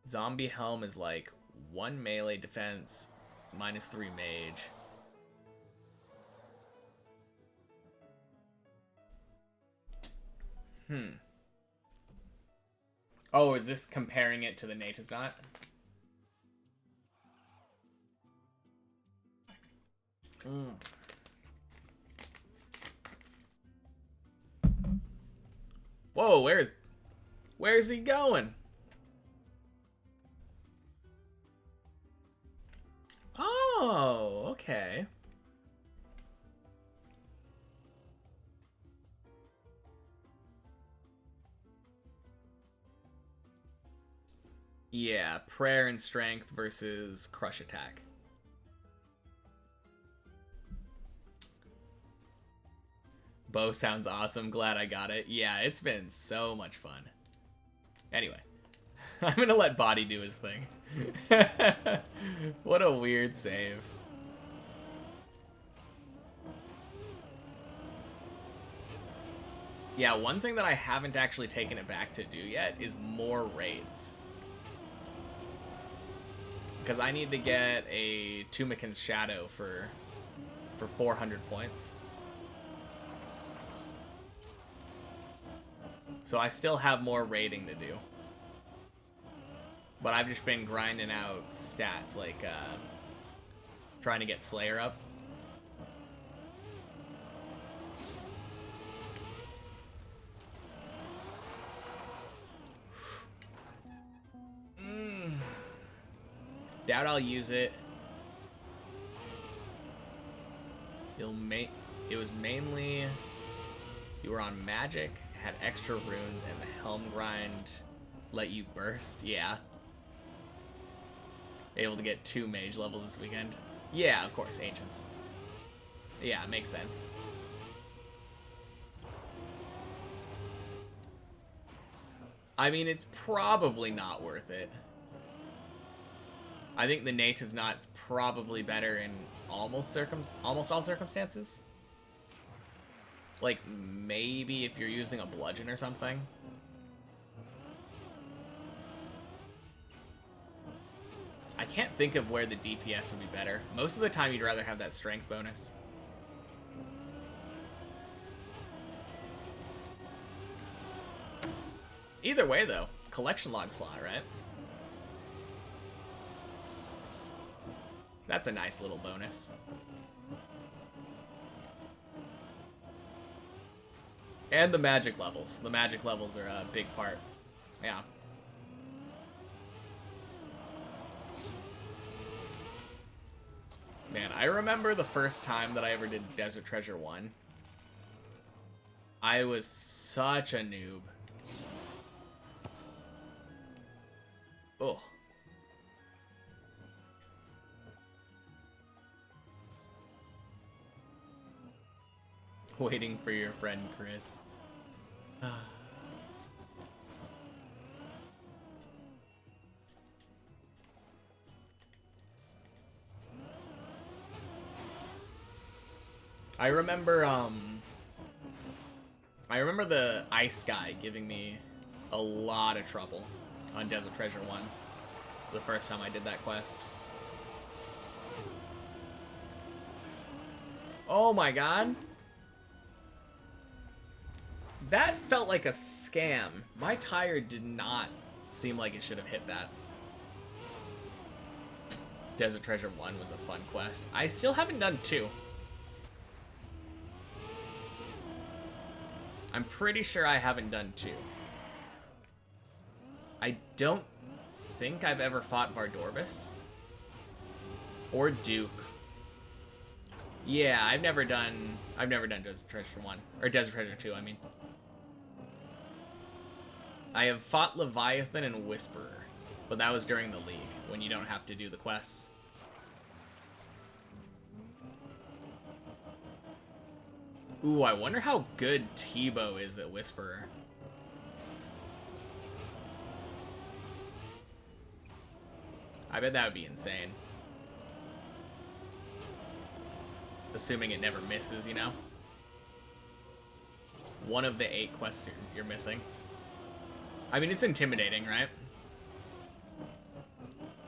Zombie Helm is like 1 melee defense, -3 mage. Oh, is this comparing it to the Natus Knot? Whoa, where's he going? Oh, okay. Yeah, prayer and strength versus crush attack. Bow sounds awesome. Glad I got it. Yeah, it's been so much fun. Anyway, I'm gonna let Body do his thing. What a weird save. Yeah, one thing that I haven't actually taken it back to do yet is more raids. Because I need to get a Tumikin's Shadow for 400 points. So I still have more raiding to do. But I've just been grinding out stats, like trying to get Slayer up. Doubt I'll use it. It was mainly you were on magic, had extra runes, and the helm grind let you burst. Yeah. Able to get 2 mage levels this weekend. Yeah, of course, ancients. Yeah, it makes sense. I mean, it's probably not worth it. I think the Natus Knot's probably better in almost all circumstances. Like, maybe if you're using a bludgeon or something. I can't think of where the DPS would be better. Most of the time, you'd rather have that strength bonus. Either way, though, collection log slot, right? That's a nice little bonus. And the magic levels. The magic levels are a big part. Yeah. Man, I remember the first time that I ever did Desert Treasure 1. I was such a noob. Oh. Waiting for your friend Chris. I remember the ice guy giving me a lot of trouble on Desert Treasure 1 the first time I did that quest. Oh my god. That felt like a scam. My tire did not seem like it should have hit that. Desert Treasure 1 was a fun quest. I still haven't done 2. I'm pretty sure I haven't done 2. I don't think I've ever fought Vardorbis. Or Duke. Yeah, I've never done Desert Treasure 1. Or Desert Treasure 2, I mean. I have fought Leviathan and Whisperer, but that was during the League, when you don't have to do the quests. Ooh, I wonder how good Tebow is at Whisperer. I bet that would be insane. Assuming it never misses, you know? One of the 8 quests you're missing. I mean, it's intimidating, right?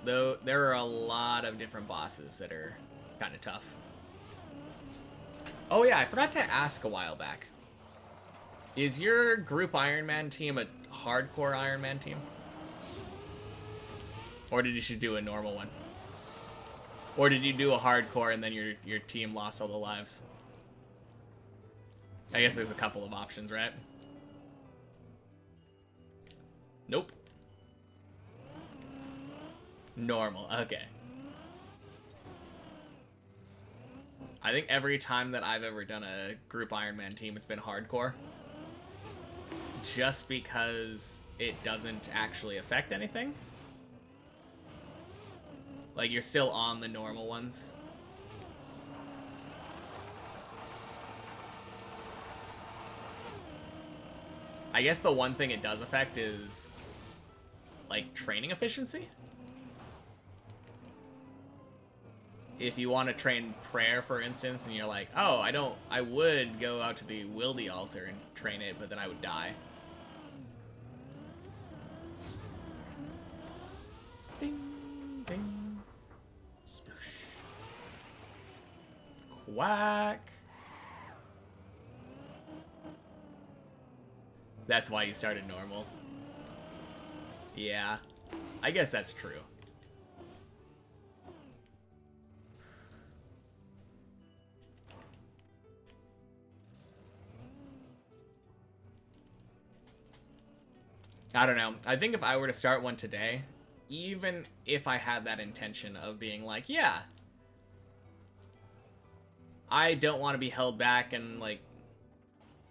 Though there are a lot of different bosses that are kind of tough. Oh yeah, I forgot to ask a while back. Is your group Iron Man team a hardcore Iron Man team? Or did you do a normal one? Or did you do a hardcore and then your team lost all the lives? I guess there's a couple of options, right? Nope. Normal, okay. I think every time that I've ever done a group Iron Man team, it's been hardcore. Just because it doesn't actually affect anything. Like, you're still on the normal ones. I guess the one thing it does affect is, like, training efficiency. If you want to train prayer, for instance, and you're like, oh, I would go out to the Wildy altar and train it, but then I would die. Ding, ding. Sploosh. Quack. That's why you started normal. Yeah, I guess that's true. I don't know. I think if I were to start one today, even if I had that intention of being like, yeah, I don't want to be held back and, like,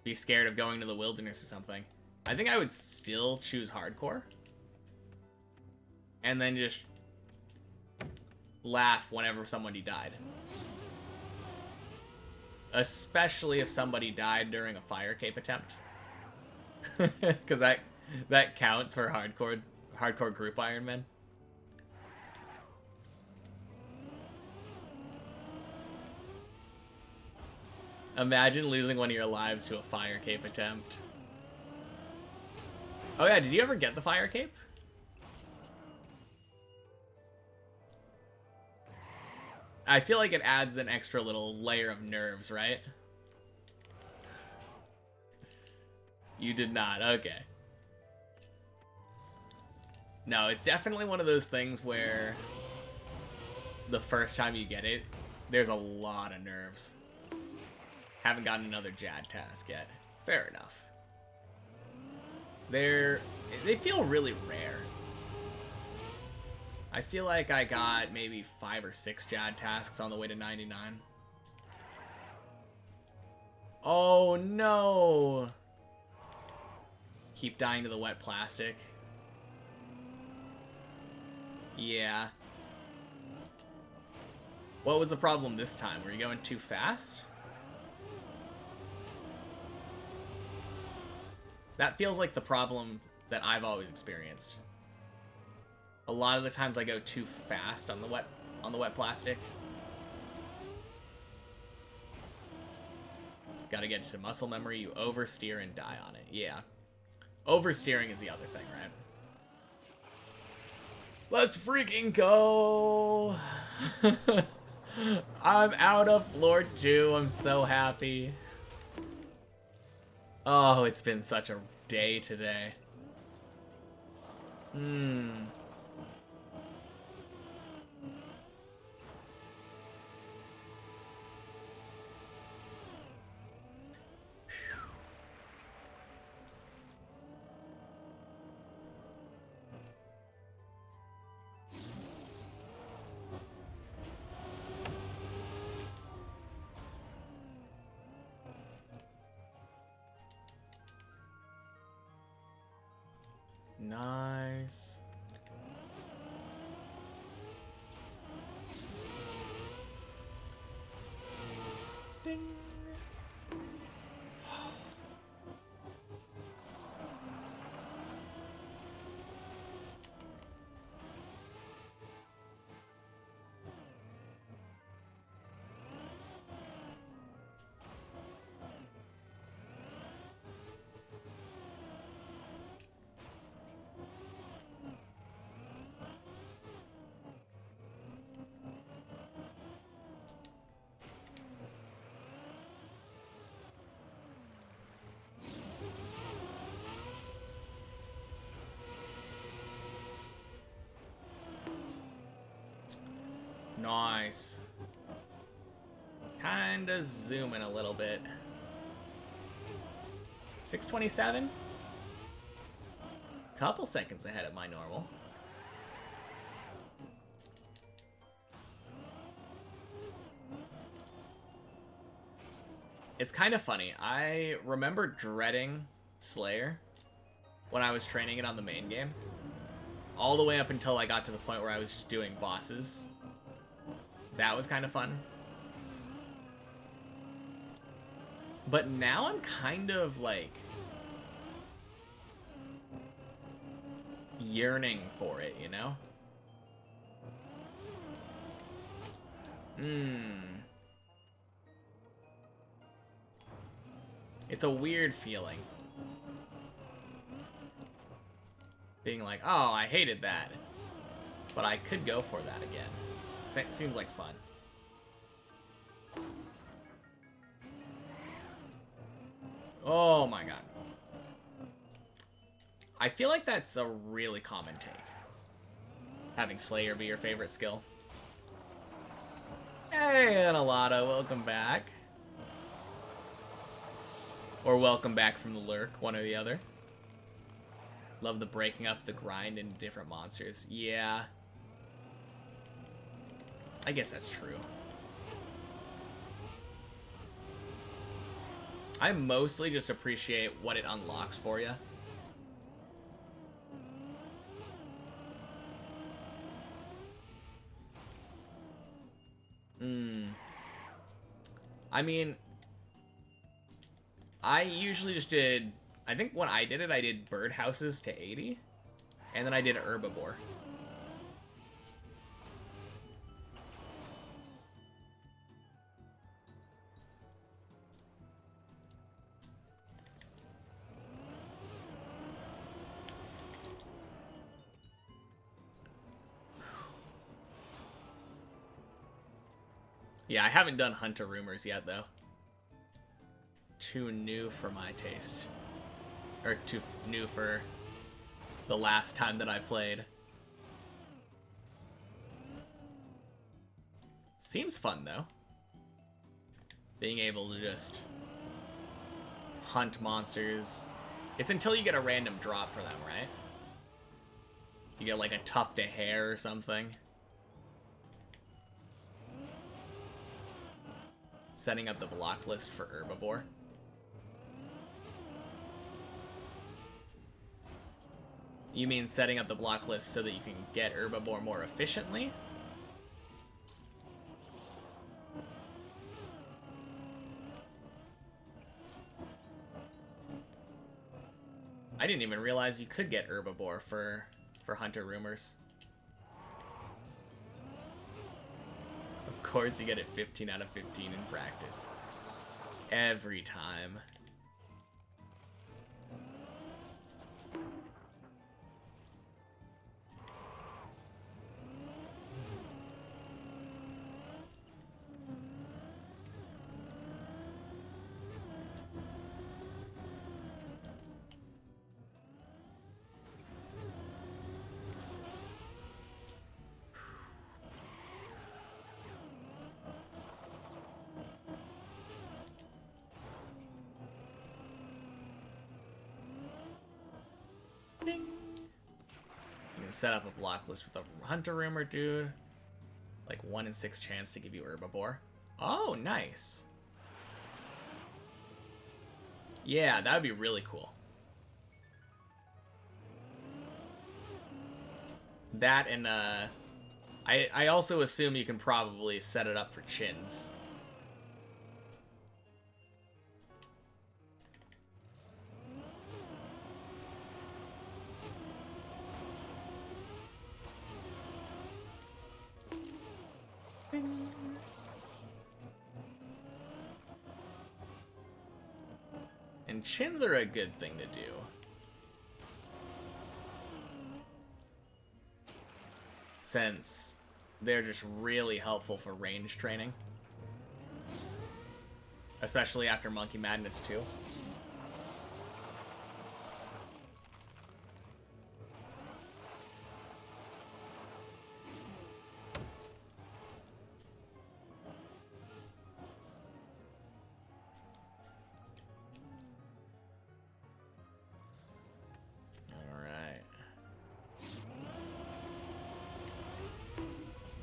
be scared of going to the wilderness or something, I think I would still choose hardcore. And then just laugh whenever somebody died. Especially if somebody died during a fire cape attempt. Because that counts for hardcore group Iron Man. Imagine losing one of your lives to a fire cape attempt. Oh yeah, did you ever get the fire cape? I feel like it adds an extra little layer of nerves, right? You did not, okay. No, it's definitely one of those things where the first time you get it, there's a lot of nerves. Haven't gotten another Jad task yet. Fair enough. They feel really rare. I feel like I got maybe 5 or 6 Jad tasks on the way to 99. Oh no! Keep dying to the wet plastic. Yeah. What was the problem this time? Were you going too fast? That feels like the problem that I've always experienced. A lot of the times I go too fast on the wet plastic. Gotta get to muscle memory. You oversteer and die on it. Yeah. Oversteering is the other thing, right? Let's freaking go! I'm out of floor 2. I'm so happy. Oh, it's been such a day today. Nice. Ding. Nice. Kinda zooming a little bit. 627? Couple seconds ahead of my normal. It's kind of funny. I remember dreading Slayer when I was training it on the main game. All the way up until I got to the point where I was just doing bosses. That was kind of fun. But now I'm kind of like yearning for it, you know? It's a weird feeling. Being like, oh, I hated that. But I could go for that again. Seems like fun. Oh my god. I feel like that's a really common take. Having Slayer be your favorite skill. Hey, Analata, welcome back. Or welcome back from the lurk, one or the other. Love the breaking up the grind into different monsters. Yeah. I guess that's true. I mostly just appreciate what it unlocks for you. I mean, I usually just did, I think when I did it, I did birdhouses to 80, and then I did herbivore. Yeah, I haven't done Hunter Rumors yet, though. Too new for my taste. Or too new for the last time that I played. Seems fun, though. Being able to just hunt monsters. It's until you get a random drop for them, right? You get like a tuft of hair or something. Setting up the block list for herbivore. You mean setting up the block list so that you can get herbivore more efficiently? I didn't even realize you could get herbivore for Hunter Rumors. Of course you get it 15 out of 15 in practice. Every time. Ding. You can set up a block list with a hunter rumor, dude. Like 1 in 6 chance to give you herbivore. Oh, nice. Yeah, that would be really cool. That and I also assume you can probably set it up for chins. And chins are a good thing to do. Since they're just really helpful for range training. Especially after Monkey Madness 2.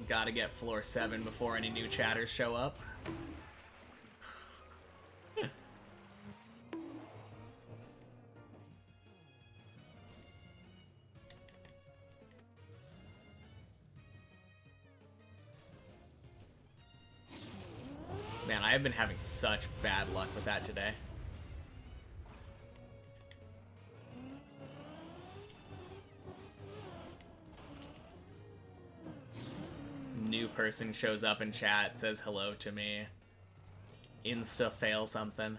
Gotta get floor 7 before any new chatters show up. Man, I have been having such bad luck with that today. New person shows up in chat, says hello to me. Insta fail something.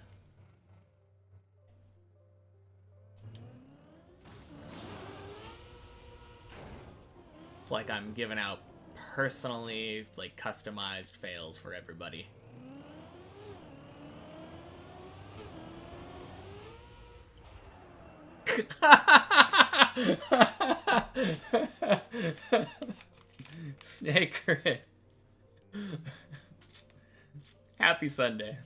It's like I'm giving out personally, like, customized fails for everybody. Snake crit. Happy Sunday.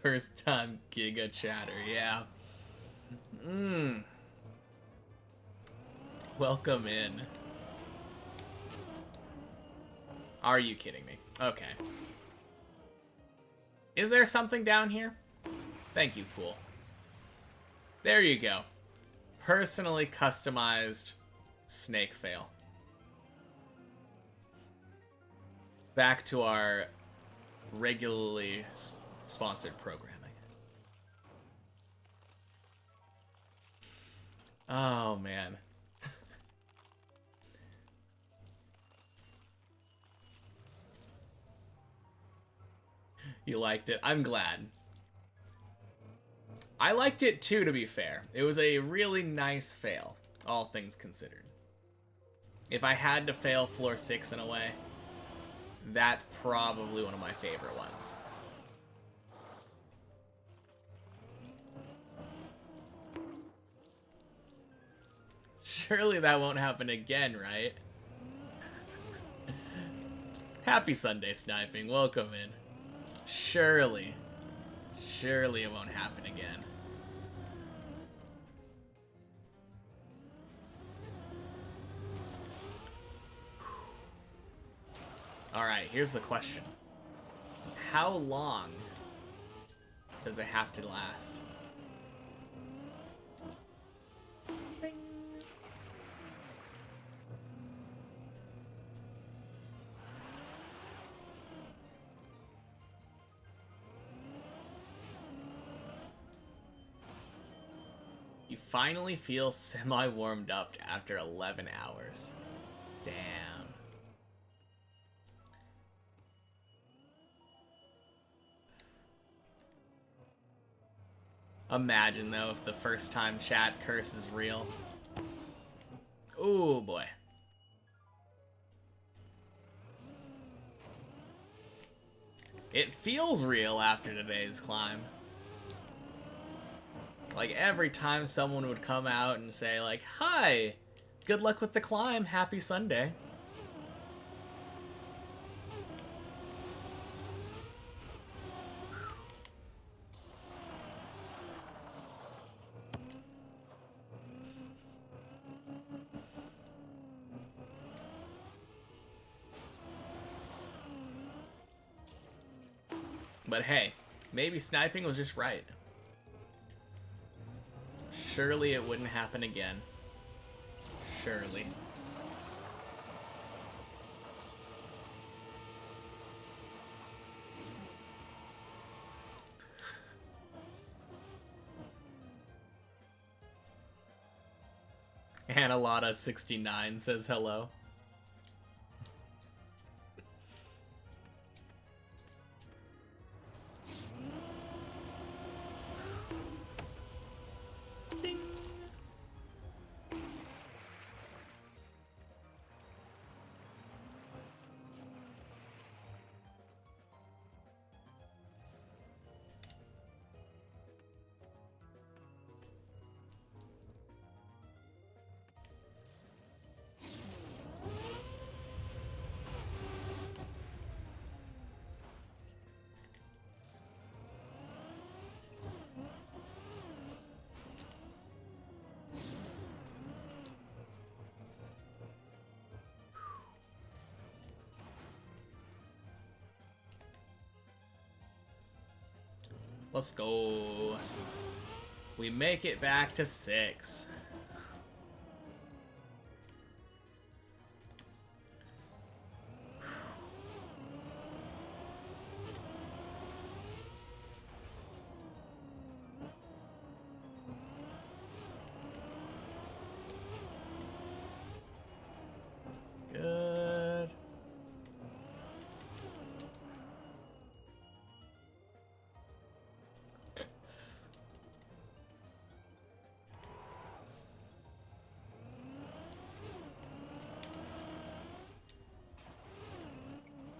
First time Giga chatter, yeah. Welcome in. Are you kidding me? Okay. Is there something down here? Thank you, Pool. There you go. Personally customized snake fail. Back to our regularly sponsored programming. Oh, man. You liked it? I'm glad. I liked it too, to be fair. It was a really nice fail, all things considered. If I had to fail floor 6 in a way, that's probably one of my favorite ones. Surely that won't happen again, right? Happy Sunday, Sniping. Welcome in. Surely. Surely it won't happen again. Alright, here's the question. How long does it have to last? Bing. You finally feel semi-warmed up after 11 hours. Damn. Imagine, though, if the first time chat curse is real. Ooh, boy. It feels real after today's climb. Like, every time someone would come out and say, like, hi, good luck with the climb, happy Sunday. But hey, maybe sniping was just right. Surely it wouldn't happen again. Surely. Analotta69 says hello. Ding. Let's go. We make it back to 6. Good.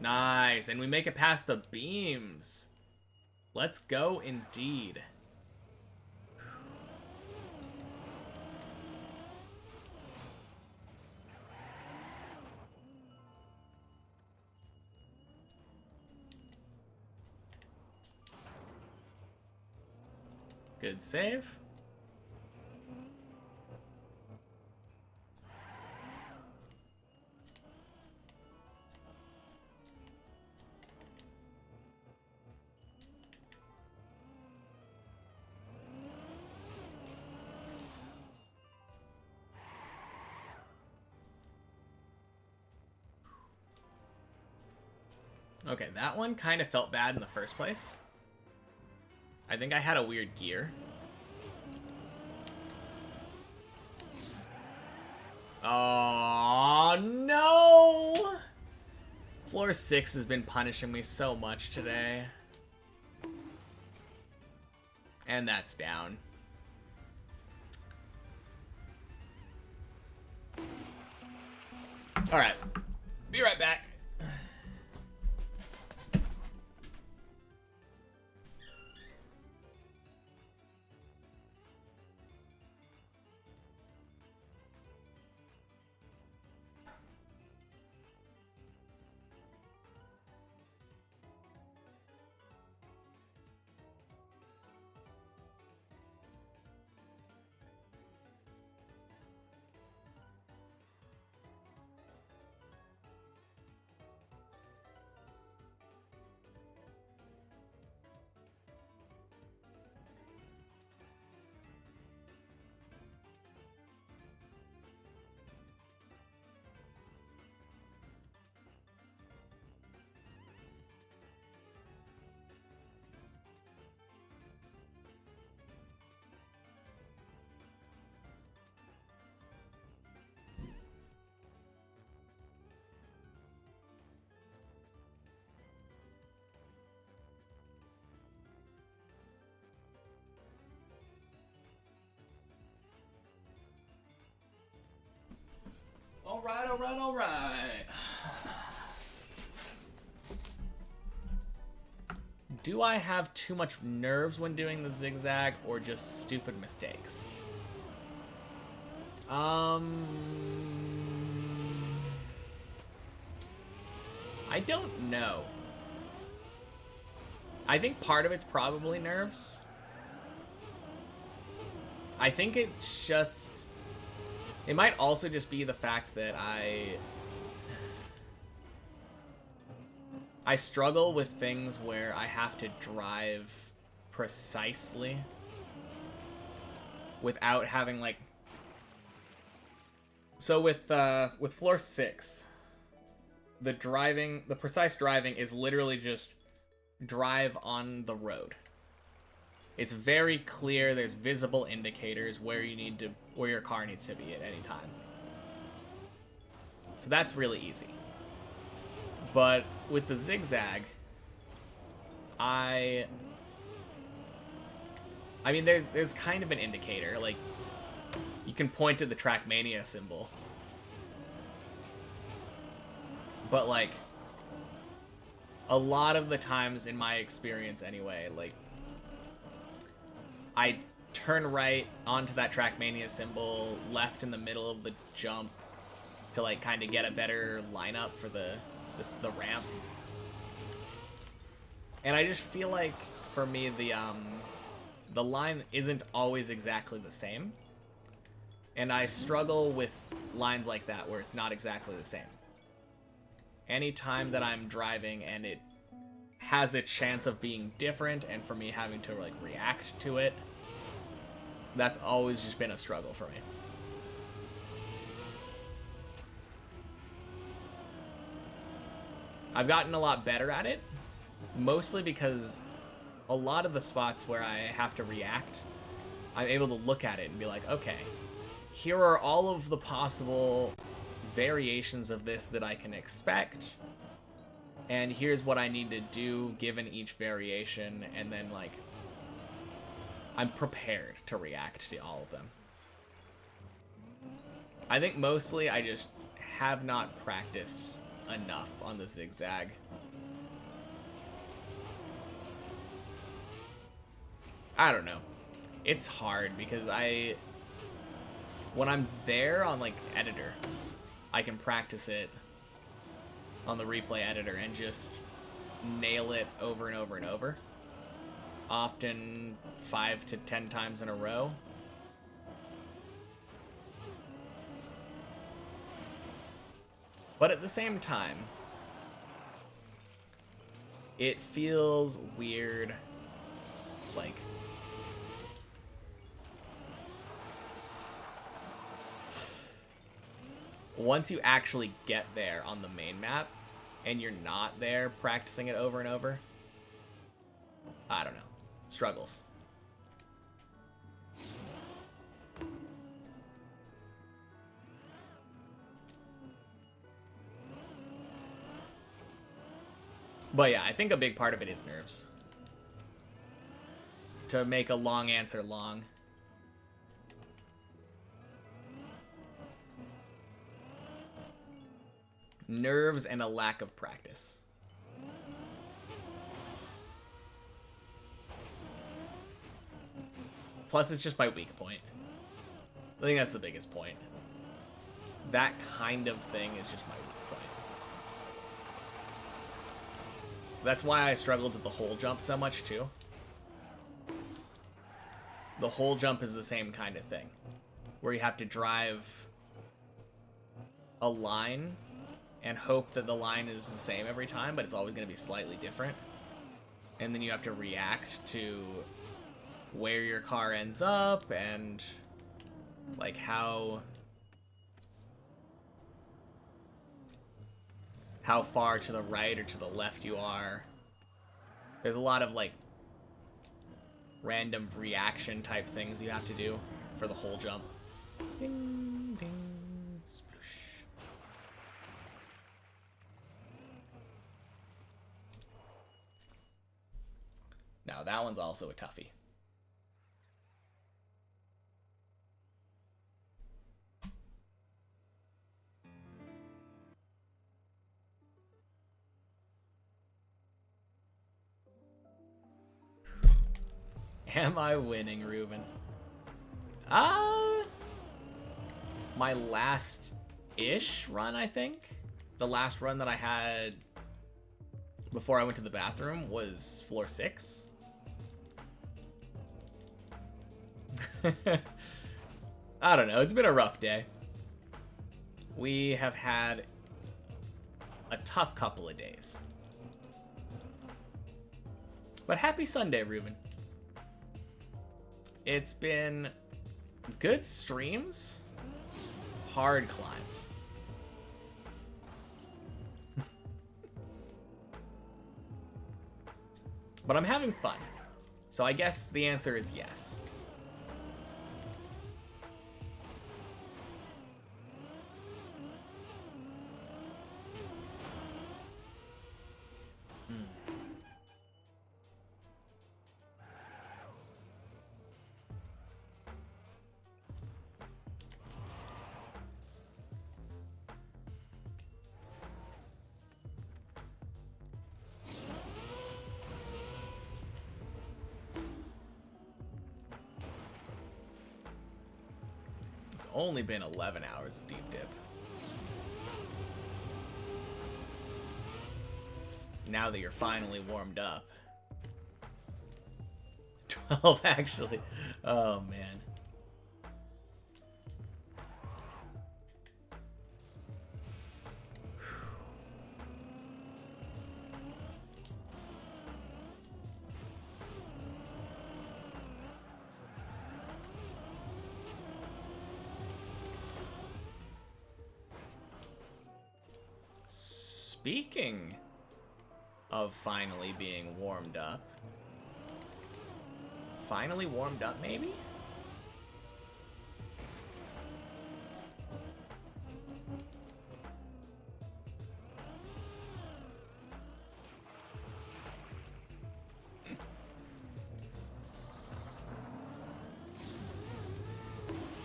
Nice, and we make it past the beams. Let's go indeed. Good save. Okay, that one kind of felt bad in the first place. I think I had a weird gear. Oh no! Floor 6 has been punishing me so much today. And that's down. Alright. Be right back. Alright, alright, alright. Do I have too much nerves when doing the zigzag or just stupid mistakes? I don't know. I think part of it's probably nerves. I think it's just... It might also just be the fact that I struggle with things where I have to drive precisely without having, like... So with floor 6, the precise driving is literally just drive on the road. It's very clear, there's visible indicators where your car needs to be at any time. So that's really easy. But with the zigzag, I mean there's kind of an indicator, like you can point to the Trackmania symbol. But like a lot of the times in my experience anyway, like I turn right onto that Trackmania symbol, left in the middle of the jump to like kind of get a better lineup for the ramp. And I just feel like for me the line isn't always exactly the same. And I struggle with lines like that where it's not exactly the same. Anytime that I'm driving and it has a chance of being different and for me having to like react to it, that's always just been a struggle for me. I've gotten a lot better at it, mostly because a lot of the spots where I have to react, I'm able to look at it and be like, okay, here are all of the possible variations of this that I can expect, and here's what I need to do given each variation, and then like I'm prepared to react to all of them. I think mostly I just have not practiced enough on the zigzag. I don't know. It's hard because when I'm there on like editor, I can practice it on the replay editor and just nail it over and over and over. Often 5 to 10 times in a row. But at the same time, it feels weird, like, once you actually get there on the main map, and you're not there practicing it over and over, I don't know. Struggles. But yeah, I think a big part of it is nerves. To make a long answer long. Nerves and a lack of practice. Plus, it's just my weak point. I think that's the biggest point. That kind of thing is just my weak point. That's why I struggled with the whole jump so much, too. The whole jump is the same kind of thing. Where you have to drive a line and hope that the line is the same every time, but it's always going to be slightly different. And then you have to react to where your car ends up and like how far to the right or to the left you are. There's a lot of like random reaction type things you have to do for the whole jump. Ding, ding, sploosh. Now that one's also a toughie. Am I winning, Ruben? My last-ish run, I think. The last run that I had before I went to the bathroom was floor 6. I don't know. It's been a rough day. We have had a tough couple of days. But happy Sunday, Ruben. It's been good streams, hard climbs. But I'm having fun. So I guess the answer is yes. Only been 11 hours of deep dip. Now that you're finally warmed up. 12 actually. Oh man. Speaking of finally being warmed up. Finally warmed up, maybe?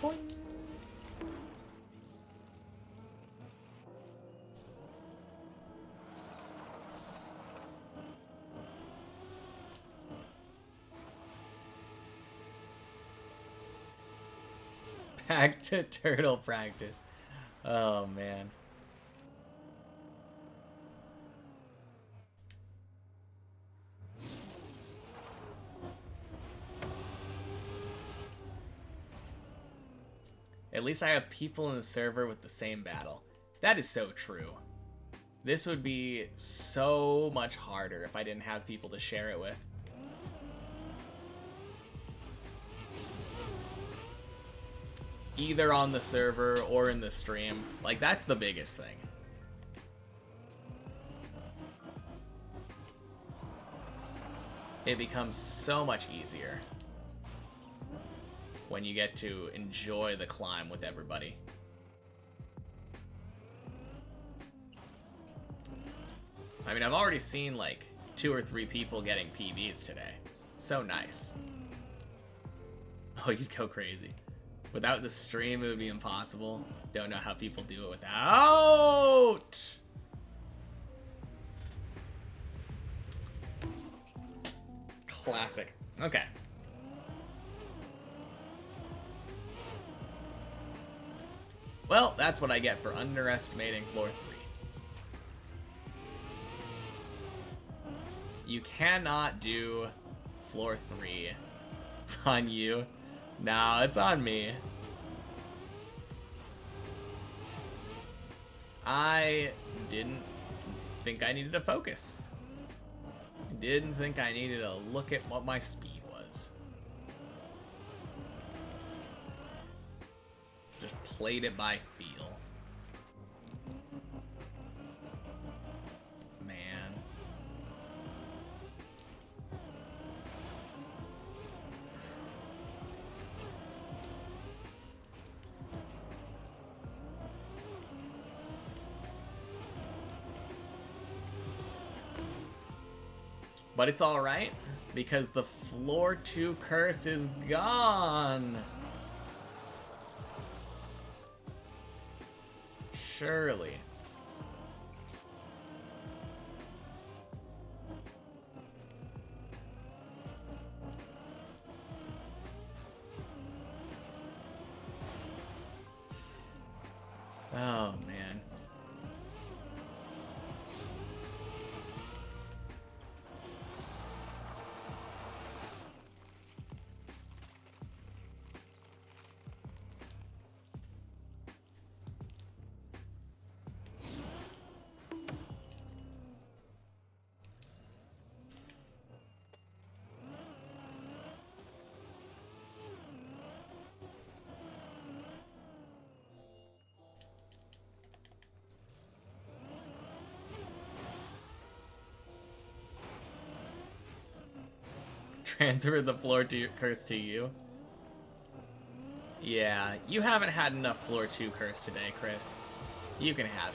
Boing. Back to turtle practice. Oh man. At least I have people in the server with the same battle. That is so true. This would be so much harder if I didn't have people to share it with. Either on the server or in the stream. Like, that's the biggest thing. It becomes so much easier when you get to enjoy the climb with everybody. I mean, I've already seen like 2 or 3 people getting PBs today. So nice. Oh, you'd go crazy. Without the stream, it would be impossible. Don't know how people do it without. Classic. Okay. Well, that's what I get for underestimating floor 3. You cannot do floor 3. It's on you. No, it's on me. I didn't think I needed to focus. Didn't think I needed to look at what my speed was. Just played it by feel. Man. But it's alright, because the floor 2 curse is gone. Surely. Transfer the floor to curse to you. Yeah, you haven't had enough floor 2 curse today, Chris. You can have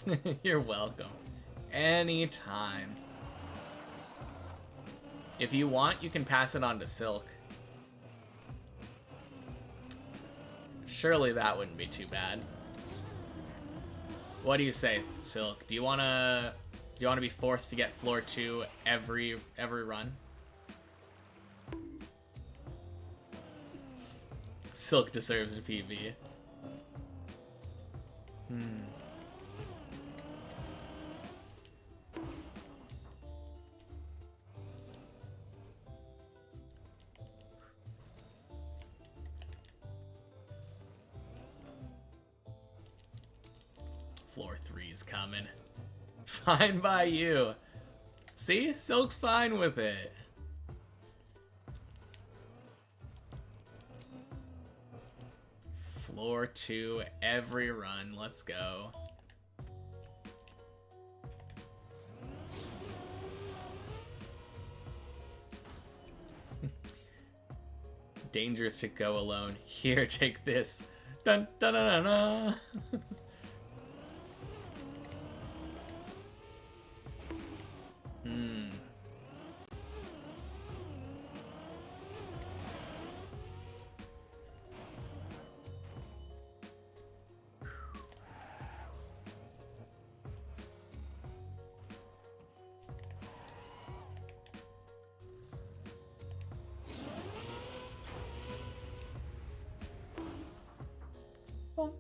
it. You're welcome. Anytime. If you want, you can pass it on to Silk. Surely that wouldn't be too bad. What do you say, Silk? Do you wanna be forced to get floor 2 every run? Silk deserves a PB. Floor 3 is coming. Fine by you. See? Silk's fine with it. Floor 2 every run. Let's go. Dangerous to go alone. Here, take this. Dun dun dun dun dun. Bonk.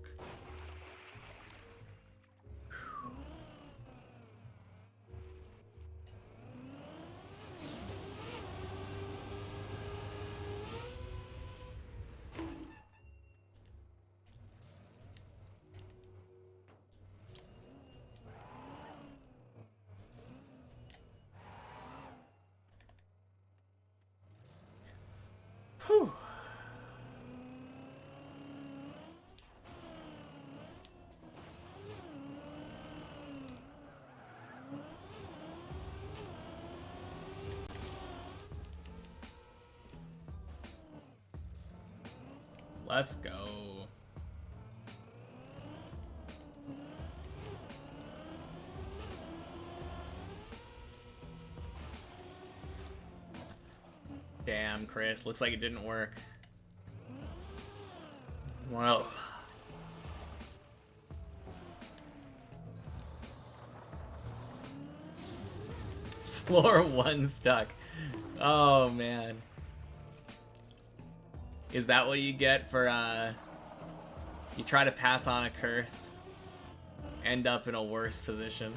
Whew. Let's go. Damn, Chris. Looks like it didn't work. Well. Floor 1 stuck. Oh, man. Is that what you get for, you try to pass on a curse, end up in a worse position?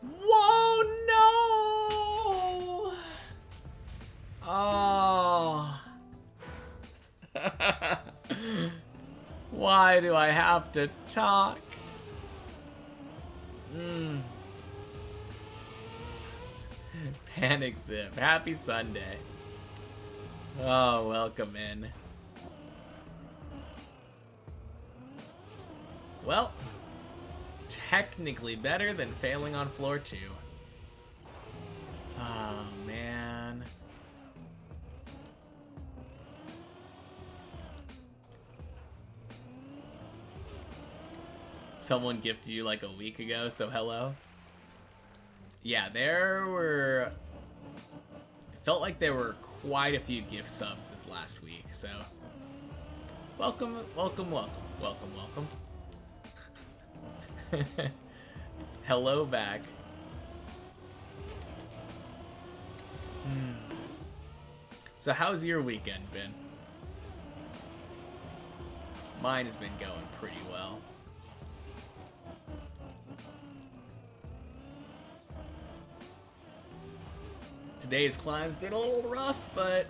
Whoa, no! Oh. Why do I have to talk? Panic Zip. Happy Sunday. Oh, welcome in. Well, technically better than failing on floor 2. Oh, man. Someone gifted you like a week ago, so hello. Yeah, there were... It felt like there were quite a few gift subs this last week, so... Welcome, welcome, welcome, welcome, welcome. Hello back. So how's your weekend been? Mine has been going pretty well. Today's climb's been a little rough, but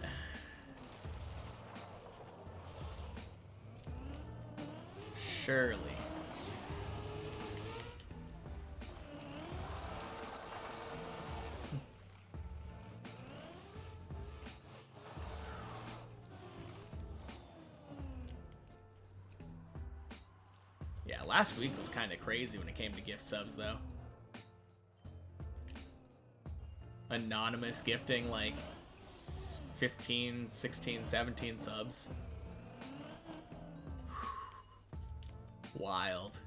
surely. Yeah, last week was kind of crazy when it came to gift subs, though. Anonymous gifting like 15, 16, 17 subs. Wild.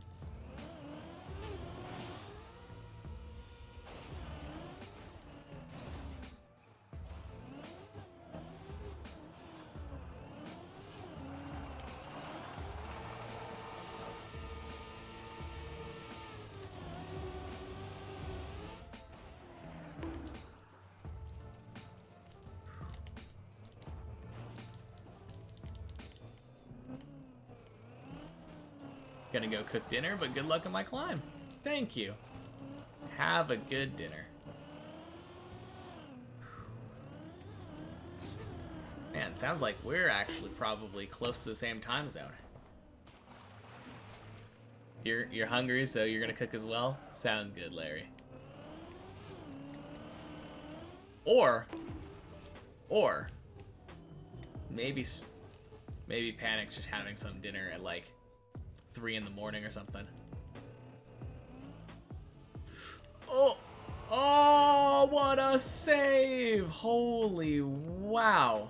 Gonna go cook dinner, but good luck on my climb. Thank you. Have a good dinner. Man, sounds like we're actually probably close to the same time zone. You're hungry, so you're gonna cook as well? Sounds good, Larry. Or maybe Panic's just having some dinner at like 3 in the morning or something. Oh, what a save! Holy wow.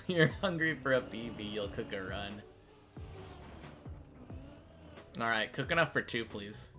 You're hungry for a PB, you'll cook a run. Alright, cook enough for 2, please.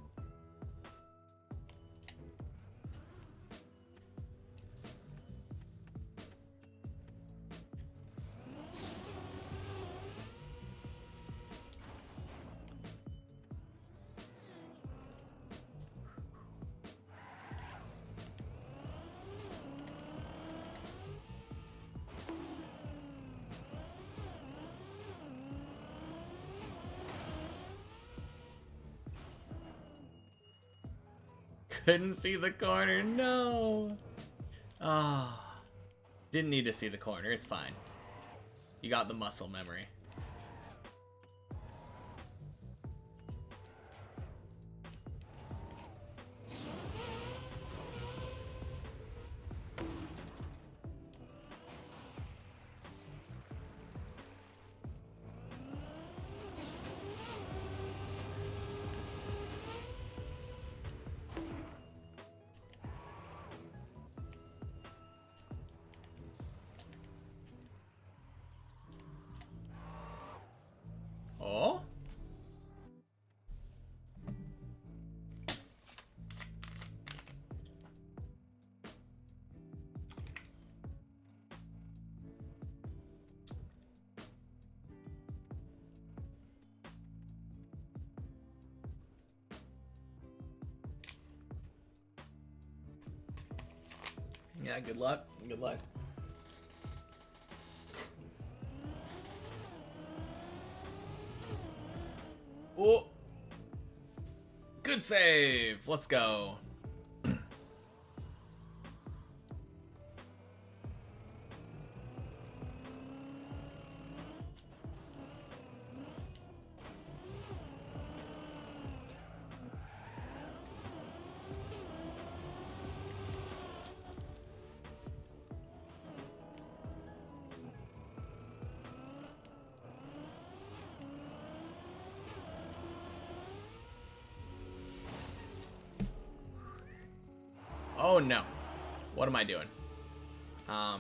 Couldn't see the corner, no. Ah, didn't need to see the corner, it's fine. You got the muscle memory. Oh? Yeah, good luck. Good luck. Oh! Good save! Let's go. Oh no. What am I doing? I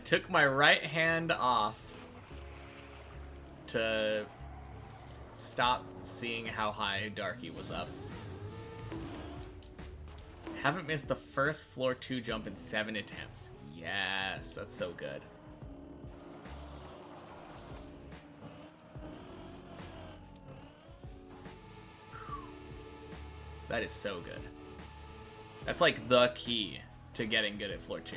took my right hand off to stop seeing how high Darky was up. Haven't missed the first floor 2 jump in 7 attempts. Yes, that's so good. That is so good. That's like the key to getting good at floor 2.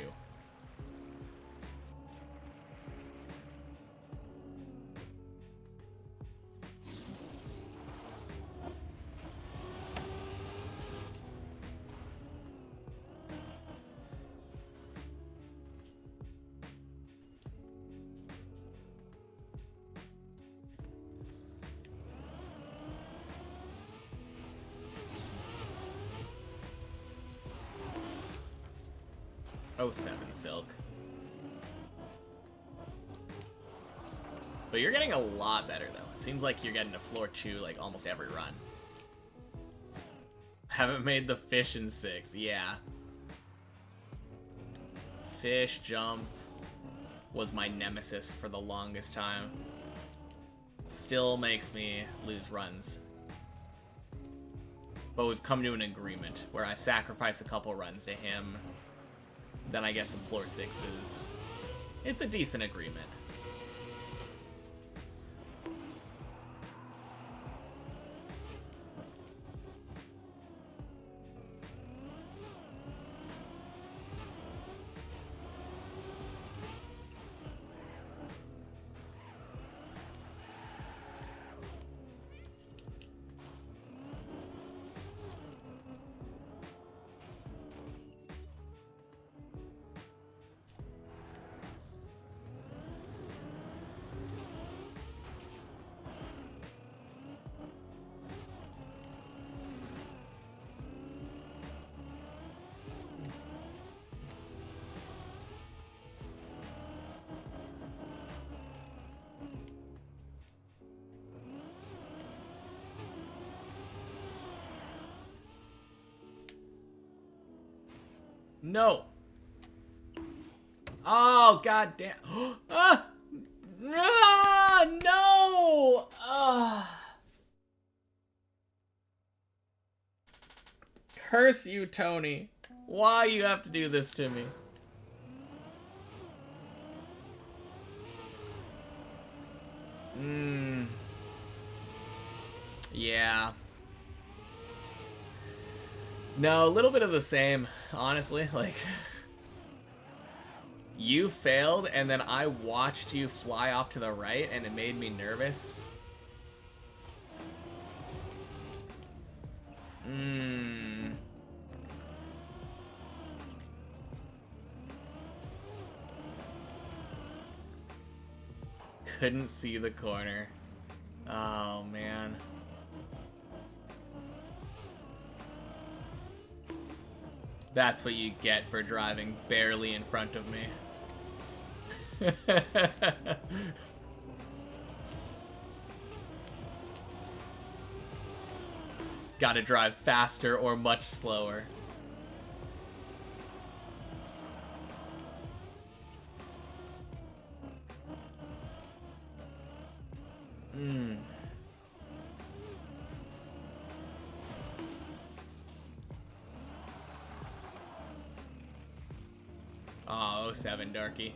Oh, 07 Silk. But you're getting a lot better, though. It seems like you're getting to floor 2, like, almost every run. Haven't made the fish in 6. Yeah. Fish jump was my nemesis for the longest time. Still makes me lose runs. But we've come to an agreement where I sacrifice a couple runs to him. Then I get some floor 6s. It's a decent agreement. No. Oh, god damn. Ah! Ah, no. Ah. Curse you, Tony. Why you have to do this to me? Yeah. No, a little bit of the same, honestly. Like, you failed, and then I watched you fly off to the right, and it made me nervous. Couldn't see the corner. Oh, man. That's what you get for driving barely in front of me. Gotta drive faster or much slower. Oh, 07 Darky.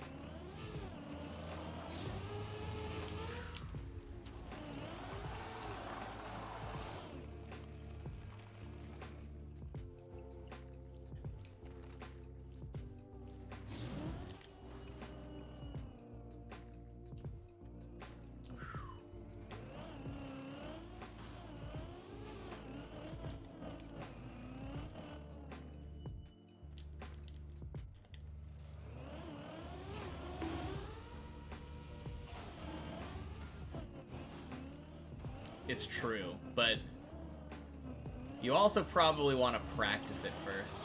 It's true, but you also probably want to practice it first.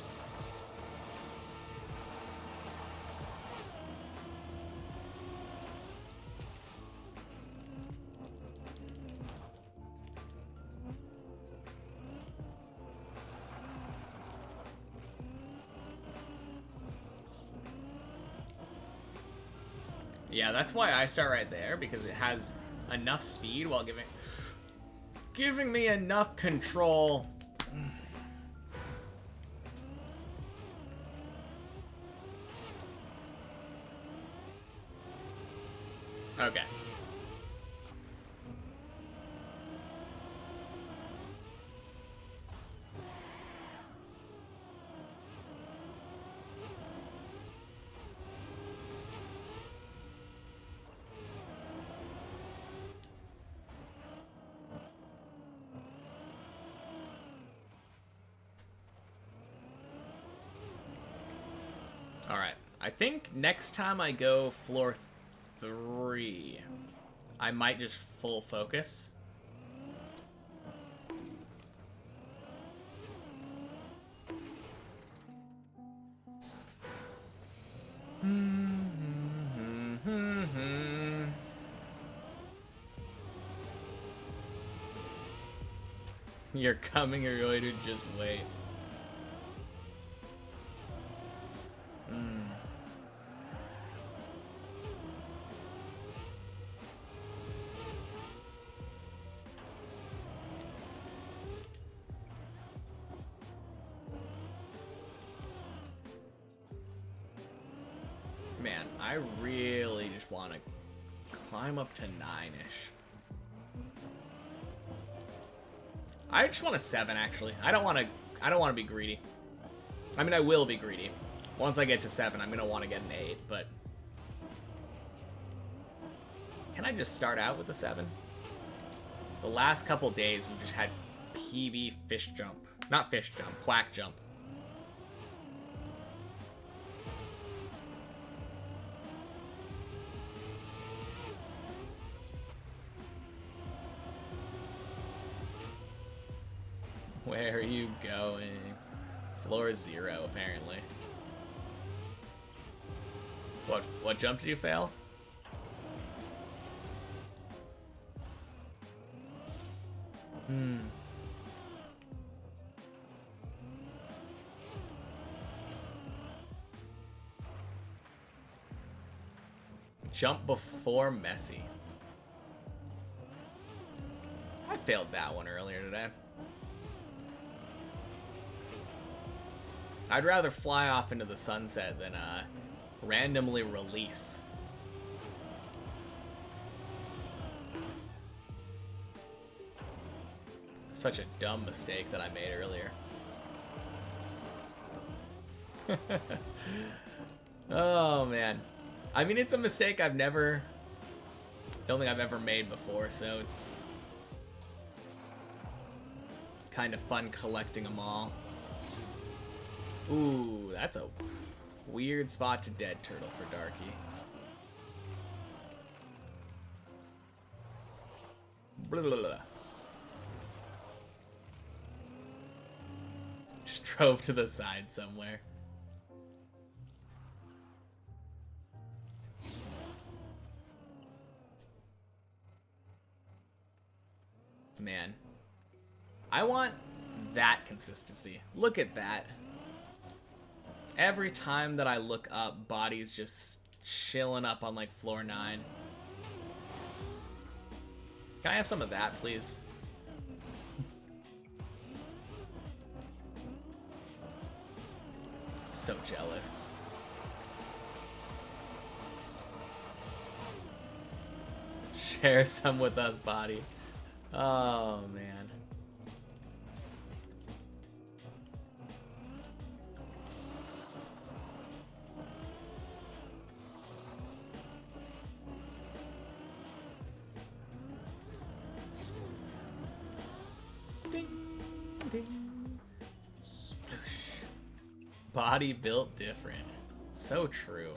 Yeah, that's why I start right there, because it has enough speed while giving me enough control. Okay. Alright, I think next time I go floor 3, I might just full focus. You're coming or you're going to just wait. Man, I really just want to climb up to 9-ish. I just want a 7 actually. I don't want to be greedy. I mean, I will be greedy. Once I get to 7, I'm going to want to get an 8, but can I just start out with a 7? The last couple days we've just had PB fish jump. Not fish jump, quack jump. Where are you going? Floor 0, apparently. What jump did you fail? Jump before Messi. I failed that one earlier today. I'd rather fly off into the sunset than randomly release. Such a dumb mistake that I made earlier. Oh man. I mean, it's a mistake don't think I've ever made before, so it's kind of fun collecting them all. Ooh, that's a weird spot to dead turtle for Darky. Blah, blah, blah. Just drove to the side somewhere. Man, I want that consistency. Look at that. Every time that I look up, body's just chilling up on like floor 9. Can I have some of that, please? So jealous. Share some with us, body. Oh, man. Ding, ding. Sploosh. Body built different. So true.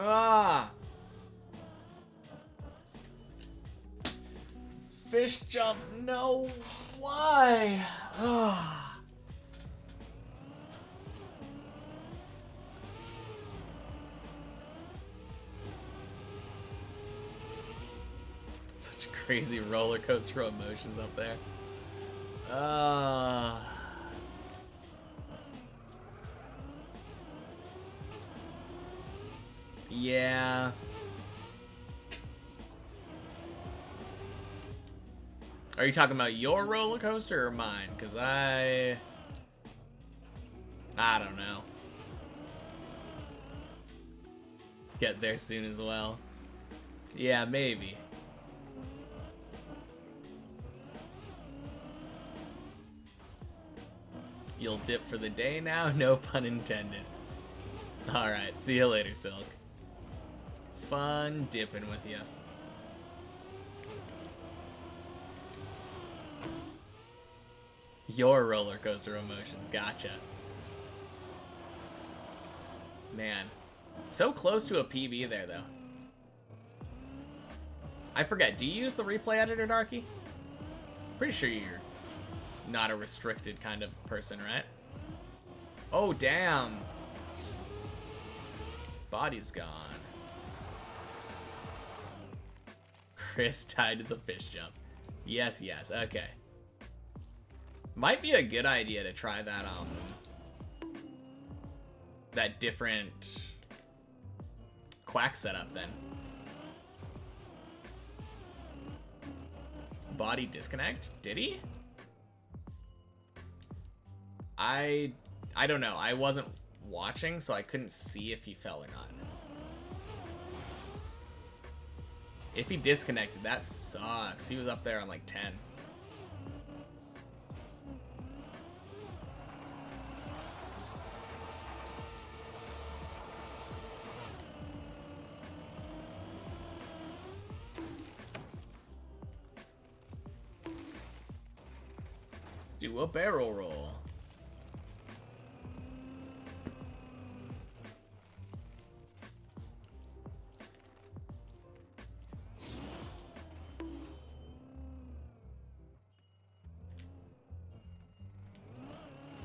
Ah! Fish jump, no, why? Ah. Such crazy roller coaster emotions up there. Yeah. Are you talking about your roller coaster or mine? Because I don't know. Get there soon as well. Yeah, maybe. You'll dip for the day now? No pun intended. Alright, see you later, Silk. fun dipping with you. Your roller coaster emotions, gotcha. Man, so close to a PB there, though. I forget, do you use the replay editor, Darky? Pretty sure you're not a restricted kind of person, right? Oh, damn. Body's gone. Chris tied to the fish jump. Yes, yes, okay. Might be a good idea to try that, that different quack setup then. Body disconnect? Did he? I don't know. I wasn't watching, so I couldn't see if he fell or not. If he disconnected, that sucks. He was up there on like 10. Do a barrel roll.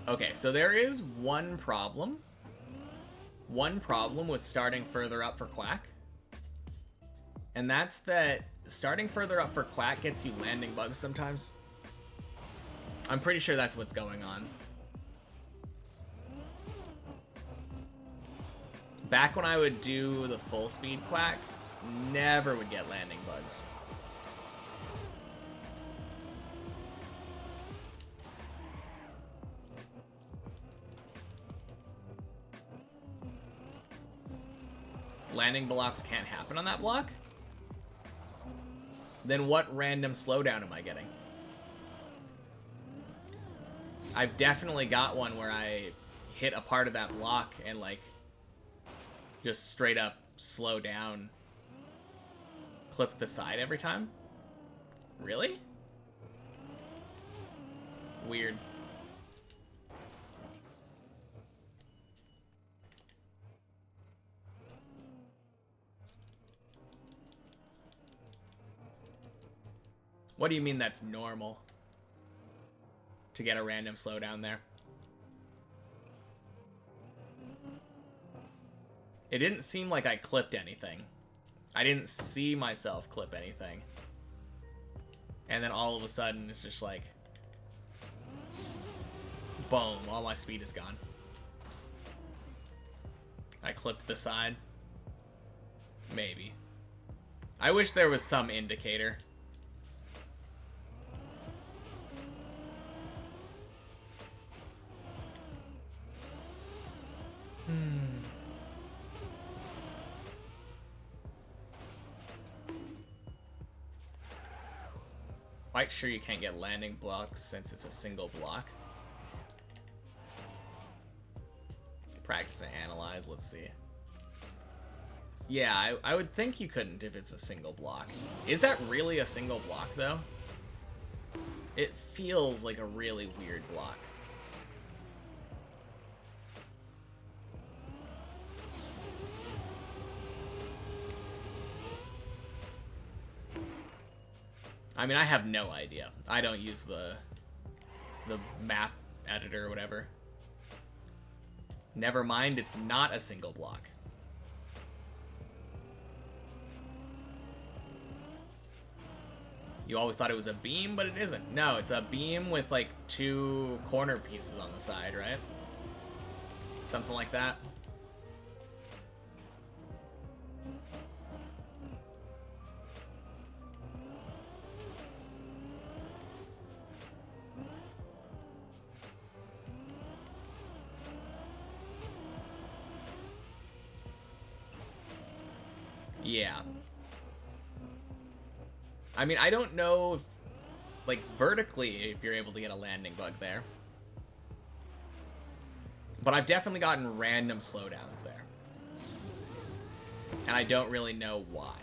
Okay, so there is one problem. One problem with starting further up for Quack. And that's that starting further up for Quack gets you landing bugs sometimes. I'm pretty sure that's what's going on. Back when I would do the full speed Quack, never would get landing bugs. Landing blocks can't happen on that block? Then what random slowdown am I getting? I've definitely got one where I hit a part of that block and like just straight up slow down, clip the side every time. Really? Weird. What do you mean that's normal? To get a random slowdown there. It didn't seem like I clipped anything. I didn't see myself clip anything. And then all of a sudden, it's just like... boom, all my speed is gone. I clipped the side. Maybe. I wish there was some indicator. Quite sure you can't get landing blocks since it's a single block. Practice and analyze, let's see. Yeah, I would think you couldn't if it's a single block. Is that really a single block though? It feels like a really weird block. I mean, I have no idea. I don't use the map editor or whatever. Never mind, it's not a single block. You always thought it was a beam, but it isn't. No, it's a beam with like 2 corner pieces on the side, right? Something like that. Yeah. I mean, I don't know if, like, vertically, if you're able to get a landing bug there. But I've definitely gotten random slowdowns there. And I don't really know why.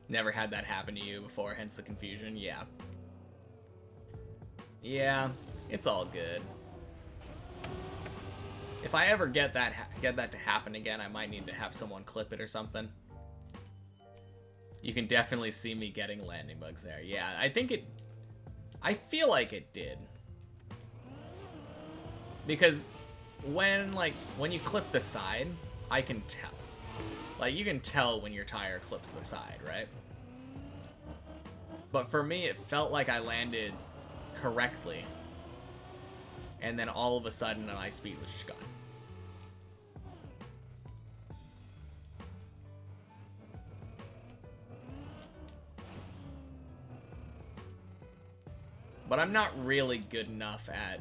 Never had that happen to you before, hence the confusion. Yeah. Yeah, it's all good. If I ever get that to happen again, I might need to have someone clip it or something. You can definitely see me getting landing bugs there. Yeah, I feel like it did. Because when you clip the side, I can tell. Like, you can tell when your tire clips the side, right? But for me, it felt like I landed correctly. And then all of a sudden, my speed was just gone. But I'm not really good enough at,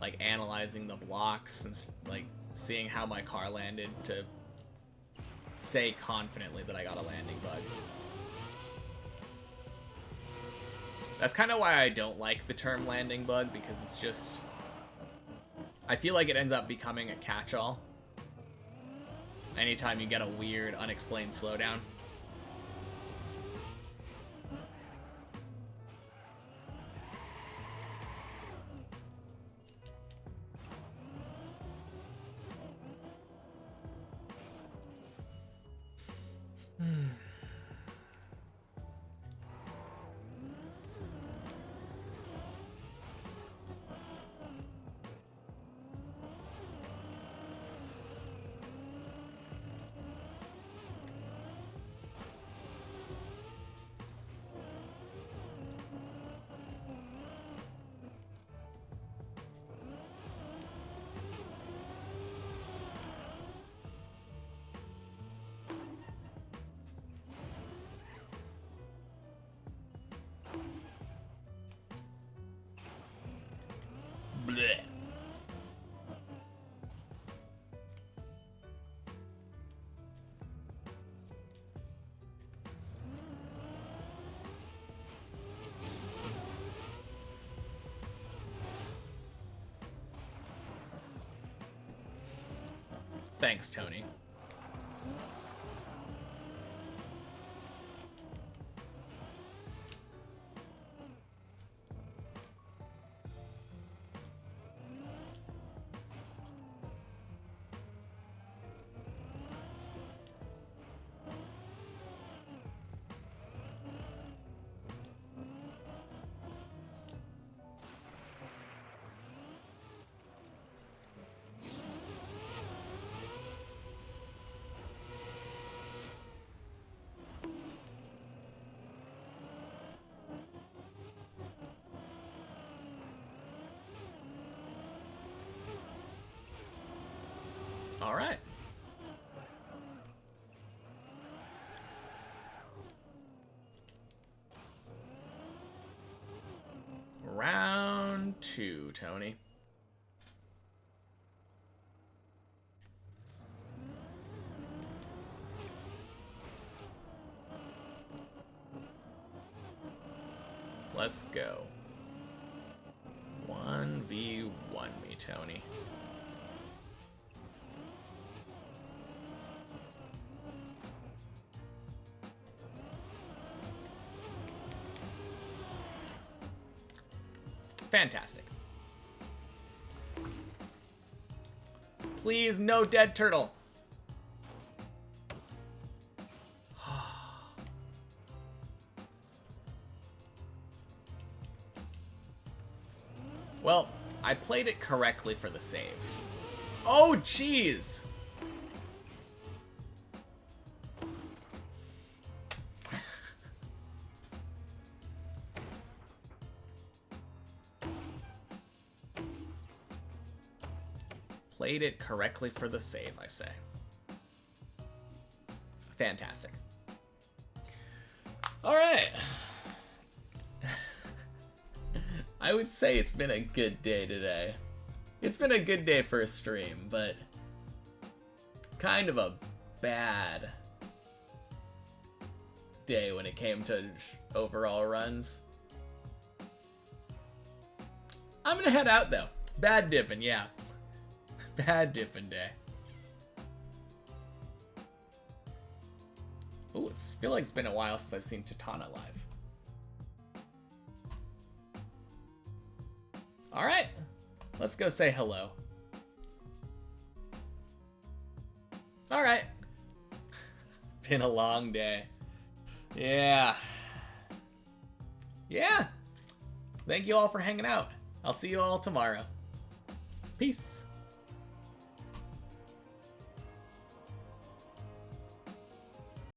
like, analyzing the blocks and, like, seeing how my car landed to say confidently that I got a landing bug. That's kind of why I don't like the term landing bug, because it's just... I feel like it ends up becoming a catch-all anytime you get a weird, unexplained slowdown. Blech. Thanks, Tony. All right. Round 2, Tony. Let's go. 1v1 me, Tony. Fantastic. Please, no dead turtle. Well, I played it correctly for the save. Oh, jeez. Played it correctly for the save, I say. Fantastic. All right. I would say it's been a good day today. It's been a good day for a stream, but kind of a bad day when it came to overall runs. I'm gonna head out though. Bad dipping, yeah. Bad dipping day. Ooh, I feel like it's been a while since I've seen Tatana live. Alright, let's go say hello. Alright. Been a long day. Yeah. Yeah. Thank you all for hanging out. I'll see you all tomorrow. Peace.